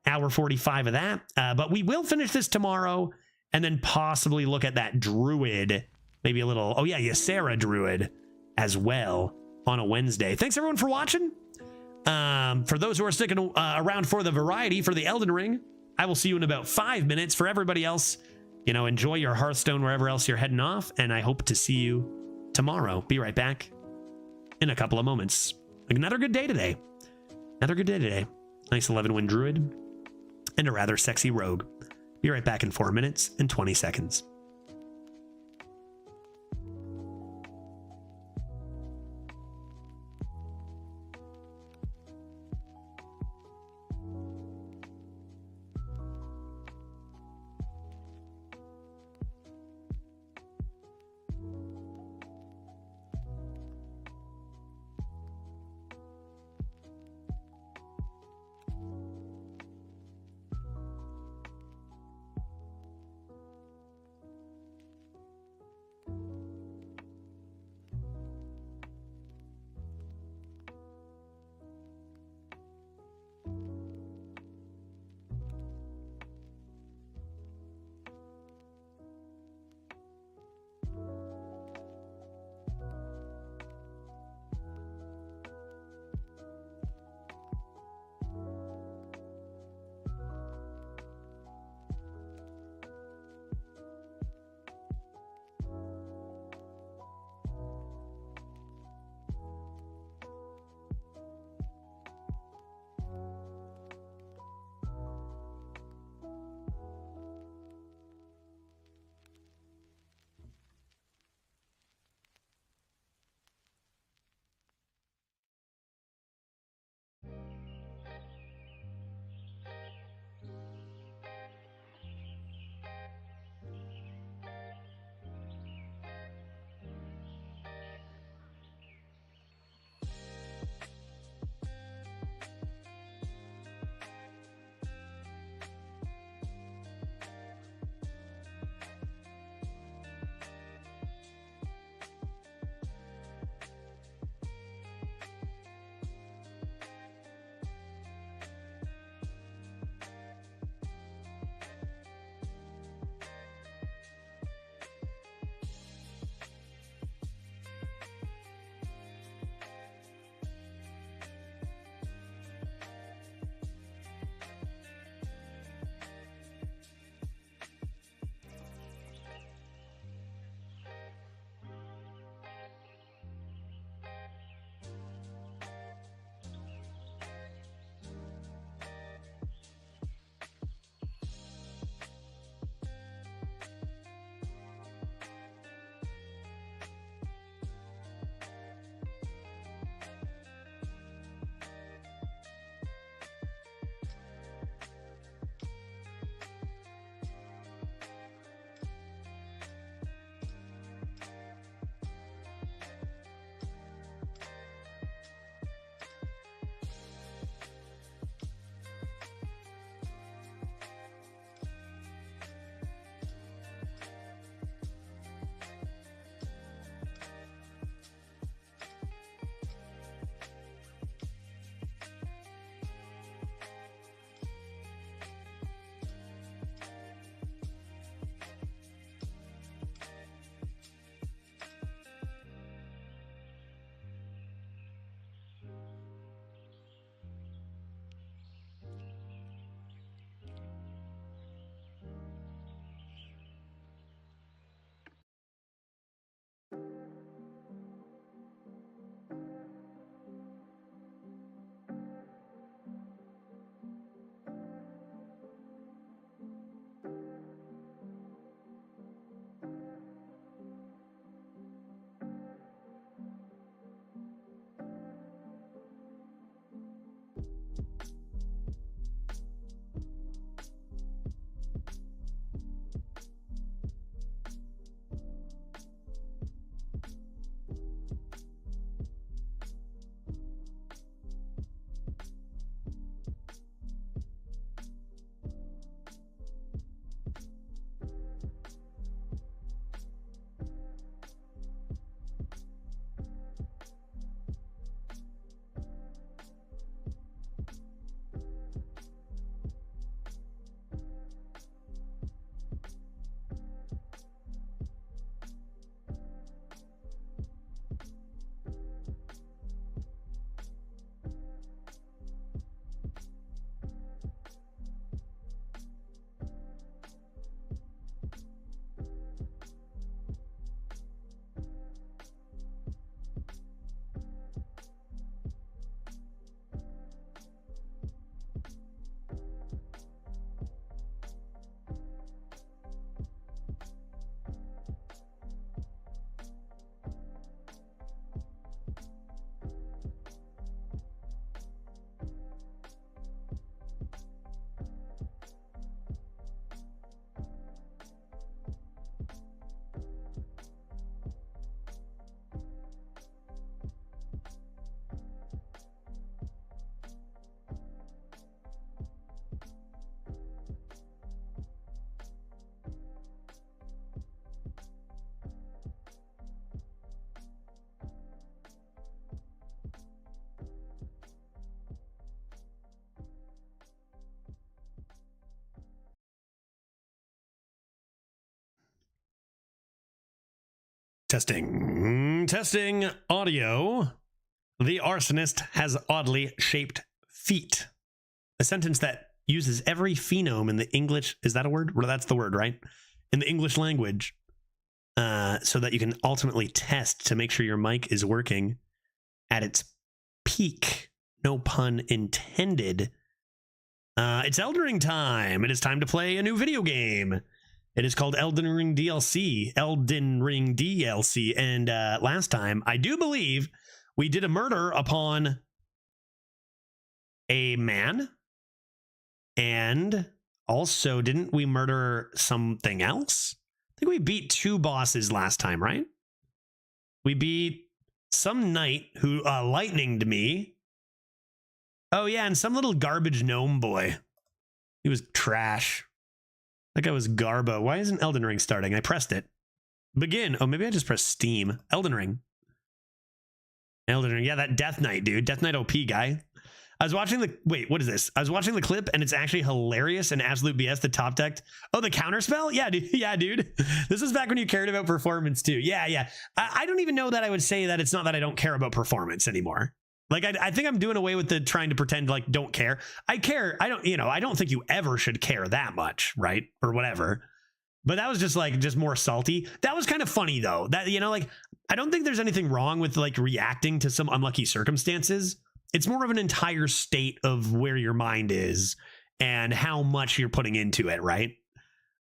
Hour 45 of that. But we will finish this tomorrow, and then possibly look at that Druid. Maybe a little, oh yeah, Ysera Druid as well on a Wednesday. Thanks everyone for watching. For those who are sticking around for the variety for the Elden Ring, I will see you in about 5 minutes. For everybody else, you know, enjoy your Hearthstone wherever else you're heading off, and I hope to see you tomorrow. Be right back in a couple of moments. Another good day today. Another good day today. Nice 11-win Druid and a rather sexy Rogue. Be right back in 4 minutes and 20 seconds. Testing audio. The arsonist has oddly shaped feet. A sentence that uses every phenome in the English. Is that a word? Well, that's the word, right? In the English language. So that you can ultimately test to make sure your mic is working at its peak. No pun intended. It's Elden Ring time. It is time to play a new video game. It is called Elden Ring DLC. Elden Ring DLC. And last time, I do believe we did a murder upon a man. And also, didn't we murder something else? I think we beat 2 bosses last time, right? We beat some knight who lightninged me. Oh, yeah, and some little garbage gnome boy. He was trash. That guy was Garbo. Why isn't Elden Ring starting? I pressed it. Begin. Oh, maybe I just pressed Steam. Elden Ring. Elden Ring. Yeah, that Death Knight, dude. Death Knight OP guy. I was watching the... Wait, what is this? I was watching the clip, and it's actually hilarious and absolute BS. The top deck. Oh, the counterspell? Yeah, dude. Yeah, dude. This is back when you cared about performance, too. Yeah. I don't even know that I would say that it's not that I don't care about performance anymore. Like, I think I'm doing away with the trying to pretend like don't care. I care. I don't think you ever should care that much, right? Or whatever. But that was just more salty. That was kind of funny though. That, like, I don't think there's anything wrong with like reacting to some unlucky circumstances. It's more of an entire state of where your mind is and how much you're putting into it, right?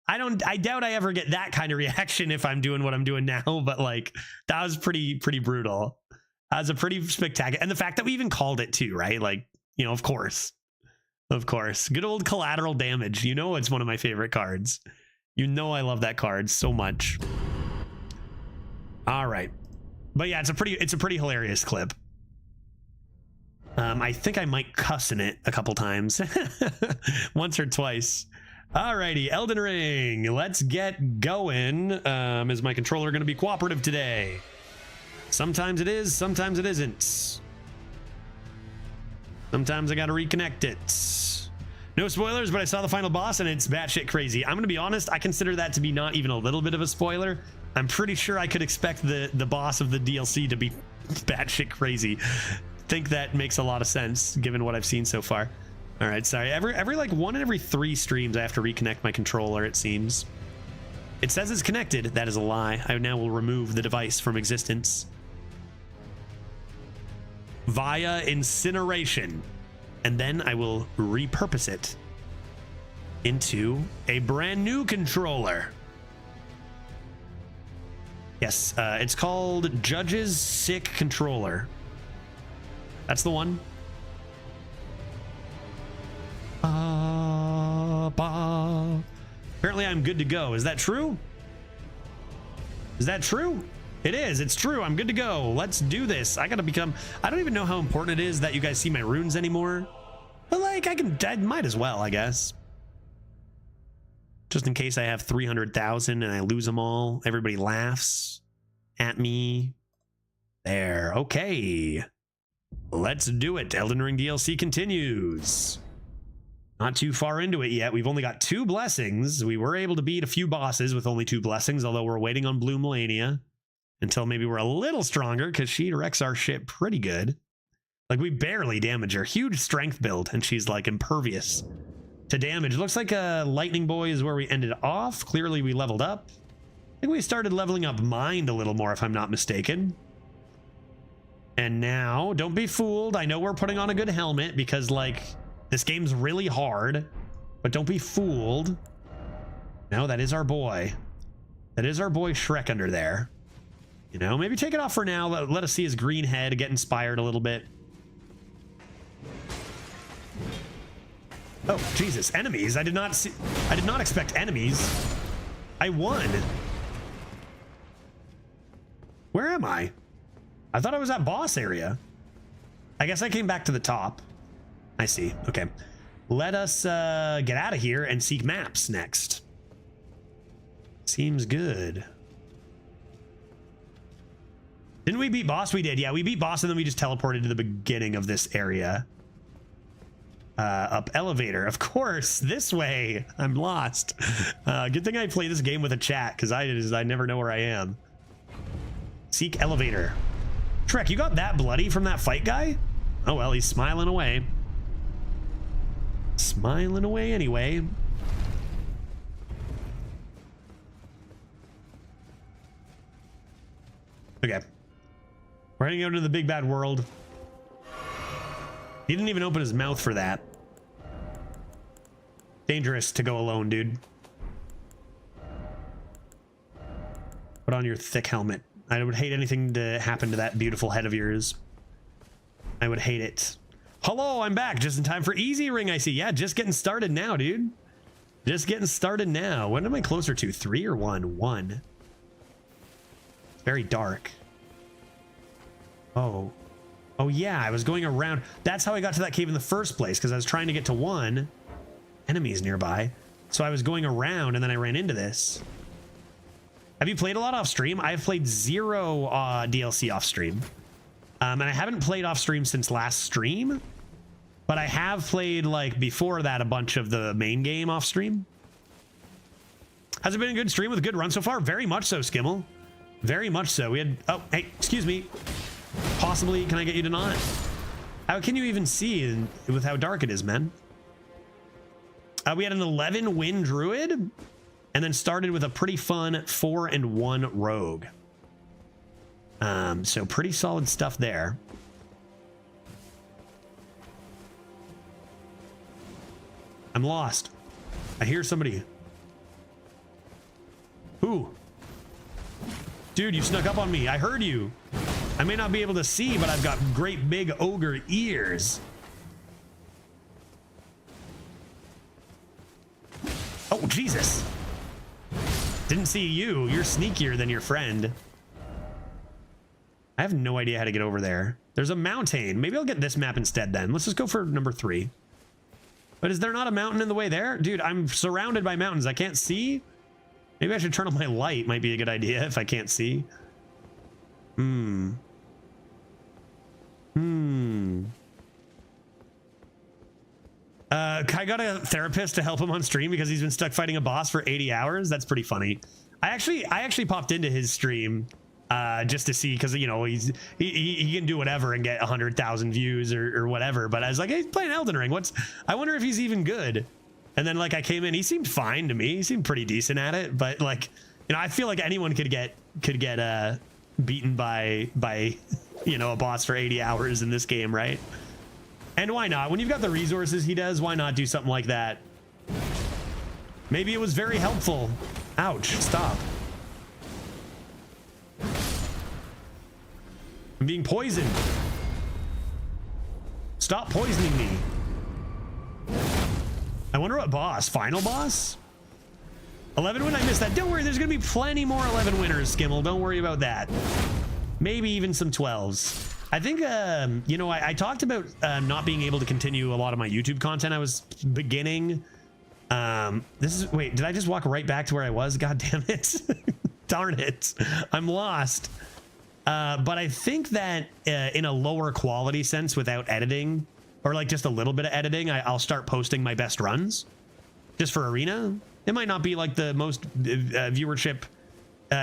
I doubt I ever get that kind of reaction if I'm doing what I'm doing now, but like that was pretty brutal. That was a pretty spectacular. And the fact that we even called it too, right? Like, of course. Good old collateral damage. It's one of my favorite cards. I love that card so much. All right. But yeah, it's a pretty hilarious clip. I think I might cuss in it a couple times. Once or twice. Alrighty, Elden Ring. Let's get going. Is my controller going to be cooperative today? Sometimes it is, sometimes it isn't. Sometimes I gotta reconnect it. No spoilers, but I saw the final boss and it's batshit crazy. I'm gonna be honest, I consider that to be not even a little bit of a spoiler. I'm pretty sure I could expect the boss of the DLC to be batshit crazy. Think that makes a lot of sense given what I've seen so far. All right, sorry. Every like 1 in every 3 streams, I have to reconnect my controller, it seems. It says it's connected. That is a lie. I now will remove the device from existence via incineration, and then I will repurpose it into a brand new controller. Yes, it's called Judge's Sick Controller. That's the one. Apparently I'm good to go. Is that true? Is that true? It is. It's true. I'm good to go. Let's do this. I gotta become... I don't even know how important it is that you guys see my runes anymore. But like, I might as well, I guess. Just in case I have 300,000 and I lose them all. Everybody laughs at me. There. Okay. Let's do it. Elden Ring DLC continues. Not too far into it yet. We've only got 2 blessings. We were able to beat a few bosses with only 2 blessings, although we're waiting on Blue Melania until maybe we're a little stronger, because she wrecks our shit pretty good. Like, we barely damage her. Huge strength build, and she's like impervious to damage. Looks like Lightning Boy is where we ended off. Clearly we leveled up. I think we started leveling up Mind a little more, if I'm not mistaken. And now, don't be fooled. I know we're putting on a good helmet because, like, this game's really hard, but don't be fooled. No, that is our boy. That is our boy Shrek under there. Maybe take it off for now. Let us see his green head, get inspired a little bit. Oh, Jesus, enemies. I did not expect enemies. I won. Where am I? I thought I was at boss area. I guess I came back to the top. I see. Okay. Let us get out of here and seek maps next. Seems good. Didn't we beat boss? We did. Yeah, we beat boss and then we just teleported to the beginning of this area. Up elevator. Of course, this way. I'm lost. Good thing I play this game with a chat because I never know where I am. Seek elevator. Shrek, you got that bloody from that fight guy? Oh well, he's smiling away. Smiling away anyway. Okay. We're heading out into the big bad world. He didn't even open his mouth for that. Dangerous to go alone, dude. Put on your thick helmet. I would hate anything to happen to that beautiful head of yours. I would hate it. Hello, I'm back just in time for Easy Ring, I see. Yeah, just getting started now, dude. Just getting started now. What am I closer to? 3 or 1? 1. It's very dark. Oh. Oh, yeah, I was going around. That's how I got to that cave in the first place, because I was trying to get to 1. Enemies nearby. So I was going around, and then I ran into this. Have you played a lot off stream? I've played 0 DLC off stream. And I haven't played off stream since last stream. But I have played, like, before that, a bunch of the main game off stream. Has it been a good stream with a good run so far? Very much so, Skimmel. Very much so. We had... Oh, hey, excuse me. Possibly, can I get you to not? How can you even see with how dark it is, man? We had an 11 win druid, and then started with a pretty fun 4 and 1 rogue. So pretty solid stuff there. I'm lost. I hear somebody. Who? Dude, you snuck up on me. I heard you. I may not be able to see, but I've got great big ogre ears. Oh, Jesus. Didn't see you. You're sneakier than your friend. I have no idea how to get over there. There's a mountain. Maybe I'll get this map instead then. Let's just go for number 3. But is there not a mountain in the way there? Dude, I'm surrounded by mountains. I can't see. Maybe I should turn on my light. Might be a good idea if I can't see. I got a therapist to help him on stream because he's been stuck fighting a boss for 80 hours. That's pretty funny. I actually popped into his stream just to see, because, you know, he can do whatever and get 100,000 views or whatever. But I was like, hey, he's playing Elden Ring. I wonder if he's even good. And then, like, I came in, he seemed fine to me. He seemed pretty decent at it. But, like, you know, I feel like anyone could get beaten by you know, a boss for 80 hours in this game, right? And why not? When you've got the resources he does, why not do something like that? Maybe it was very helpful. Ouch, stop. I'm being poisoned. Stop poisoning me. I wonder what boss? Final boss? 11 win? I missed that. Don't worry, there's gonna be plenty more 11 winners, Skimmel. Don't worry about that. Maybe even some 12s. I think, you know, I talked about not being able to continue a lot of my YouTube content I was beginning. Wait, did I just walk right back to where I was? God damn it. Darn it. I'm lost. But I think that in a lower quality sense without editing, or like just a little bit of editing, I'll start posting my best runs just for Arena. It might not be like the most viewership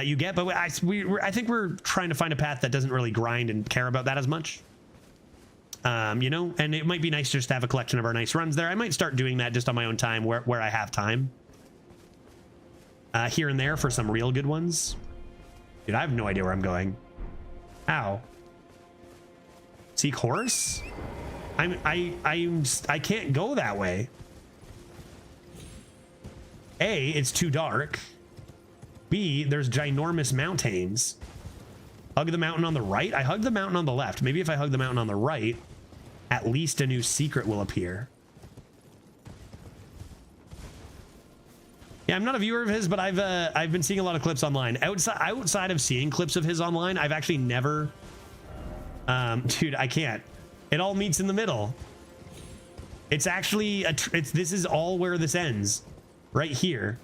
you get, but I think we're trying to find a path that doesn't really grind and care about that as much. You know, and it might be nice just to have a collection of our nice runs there. I might start doing that just on my own time where I have time. Here and there for some real good ones. Dude, I have no idea where I'm going. How? Seek horse? I can't go that way. A, it's too dark. B, there's ginormous mountains. Hug the mountain on the right? I hugged the mountain on the left. Maybe if I hug the mountain on the right, at least a new secret will appear. Yeah, I'm not a viewer of his, but I've been seeing a lot of clips online. Outside of seeing clips of his online, I've actually never... dude, I can't. It all meets in the middle. It's actually... this is all where this ends. Right here.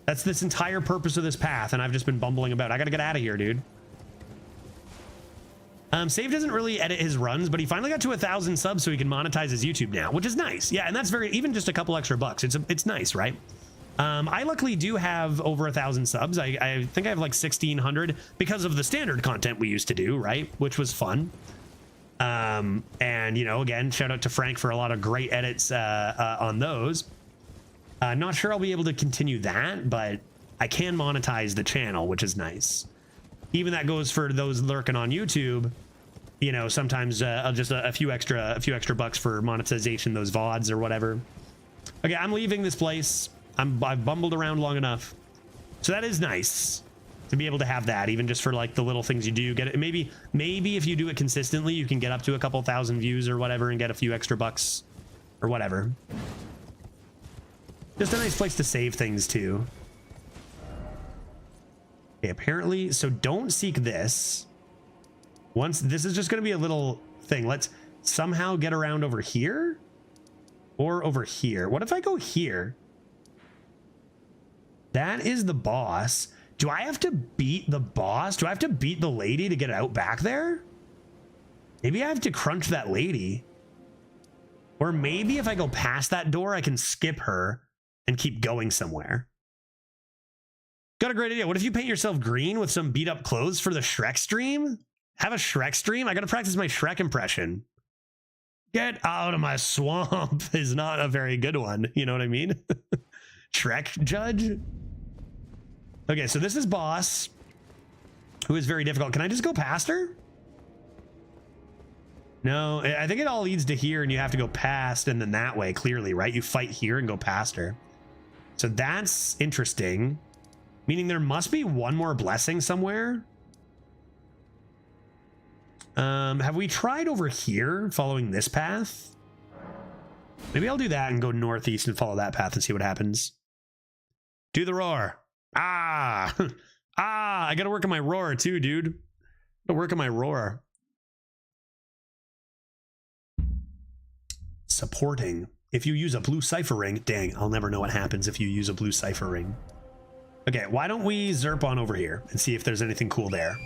That's this entire purpose of this path, and I've just been bumbling about. I gotta get out of here, dude. Save doesn't really edit his runs, but he finally got to 1,000 subs so he can monetize his YouTube now, which is nice. Yeah, and that's very... even just a couple extra bucks. It's nice, right? I luckily do have over 1,000 subs. I think I have like 1,600 because of the standard content we used to do, right? Which was fun. And, you know, again, shout out to Frank for a lot of great edits on those. Not sure I'll be able to continue that, but I can monetize the channel, which is nice. Even that goes for those lurking on YouTube. You know, sometimes I'll just a few extra bucks for monetization, those VODs or whatever. Okay, I'm leaving this place. I've bumbled around long enough. So that is nice to be able to have that, even just for like the little things you do. Get it. Maybe if you do it consistently, you can get up to a couple thousand views or whatever and get a few extra bucks or whatever. Just a nice place to save things too. Okay, apparently, so don't seek this. Once this is just going to be a little thing. Let's somehow get around over here or over here. What if I go here? That is the boss. Do I have to beat the boss? Do I have to beat the lady to get out back there? Maybe I have to crunch that lady. Or maybe if I go past that door, I can skip her and keep going somewhere. Got a great idea. What if you paint yourself green with some beat up clothes for the Shrek stream? Have a Shrek stream? I gotta practice my Shrek impression. Get out of my swamp is not a very good one. You know what I mean? Shrek judge? Okay, so this is boss, who is very difficult. Can I just go past her? No, I think it all leads to here and you have to go past and then that way, clearly, right? You fight here and go past her. So that's interesting. Meaning there must be one more blessing somewhere. Have we tried over here following this path? Maybe I'll do that and go northeast and follow that path and see what happens. Do the roar. Ah, I gotta work on my roar too, dude. Gotta work on my roar. Supporting. If you use a blue cipher ring, dang, I'll never know what happens if you use a blue cipher ring. Okay, why don't we zerp on over here and see if there's anything cool there.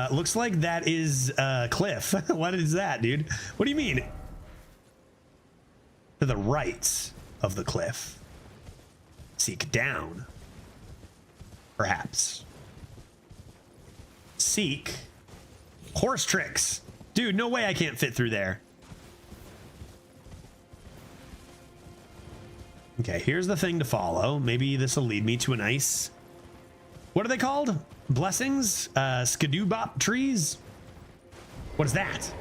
Looks like that is cliff. What is that, dude? What do you mean? To the right of the cliff. Seek down. Perhaps. Seek. Horse tricks. Dude, no way I can't fit through there. Okay, here's the thing to follow. Maybe this will lead me to a nice... What are they called? Blessings? Skidoo-bop trees? What is that?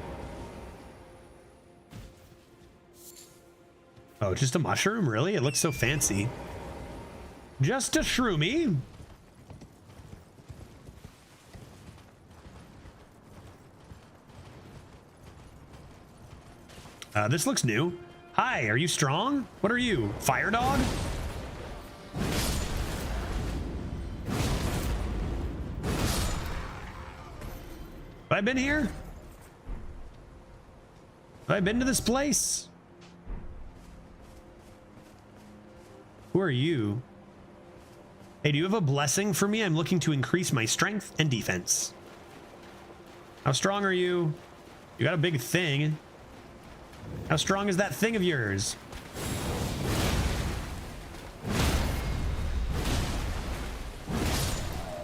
Oh, just a mushroom? Really? It looks so fancy. Just a shroomy. This looks new. Hi, are you strong? What are you? Fire dog? Have I been here? Have I been to this place? Who are you? Hey, do you have a blessing for me? I'm looking to increase my strength and defense. How strong are you? You got a big thing. How strong is that thing of yours?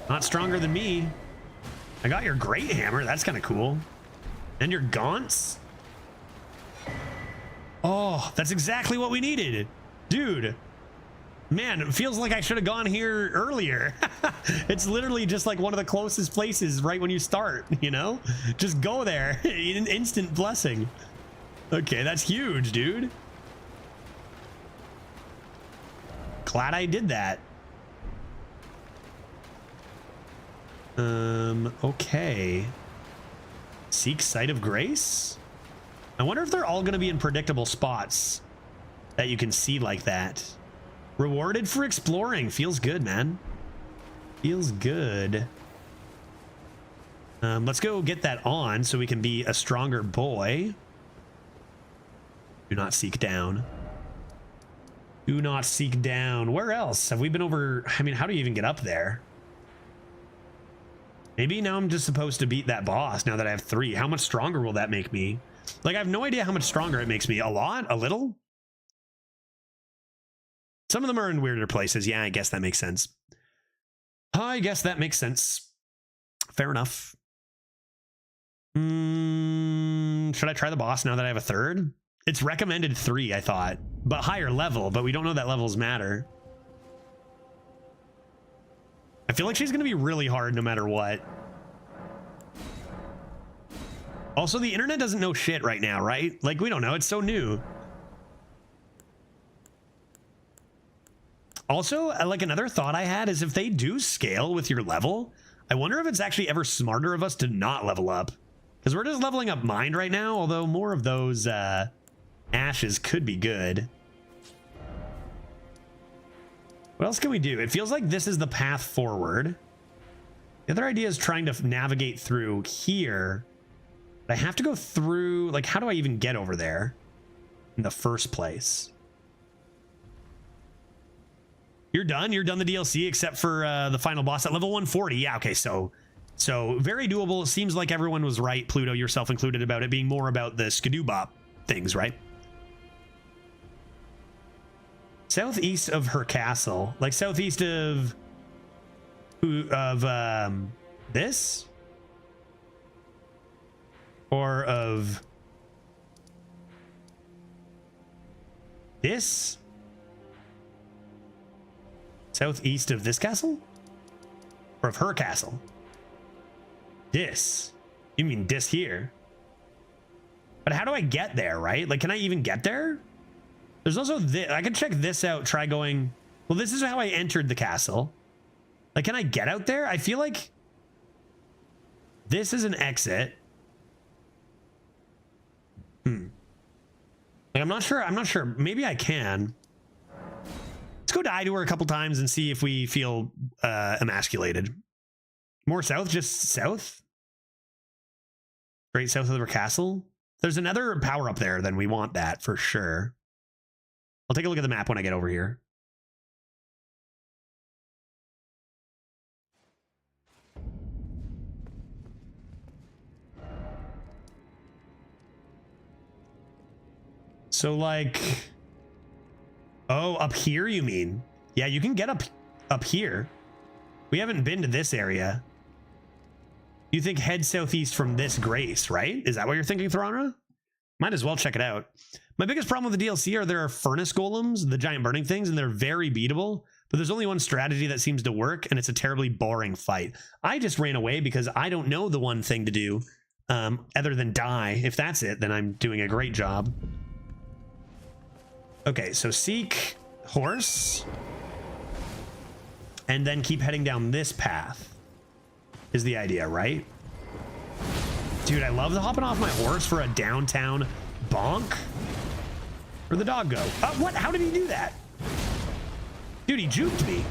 Not stronger than me. I got your great hammer. That's kind of cool. And your gaunts. Oh, that's exactly what we needed. Dude. Man, it feels like I should have gone here earlier. It's literally just like one of the closest places right when you start, you know? Just go there. An instant blessing. Okay, that's huge, dude. Glad I did that. Okay. Seek Sight of Grace? I wonder if they're all going to be in predictable spots that you can see like that. Rewarded for exploring. Feels good, man. Feels good. Let's go get that on so we can be a stronger boy. Do not seek down. Do not seek down. Where else? Have we been over? I mean, how do you even get up there? Maybe now I'm just supposed to beat that boss now that I have 3. How much stronger will that make me? Like, I have no idea how much stronger it makes me. A lot? A little? Some of them are in weirder places. Yeah, I guess that makes sense. I guess that makes sense. Fair enough. Should I try the boss now that I have a third? It's recommended 3, I thought, but higher level, but we don't know that levels matter. I feel like she's going to be really hard no matter what. Also, the internet doesn't know shit right now, right? Like, we don't know. It's so new. Also, like, another thought I had is if they do scale with your level, I wonder if it's actually ever smarter of us to not level up. Because we're just leveling up mind right now, although more of those ashes could be good. What else can we do? It feels like this is the path forward. The other idea is trying to navigate through here. But I have to go through, like, how do I even get over there in the first place? You're done? You're done the DLC except for the final boss at level 140. Yeah, okay, so very doable. It seems like everyone was right, Pluto, yourself included, about it being more about the skidoo-bop things, right? Southeast of her castle, like southeast of this, or of this, southeast of this castle, or of her castle. This, you mean this here? But how do I get there, right? Like, can I even get there? There's also this. I can check this out. Try going. Well, this is how I entered the castle. Like, can I get out there? I feel like this is an exit. Like, I'm not sure. I'm not sure. Maybe I can. Let's go die to her a couple times and see if we feel emasculated. More south, just south. Straight south of her castle. There's another power up there, then we want that for sure. I'll take a look at the map when I get over here. So, like, oh, up here you mean? Yeah, you can get up here. We haven't been to this area. You think head southeast from this Grace, right? Is that what you're thinking, Thorana? Might as well check it out. My biggest problem with the DLC are there are furnace golems, the giant burning things, and they're very beatable, but there's only one strategy that seems to work, and it's a terribly boring fight. I just ran away because I don't know the one thing to do other than die. If that's it, then I'm doing a great job. Okay, so seek horse, and then keep heading down this path is the idea, right? Dude, I love the hopping off my horse for a downtown bonk. Where'd the dog go? What? How did he do that? Dude, he juked me.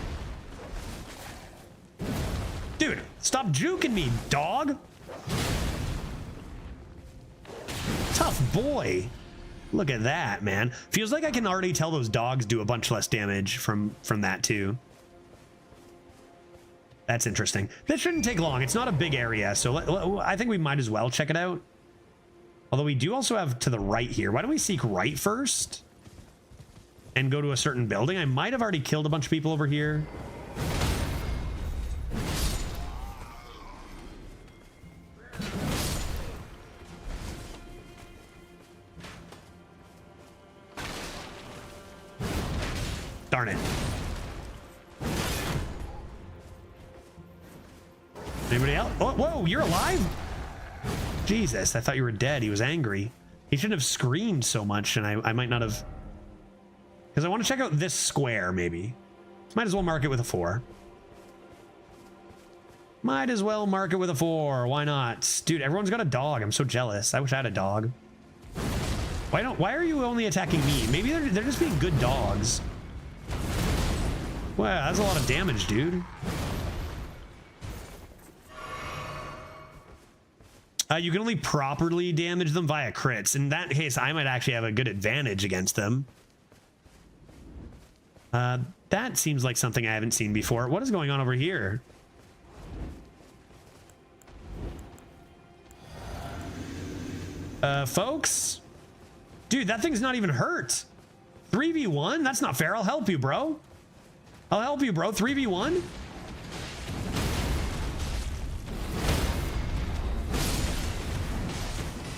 Dude, stop juking me, dog. Tough boy. Look at that, man. Feels like I can already tell those dogs do a bunch less damage from that too. That's interesting. This shouldn't take long. It's not a big area, so I think we might as well check it out. Although we do also have to the right here. Why don't we seek right first and go to a certain building? I might have already killed a bunch of people over here. Darn it. Anybody else? Oh, whoa, you're alive? Jesus, I thought you were dead. He was angry. He shouldn't have screamed so much, and I might not have... Because I want to check out this square, maybe. Might as well mark it with a 4. Might as well mark it with a 4. Why not? Dude, everyone's got a dog. I'm so jealous. I wish I had a dog. Why are you only attacking me? Maybe they're just being good dogs. Wow, that's a lot of damage, dude. You can only properly damage them via crits. In that case, I might actually have a good advantage against them. That seems like something I haven't seen before. What is going on over here? Folks? Dude, that thing's not even hurt. 3v1? That's not fair. I'll help you, bro. I'll help you, bro. 3v1?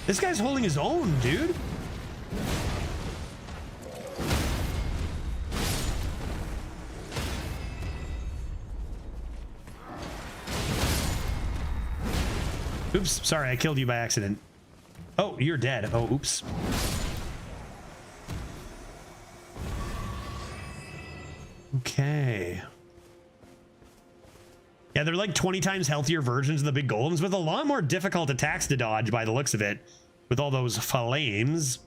This guy's holding his own, dude. Oops, sorry, I killed you by accident. Oh, you're dead. Oh, oops. Okay. Yeah, they're like 20 times healthier versions of the big golems with a lot more difficult attacks to dodge by the looks of it, with all those flames.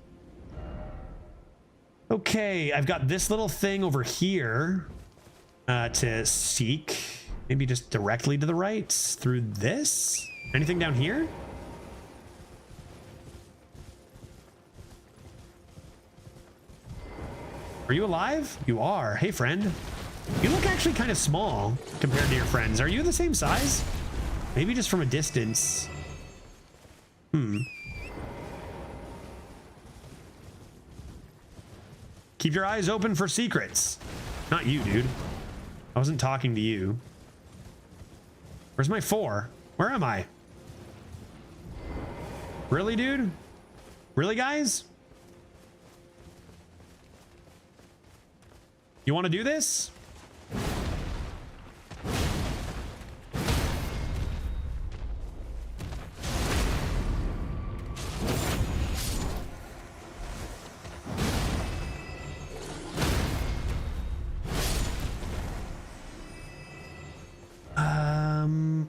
Okay, I've got this little thing over here to seek. Maybe just directly to the right through this. Anything down here? Are you alive? You are. Hey, friend. You look actually kind of small compared to your friends. Are you the same size? Maybe just from a distance. Keep your eyes open for secrets. Not you, dude. I wasn't talking to you. Where's my 4? Where am I? Really, dude? Really, guys? You want to do this?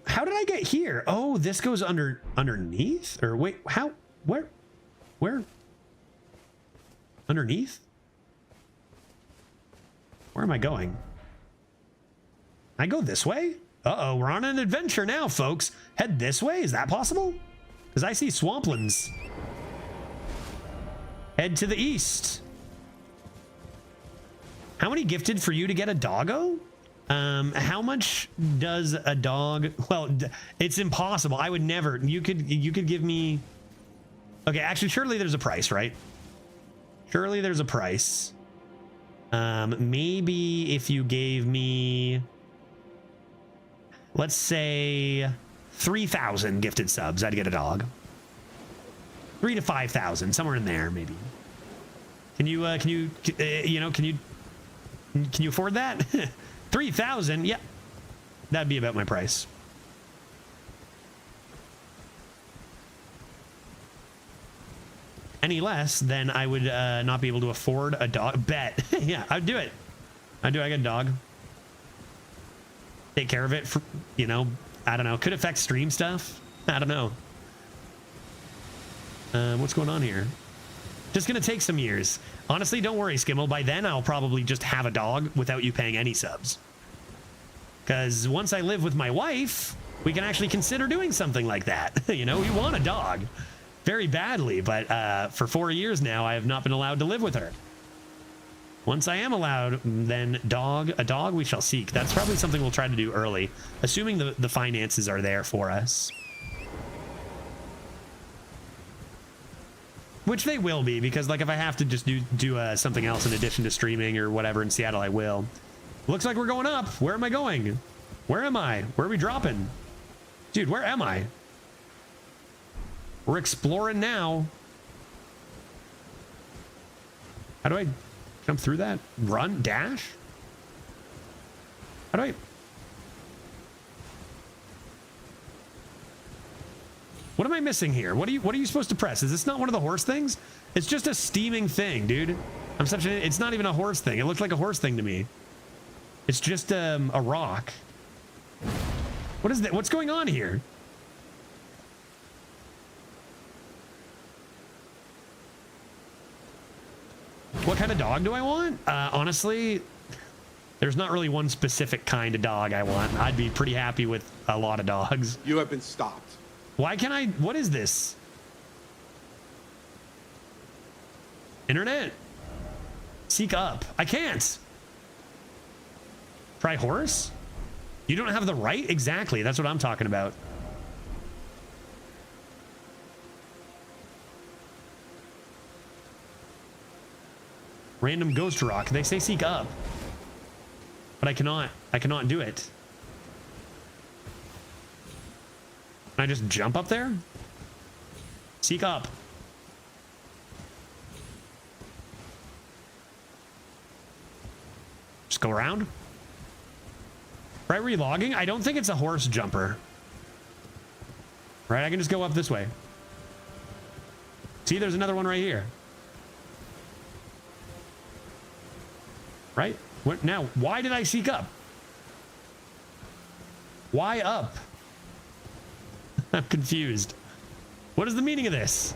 How did I get here? Oh, this goes underneath? Or wait, how? Where? Underneath? Where am I going? I go this way? Uh-oh, we're on an adventure now, folks. Head this way? Is that possible? Because I see swamplands. Head to the east. How many gifted for you to get a doggo? How much does a dog... Well, it's impossible. I would never... You could give me... Okay, actually, surely there's a price, right? Surely there's a price. Maybe if you gave me... Let's say 3,000 gifted subs, I'd get a dog. 3 to 5,000, somewhere in there, maybe. Can you afford that? 3,000, yeah. That'd be about my price. Any less, then I would not be able to afford a dog. Bet. Yeah, I'd do it. I got a dog. Take care of it for, I don't know. Could affect stream stuff. I don't know. What's going on here? Just gonna take some years. Honestly, don't worry, Skimmel. By then, I'll probably just have a dog without you paying any subs. Because once I live with my wife, we can actually consider doing something like that. We want a dog very badly, but for 4 years now, I have not been allowed to live with her. Once I am allowed, then a dog we shall seek. That's probably something we'll try to do early, assuming the finances are there for us. Which they will be, because like if I have to just do something else in addition to streaming or whatever in Seattle, I will. Looks like we're going up. Where am I going? Where am I? Where are we dropping? Dude, where am I? We're exploring now. How do I jump through that? Run? Dash? How do I... What am I missing here? What are you supposed to press? Is this not one of the horse things? It's just a steaming thing, dude. It's not even a horse thing. It looks like a horse thing to me. It's just a rock. What is that? What's going on here? What kind of dog do I want? Honestly, there's not really one specific kind of dog I want. I'd be pretty happy with a lot of dogs. You have been stopped. Why can't I? What is this? Internet? Seek up. I can't. Try horse? You don't have the right? Exactly. That's what I'm talking about. Random ghost rock. They say seek up. But I cannot do it. Can I just jump up there? Seek up. Just go around. Right, relogging? I don't think it's a horse jumper. Right, I can just go up this way. See, there's another one right here. Right? What now? Why did I seek up? Why up? I'm confused. What is the meaning of this?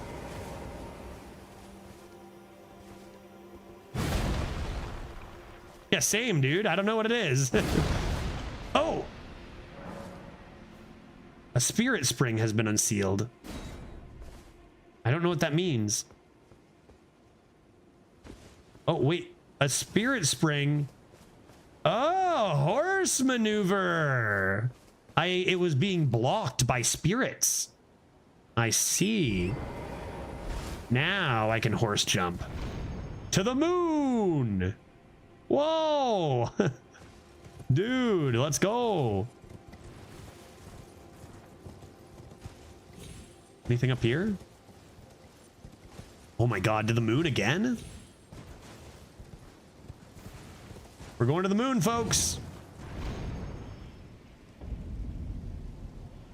Yeah, same, dude. I don't know what it is. Oh! A spirit spring has been unsealed. I don't know what that means. Oh, wait. A spirit spring. Oh, horse maneuver. It was being blocked by spirits. I see. Now I can horse jump. To the moon. Whoa. Dude, let's go. Anything up here? Oh my god, to the moon again? We're going to the moon, folks.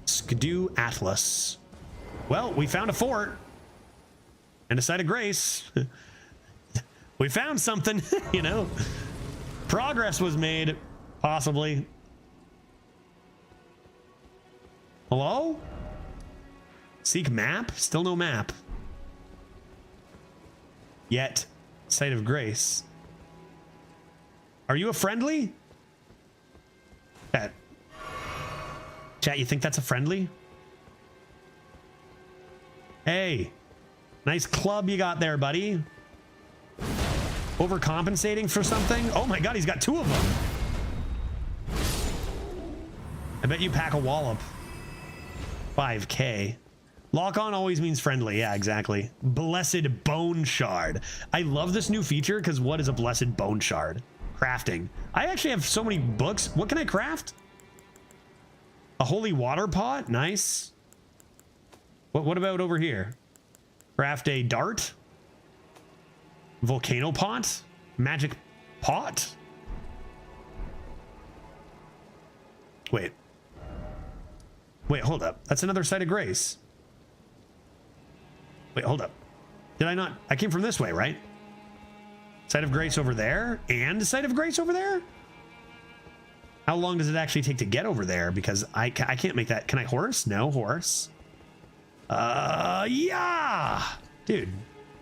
Skidoo Atlas. Well, we found a fort and a site of grace. We found something, you know. Progress was made, possibly. Hello? Seek map? Still no map. Yet, site of grace. Are you a friendly? Chat, you think that's a friendly? Hey, nice club you got there, buddy. Overcompensating for something? Oh my god, he's got two of them. I bet you pack a wallop. 5K. Lock on always means friendly. Yeah, exactly. Blessed bone shard. I love this new feature because what is a blessed bone shard? Crafting. I actually have so many books. What can I craft? A holy water pot? Nice. What about over here? Craft a dart? Volcano pot? Magic pot? Wait, hold up. That's another site of grace. Wait, hold up. Did I not? I came from this way, right? Site of grace over there and site of grace over there? How long does it actually take to get over there? Because I can't make that. Can I horse? No, horse. Yeah! Dude,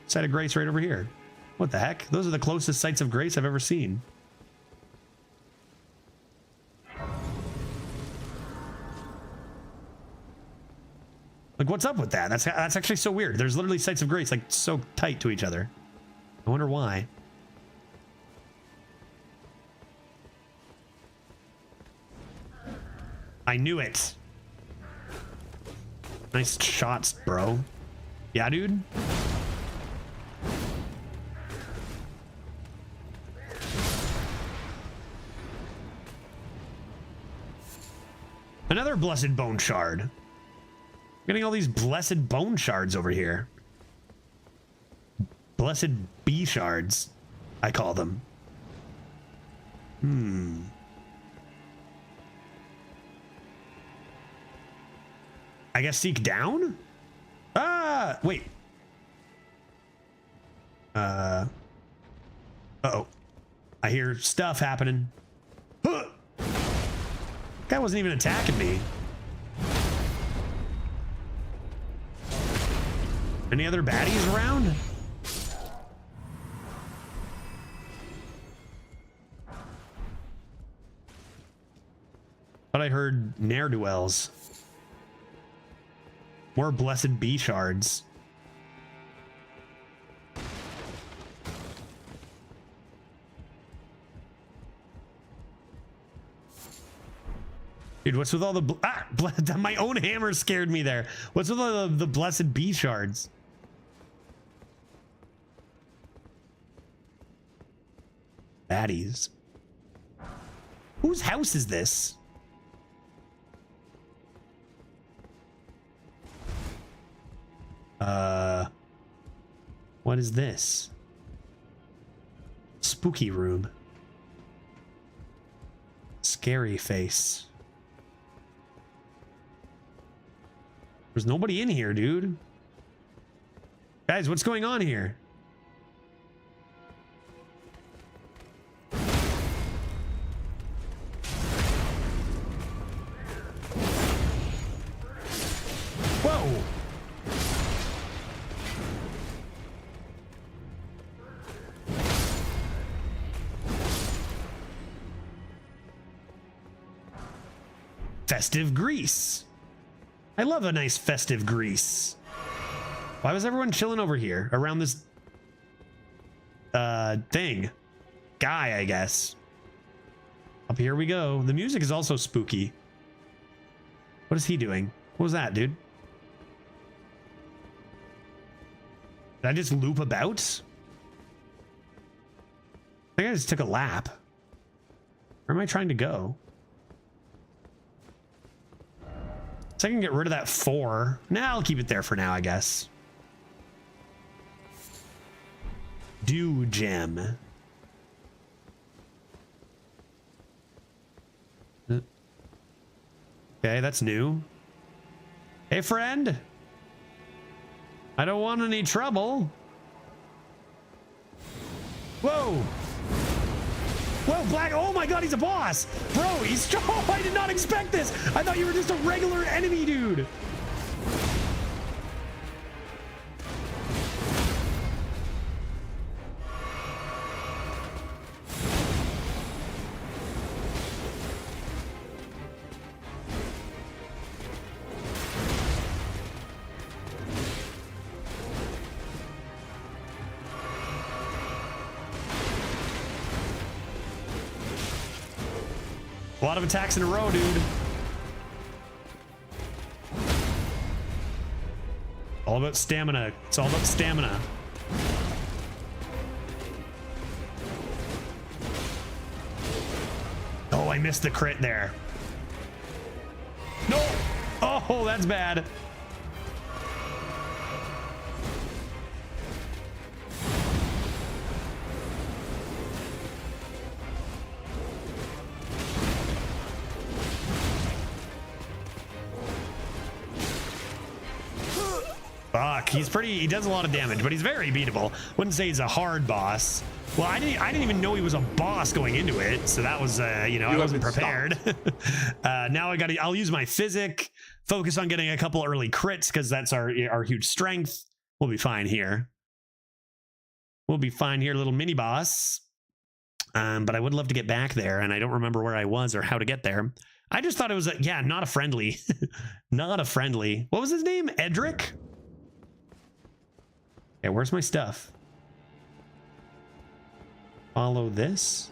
site of grace right over here. What the heck? Those are the closest sites of grace I've ever seen. Like, what's up with that? That's actually so weird. There's literally sites of grace like so tight to each other. I wonder why. I knew it. Nice shots, bro. Yeah, dude. Another blessed bone shard. I'm getting all these blessed bone shards over here. Blessed bee shards, I call them. I guess seek down? Ah, wait. Uh-oh. I hear stuff happening. Huh! Guy wasn't even attacking me. Any other baddies around? Thought I heard ne'er-do-wells. More blessed bee shards. Dude, what's with all the my own hammer scared me there. What's with all the blessed bee shards? baddies. Whose house is this? What is this? Spooky room. Scary face. There's nobody in here, dude. Guys, what's going on here? Whoa! Festive Grease. I love a nice festive Grease. Why was everyone chilling over here around this thing? Guy, I guess. Up here we go. The music is also spooky. What is he doing? What was that, dude? Did I just loop about? I think I just took a lap. Where am I trying to go? So I can get rid of that 4. Nah, I'll keep it there for now, I guess. Dew gem. Okay, that's new. Hey, friend. I don't want any trouble. Whoa. Whoa, Black. Oh my god, he's a boss. Bro, he's... Oh, I did not expect this. I thought you were just a regular enemy, dude. A lot of attacks in a row, dude. All about stamina. It's all about stamina. Oh, I missed the crit there. No! Oh, that's bad. Fuck, he does a lot of damage, but he's very beatable. Wouldn't say he's a hard boss. Well, I didn't even know he was a boss going into it, so that was, you know, I wasn't prepared. Now I'll use my physic, focus on getting a couple early crits, because that's our huge strength. We'll be fine here. We'll be fine here, little mini boss. But I would love to get back there, and I don't remember where I was or how to get there. I just thought it was, not a friendly. Not a friendly. What was his name? Edric? Okay, where's my stuff? Follow this.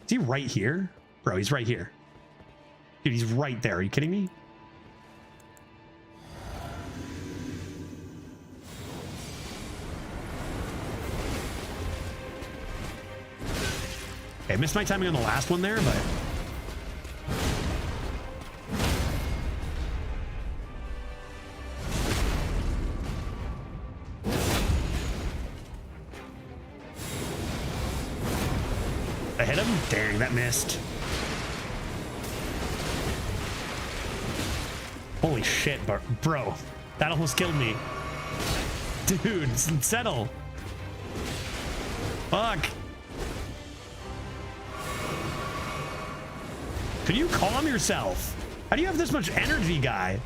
Is he right here? Bro, he's right here. Dude, he's right there. Are you kidding me? Okay, I missed my timing on the last one there, but... I hit him? Dang, that missed. Holy shit, bro. That almost killed me. Dude, settle. Fuck. Could you calm yourself? How do you have this much energy, guy?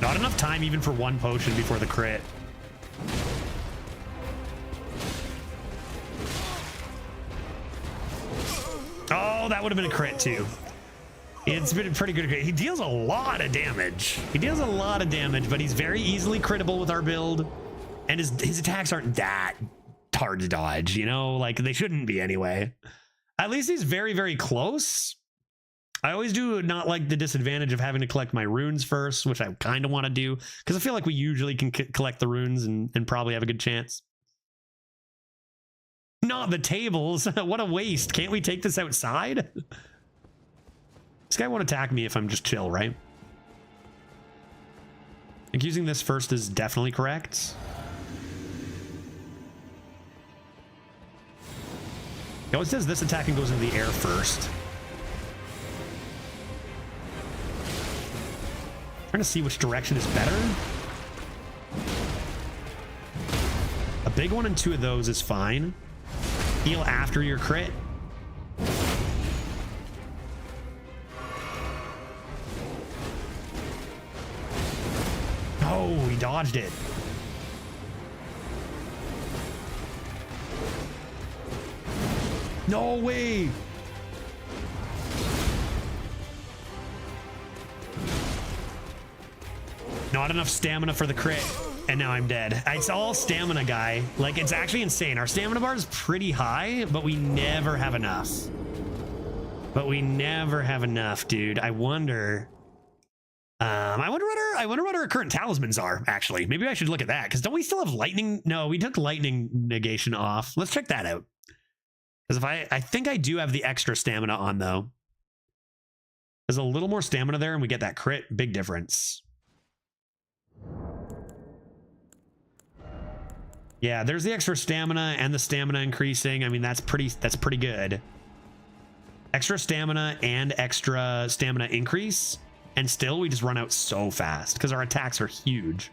Not enough time even for one potion before the crit. Oh, that would have been a crit too. It's been a pretty good crit. He deals a lot of damage. He deals a lot of damage, but he's very easily crittable with our build. And his attacks aren't that hard to dodge, you know? Like, they shouldn't be anyway. At least he's very, very close. I always do not like the disadvantage of having to collect my runes first, which I kind of want to do because I feel like we usually can collect the runes and probably have a good chance. Not the tables. What a waste. Can't we take this outside? This guy won't attack me if I'm just chill, right? I think using this first is definitely correct. He always says this attack and goes into the air first. Trying to see which direction is better. A big one and two of those is fine. Heal after your crit. Oh, he dodged it. No way. Not enough stamina for the crit, and now I'm dead. It's all stamina, guy. Like, it's actually insane. Our stamina bar is pretty high, but we never have enough. Dude. I wonder what our current talismans are, actually. Maybe I should look at that, because don't we still have lightning? No, we took lightning negation off. Let's check that out. Because I think I do have the extra stamina on, though. There's a little more stamina there, and we get that crit. Big difference. Yeah, there's the extra stamina and the stamina increasing. I mean, that's pretty good. Extra stamina and extra stamina increase, and still we just run out so fast because our attacks are huge.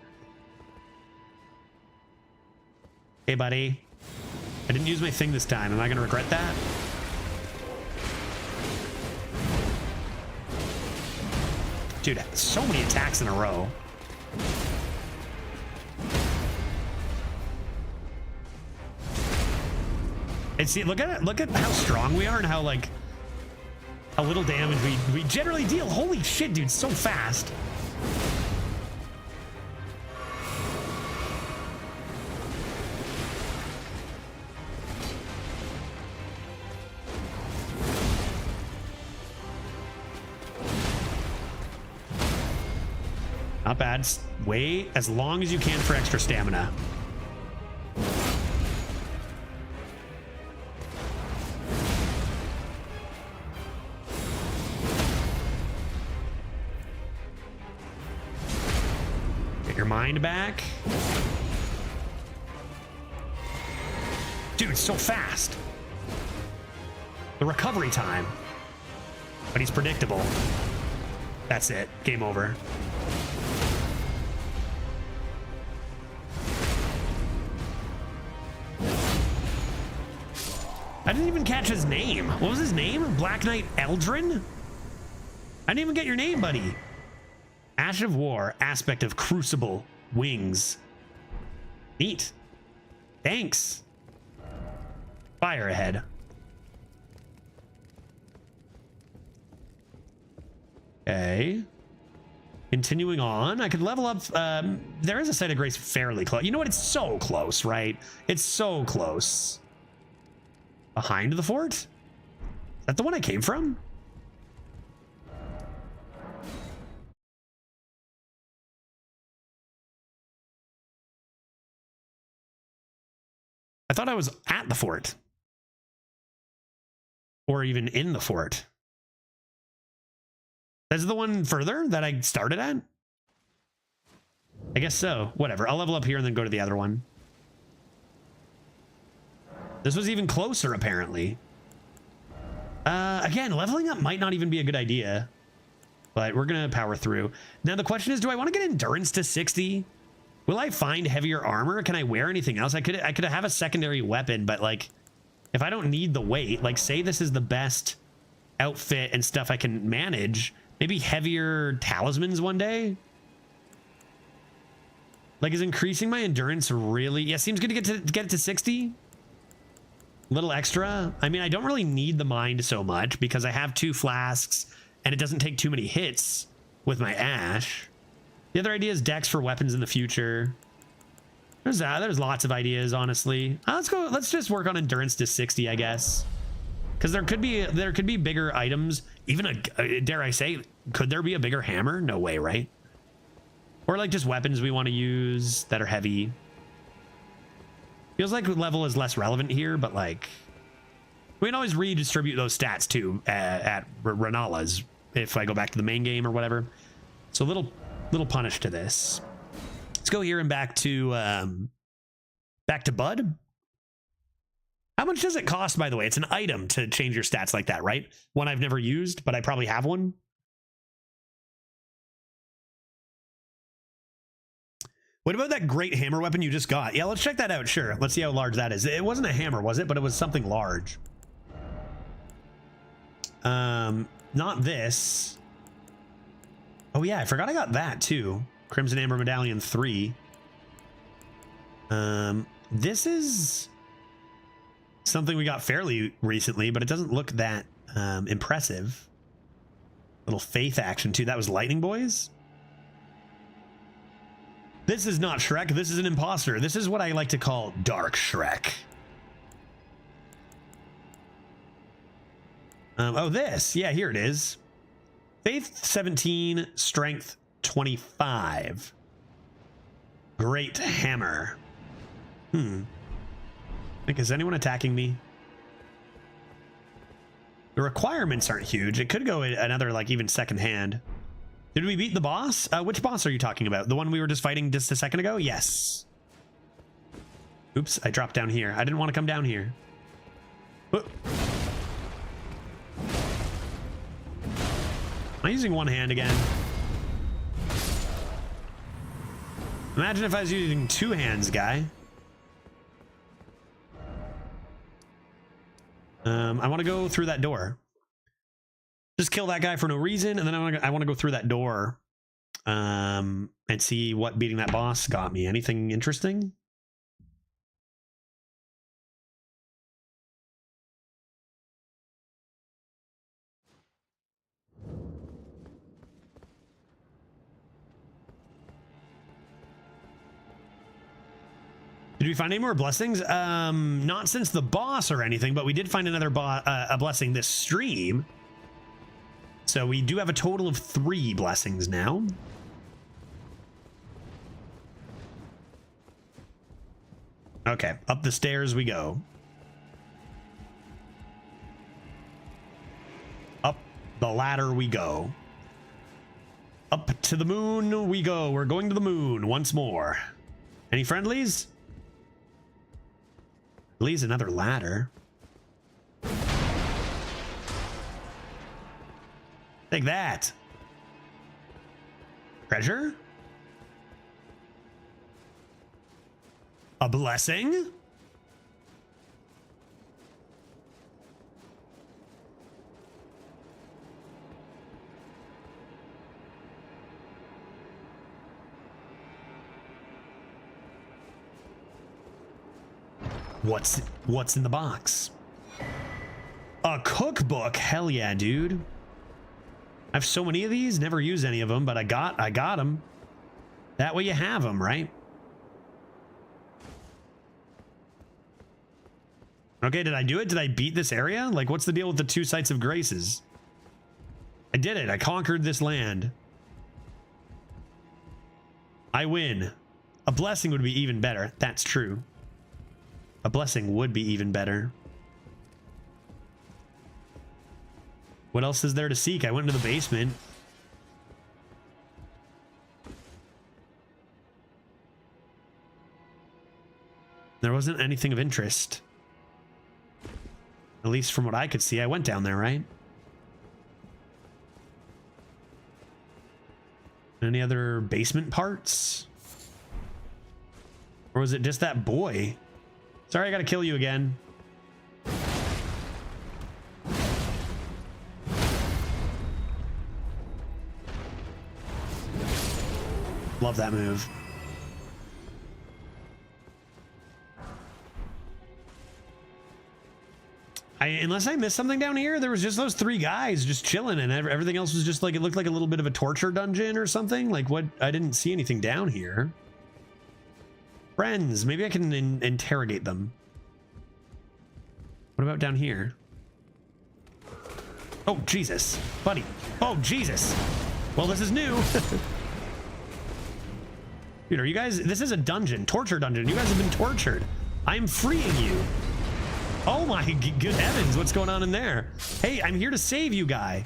Hey, buddy. I didn't use my thing this time. Am I going to regret that? Dude, so many attacks in a row. And see, look at how strong we are and how like how little damage we generally deal. Holy shit, dude, so fast. Not bad. Wait as long as you can for extra stamina. Mind back. Dude, so fast. The recovery time. But he's predictable. That's it. Game over. I didn't even catch his name. What was his name? Black Knight Eldrin? I didn't even get your name, buddy. Ash of War, aspect of Crucible, wings. Neat. Thanks. Fire ahead. Okay. Continuing on, I could level up. There is a site of grace fairly close. You know what? It's so close, right? It's so close. Behind the fort? Is that the one I came from? I thought I was at the fort. Or even in the fort. That's the one further that I started at? I guess so. Whatever. I'll level up here and then go to the other one. This was even closer, apparently. Again, leveling up might not even be a good idea. But we're going to power through. Now, the question is, do I want to get endurance to 60? Will I find heavier armor? Can I wear anything else? I could have a secondary weapon, but like, if I don't need the weight, like say this is the best outfit and stuff I can manage, maybe heavier talismans one day. Like, is increasing my endurance really? Yeah, seems good to get it to 60. Little extra. I mean, I don't really need the mind so much because I have 2 flasks and it doesn't take too many hits with my Ash. The other idea is decks for weapons in the future. There's that. There's lots of ideas, honestly. Let's just work on endurance to 60, I guess. Because there could be bigger items. Even dare I say, could there be a bigger hammer? No way, right? Or like just weapons we want to use that are heavy. Feels like level is less relevant here, but like we can always redistribute those stats too at Renala's if I go back to the main game or whatever. So little punish to this. Let's go here and back to Bud. How much does it cost, by the way? It's an item to change your stats like that, right? One I've never used, but I probably have one. What about that great hammer weapon you just got? Yeah, let's check that out. Sure. Let's see how large that is. It wasn't a hammer, was it? But it was something large. Not this. Oh yeah, I forgot I got that too. Crimson Amber Medallion 3. This is something we got fairly recently, but it doesn't look that impressive. Little faith action too. That was Lightning Boys. This is not Shrek. This is an imposter. This is what I like to call Dark Shrek. Oh, this. Yeah, here it is. Faith 17, Strength 25. Great Hammer. Like, is anyone attacking me? The requirements aren't huge. It could go another, like, even second hand. Did we beat the boss? Which boss are you talking about? The one we were just fighting just a second ago? Yes. Oops, I dropped down here. I didn't want to come down here. Am I using one hand again? Imagine if I was using two hands, guy. I want to go through that door. Just kill that guy for no reason, and then I want to go through that door and see what beating that boss got me. Anything interesting? Did we find any more blessings? Not since the boss or anything, but we did find another a blessing this stream. So we do have a total of 3 blessings now. Okay, up the stairs we go. Up the ladder we go. Up to the moon we go. We're going to the moon once more. Any friendlies? Leaves another ladder. Take that. Treasure? A blessing? What's in the box? A cookbook? Hell yeah, dude. I have so many of these, never use any of them, but I got them. That way you have them, right? Okay, did I do it? Did I beat this area? Like, what's the deal with the 2 sites of graces? I did it. I conquered this land. I win. A blessing would be even better. That's true. A blessing would be even better. What else is there to seek? I went into the basement. There wasn't anything of interest. At least from what I could see. I went down there, right? Any other basement parts? Or was it just that boy? Sorry, I gotta kill you again. Love that move. Unless I missed something down here, there was just those 3 guys just chilling, and everything else was just like, it looked like a little bit of a torture dungeon or something. Like, what? I didn't see anything down here. Friends, maybe I can interrogate them. What about down here? Oh, Jesus. Buddy. Oh, Jesus. Well, this is new. Dude, are you guys... This is a dungeon. Torture dungeon. You guys have been tortured. I'm freeing you. Oh my good heavens. What's going on in there? Hey, I'm here to save you, guy.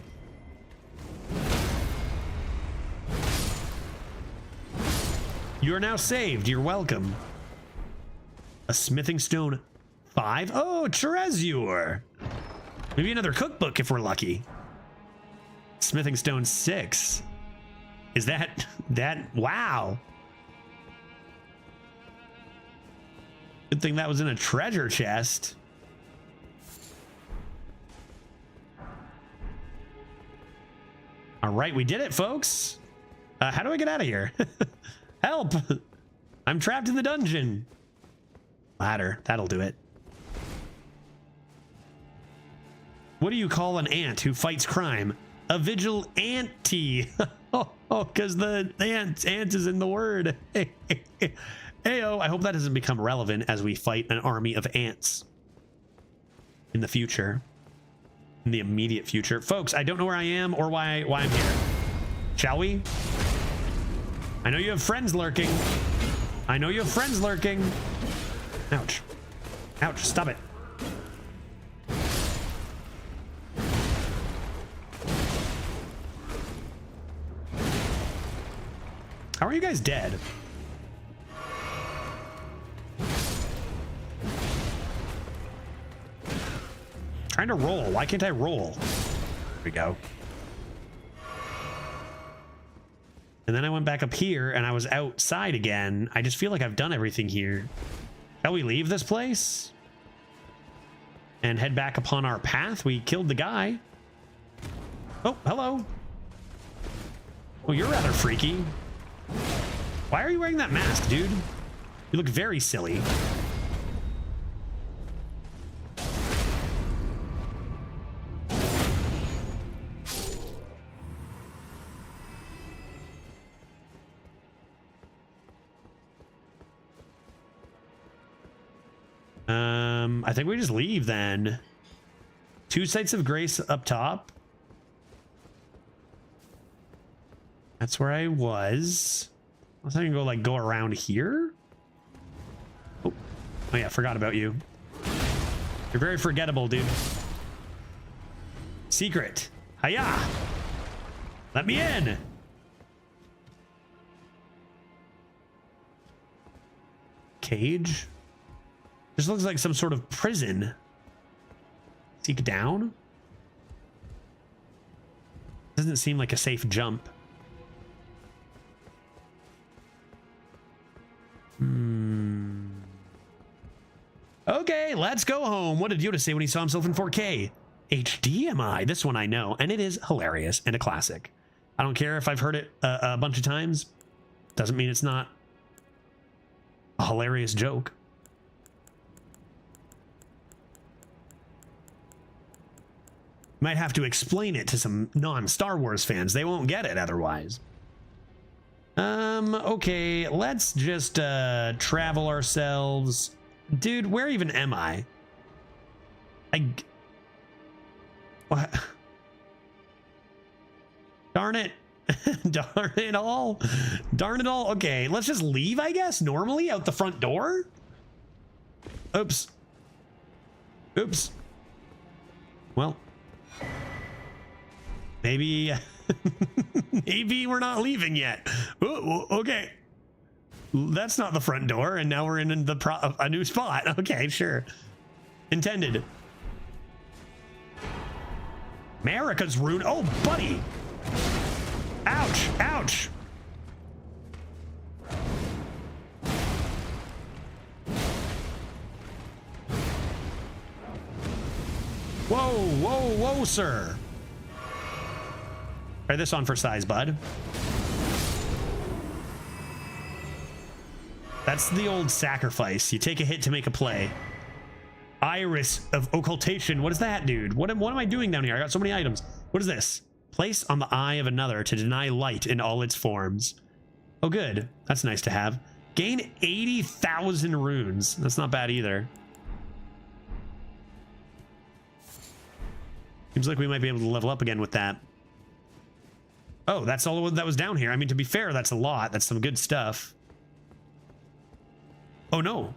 You are now saved. You're welcome. A smithing stone 5. Oh, treasure. Maybe another cookbook if we're lucky. Smithing stone 6. Is that wow. Good thing that was in a treasure chest. All right, we did it, folks. How do I get out of here? Help! I'm trapped in the dungeon. Ladder, that'll do it. What do you call an ant who fights crime? A vigilante. Oh, because the ant is in the word. Heyo, I hope that doesn't become relevant as we fight an army of ants in the future. In the immediate future. Folks, I don't know where I am or why I'm here. Shall we? I know you have friends lurking. I know you have friends lurking. Ouch. Ouch, stop it. How are you guys dead? Trying to roll. Why can't I roll? There we go. And then I went back up here and I was outside again. I just feel like I've done everything here. Shall we leave this place? And head back upon our path? We killed the guy. Oh, hello. Oh, you're rather freaky. Why are you wearing that mask, dude? You look very silly. I think we just leave then. 2 sites of grace up top. That's where I was. I was thinking to go around here. Oh yeah, forgot about you. You're very forgettable, dude. Secret. Hiya! Let me in. Cage. This looks like some sort of prison. Seek down? Doesn't seem like a safe jump. Okay, let's go home. What did Yoda say when he saw himself in 4K? HDMI. This one I know, and it is hilarious and a classic. I don't care if I've heard it a bunch of times. Doesn't mean it's not a hilarious joke. Might have to explain it to some non-Star Wars fans. They won't get it otherwise. Okay, let's just travel ourselves. Dude, where even am I? What? Darn it. Darn it all. Darn it all. Okay, let's just leave, I guess, normally out the front door. Oops. Oops. Well, maybe maybe we're not leaving yet. Ooh, okay, that's not the front door, and now we're in a new spot. Okay, sure. Intended. America's rune. Oh, buddy. Ouch! Ouch! Whoa, whoa, whoa, sir. Try this on for size, bud. That's the old sacrifice. You take a hit to make a play. Iris of occultation. What is that, dude? What am I doing down here? I got so many items. What is this? Place on the eye of another to deny light in all its forms. Oh, good. That's nice to have. Gain 80,000 runes. That's not bad either. Seems like we might be able to level up again with that. Oh, that's all that was down here. I mean, to be fair, that's a lot. That's some good stuff. Oh, no.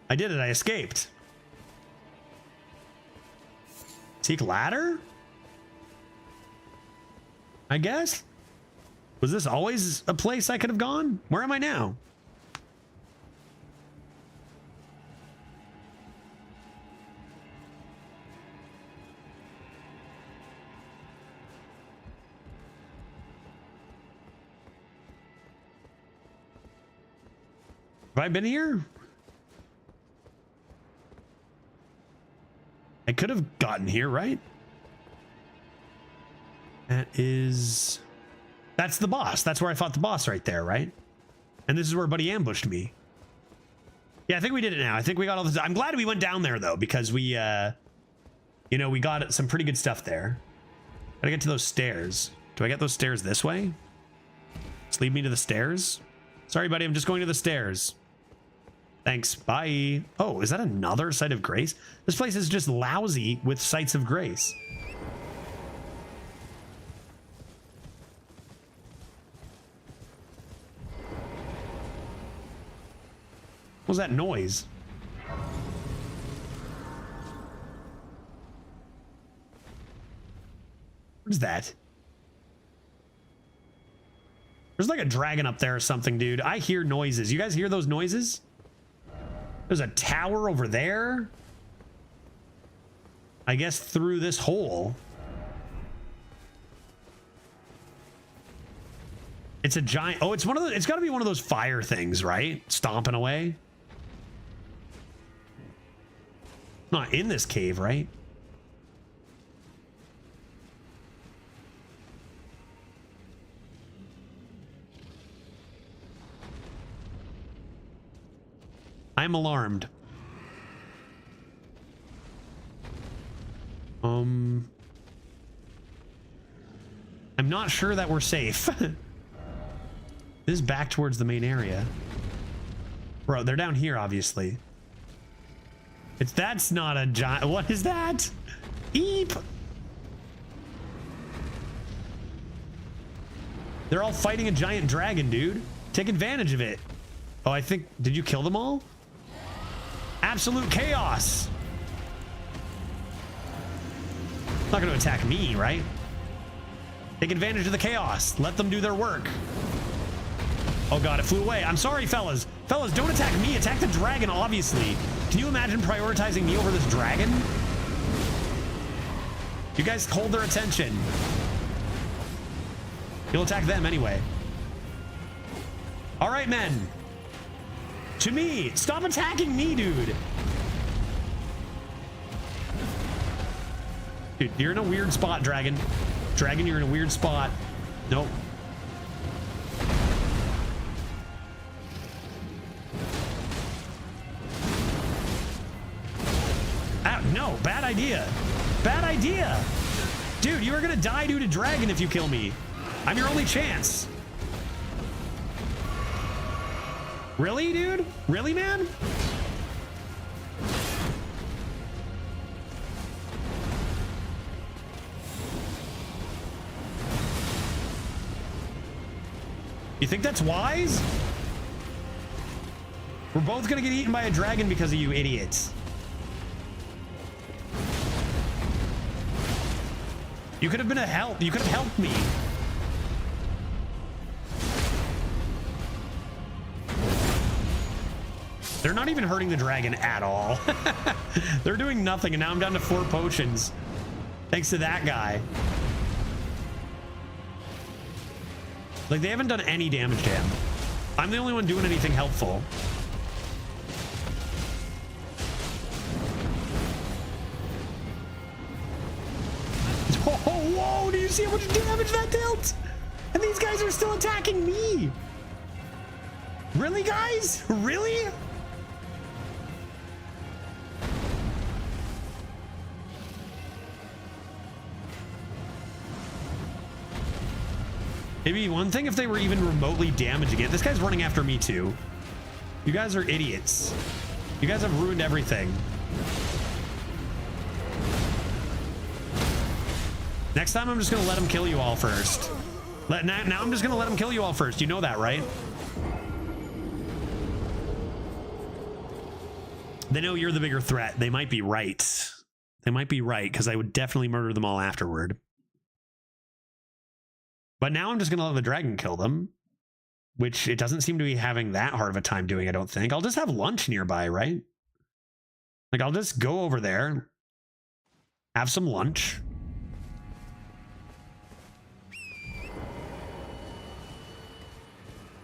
I did it. I escaped. Seek ladder? I guess? Was this always a place I could have gone? Where am I now? Have I been here? I could have gotten here, right? That's the boss. That's where I fought the boss right there, right? And this is where Buddy ambushed me. Yeah, I think we did it now. I think we got all this. I'm glad we went down there though, because we, you know, we got some pretty good stuff there. Gotta get to those stairs. Do I get those stairs this way? Just lead me to the stairs? Sorry, buddy. I'm just going to the stairs. Thanks. Bye. Oh, is that another site of grace? This place is just lousy with sites of grace. What was that noise? What is that? There's like a dragon up there or something, dude. I hear noises. You guys hear those noises? There's a tower over there. I guess through this hole. It's a giant. Oh, it's one of the. It's got to be one of those fire things, right? Stomping away. Not in this cave, right? I'm alarmed. I'm not sure that we're safe. This is back towards the main area. Bro, they're down here, obviously. That's not a giant. What is that? Eep. They're all fighting a giant dragon, dude. Take advantage of it. Oh, I think, did you kill them all? Absolute chaos. Not going to attack me, right? Take advantage of the chaos. Let them do their work. Oh god, it flew away. I'm sorry, fellas. Fellas, don't attack me. Attack the dragon, obviously. Can you imagine prioritizing me over this dragon? You guys hold their attention. You'll attack them anyway. All right, men. To me. Stop attacking me, dude. Dude, you're in a weird spot, dragon. Dragon, you're in a weird spot. Nope. Ah, no, bad idea. Bad idea. Dude, you are gonna die due to dragon if you kill me. I'm your only chance. Really, dude? Really, man? You think that's wise? We're both gonna get eaten by a dragon because of you idiots. You could have been a help. You could have helped me. They're not even hurting the dragon at all. They're doing nothing, and now I'm down to 4 potions. Thanks to that guy. Like, they haven't done any damage to him. I'm the only one doing anything helpful. Oh, whoa, do you see how much damage that dealt? And these guys are still attacking me. Really, guys? Really? It'd be one thing if they were even remotely damaging it. This guy's running after me too. You guys are idiots. You guys have ruined everything. Next time I'm just gonna let him kill you all first. Now I'm just gonna let him kill you all first. You know that, right? They know you're the bigger threat. They might be right. They might be right, because I would definitely murder them all afterward. But now I'm just gonna let the dragon kill them, which it doesn't seem to be having that hard of a time doing, I don't think. I'll just have lunch nearby, right? Like, I'll just go over there, have some lunch.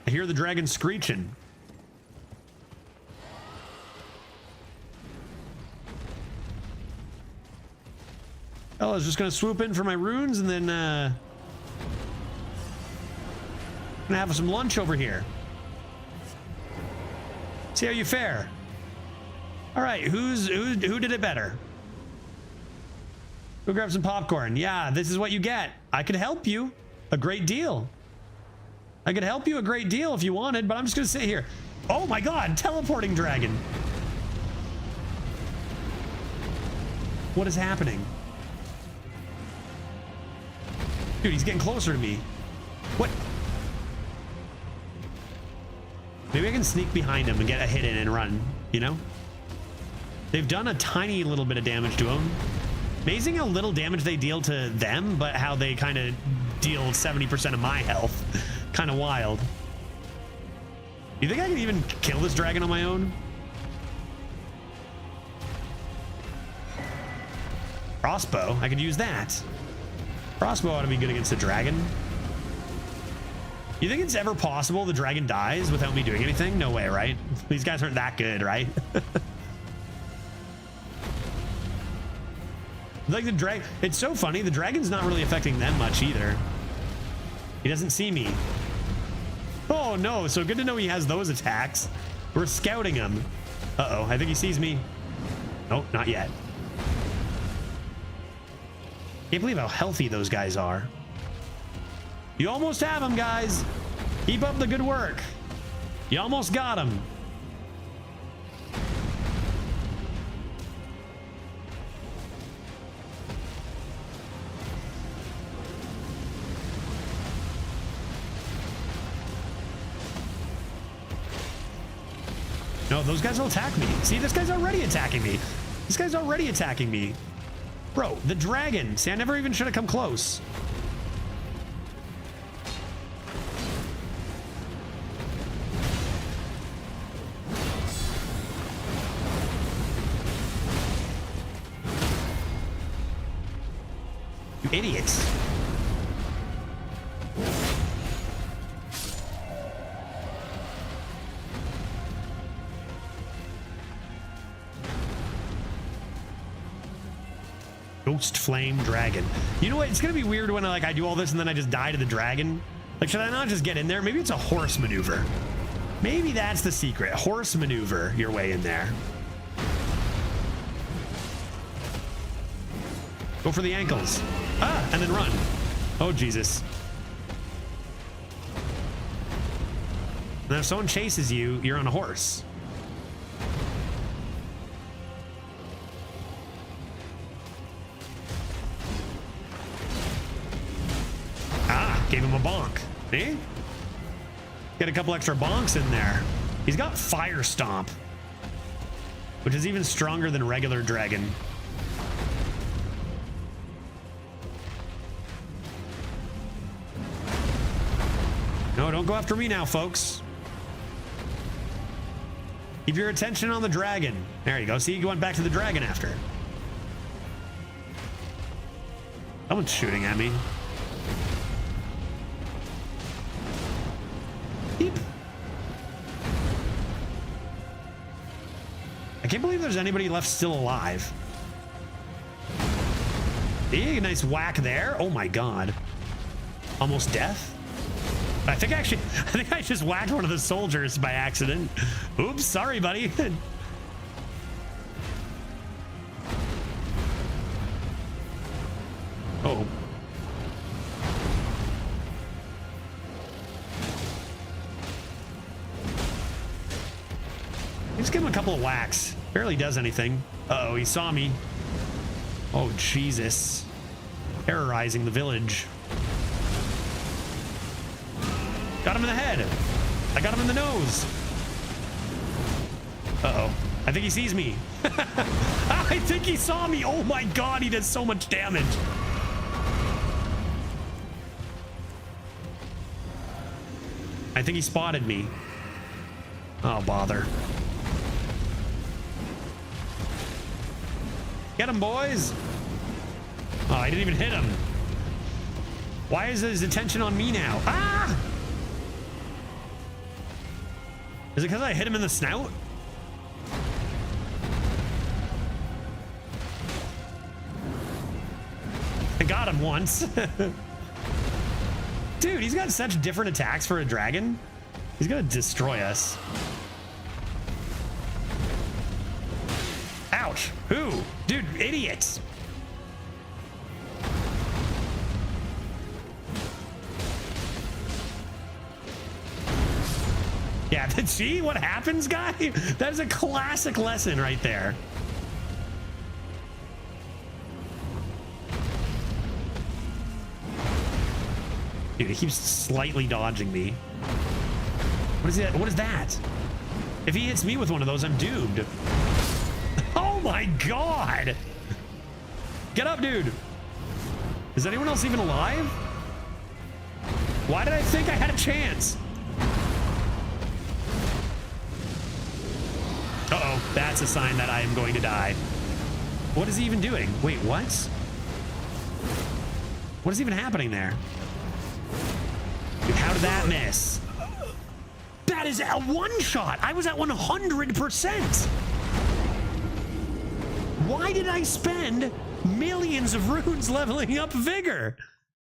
I hear the dragon screeching. Oh, I was just gonna swoop in for my runes and then gonna have some lunch over here. See how you fare. All right, who did it better? Go grab some popcorn. Yeah, this is what you get. I could help you a great deal. I could help you a great deal if you wanted, but I'm just gonna sit here. Oh my God, teleporting dragon. What is happening? Dude, he's getting closer to me. What? Maybe I can sneak behind him and get a hit in and run, you know? They've done a tiny little bit of damage to him. Amazing how little damage they deal to them, but how they kind of deal 70% of my health. Kind of wild. You think I can even kill this dragon on my own? Crossbow, I could use that. Crossbow ought to be good against the dragon. You think it's ever possible the dragon dies without me doing anything? No way, right? These guys aren't that good, right? Like the dragon, it's so funny. The dragon's not really affecting them much either. He doesn't see me. Oh no, so good to know he has those attacks. We're scouting him. Uh-oh, I think he sees me. Nope, not yet. Can't believe how healthy those guys are. You almost have him, guys. Keep up the good work. You almost got him. No, those guys will attack me. See, this guy's already attacking me. This guy's already attacking me. Bro, the dragon. See, I never even should have come close. You idiots. Ghost Flame Dragon. You know what? It's gonna be weird when I do all this and then I just die to the dragon. Like, should I not just get in there? Maybe it's a horse maneuver. Maybe that's the secret. Horse maneuver your way in there. Go for the ankles. Ah, and then run. Oh, Jesus. Now, if someone chases you, you're on a horse. Gave him a bonk. Eh? Get a couple extra bonks in there. He's got Fire Stomp, which is even stronger than regular dragon. No, don't go after me now, folks. Keep your attention on the dragon. There you go. See, you went back to the dragon after. Someone's shooting at me. Beep. I can't believe there's anybody left still alive. Hey, nice whack there. Oh my God. Almost death. I think I just whacked one of the soldiers by accident. Oops, sorry, buddy. Oh. Just give him a couple of whacks. Barely does anything. Uh-oh, he saw me. Oh, Jesus. Terrorizing the village. Got him in the head. I got him in the nose. Uh-oh. I think he sees me. I think he saw me. Oh my God, he does so much damage. I think he spotted me. Oh, bother. Get him, boys. Oh, I didn't even hit him. Why is his attention on me now? Ah! Is it because I hit him in the snout? I got him once. Dude, he's got such different attacks for a dragon. He's gonna destroy us. Ouch. Who? Dude, idiots. Yeah, see what happens, guy? That is a classic lesson right there. Dude, he keeps slightly dodging me. What is that? What is that? If he hits me with one of those, I'm doomed. Oh my God. Get up, dude. Is anyone else even alive? Why did I think I had a chance? Uh-oh, that's a sign that I am going to die. What is he even doing? Wait, what? What is even happening there? Dude, how did that miss? That is a one shot. I was at 100%. Why did I spend millions of runes leveling up Vigor?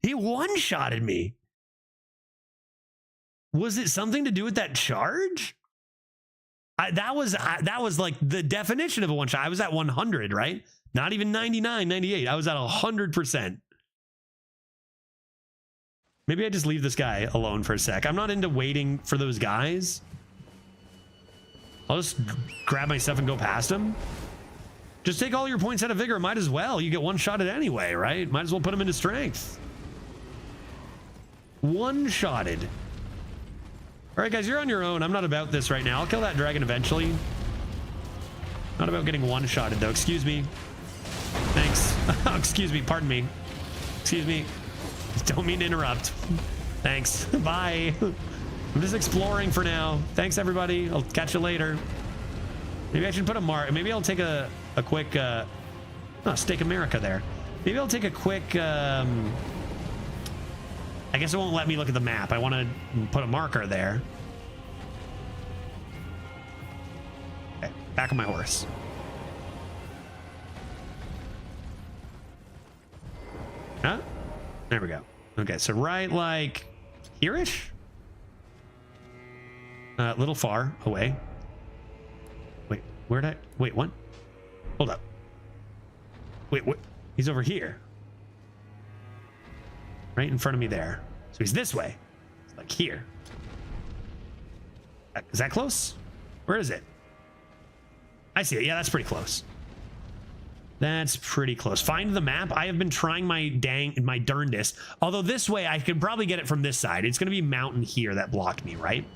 He one-shotted me. Was it something to do with that charge? That was like the definition of a one-shot. I was at 100, right? Not even 99, 98. I was at 100%. Maybe I just leave this guy alone for a sec. I'm not into waiting for those guys. I'll just grab my stuff and go past him. Just take all your points out of Vigor. Might as well. You get one-shotted anyway, right? Might as well put him into strength. One-shotted. All right, guys, you're on your own. I'm not about this right now. I'll kill that dragon eventually. Not about getting one-shotted, though. Excuse me. Thanks. Excuse me. Pardon me. Excuse me. Don't mean to interrupt. Thanks. Bye. I'm just exploring for now. Thanks, everybody. I'll catch you later. Maybe I should put a mark. Maybe I'll take a quick... oh, Stake America there. Maybe I'll take a quick... I guess it won't let me look at the map. I want to put a marker there. Okay, back on my horse. Huh? There we go. Okay, so right like here-ish? A little far away. Wait, where'd I... Wait, what? Hold up. Wait, what? He's over here. Right in front of me there. So he's this way. It's like here. Is that close? Where is it? I see it. Yeah, that's pretty close. That's pretty close. Find the map. I have been trying my darndest. Although this way, I could probably get it from this side. It's going to be mountain here that blocked me, right?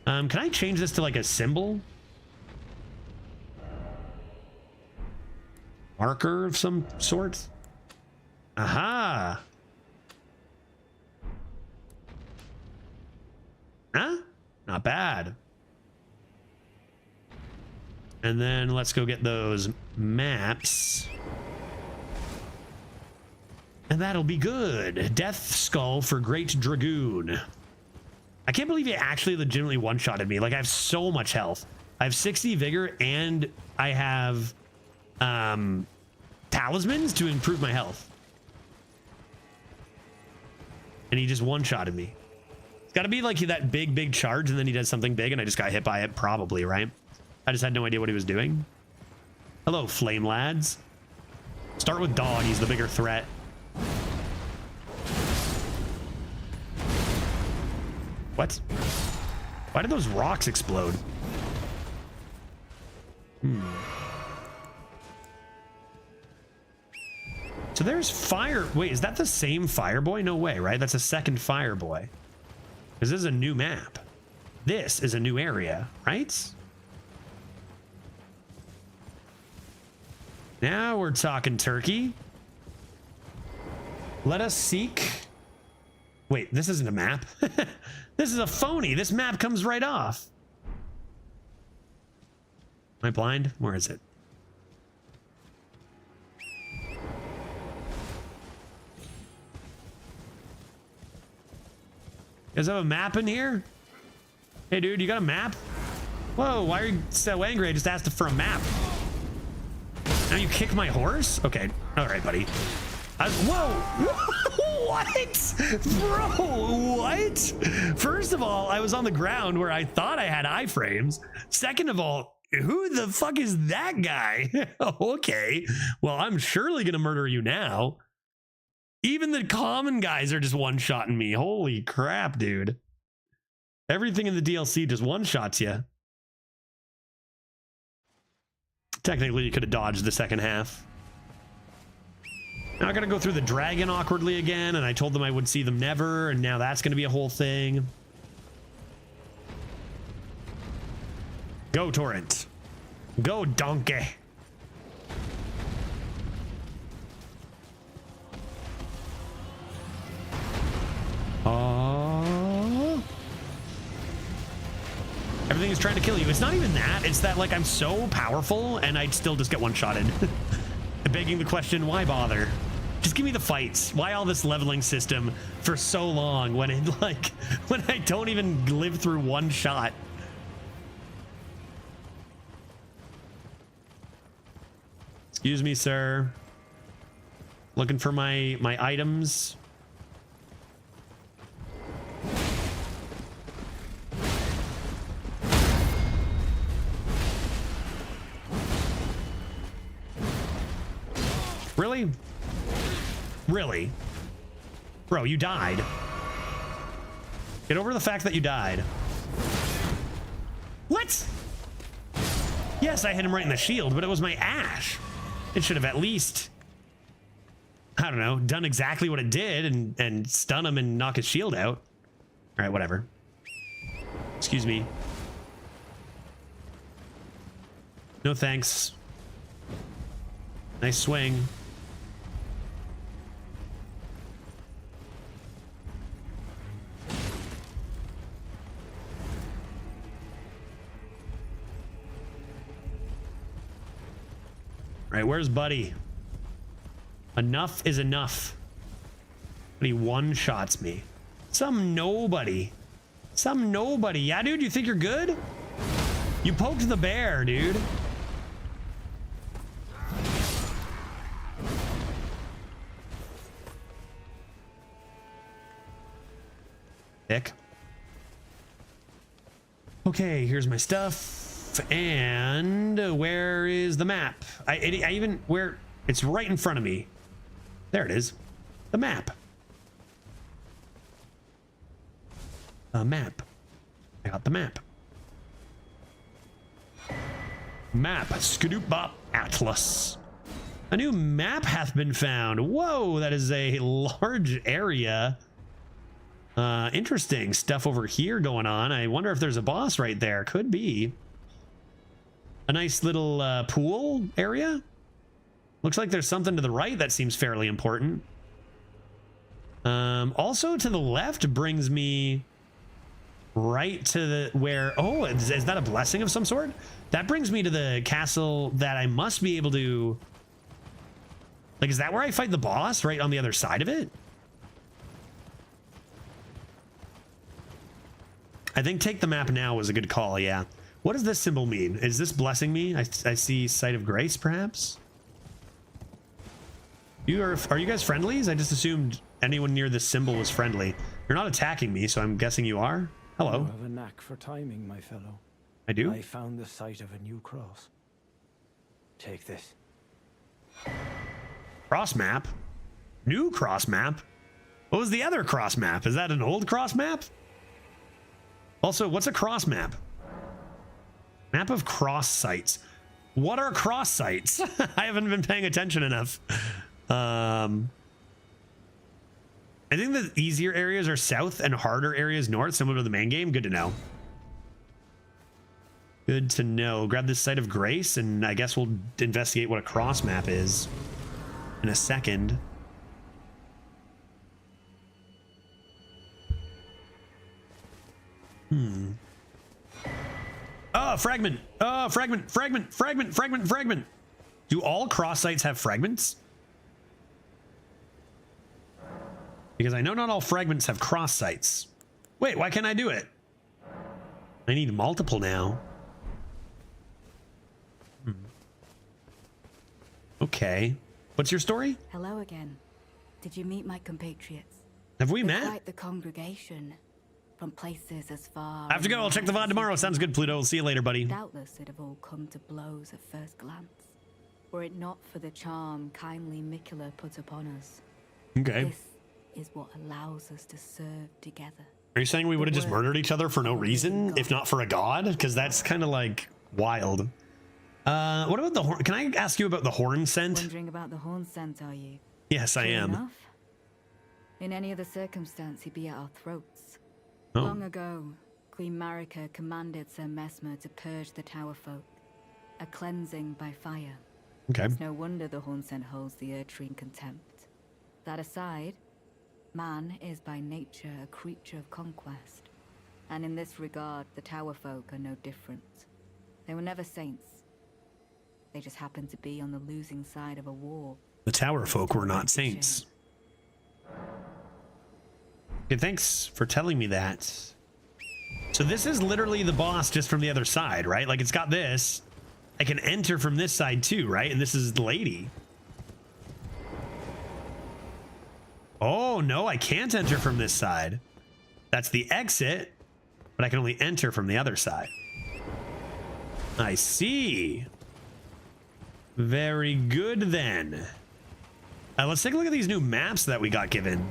Can I change this to like a symbol? Marker of some sort? Aha. Huh? Not bad. And then let's go get those maps. And that'll be good. Death Skull for Great Dragoon. I can't believe he actually legitimately one-shotted me. Like, I have so much health. I have 60 vigor and I have talismans to improve my health. And he just one-shotted me. It's got to be like that big charge and then he does something big and I just got hit by it, probably, right? I just had no idea what he was doing. Hello, flame lads. Start with dog. He's the bigger threat. What? Why did those rocks explode? So there's fire. Wait, is that the same Fireboy? No way, right? That's a second Fireboy. Because this is a new map. This is a new area, right? Now we're talking turkey. Let us seek. Wait, this isn't a map. This is a phony. This map comes right off. Am I blind? Where is it? You guys have a map in here? Hey, dude, you got a map? Whoa, why are you so angry? I just asked for a map. Now you kick my horse? Okay, all right, buddy. Whoa! What? Bro, what? First of all, I was on the ground where I thought I had iframes. Second of all, who the fuck is that guy? Okay, well, I'm surely gonna murder you now. Even the common guys are just one-shotting me. Holy crap, dude. Everything in the DLC just one-shots you. Technically, you could have dodged the second half. Now I gotta go through the dragon awkwardly again, and I told them I would see them never, and now that's gonna be a whole thing. Go, Torrent. Go, donkey. Oh. Everything is trying to kill you. It's not even that. It's that, like, I'm so powerful and I'd still just get one-shotted. Begging the question, why bother? Just give me the fights. Why all this leveling system for so long when it, like, when I don't even live through one shot? Excuse me, sir. Looking for my items. Really? Really? Bro, you died. Get over the fact that you died. What? Yes, I hit him right in the shield, but it was my Ash. It should have at least, I don't know, done exactly what it did and stun him and knock his shield out. All right, whatever. Excuse me. No thanks. Nice swing. All right, where's Buddy? Enough is enough. But he one-shots me. Some nobody. Some nobody. Yeah, dude, you think you're good? You poked the bear, dude. Dick. Okay, here's my stuff. And where is the map? I even, where, it's right in front of me. There it is. The map. A map. I got the map. Map. Skadoop Bop Atlas. A new map hath been found. Whoa, that is a large area. Interesting stuff over here going on. I wonder if there's a boss right there. Could be. A nice little pool area. Looks like there's something to the right that seems fairly important. Also to the left brings me right to the where, oh, is that a blessing of some sort? That brings me to the castle that I must be able to, like, is that where I fight the boss, right on the other side of it? I think take the map now was a good call, yeah. What does this symbol mean? Is this blessing me? I see Sight of Grace, perhaps? Are you guys friendlies? I just assumed anyone near this symbol was friendly. You're not attacking me, so I'm guessing you are. Hello. You have a knack for timing, my fellow. I do? I found the site of a new cross. Take this. Cross map? New cross map? What was the other cross map? Is that an old cross map? Also, what's a cross map? Map of cross sites. What are cross sites? I haven't been paying attention enough. I think the easier areas are south and harder areas north, similar to the main game. Good to know. Good to know. Grab this site of grace, and I guess we'll investigate what a cross map is in a second. Oh, fragment. Oh, fragment. Do all cross sites have fragments? Because I know not all fragments have cross sites. Wait, why can't I do it? I need multiple now. Okay. What's your story? Hello again. Did you meet my compatriots? Have we They're met? quite the congregation. From places as far... I have to go. I'll check the VOD tomorrow. Sounds good, Pluto. See you later, buddy. Doubtless it'd have all come to blows at first glance. Were it not for the charm kindly Mikula put upon us. Okay. This is what allows us to serve together. Are you saying we would have just murdered each other for no reason, if not for a god? Because that's kind of like wild. What about the horn? Can I ask you about the horn scent? Wondering about the horn scent, are you? Yes, I True am. enough. In any other circumstance, he'd be at our throats. Oh. Long ago, Queen Marika commanded Sir Mesmer to purge the Tower folk, a cleansing by fire. Okay. It's no wonder the horn scent holds the Erdtree in contempt. That aside, man is by nature a creature of conquest, and in this regard, the Tower folk are no different. They were never saints. They just happened to be on the losing side of a war. The Tower folk were not saints. Okay, thanks for telling me that. So this is literally the boss just from the other side, right? Like it's got this. I can enter from this side too, right? And this is the lady. Oh, no, I can't enter from this side. That's the exit, but I can only enter from the other side. I see. Very good then. Let's take a look at these new maps that we got given.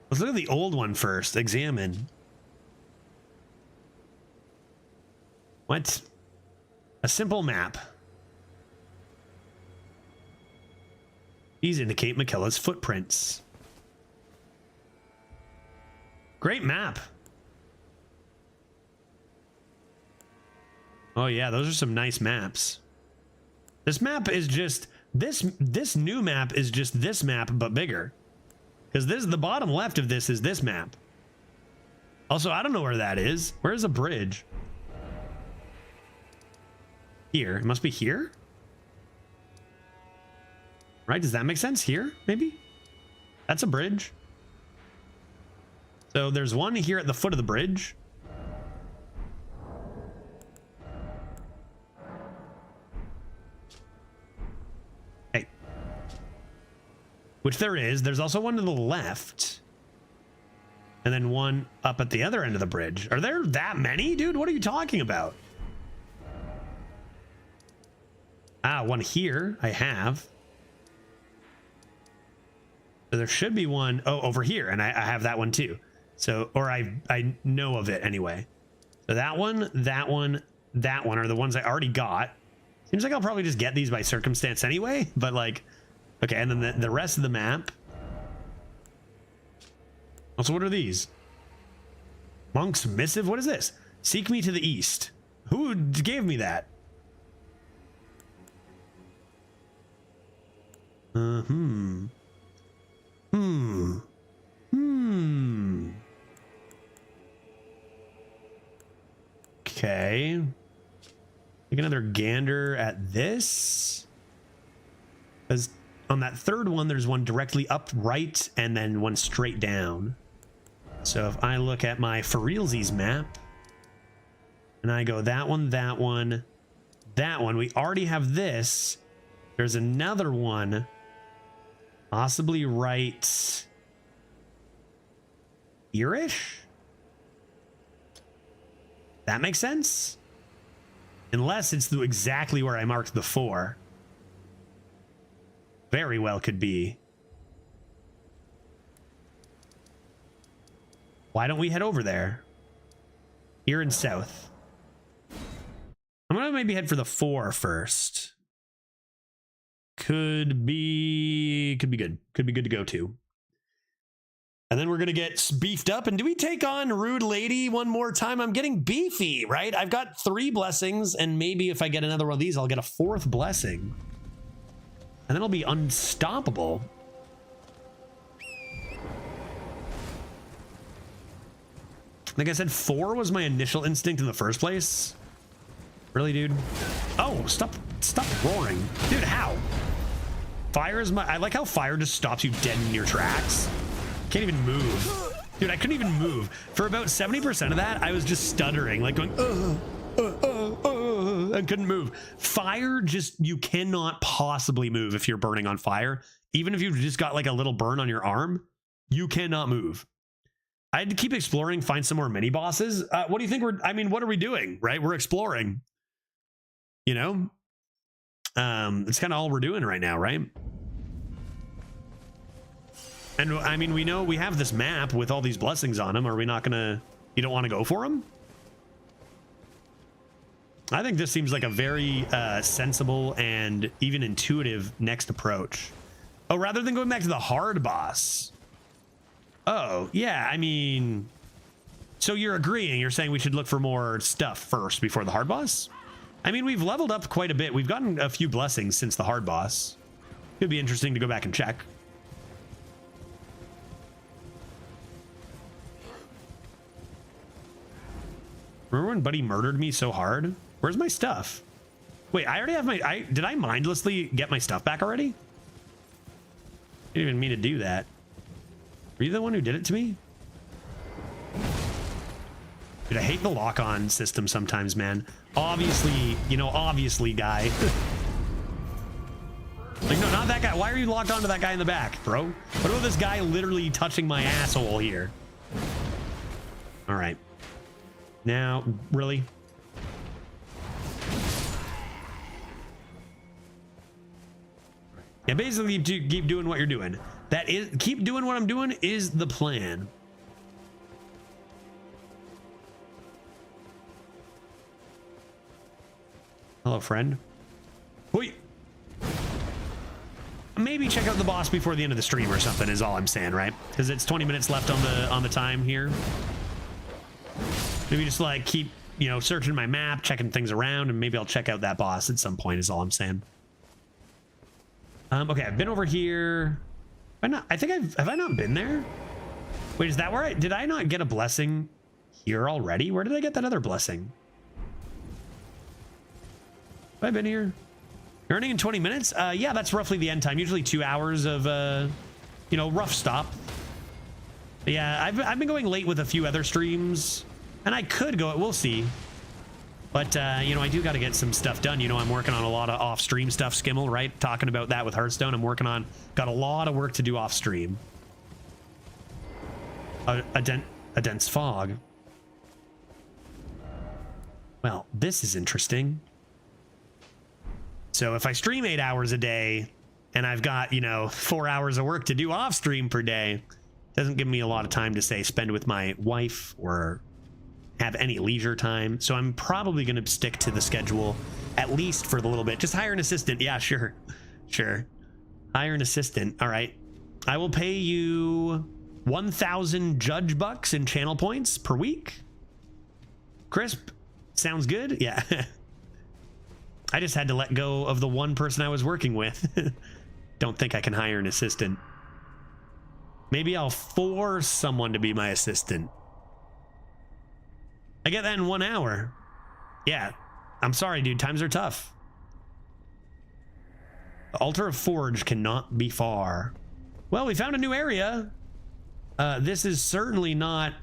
Let's look at the old one first. Examine. What? A simple map. These indicate Miquella's footprints. Great map. Oh yeah, those are some nice maps. This map is just this new map is just this map but bigger. Because this the bottom left of this is this map. Also, I don't know where that is. Where's a bridge? Here. It must be here? Right? Does that make sense? Here, maybe? That's a bridge. So there's one here at the foot of the bridge. Hey. Which there is. There's also one to the left. And then one up at the other end of the bridge. Are there that many? Dude, what are you talking about? Ah, one here. I have. So there should be one, oh, over here, and I have that one too. So, or I know of it anyway. So that one are the ones I already got. Seems like I'll probably just get these by circumstance anyway, but like, okay, and then the rest of the map. Also, what are these? Monk's Missive? What is this? Seek me to the east. Who gave me that? Okay. Take another gander at this. Because on that third one, there's one directly upright and then one straight down. So if I look at my for realsies map and I go that one, that one, that one, we already have this. There's another one. Possibly right here-ish? That makes sense? Unless it's exactly where I marked the 4. Very well could be. Why don't we head over there? Here in south. I'm gonna maybe head for the 4 first. Could be good. Could be good to go to. And then we're gonna get beefed up. And do we take on Rude Lady one more time? I'm getting beefy, right? I've got 3 blessings, and maybe if I get another one of these, I'll get a 4th blessing. And then I'll be unstoppable. Like I said, 4 was my initial instinct in the first place. Really, dude? Oh, stop roaring. Dude, how? Fire is I like how fire just stops you dead in your tracks. Can't even move. Dude, I couldn't even move. For about 70% of that, I was just stuttering, like going, I couldn't move. Fire just, you cannot possibly move if you're burning on fire. Even if you've just got like a little burn on your arm, you cannot move. I had to keep exploring, find some more mini bosses. What do you think what are we doing, right? We're exploring, you know? It's kind of all we're doing right now, right? And I mean, we know we have this map with all these blessings on them. Are we not gonna, you don't want to go for them? I think this seems like a very sensible and even intuitive next approach. Oh, rather than going back to the hard boss. Oh, yeah, I mean, so you're agreeing, you're saying we should look for more stuff first before the hard boss? I mean, we've leveled up quite a bit. We've gotten a few blessings since the hard boss. It'd be interesting to go back and check. Remember when Buddy murdered me so hard? Where's my stuff? Wait, I already have my... did I mindlessly get my stuff back already? Didn't even mean to do that. Were you the one who did it to me? Dude, I hate the lock-on system sometimes, man. Obviously, you know, obviously, guy. Like, no, not that guy. Why are you locked onto that guy in the back, bro? What about this guy literally touching my asshole here? All right. Now, really? Yeah, basically keep doing what you're doing. That is, keep doing what I'm doing is the plan. Hello, friend. Wait. Maybe check out the boss before the end of the stream or something is all I'm saying, right? Because it's 20 minutes left on the time here. Maybe just like keep, you know, searching my map, checking things around, and maybe I'll check out that boss at some point is all I'm saying. Okay, I've been over here. I think have I not been there? Wait, is that where did I not get a blessing here already? Where did I get that other blessing? Have I been here? Earning in 20 minutes? Yeah, that's roughly the end time. Usually 2 hours of, you know, rough stop. But yeah, I've been going late with a few other streams, and I could go, we'll see. But, you know, I do got to get some stuff done. You know, I'm working on a lot of off-stream stuff, Skimmel, right? Talking about that with Hearthstone. I'm working on, got a lot of work to do off-stream. A dense fog. Well, this is interesting. So if I stream 8 hours a day, and I've got, you know, 4 hours of work to do off-stream per day, doesn't give me a lot of time to, say, spend with my wife or have any leisure time. So I'm probably going to stick to the schedule at least for the little bit. Just hire an assistant. Yeah, sure. Hire an assistant. All right. I will pay you 1,000 judge bucks in channel points per week. Crisp. Sounds good. Yeah. I just had to let go of the one person I was working with. Don't think I can hire an assistant. Maybe I'll force someone to be my assistant. I get that in 1 hour. Yeah, I'm sorry, dude. Times are tough. The altar of Forge cannot be far. Well, we found a new area. This is certainly not...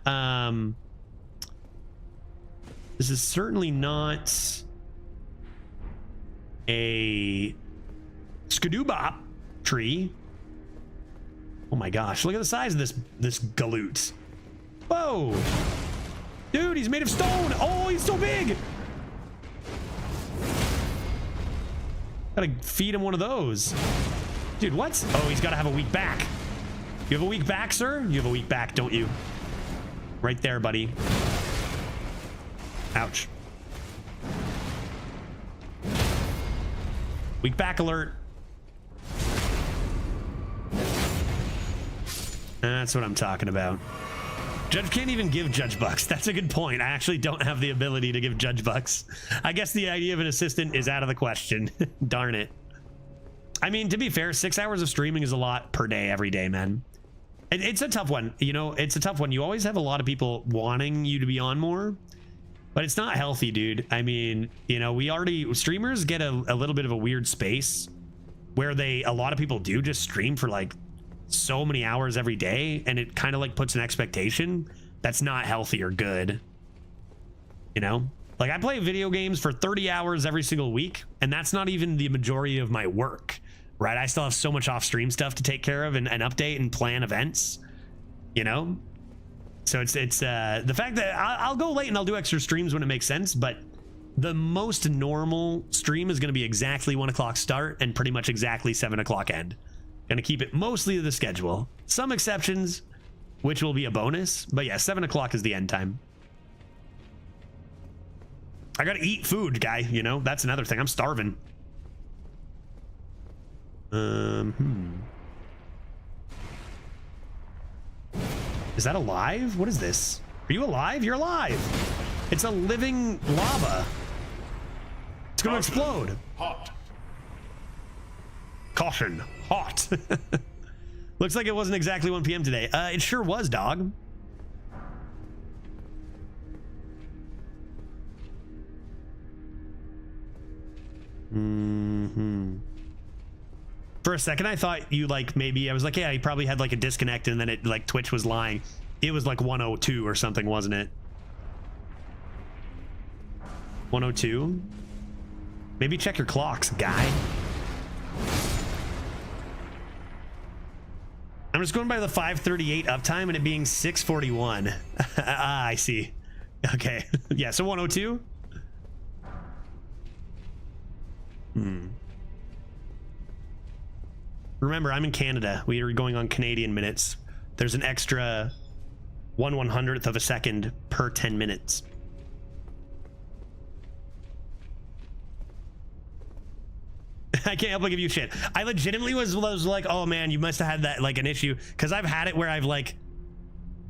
this is certainly not a Skadubop tree. Oh my gosh, look at the size of this galoot. Whoa. Dude, he's made of stone. Oh, he's so big. Gotta feed him one of those. Dude, what? Oh, he's gotta have a weak back. You have a weak back, sir? You have a weak back, don't you? Right there, buddy. Ouch. Weak back alert. That's what I'm talking about. Judge can't even give Judge bucks. That's a good point. I actually don't have the ability to give Judge bucks. I guess the idea of an assistant is out of the question. Darn it. I mean, to be fair, 6 hours of streaming is a lot per day, every day, man. It's a tough one. You know, it's a tough one. You always have a lot of people wanting you to be on more, but it's not healthy, dude. I mean, you know, streamers get a little bit of a weird space where a lot of people do just stream for like so many hours every day, and it kind of like puts an expectation that's not healthy or good. You know, like I play video games for 30 hours every single week, and that's not even the majority of my work, right? I still have so much off stream stuff to take care of and update and plan events, you know? So it's the fact that I'll go late and I'll do extra streams when it makes sense, but the most normal stream is going to be exactly 1 o'clock start and pretty much exactly 7 o'clock end. Gonna keep it mostly to the schedule. Some exceptions, which will be a bonus, but yeah, 7 o'clock is the end time. I gotta eat food, guy, you know? That's another thing. I'm starving. Is that alive? What is this? Are you alive? You're alive. It's a living lava. It's gonna explode. Hot. Caution. Hot. Looks like it wasn't exactly 1 p.m. today. It sure was, dog. For a second, I thought you like maybe I was like, yeah, he probably had like a disconnect, and then it like Twitch was lying. It was like 102 or something, wasn't it? 102. Maybe check your clocks, guy. I'm just going by the 5:38 uptime and it being 6:41. I see. Okay. Yeah, so 102. Remember, I'm in Canada. We are going on Canadian minutes. There's an extra 1/100th of a second per 10 minutes. I can't help but give you shit. I legitimately was like, oh man, you must have had that like an issue, because I've had it where I've like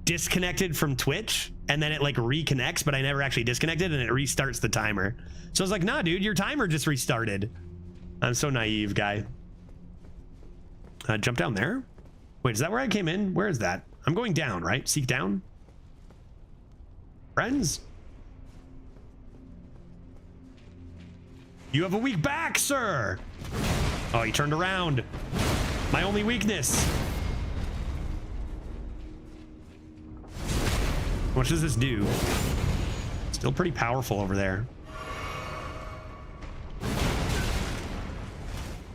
disconnected from Twitch and then it like reconnects, but I never actually disconnected and it restarts the timer. So I was like, nah, dude, your timer just restarted. I'm so naive, guy. Jump down there. Wait, is that where I came in? Where is that? I'm going down, right? Seek down. Friends. You have a weak back, sir. Oh, he turned around. My only weakness. What does this do? Still pretty powerful over there.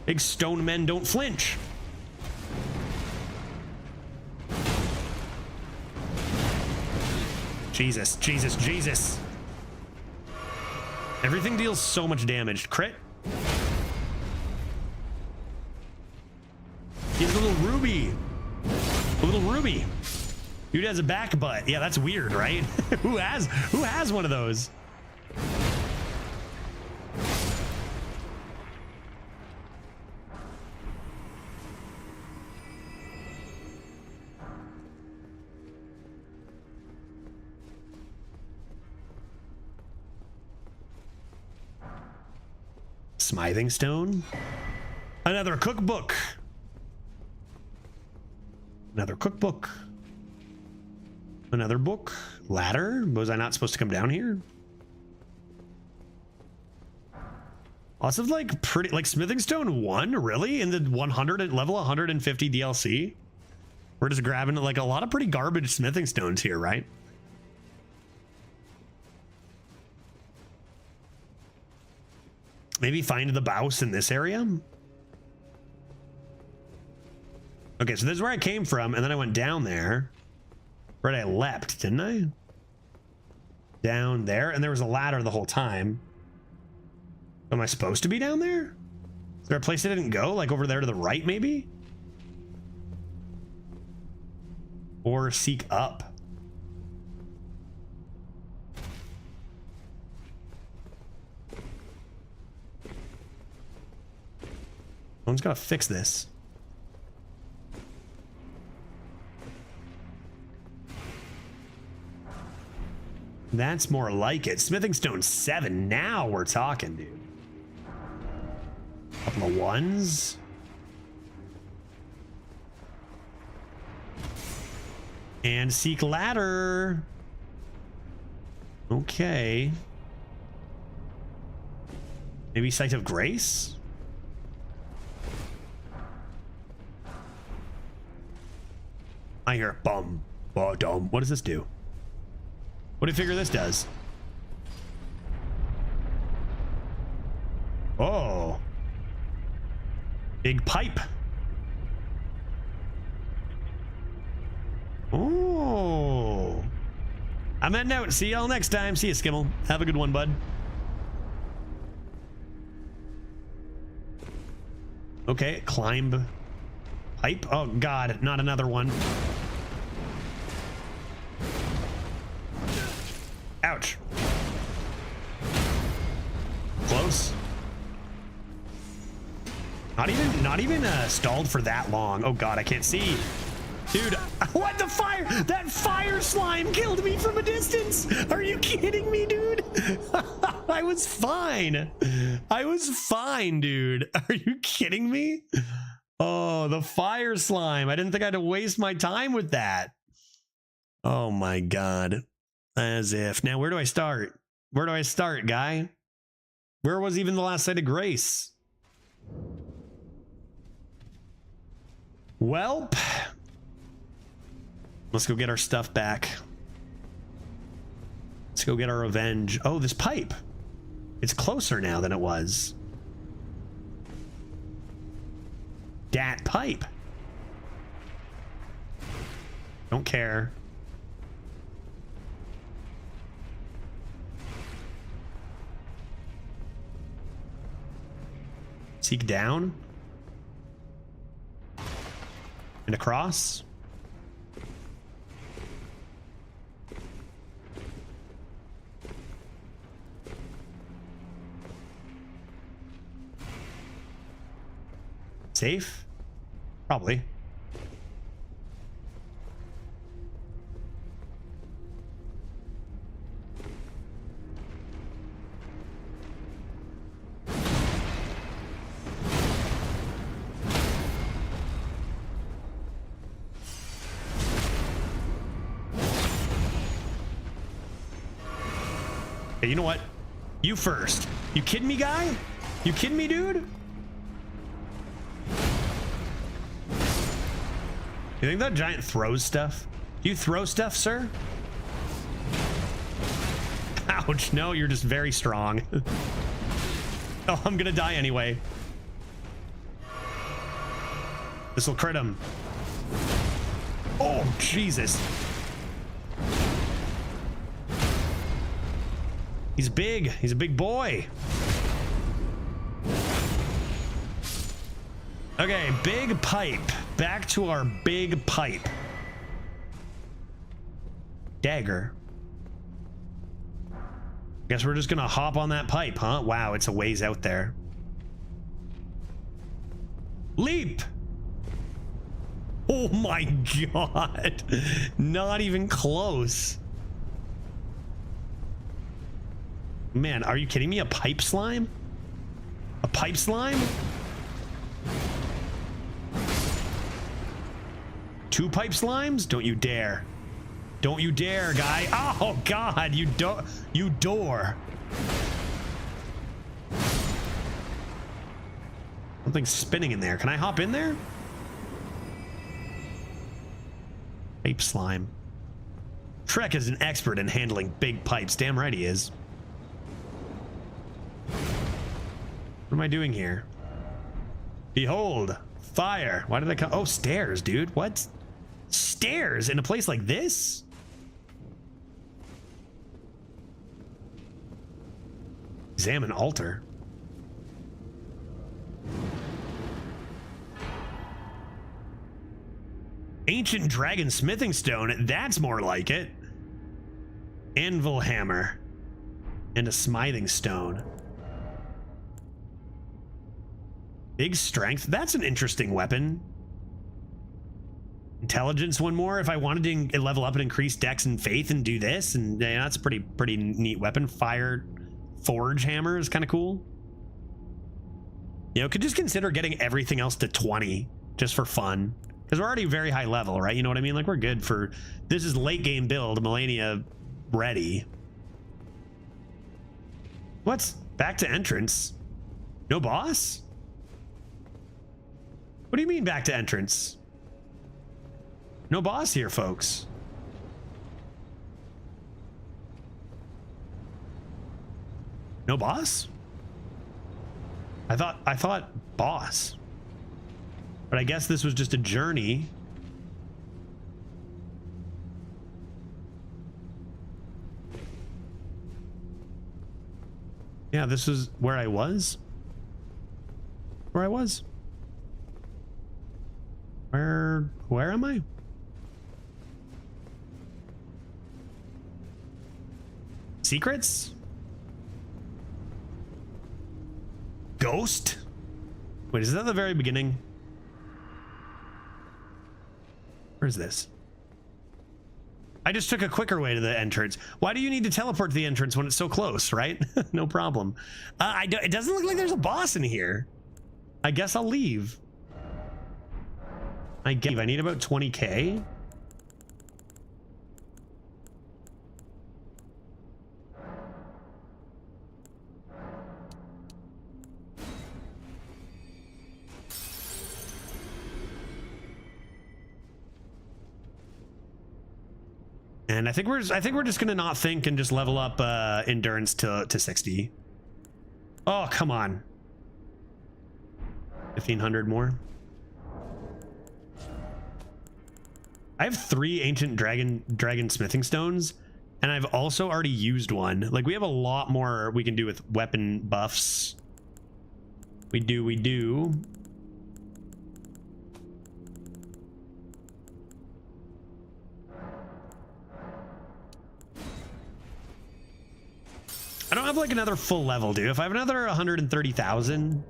Big stone men don't flinch. Jesus, Jesus, Jesus. Everything deals so much damage. Crit. He's a little ruby. A little ruby. Dude has a back butt. Yeah, that's weird, right? Who has one of those? Smithing stone. Another cookbook. Another cookbook. Another book. Ladder. Was I not supposed to come down here? Lots of like pretty like smithing stone 1, really? In the 100 level 150 DLC? We're just grabbing like a lot of pretty garbage smithing stones here, right? Maybe find the bouse in this area. Okay, so this is where I came from, and then I went down there. Right, I leapt, didn't I? Down there, and there was a ladder the whole time. Am I supposed to be down there? Is there a place I didn't go? Like over there to the right, maybe? Or seek up. Someone's gotta fix this. That's more like it. Smithing stone 7. Now we're talking, dude. Couple of ones. And seek ladder. Okay. Maybe Sight of Grace? I hear bum, ba-dum. What does this do? What do you figure this does? Oh. Big pipe. Oh. I'm heading out. See y'all next time. See you, Skimmel. Have a good one, bud. Okay, climb pipe. Oh, God, not another one. Ouch. Close. Not even stalled for that long. Oh God, I can't see. Dude, what the fire? That fire slime killed me from a distance. Are you kidding me, dude? I was fine. I was fine, dude. Are you kidding me? Oh, the fire slime. I didn't think I had to waste my time with that. Oh my God. As if. Now, where do I start? Where do I start, guy? Where was even the last Sight of Grace? Welp. Let's go get our stuff back. Let's go get our revenge. Oh, this pipe. It's closer now than it was. Dat pipe. Don't care. Seek down. And across. Safe? Probably. Hey, you know what? You first. You kidding me, guy? You kidding me, dude? You think that giant throws stuff? Do you throw stuff, sir? Ouch. No, you're just very strong. Oh, I'm gonna die anyway. This will crit him. Oh, Jesus. He's big. He's a big boy. Okay, big pipe. Back to our big pipe. Dagger. Guess we're just gonna hop on that pipe, huh? Wow, it's a ways out there. Leap! Oh my God. Not even close. Man, are you kidding me? A pipe slime? A pipe slime? 2 pipe slimes? Don't you dare. Don't you dare, guy. Oh God, you door. Something's spinning in there. Can I hop in there? Pipe slime. Trek is an expert in handling big pipes. Damn right he is. What am I doing here? Behold, fire. Why did I come? Oh, stairs, dude. What? Stairs in a place like this? Examine altar. Ancient dragon smithing stone. That's more like it. Anvil hammer. And a smithing stone. Big strength. That's an interesting weapon. Intelligence one more. If I wanted to level up and increase dex and faith and do this, and yeah, that's a pretty neat weapon. Fire forge hammer is kind of cool. You know, could just consider getting everything else to 20 just for fun, because we're already very high level, right? You know what I mean? Like, we're good for this. Is late game build, Millennia ready. What's back to entrance? No boss? What do you mean back to entrance? No boss here, folks. No boss? I thought boss. But I guess this was just a journey. Yeah, this is where I was. Where am I? Secrets? Ghost? Wait, is that the very beginning? Where's this? I just took a quicker way to the entrance. Why do you need to teleport to the entrance when it's so close, right? No problem. It doesn't look like there's a boss in here. I guess I'll leave. I need about 20k. And I think we're just gonna not think and just level up endurance to 60. Oh, come on. 1500 more. I have 3 ancient dragon smithing stones, and I've also already used one. Like, we have a lot more we can do with weapon buffs. We do. I don't have like another full level, dude. If I have another 130,000.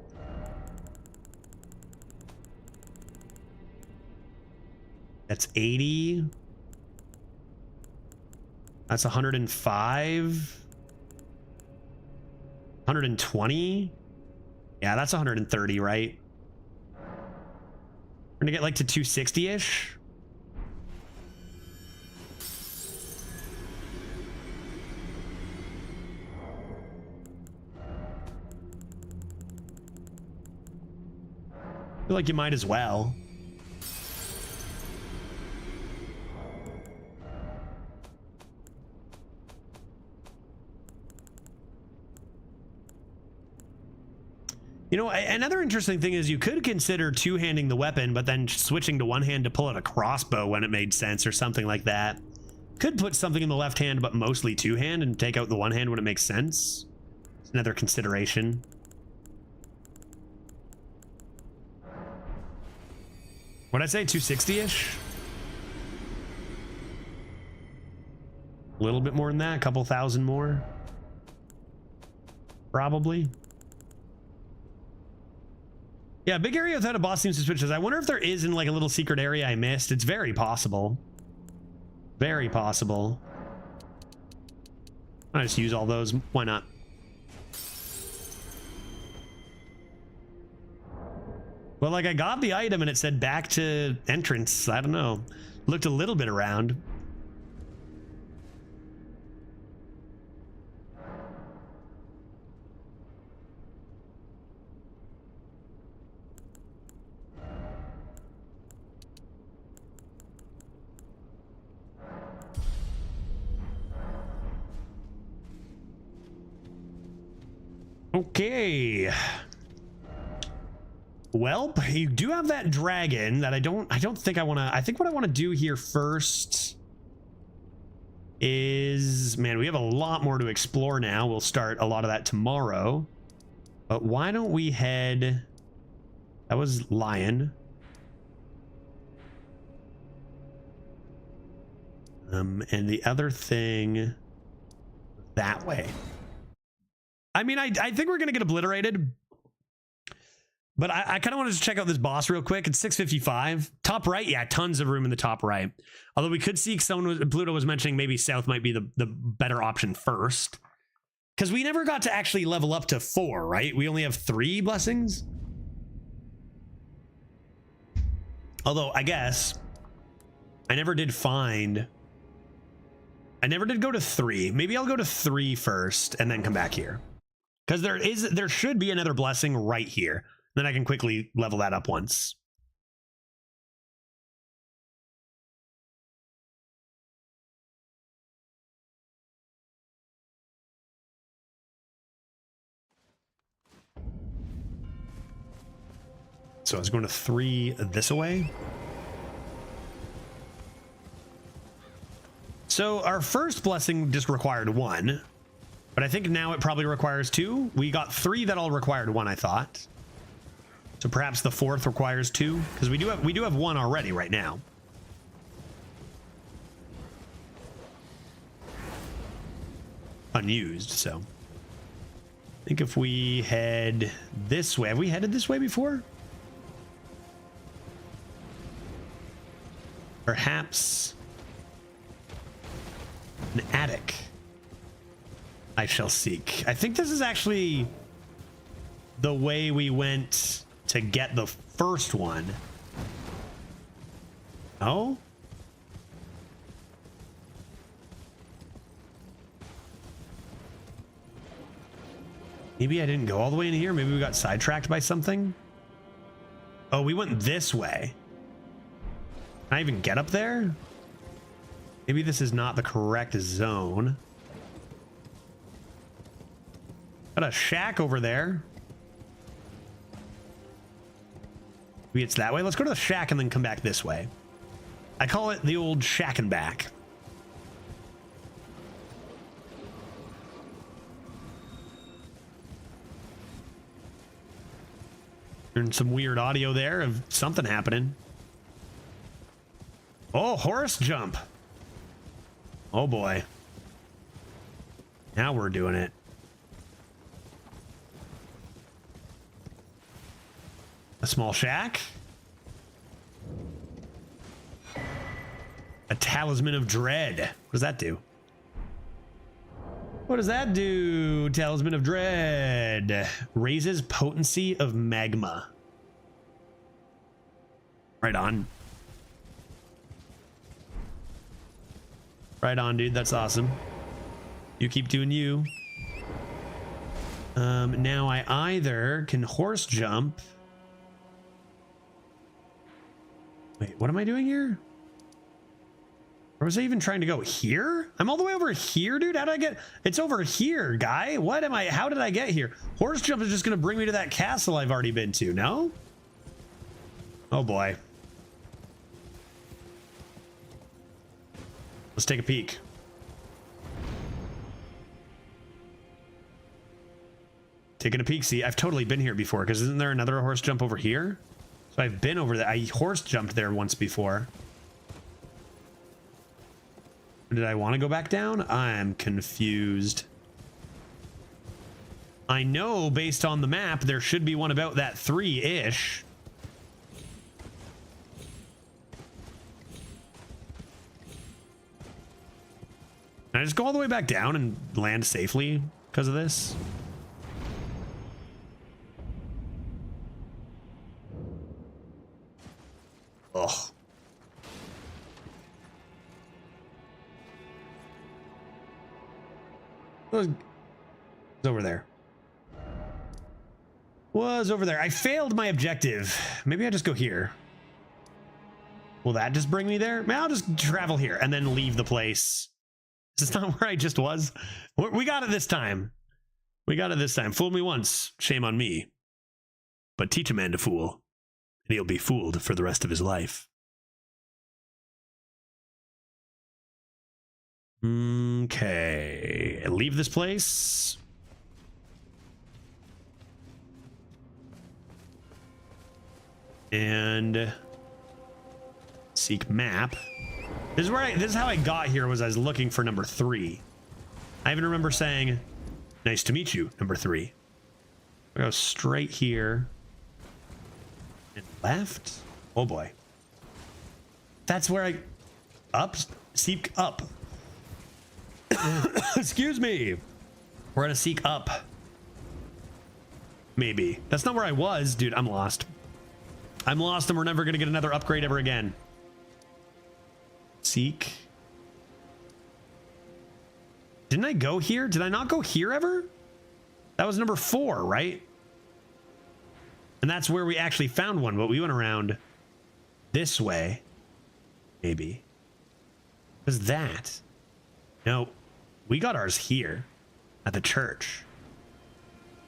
That's 80. That's 105. 120. Yeah, that's 130, right? We're gonna get like to 260-ish. I feel like you might as well. You know, another interesting thing is you could consider two-handing the weapon, but then switching to one hand to pull out a crossbow when it made sense or something like that. Could put something in the left hand, but mostly two-hand, and take out the one hand when it makes sense. It's another consideration. What'd I say, 260-ish? A little bit more than that, a couple thousand more. Probably. Yeah, big area without a boss seems suspicious. I wonder if there is in like a little secret area I missed. It's very possible. Very possible. I just use all those. Why not? Well, like I got the item and it said back to entrance. I don't know. Looked a little bit around. Okay. Well, you do have that dragon that I don't think I want to. I think what I want to do here first is, man, we have a lot more to explore now. We'll start a lot of that tomorrow. But why don't we head, that was lion. And the other thing that way. I mean, I think we're going to get obliterated. But I kind of wanted to check out this boss real quick. It's 655. Top right, yeah, tons of room in the top right. Although we could see, Pluto was mentioning maybe south might be the better option first. Because we never got to actually level up to 4, right? We only have 3 blessings. Although, I guess, I never did go to 3. Maybe I'll go to 3 first and then come back here. Because there should be another blessing right here. Then I can quickly level that up once. So I was going to 3 this way. So our first blessing just required 1. But I think now it probably requires 2. We got 3 that all required 1, I thought. So perhaps the 4th requires 2, because we do have 1 already right now. Unused, so. I think if we head this way, have we headed this way before? Perhaps an attic. I shall seek. I think this is actually the way we went to get the first one. Oh? Maybe I didn't go all the way in here. Maybe we got sidetracked by something. Oh, we went this way. Can I even get up there? Maybe this is not the correct zone. Got a shack over there. Maybe it's that way. Let's go to the shack and then come back this way. I call it the old shack and back. Hearing some weird audio there of something happening. Oh, horse jump. Oh boy. Now we're doing it. A small shack. A talisman of dread. What does that do? What does that do? Talisman of dread. Raises potency of magma. Right on. Right on, dude. That's awesome. You keep doing you. Now I either can horse jump. Wait, what am I doing here? Or was I even trying to go here? I'm all the way over here, dude. How did I get? It's over here, guy. What am I? How did I get here? Horse jump is just going to bring me to that castle I've already been to. No? Oh boy. Let's take a peek. Taking a peek. See, I've totally been here before, because isn't there another horse jump over here? So I've been over there. I horse jumped there once before. Did I want to go back down? I'm confused. I know based on the map there should be one about that 3-ish. Can I just go all the way back down and land safely because of this? Ugh. Was over there. Was over there. I failed my objective. Maybe I just go here. Will that just bring me there? Maybe I'll just travel here and then leave the place. Is this not where I just was? We got it this time. We got it this time. Fool me once, shame on me. But teach a man to fool, and he'll be fooled for the rest of his life. Okay, leave this place. And seek map. This is how I got here. Was I was looking for number 3. I even remember saying, "Nice to meet you, number 3." I go straight here. Left? Oh boy. That's where I... Up? Seek up. Excuse me. We're gonna seek up. Maybe. That's not where I was. Dude, I'm lost. I'm lost and we're never gonna get another upgrade ever again. Seek. Didn't I go here? Did I not go here ever? That was number 4, right? And that's where we actually found one, but we went around this way. Maybe. What is that? No, we got ours here at the church.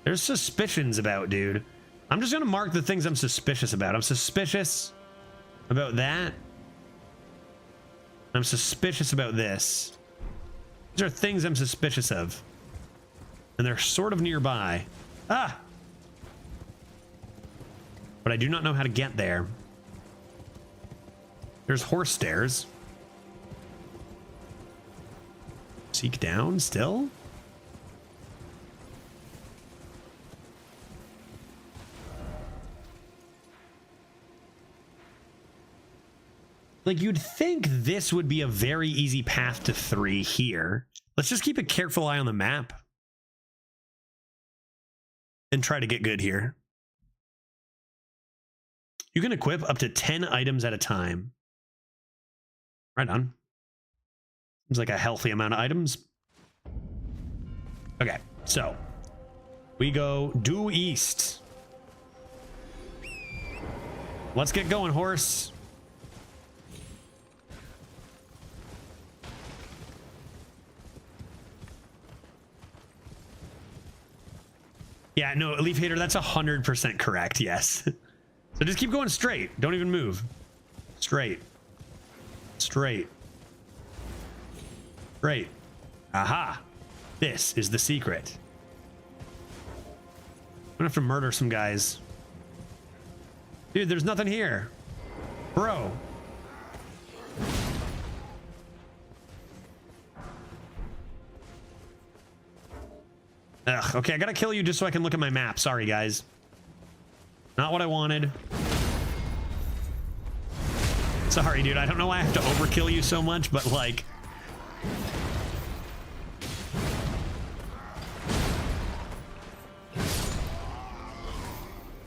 There's suspicions about, dude. I'm just gonna mark the things I'm suspicious about. I'm suspicious about that. I'm suspicious about this. These are things I'm suspicious of. And they're sort of nearby. Ah! But I do not know how to get there. There's horse stairs. Seek down still? Like, you'd think this would be a very easy path to 3 here. Let's just keep a careful eye on the map. And try to get good here. You can equip up to 10 items at a time. Right on. Seems like a healthy amount of items. Okay, so we go due east. Let's get going, horse. Yeah, no, Leaf Hater, that's 100% correct, yes. So just keep going straight. Don't even move. Straight. Straight. Straight. Aha. This is the secret. I'm gonna have to murder some guys. Dude, there's nothing here. Bro. Ugh, okay, I gotta kill you just so I can look at my map. Sorry, guys. Not what I wanted. Sorry, dude. I don't know why I have to overkill you so much, but like...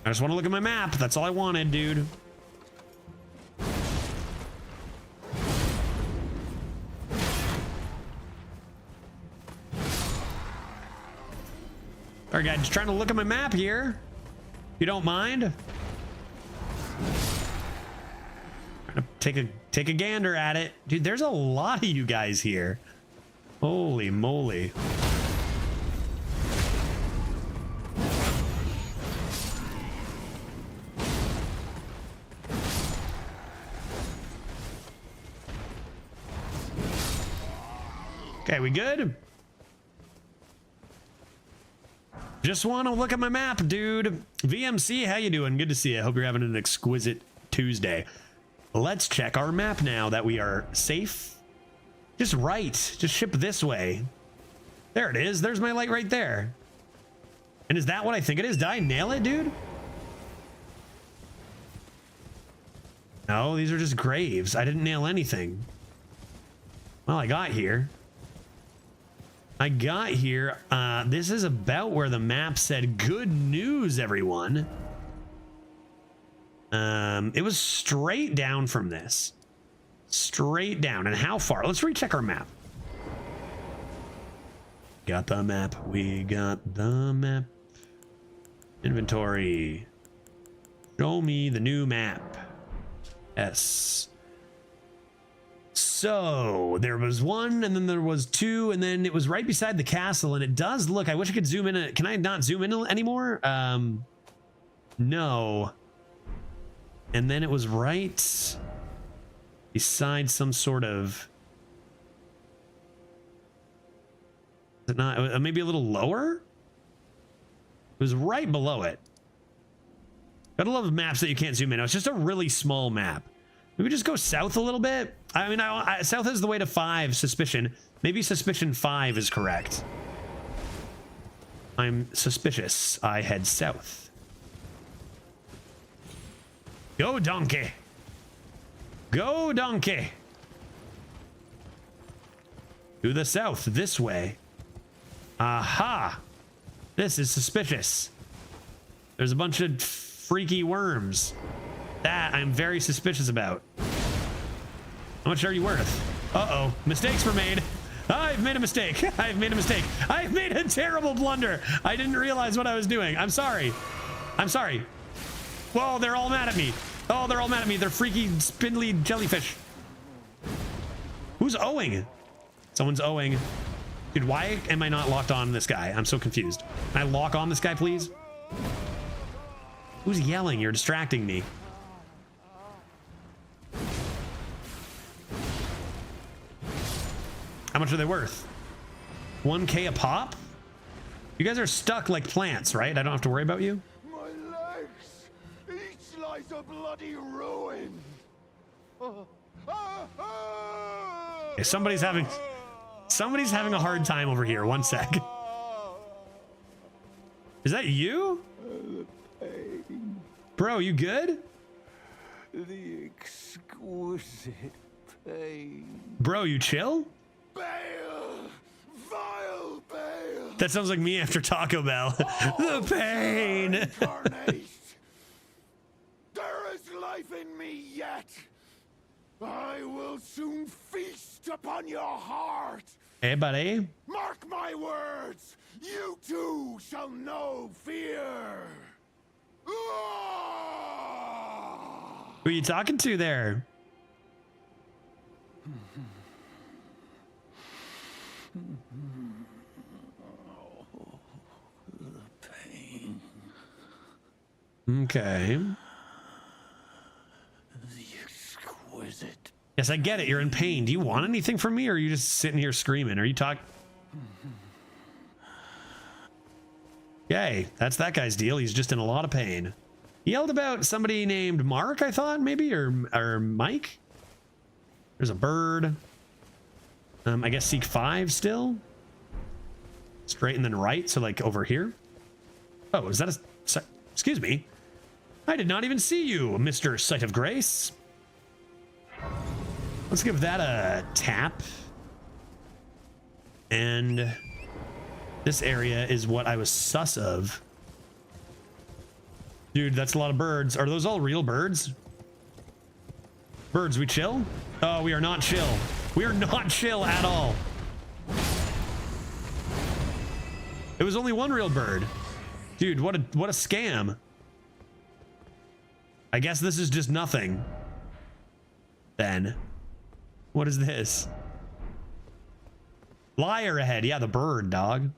I just want to look at my map. That's all I wanted, dude. All right, guys, just trying to look at my map here. If you don't mind. Take a gander at it. Dude, there's a lot of you guys here. Holy moly. Okay, we good? Just want to look at my map, dude. VMC, how you doing? Good to see you. I hope you're having an exquisite Tuesday. Let's check our map now that we are safe. Just right. Just ship this way. There it is. There's my light right there. And is that what I think it is? Did I nail it, dude? No, these are just graves. I didn't nail anything. Well, I got here. This is about where the map said, good news, everyone. It was straight down from this. Straight down. And how far? Let's recheck our map. Got the map. We got the map. Inventory. Show me the new map. Yes. So there was 1, and then there was 2, and then it was right beside the castle, and it does look, I wish I could zoom in. Can I not zoom in anymore? No. And then it was right beside some sort of, is it not, maybe a little lower? It was right below it. Gotta love maps that you can't zoom in. It's just a really small map. Maybe just go south a little bit. I mean, south is the way to 5, suspicion. Maybe suspicion 5 is correct. I'm suspicious. I head south. Go, donkey. Go, donkey. To the south, this way. Aha. This is suspicious. There's a bunch of freaky worms. That I'm very suspicious about. How much are you worth? Uh-oh. Mistakes were made. I've made a mistake. I've made a mistake. I've made a terrible blunder. I didn't realize what I was doing. I'm sorry. I'm sorry. Whoa, they're all mad at me. Oh, they're all mad at me. They're freaky, spindly jellyfish. Who's owing? Someone's owing. Dude, why am I not locked on this guy? I'm so confused. Can I lock on this guy, please? Who's yelling? You're distracting me. How much are they worth? 1K a pop? You guys are stuck like plants, right? I don't have to worry about you? My legs! Each lies a bloody ruin! Okay, somebody's having a hard time over here. One sec. Is that you? Bro, you good? The exquisite pain. Bro, you chill? Bale! Vile Bale! That sounds like me after Taco Bell. The pain! Incarnate. There is life in me yet! I will soon feast upon your heart! Hey, buddy. Mark my words! You too shall know fear! Who are you talking to there? The pain. Okay. The exquisite. Yes, I get it. You're in pain. Do you want anything from me, or are you just sitting here screaming? Are you talking? Yay, that's that guy's deal. He's just in a lot of pain. He yelled about somebody named Mark, I thought, maybe, or Mike. There's a bird. I guess seek 5 still. Straight and then right, so like over here. Oh, is that a... Excuse me. I did not even see you, Mr. Sight of Grace. Let's give that a tap. And this area is what I was sus of. Dude, that's a lot of birds. Are those all real birds? Birds, we chill? Oh, we are not chill. We are not chill at all. It was only one real bird. Dude, what a scam. I guess this is just nothing. Then. What is this? Liar ahead. Yeah, the bird, dog.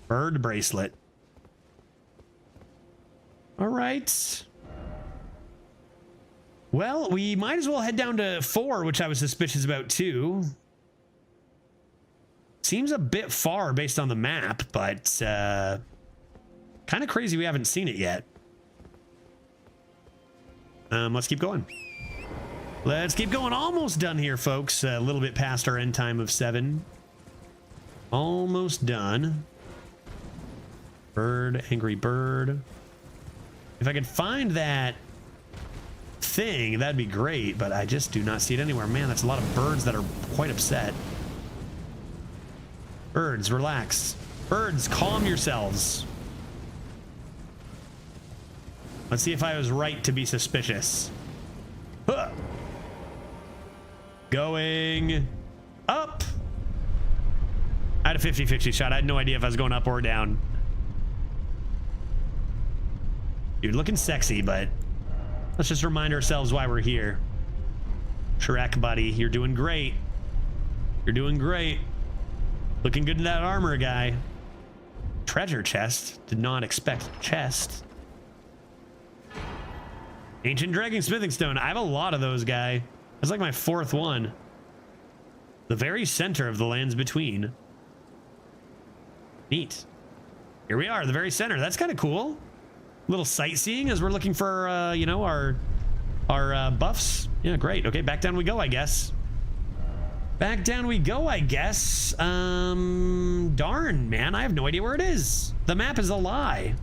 Bird bracelet. All right. Well, we might as well head down to 4, which I was suspicious about too. Seems a bit far based on the map, but kind of crazy we haven't seen it yet. Let's keep going. Let's keep going. Almost done here, folks. A little bit past our end time of 7. Almost done. Bird, angry bird. If I could find that thing, that'd be great, but I just do not see it anywhere. Man, that's a lot of birds that are quite upset. Birds, relax. Birds, calm yourselves. Let's see if I was right to be suspicious. Huh. Going up. I had a 50-50 shot. I had no idea if I was going up or down. Dude, looking sexy, but let's just remind ourselves why we're here. Shrek, buddy, you're doing great. You're doing great. Looking good in that armor, guy. Treasure chest. Did not expect chest. Ancient Dragon Smithing Stone. I have a lot of those, guy. That's like my 4th one. The very center of the lands between. Neat. Here we are, the very center. That's kind of cool. Little sightseeing as we're looking for, you know, our buffs. Yeah, great. Okay, back down we go, I guess. Back down we go, I guess. Darn, man, I have no idea where it is. The map is a lie.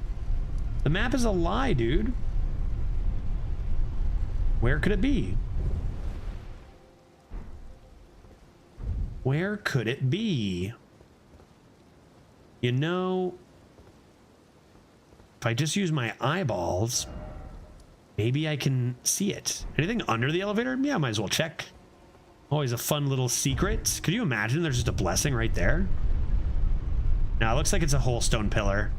The map is a lie, dude. Where could it be? Where could it be? You know, if I just use my eyeballs, maybe I can see it. Anything under the elevator? Yeah, might as well check. Always a fun little secret. Could you imagine there's just a blessing right there? Now it looks like it's a whole stone pillar.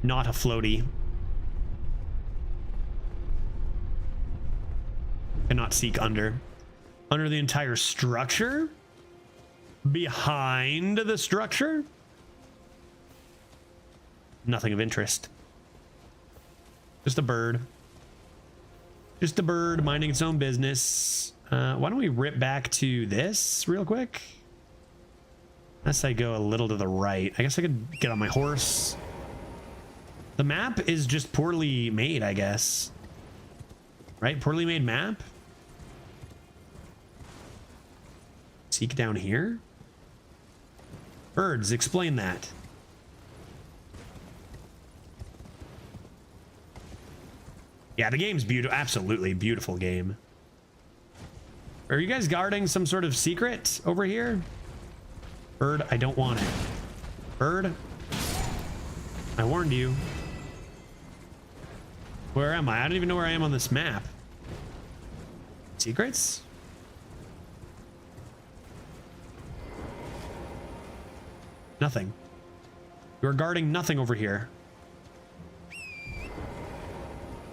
Not a floaty. Cannot seek under. Under the entire structure? Behind the structure? Nothing of interest. Just a bird. Just a bird minding its own business. Why don't we rip back to this real quick? Unless I go a little to the right. I guess I could get on my horse. The map is just poorly made, I guess. Right? Poorly made map. Seek down here. Birds, explain that. Yeah, the game's beautiful. Absolutely beautiful game. Are you guys guarding some sort of secret over here? Bird, I don't want it. Bird, I warned you. Where am I? I don't even know where I am on this map. Secrets? Nothing. You're guarding nothing over here.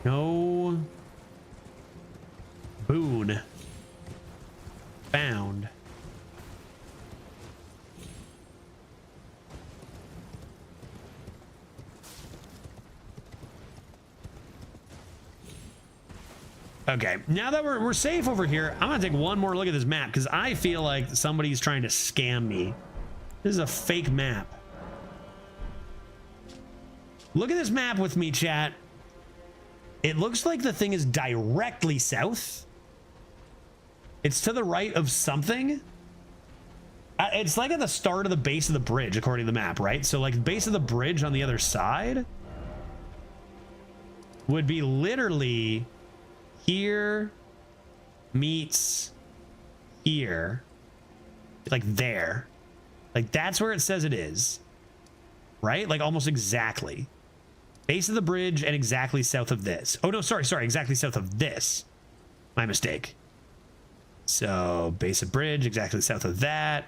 No boon found. Okay, now that we're safe over here, I'm gonna take one more look at this map because I feel like somebody's trying to scam me. This is a fake map. Look at this map with me, chat. It looks like the thing is directly south. It's to the right of something. It's like at the start of the base of the bridge, according to the map, right? So like base of the bridge on the other side would be literally here meets here, like there. Like that's where it says it is, right? Like almost exactly. Base of the bridge and exactly south of this. Oh no, sorry, exactly south of this. My mistake. So base of bridge, exactly south of that.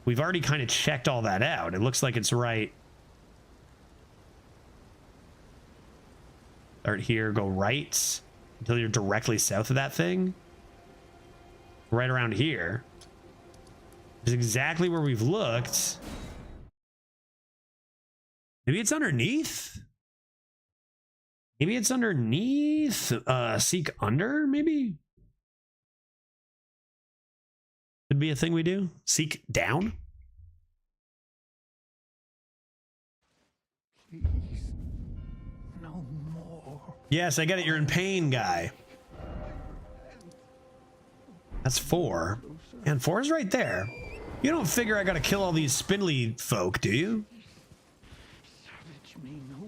We've already kind of checked all that out. It looks like it's right. Start here, go right until you're directly south of that thing. Right around here is exactly where we've looked. Maybe it's underneath. Maybe it's underneath. Seek under, maybe? Could be a thing we do. Seek down? Please, no more. Yes, I get it. You're in pain, guy. That's 4. And 4 is right there. You don't figure I gotta kill all these spindly folk, do you?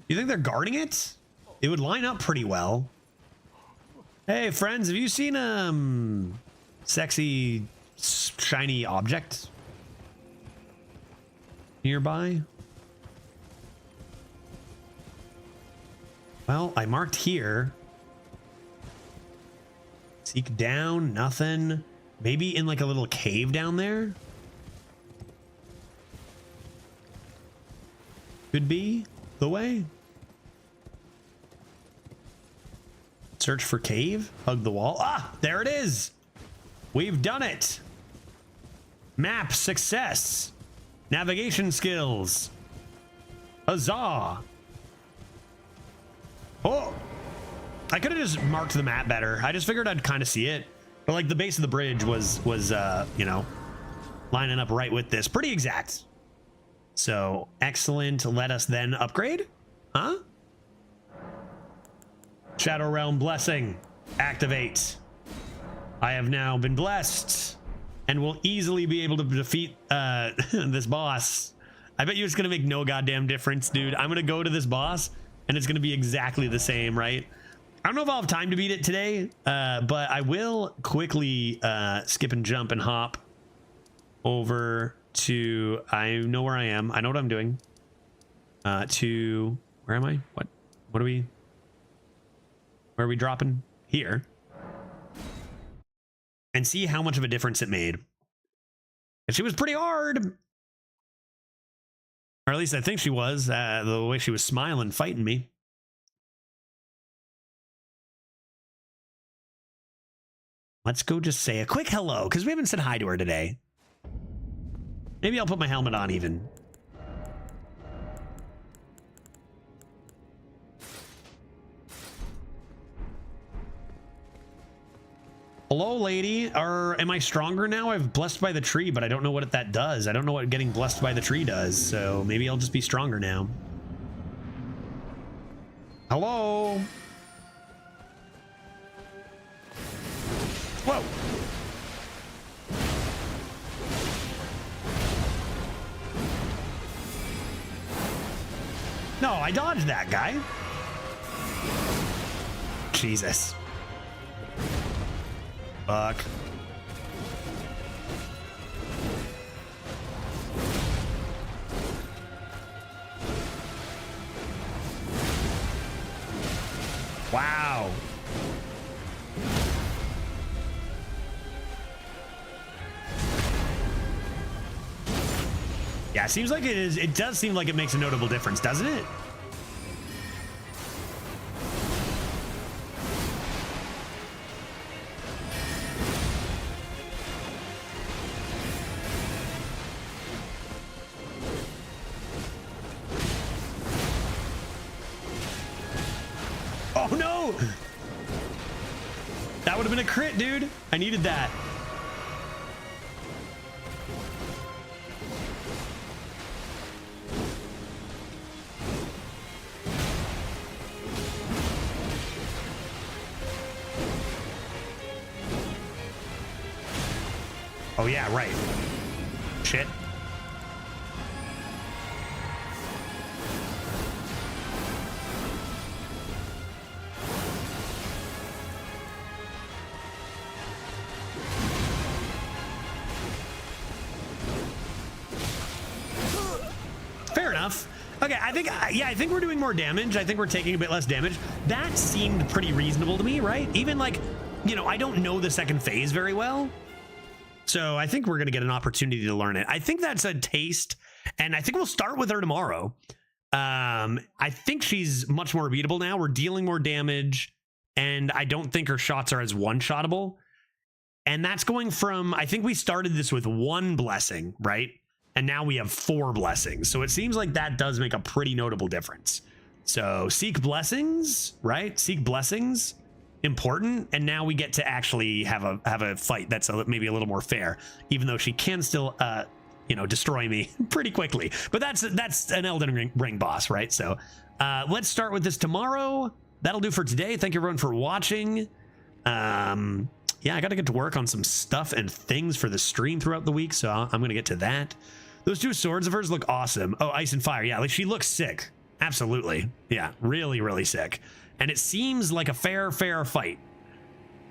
You think they're guarding it? It would line up pretty well. Hey, friends, have you seen sexy shiny object nearby? Well, I marked here. Seek down, nothing. Maybe in like a little cave down there. Could be the way. Search for cave, hug the wall. Ah, there it is. We've done it. Map success. Navigation skills. Huzzah. Oh, I could have just marked the map better. I just figured I'd kind of see it. But like the base of the bridge was you know, lining up right with this. Pretty exact. So excellent. Let us then upgrade. Huh? Shadow Realm Blessing. Activate. I have now been blessed and we'll easily be able to defeat this boss. I bet you it's gonna make no goddamn difference, dude. I'm gonna go to this boss and it's gonna be exactly the same, right? I don't know if I'll have time to beat it today, but I will quickly skip and jump and hop over to, I know where I am. I know what I'm doing. To, where am I? What are we, where are we dropping? Here. And see how much of a difference it made. And she was pretty hard. Or at least I think she was, the way she was smiling, fighting me. Let's go just say a quick hello, because we haven't said hi to her today. Maybe I'll put my helmet on even. Hello, lady. Am I stronger now? I've blessed by the tree, but I don't know what that does. I don't know what getting blessed by the tree does, so maybe I'll just be stronger now. Hello? Whoa! No, I dodged that guy. Jesus. Fuck. Wow. Yeah, it seems like it is. It does seem like it makes a notable difference, doesn't it? Oh no! That would have been a crit, dude. I needed that. Oh yeah, right. Shit. Fair enough. Okay, I think we're doing more damage. I think we're taking a bit less damage. That seemed pretty reasonable to me, right? Even like, you know, I don't know the second phase very well. So I think we're going to get an opportunity to learn it. I think that's a taste, and I think we'll start with her tomorrow. I think she's much more beatable now. We're dealing more damage, and I don't think her shots are as one-shottable. And that's going from, I think we started this with 1 blessing, right? And now we have 4 blessings. So it seems like that does make a pretty notable difference. So seek blessings, right? Seek blessings. Important, and now we get to actually have a fight that's maybe a little more fair, even though she can still you know, destroy me pretty quickly. But that's an Elden Ring boss, right? So let's start with this tomorrow. That'll do for today. Thank you everyone for watching. Yeah, I got to get to work on some stuff and things for the stream throughout the week, so I'm gonna get to that. Those 2 swords of hers look awesome. Oh, ice and fire. Yeah, like she looks sick. Absolutely. Yeah, really, really sick. And it seems like a fair fight.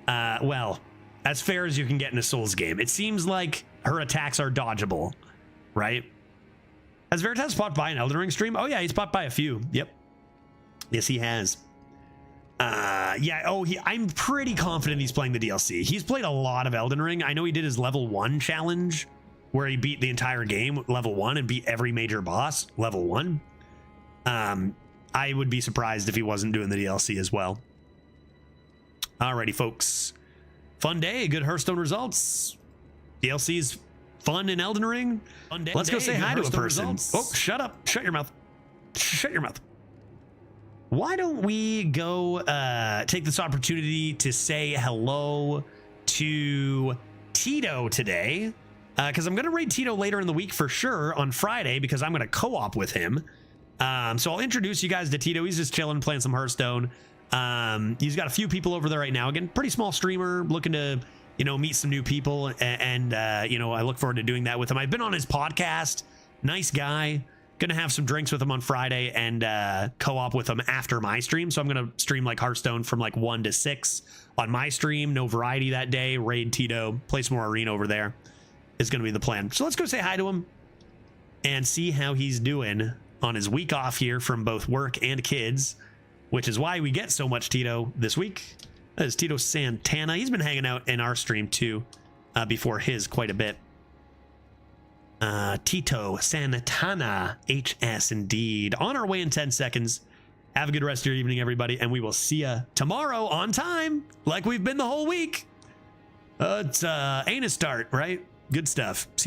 Well, as fair as you can get in a Souls game. It seems like her attacks are dodgeable, right? Has Veritas popped by an Elden Ring stream? Oh yeah, he's popped by a few. Yep. Yes, he has. Yeah, I'm pretty confident he's playing the DLC. He's played a lot of Elden Ring. I know he did his level 1 challenge where he beat the entire game level 1 and beat every major boss level 1. I would be surprised if he wasn't doing the DLC as well. Alrighty, folks. Fun day, good Hearthstone results. DLC's fun in Elden Ring. Fun day. Let's go say hi to a person. Results. Oh, shut up. Shut your mouth. Shut your mouth. Why don't we go take this opportunity to say hello to Tito today? Because I'm going to raid Tito later in the week for sure on Friday, because I'm going to co-op with him. So I'll introduce you guys to Tito. He's just chilling, playing some Hearthstone. He's got a few people over there right now. Again, pretty small streamer, looking to you know, meet some new people, and you know, I look forward to doing that with him. I've been on his podcast. Nice guy. Gonna have some drinks with him on Friday and co-op with him after my stream. So I'm gonna stream like Hearthstone from like 1 to 6 on my stream. No variety that day. Raid Tito, play some more arena over there is gonna be the plan. So let's go say hi to him and see how he's doing on his week off here from both work and kids, which is why we get so much Tito this week. That is Tito Santana. He's been hanging out in our stream too before his quite a bit. Tito Santana HS indeed. On our way in 10 seconds. Have a good rest of your evening, everybody, and we will see you tomorrow on time, like we've been the whole week. It's ain't a start, right? Good stuff. See